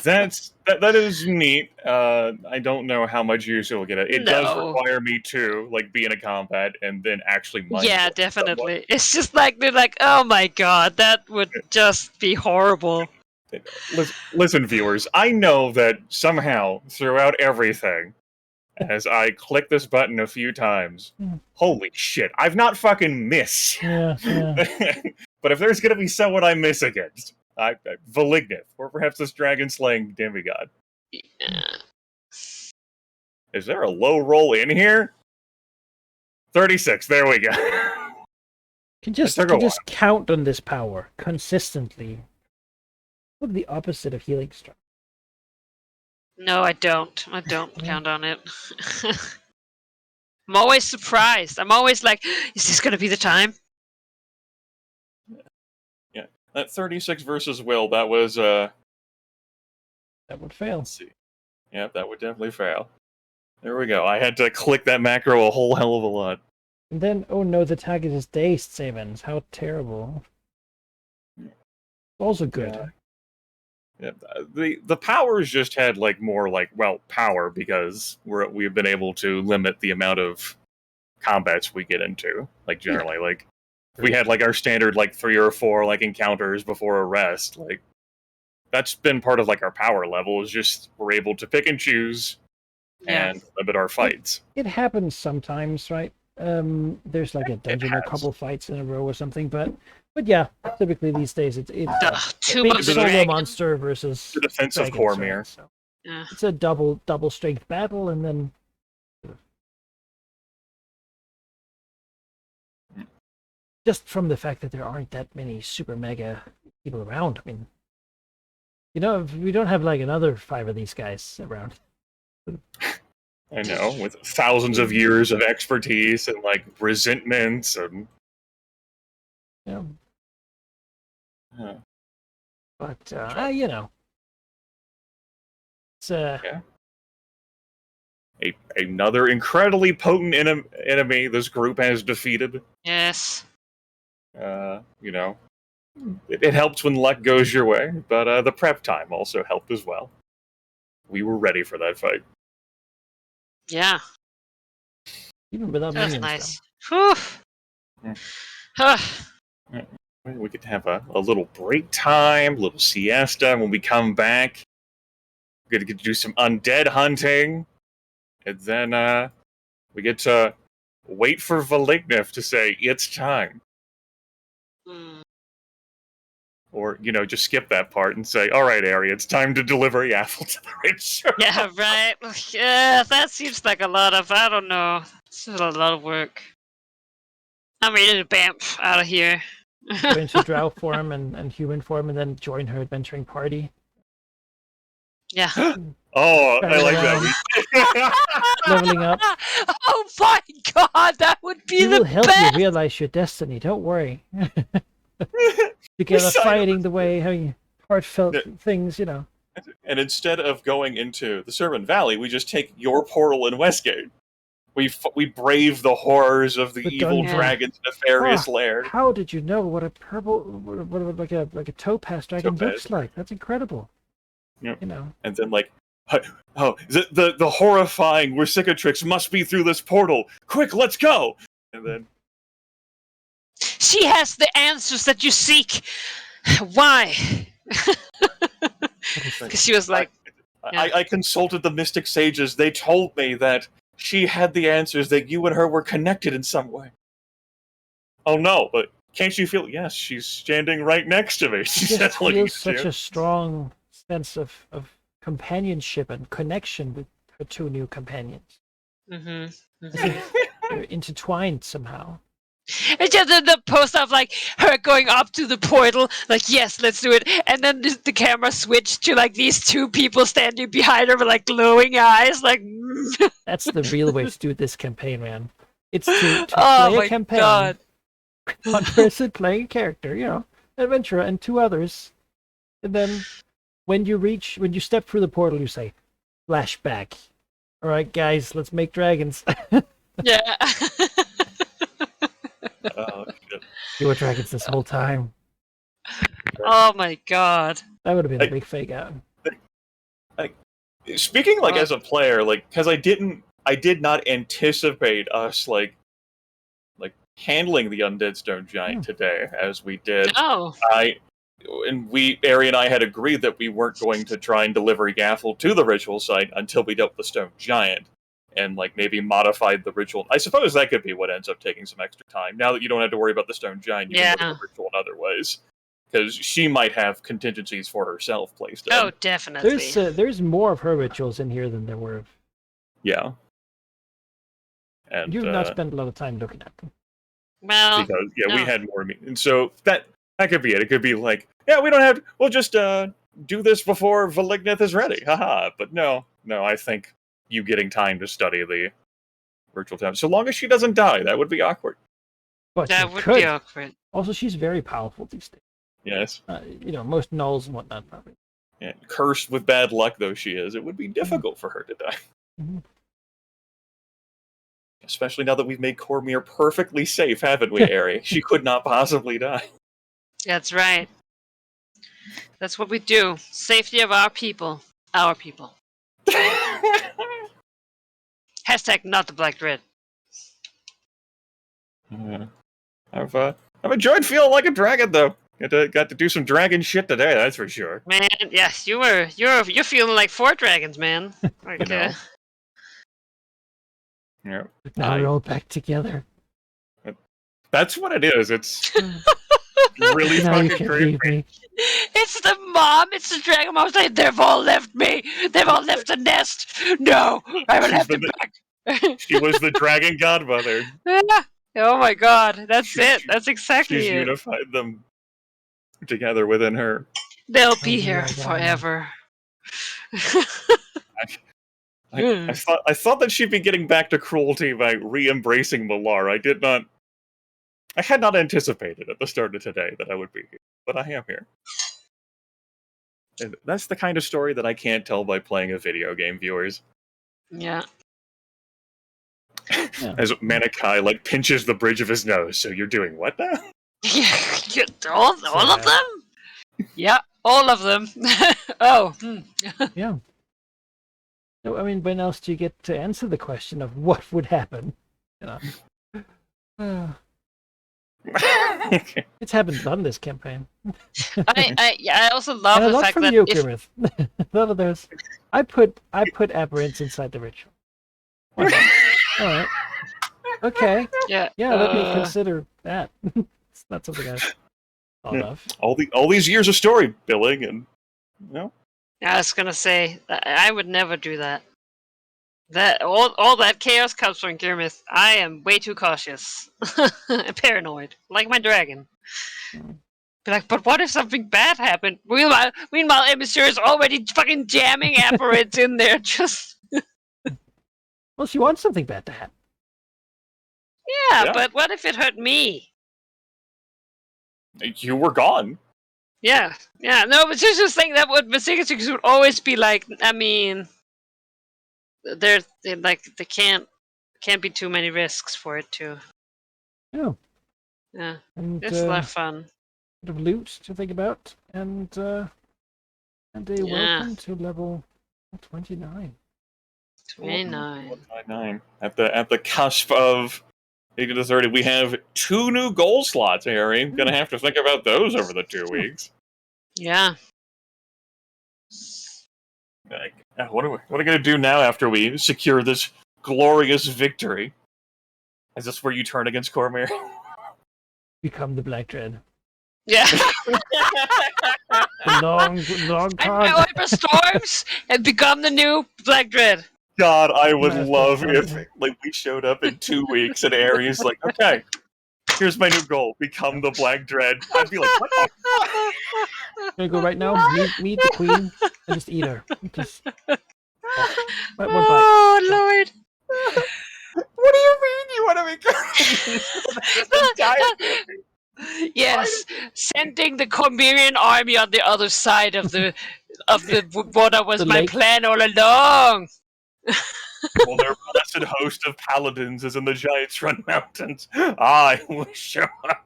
S2: That is neat. I don't know how much use you'll get it. It does
S3: No.
S2: require me to be in a combat and then actually mind
S3: Yeah,
S2: control someone.
S3: definitely. It's just like they're like, oh my god, that would just be horrible.
S2: Listen, viewers, I know that somehow throughout everything, as I click this button a few times, holy shit, I've not fucking missed.
S1: Yeah.
S2: But if there's gonna be someone I miss against, Valignith, or perhaps this dragon-slaying demigod.
S3: Yeah.
S2: Is there a low roll in here? 36, there we go.
S1: Can just count on this power consistently. What the opposite of healing strike?
S3: No, I don't. I don't count on it. I'm always surprised. I'm always like, is this going to be the time?
S2: Yeah, that 36 versus Will, that was, that
S1: would fail.
S2: Let's see. Yeah, that would definitely fail. There we go. I had to click that macro a whole hell of a lot.
S1: And then, oh no, the target is dazed, Savens. How terrible. Also good.
S2: Yeah. Yeah, the powers just had power because we've been able to limit the amount of combats we get into. Like generally, like we had like our standard 3 or 4 encounters before a rest. Like that's been part of our power level is just we're able to pick and choose and limit our fights.
S1: It happens sometimes, right? There's a dungeon or a couple fights in a row or something, but yeah, typically these days it's
S3: too
S1: big
S3: much
S1: solo
S3: dragon.
S1: monster versus
S2: the defensive core mirror.
S1: So it's a double strength battle, and then just from the fact that there aren't that many super mega people around. I mean, we don't have another 5 of these guys around.
S2: I know, with thousands of years of expertise and resentments and
S1: But it's
S2: another incredibly potent enemy this group has defeated.
S3: Yes.
S2: It helps when luck goes your way, but the prep time also helped as well. We were ready for that fight.
S3: Yeah.
S1: Even without
S3: That was
S1: minions.
S3: nice. Whew.
S2: We could have a little break time, a little siesta, and when we come back, we're going to get to do some undead hunting, and then we get to wait for Valignith to say, it's time. Or, just skip that part and say, all right, Ari, it's time to deliver Yaffle to the rich.
S3: Yeah, right. Yeah, that seems like a lot of, I don't know. It's a lot of work. I'm ready to bamf out of here.
S1: Go into drow form and human form, and then join her adventuring party.
S3: Yeah.
S2: Oh, I like that.
S1: Leveling up.
S3: Oh my god, that would be
S1: He
S3: the
S1: will help
S3: best!
S1: you realize your destiny. Don't worry. Together, fighting the way how you heartfelt things,
S2: And instead of going into the Serpent Valley, we just take your portal in Westgate. We brave the horrors of the evil dragon's nefarious lair.
S1: How did you know what a like a topaz dragon looks like? That's incredible.
S2: Yep.
S1: And
S2: then the horrifying Versicatrix must be through this portal. Quick, let's go! And then
S3: she has the answers that you seek. Why? Because she was like,
S2: I consulted the mystic sages. They told me that she had the answers, that you and her were connected in some way. Oh no, but can't you feel? Yes, she's standing right next to me. She
S1: just feels such a strong sense of companionship and connection with her 2 new companions. They're intertwined somehow.
S3: It's just the post of like her going up to the portal, like yes, let's do it, and then the camera switched to like these two people standing behind her with like glowing eyes, like.
S1: That's the real way to do this campaign, man. It's to
S3: Oh
S1: play a
S3: my
S1: campaign,
S3: God.
S1: one person playing a character, adventurer, and two others. And then when you step through the portal, you say, flashback. All right, guys, let's make dragons.
S3: Yeah.
S2: Oh, shit.
S1: You were dragons this whole time.
S3: Oh my God.
S1: That would have been a big fake out.
S2: Speaking like
S3: What?
S2: as a player, like because I did not anticipate us like handling the undead stone giant today as we did.
S3: Oh.
S2: Ari and I had agreed that we weren't going to try and deliver Gaffel to the ritual site until we dealt with the stone giant, and like maybe modified the ritual. I suppose that could be what ends up taking some extra time. Now that you don't have to worry about the stone giant, you can look at the ritual in other ways. Because she might have contingencies for herself placed in.
S3: Oh, definitely.
S1: There's more of her rituals in here than there were of.
S2: Yeah. And
S1: You've not spent a lot of time looking at them.
S3: Well,
S2: because we had more, and so that could be it. It could be like, we don't have. We'll just do this before Valignith is ready. Haha. But no. I think you getting time to study the ritual time, so long as she doesn't die, that would be awkward.
S1: But
S3: that would be awkward.
S1: Also, she's very powerful these days.
S2: Yes.
S1: Most nulls and whatnot probably.
S2: Yeah, cursed with bad luck though she is, it would be difficult for her to die.
S1: Mm-hmm.
S2: Especially now that we've made Cormyr perfectly safe, haven't we, Ari? She could not possibly die.
S3: That's right. That's what we do. Safety of our people. Our people. Hashtag not the Black Dread.
S2: I've enjoyed feeling like a dragon though. Got to do some dragon shit today, that's for sure.
S3: Man, yes, you're feeling like 4 dragons, man. Like,
S2: Yeah.
S1: Now we're all back together.
S2: That's what it is. It's really
S1: Now you
S2: fucking
S1: can leave
S2: crazy.
S1: me.
S3: It's the mom. It's the dragon mom saying, "They've all left me. They've all left the nest. No, I will have them back."
S2: She was the dragon godmother.
S3: Oh my God, that's it. That's exactly
S2: She's
S3: it.
S2: unified them together within her.
S3: They'll be here forever.
S2: I thought that she'd be getting back to cruelty by re-embracing Malar. I had not anticipated at the start of today that I would be here, but I am here. And that's the kind of story that I can't tell by playing a video game, viewers.
S3: Yeah.
S2: As Manikai pinches the bridge of his nose. So you're doing what now?
S3: Yeah, all of them? Yeah, all of them. Oh.
S1: Yeah. So, I mean, when else do you get to answer the question of what would happen? It's haven't done this campaign.
S3: I also love
S1: and
S3: the
S1: a lot
S3: fact
S1: from
S3: that
S1: you,
S3: if,
S1: Grimmith. None of those. I put aberrants inside the ritual. All right. Okay.
S3: yeah,
S1: Let me consider that. It's not something I thought of.
S2: All these years of story building, and
S3: I was gonna say I would never do that. That all that chaos comes from Girmith. I am way too cautious, paranoid, like my dragon. Be like, but what if something bad happened? Meanwhile, Emissary is already fucking jamming aberrants in there. Just
S1: Well, she wants something bad to happen.
S3: yeah, but what if it hurt me?
S2: you were gone.
S3: Yeah. No, but just think that what Vasicus would always be like. I mean, there can't be too many risks for it to.
S1: Yeah.
S3: Yeah,
S1: And
S3: it's a lot of fun.
S1: bit of loot to think about, and a welcome to level 29.
S3: 29.
S2: 29. At the cusp of 80 to 30, we have 2 new goal slots, Harry. I'm gonna have to think about those over the 2 weeks.
S3: Yeah.
S2: What are we gonna do now after we secure this glorious victory? Is this where you turn against Cormyr?
S1: Become the Black Dread.
S3: Yeah.
S1: The long
S3: And
S1: con.
S3: Viper Storms and become the new Black Dread.
S2: God, I would
S1: That's
S2: love
S1: funny.
S2: if we showed up in 2 weeks and Ares like, okay, Here's my new goal: become the Black Dread. I'd be like, what the fuck?
S1: Gonna go right now. Meet the queen and just eat her. Just one bite.
S3: Oh Lord!
S2: What do you mean you want to become just die?
S3: Yes, sending the Cormyrean army on the other side of the water was
S1: The
S3: my
S1: lake.
S3: plan all along.
S2: Well, their blessed host of paladins is in the Giants Run Mountains. I will show up.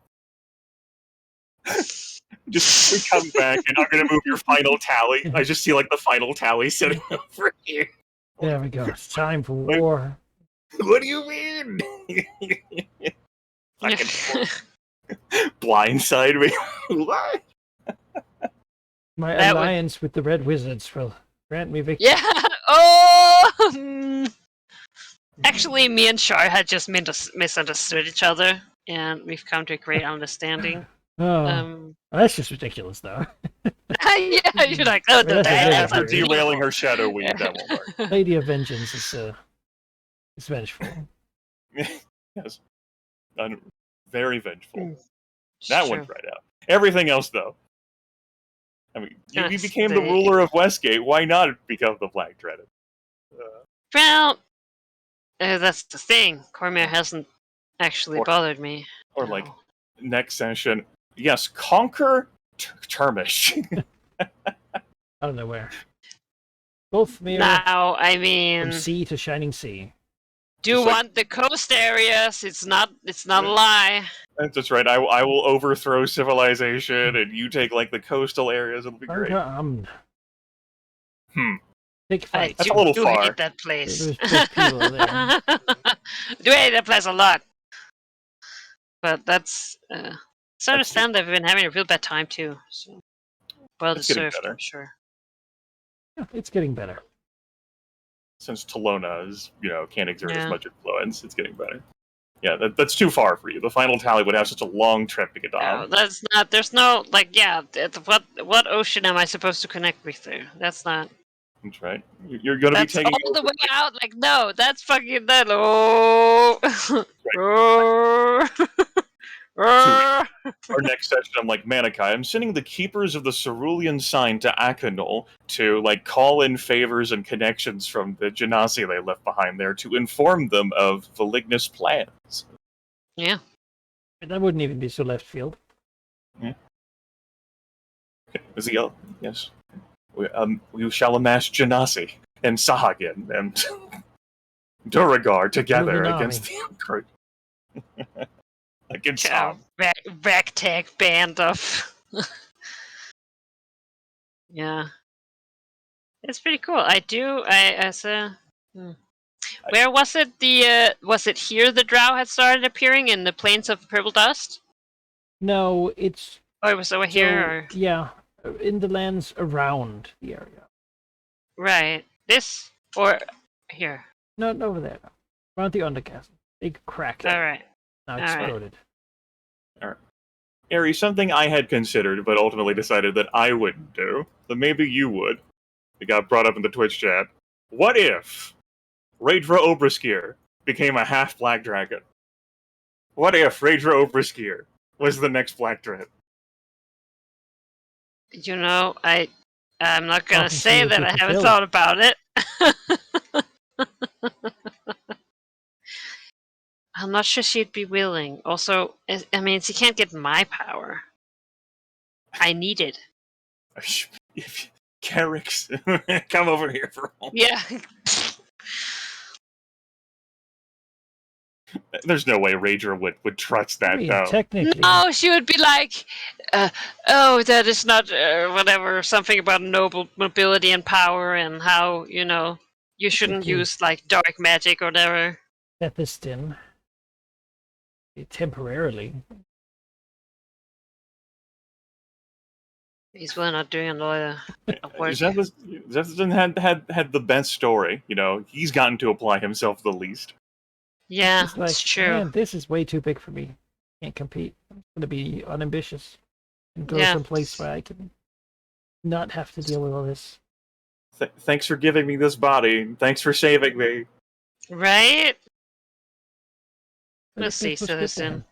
S2: Just we come back. You're not going to move your final tally. I just see like the final tally sitting over here.
S1: There we go. It's time for war.
S2: What do you mean? Fucking blindside me. What?
S1: My
S3: That would-
S1: alliance with the Red Wizards will grant me victory.
S3: Yeah. Oh. Actually, me and Char had just misunderstood each other, and we've come to a great understanding.
S1: Oh, that's just ridiculous, though.
S3: Yeah, you're like, oh,
S1: mean, that's a
S3: that's
S2: After
S1: very-
S2: derailing her shadow weed, that won't work.
S1: Lady of Vengeance is vengeful.
S2: Yes. Very vengeful.
S3: It's
S2: That
S3: true.
S2: one's right out. Everything else, though. I mean, you
S3: Yes,
S2: became the ruler of Westgate. Why not become the Black Dreaded?
S3: Well, that's the thing. Cormyr hasn't actually bothered me.
S2: Or
S3: at
S2: like
S3: all.
S2: next session, yes, conquer Termish.
S1: I don't know where. Both mirror
S3: Now, I
S1: from
S3: mean,
S1: sea to shining sea.
S3: do you
S2: Just like-
S3: want the coast areas? It's not a lie.
S2: That's right. I will overthrow civilization, and you take like the coastal areas. It'll be great.
S1: Big
S3: I
S1: fight.
S2: That's a little
S3: do
S2: far.
S3: hate that place.
S1: There's big people there.
S3: do hate that place a lot. But that's it's understand they've been having a real bad time too. So well
S2: It's getting
S3: deserved,
S2: better.
S3: I'm sure.
S1: Yeah, it's getting better.
S2: Since Tolona is, can't exert as
S3: Yeah.
S2: much influence, it's getting better. Yeah, that's too far for you. The final tally would have such a long trip to get
S3: No,
S2: on.
S3: that's not. There's no like. Yeah, what ocean am I supposed to connect with there? That's not.
S2: That's right. You're going to be
S3: That's
S2: taking
S3: all the
S2: over.
S3: way out. Like no, that's fucking that. Oh. Oh. Oh.
S2: Our next session, I'm like, Manikai, I'm sending the keepers of the Cerulean sign to Akinol to call in favors and connections from the Genasi they left behind there to inform them of Velignus' plans.
S3: Yeah.
S1: That wouldn't even be so left field.
S2: Is he? Yes. We shall amass Genasi and Sahagin and Duragar together
S1: Illuminati.
S2: against the Emperor. Against
S3: Yeah, ragtag band of. Yeah, it's pretty cool. Where was it? Was it here the Drow had started appearing in the plains of purple dust,
S1: No, it's
S3: or it was over here? Or...
S1: yeah, in the lands around the area.
S3: Right, this or here.
S1: Not over there. Around the Undercastle. Big crack.
S3: All right.
S1: Now
S3: all right.
S1: exploded.
S2: Ari, something I had considered, but ultimately decided that I wouldn't do, but maybe you would. It got brought up in the Twitch chat. What if Raedra Obriskir became a half-black dragon? What if Raedra Obriskir was the next Black Dread?
S3: You know, I'm not gonna
S1: Prophecy
S3: say
S1: will
S3: that
S1: be
S3: I haven't
S1: fulfilled.
S3: thought about it. I'm not sure she'd be willing. Also, I mean, she can't get my power. I need it.
S2: If Carrick's, come over here for a moment.
S3: Yeah.
S2: There's no way Raedra would trust that,
S1: I mean,
S2: though.
S1: technically,
S3: No, she would be like, oh, that is not whatever, something about nobility and power and how, you shouldn't
S1: Technically.
S3: use like dark magic or whatever.
S1: Sethiston, temporarily.
S3: He's really not doing a lot of work.
S2: Zephyrin had the best story. He's gotten to apply himself the least.
S3: Yeah,
S1: It's like,
S3: it's true.
S1: man, this is way too big for me. Can't compete. I'm gonna be unambitious and go
S3: Yeah.
S1: someplace where I can not have to deal with all this.
S2: Thanks for giving me this body. Thanks for saving me.
S3: Right?
S1: But
S3: Let's
S1: it
S3: see,
S1: was good to
S3: Citizen.
S1: him.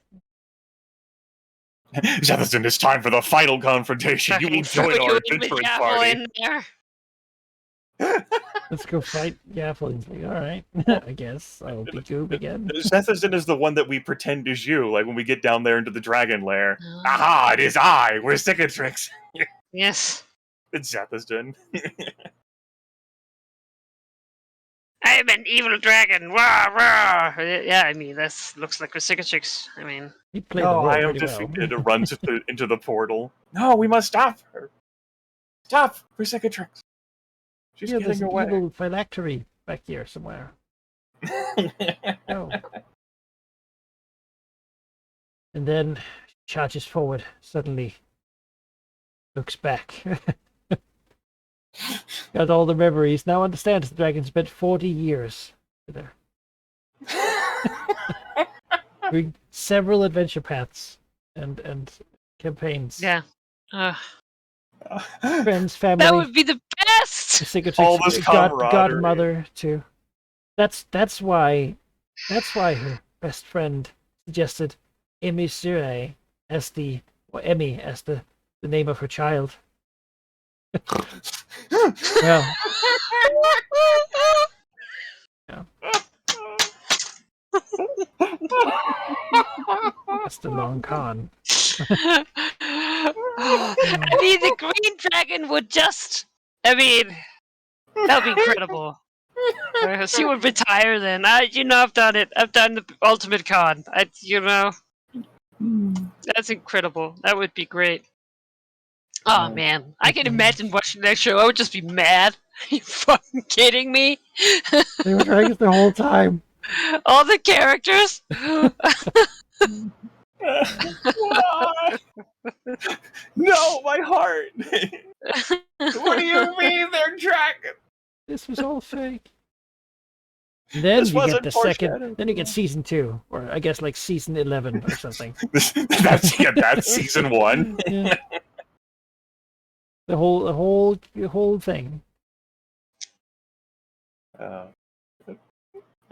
S2: Jefferson, it's time for the final confrontation. You will join our adventuring party.
S3: In there.
S1: Let's go fight Yaffle. He's like, all right, I guess I'll be Goob again.
S2: Jefferson is the one that we pretend is you, like when we get down there into the dragon lair.
S3: Oh.
S2: Aha, it is I! We're Cicatrix!
S3: Yes.
S2: It's Jefferson.
S3: I am an evil dragon. Wah, wah. Yeah, I mean, that looks like a Cicatrix. I mean,
S1: He played the
S2: No,
S1: role
S2: I am
S1: pretty well.
S2: defeated. It runs into the portal. No, we must stop her. Stop! We're Cicatrix. She's
S1: Yeah, there's
S2: getting
S1: an
S2: away.
S1: evil phylactery back here somewhere. Oh. And then charges forward, suddenly looks back. Got all the memories. Now understands the dragon spent 40 years there. Doing several adventure paths and campaigns.
S3: yeah.
S1: Friends, family.
S3: That would be the best.
S1: The Cicatrix
S2: All this camaraderie.
S1: godmother too. That's why her best friend suggested Emmy Sure as the Emmy as the name of her child. Well, yeah. That's the long con.
S3: I mean, the green dragon would just. I mean, that would be incredible. She would retire then. I've done it. I've done the ultimate con. That's incredible. That would be great. Oh man, I can imagine watching that show. I would just be mad. Are you fucking kidding me?
S1: They were dragons the whole time.
S3: All the characters.
S2: Why? No, my heart. What do you mean they're dragons?
S1: This was all fake. Then
S2: This
S1: you get
S2: wasn't
S1: the
S2: foreshadowed.
S1: second. Then you get season 2, or I guess like season 11 or something.
S2: That's season 1.
S1: Yeah. The whole thing.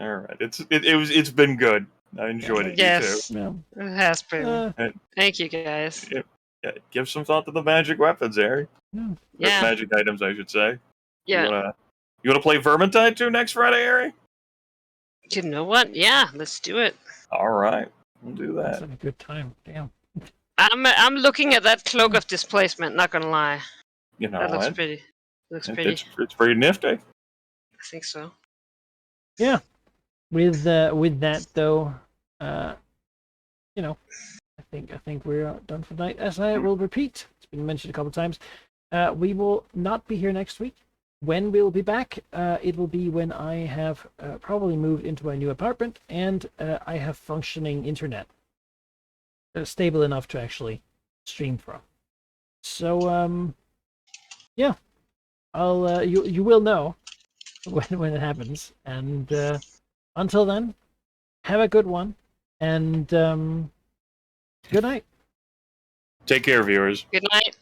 S2: All right, it's been good. I enjoyed it.
S3: Yes.
S2: You
S1: Yeah.
S3: It has been.
S1: Uh,
S3: Thank you guys.
S2: too. Yeah, give some thought to the magic weapons, Harry.
S1: yeah.
S3: Yeah.
S2: Magic items, I should say.
S3: Yeah.
S2: You wanna play Vermintide 2 next Friday, Harry?
S3: You know what? Yeah, let's do it.
S2: All right, we'll do
S1: That's
S2: that.
S1: a good time. Damn.
S3: I'm looking at that cloak of displacement. Not gonna lie,
S2: You know
S3: that looks
S2: what?
S3: pretty. Looks pretty.
S2: It's pretty nifty.
S3: I think so.
S1: With that though, I think we're done for tonight. As I will repeat, it's been mentioned a couple of times. We will not be here next week. When we'll be back, it will be when I have probably moved into my new apartment and I have functioning internet, stable enough to actually stream from. So yeah, I'll you will know when it happens. And until then, have a good one and good night.
S2: Take care, viewers.
S3: Good night.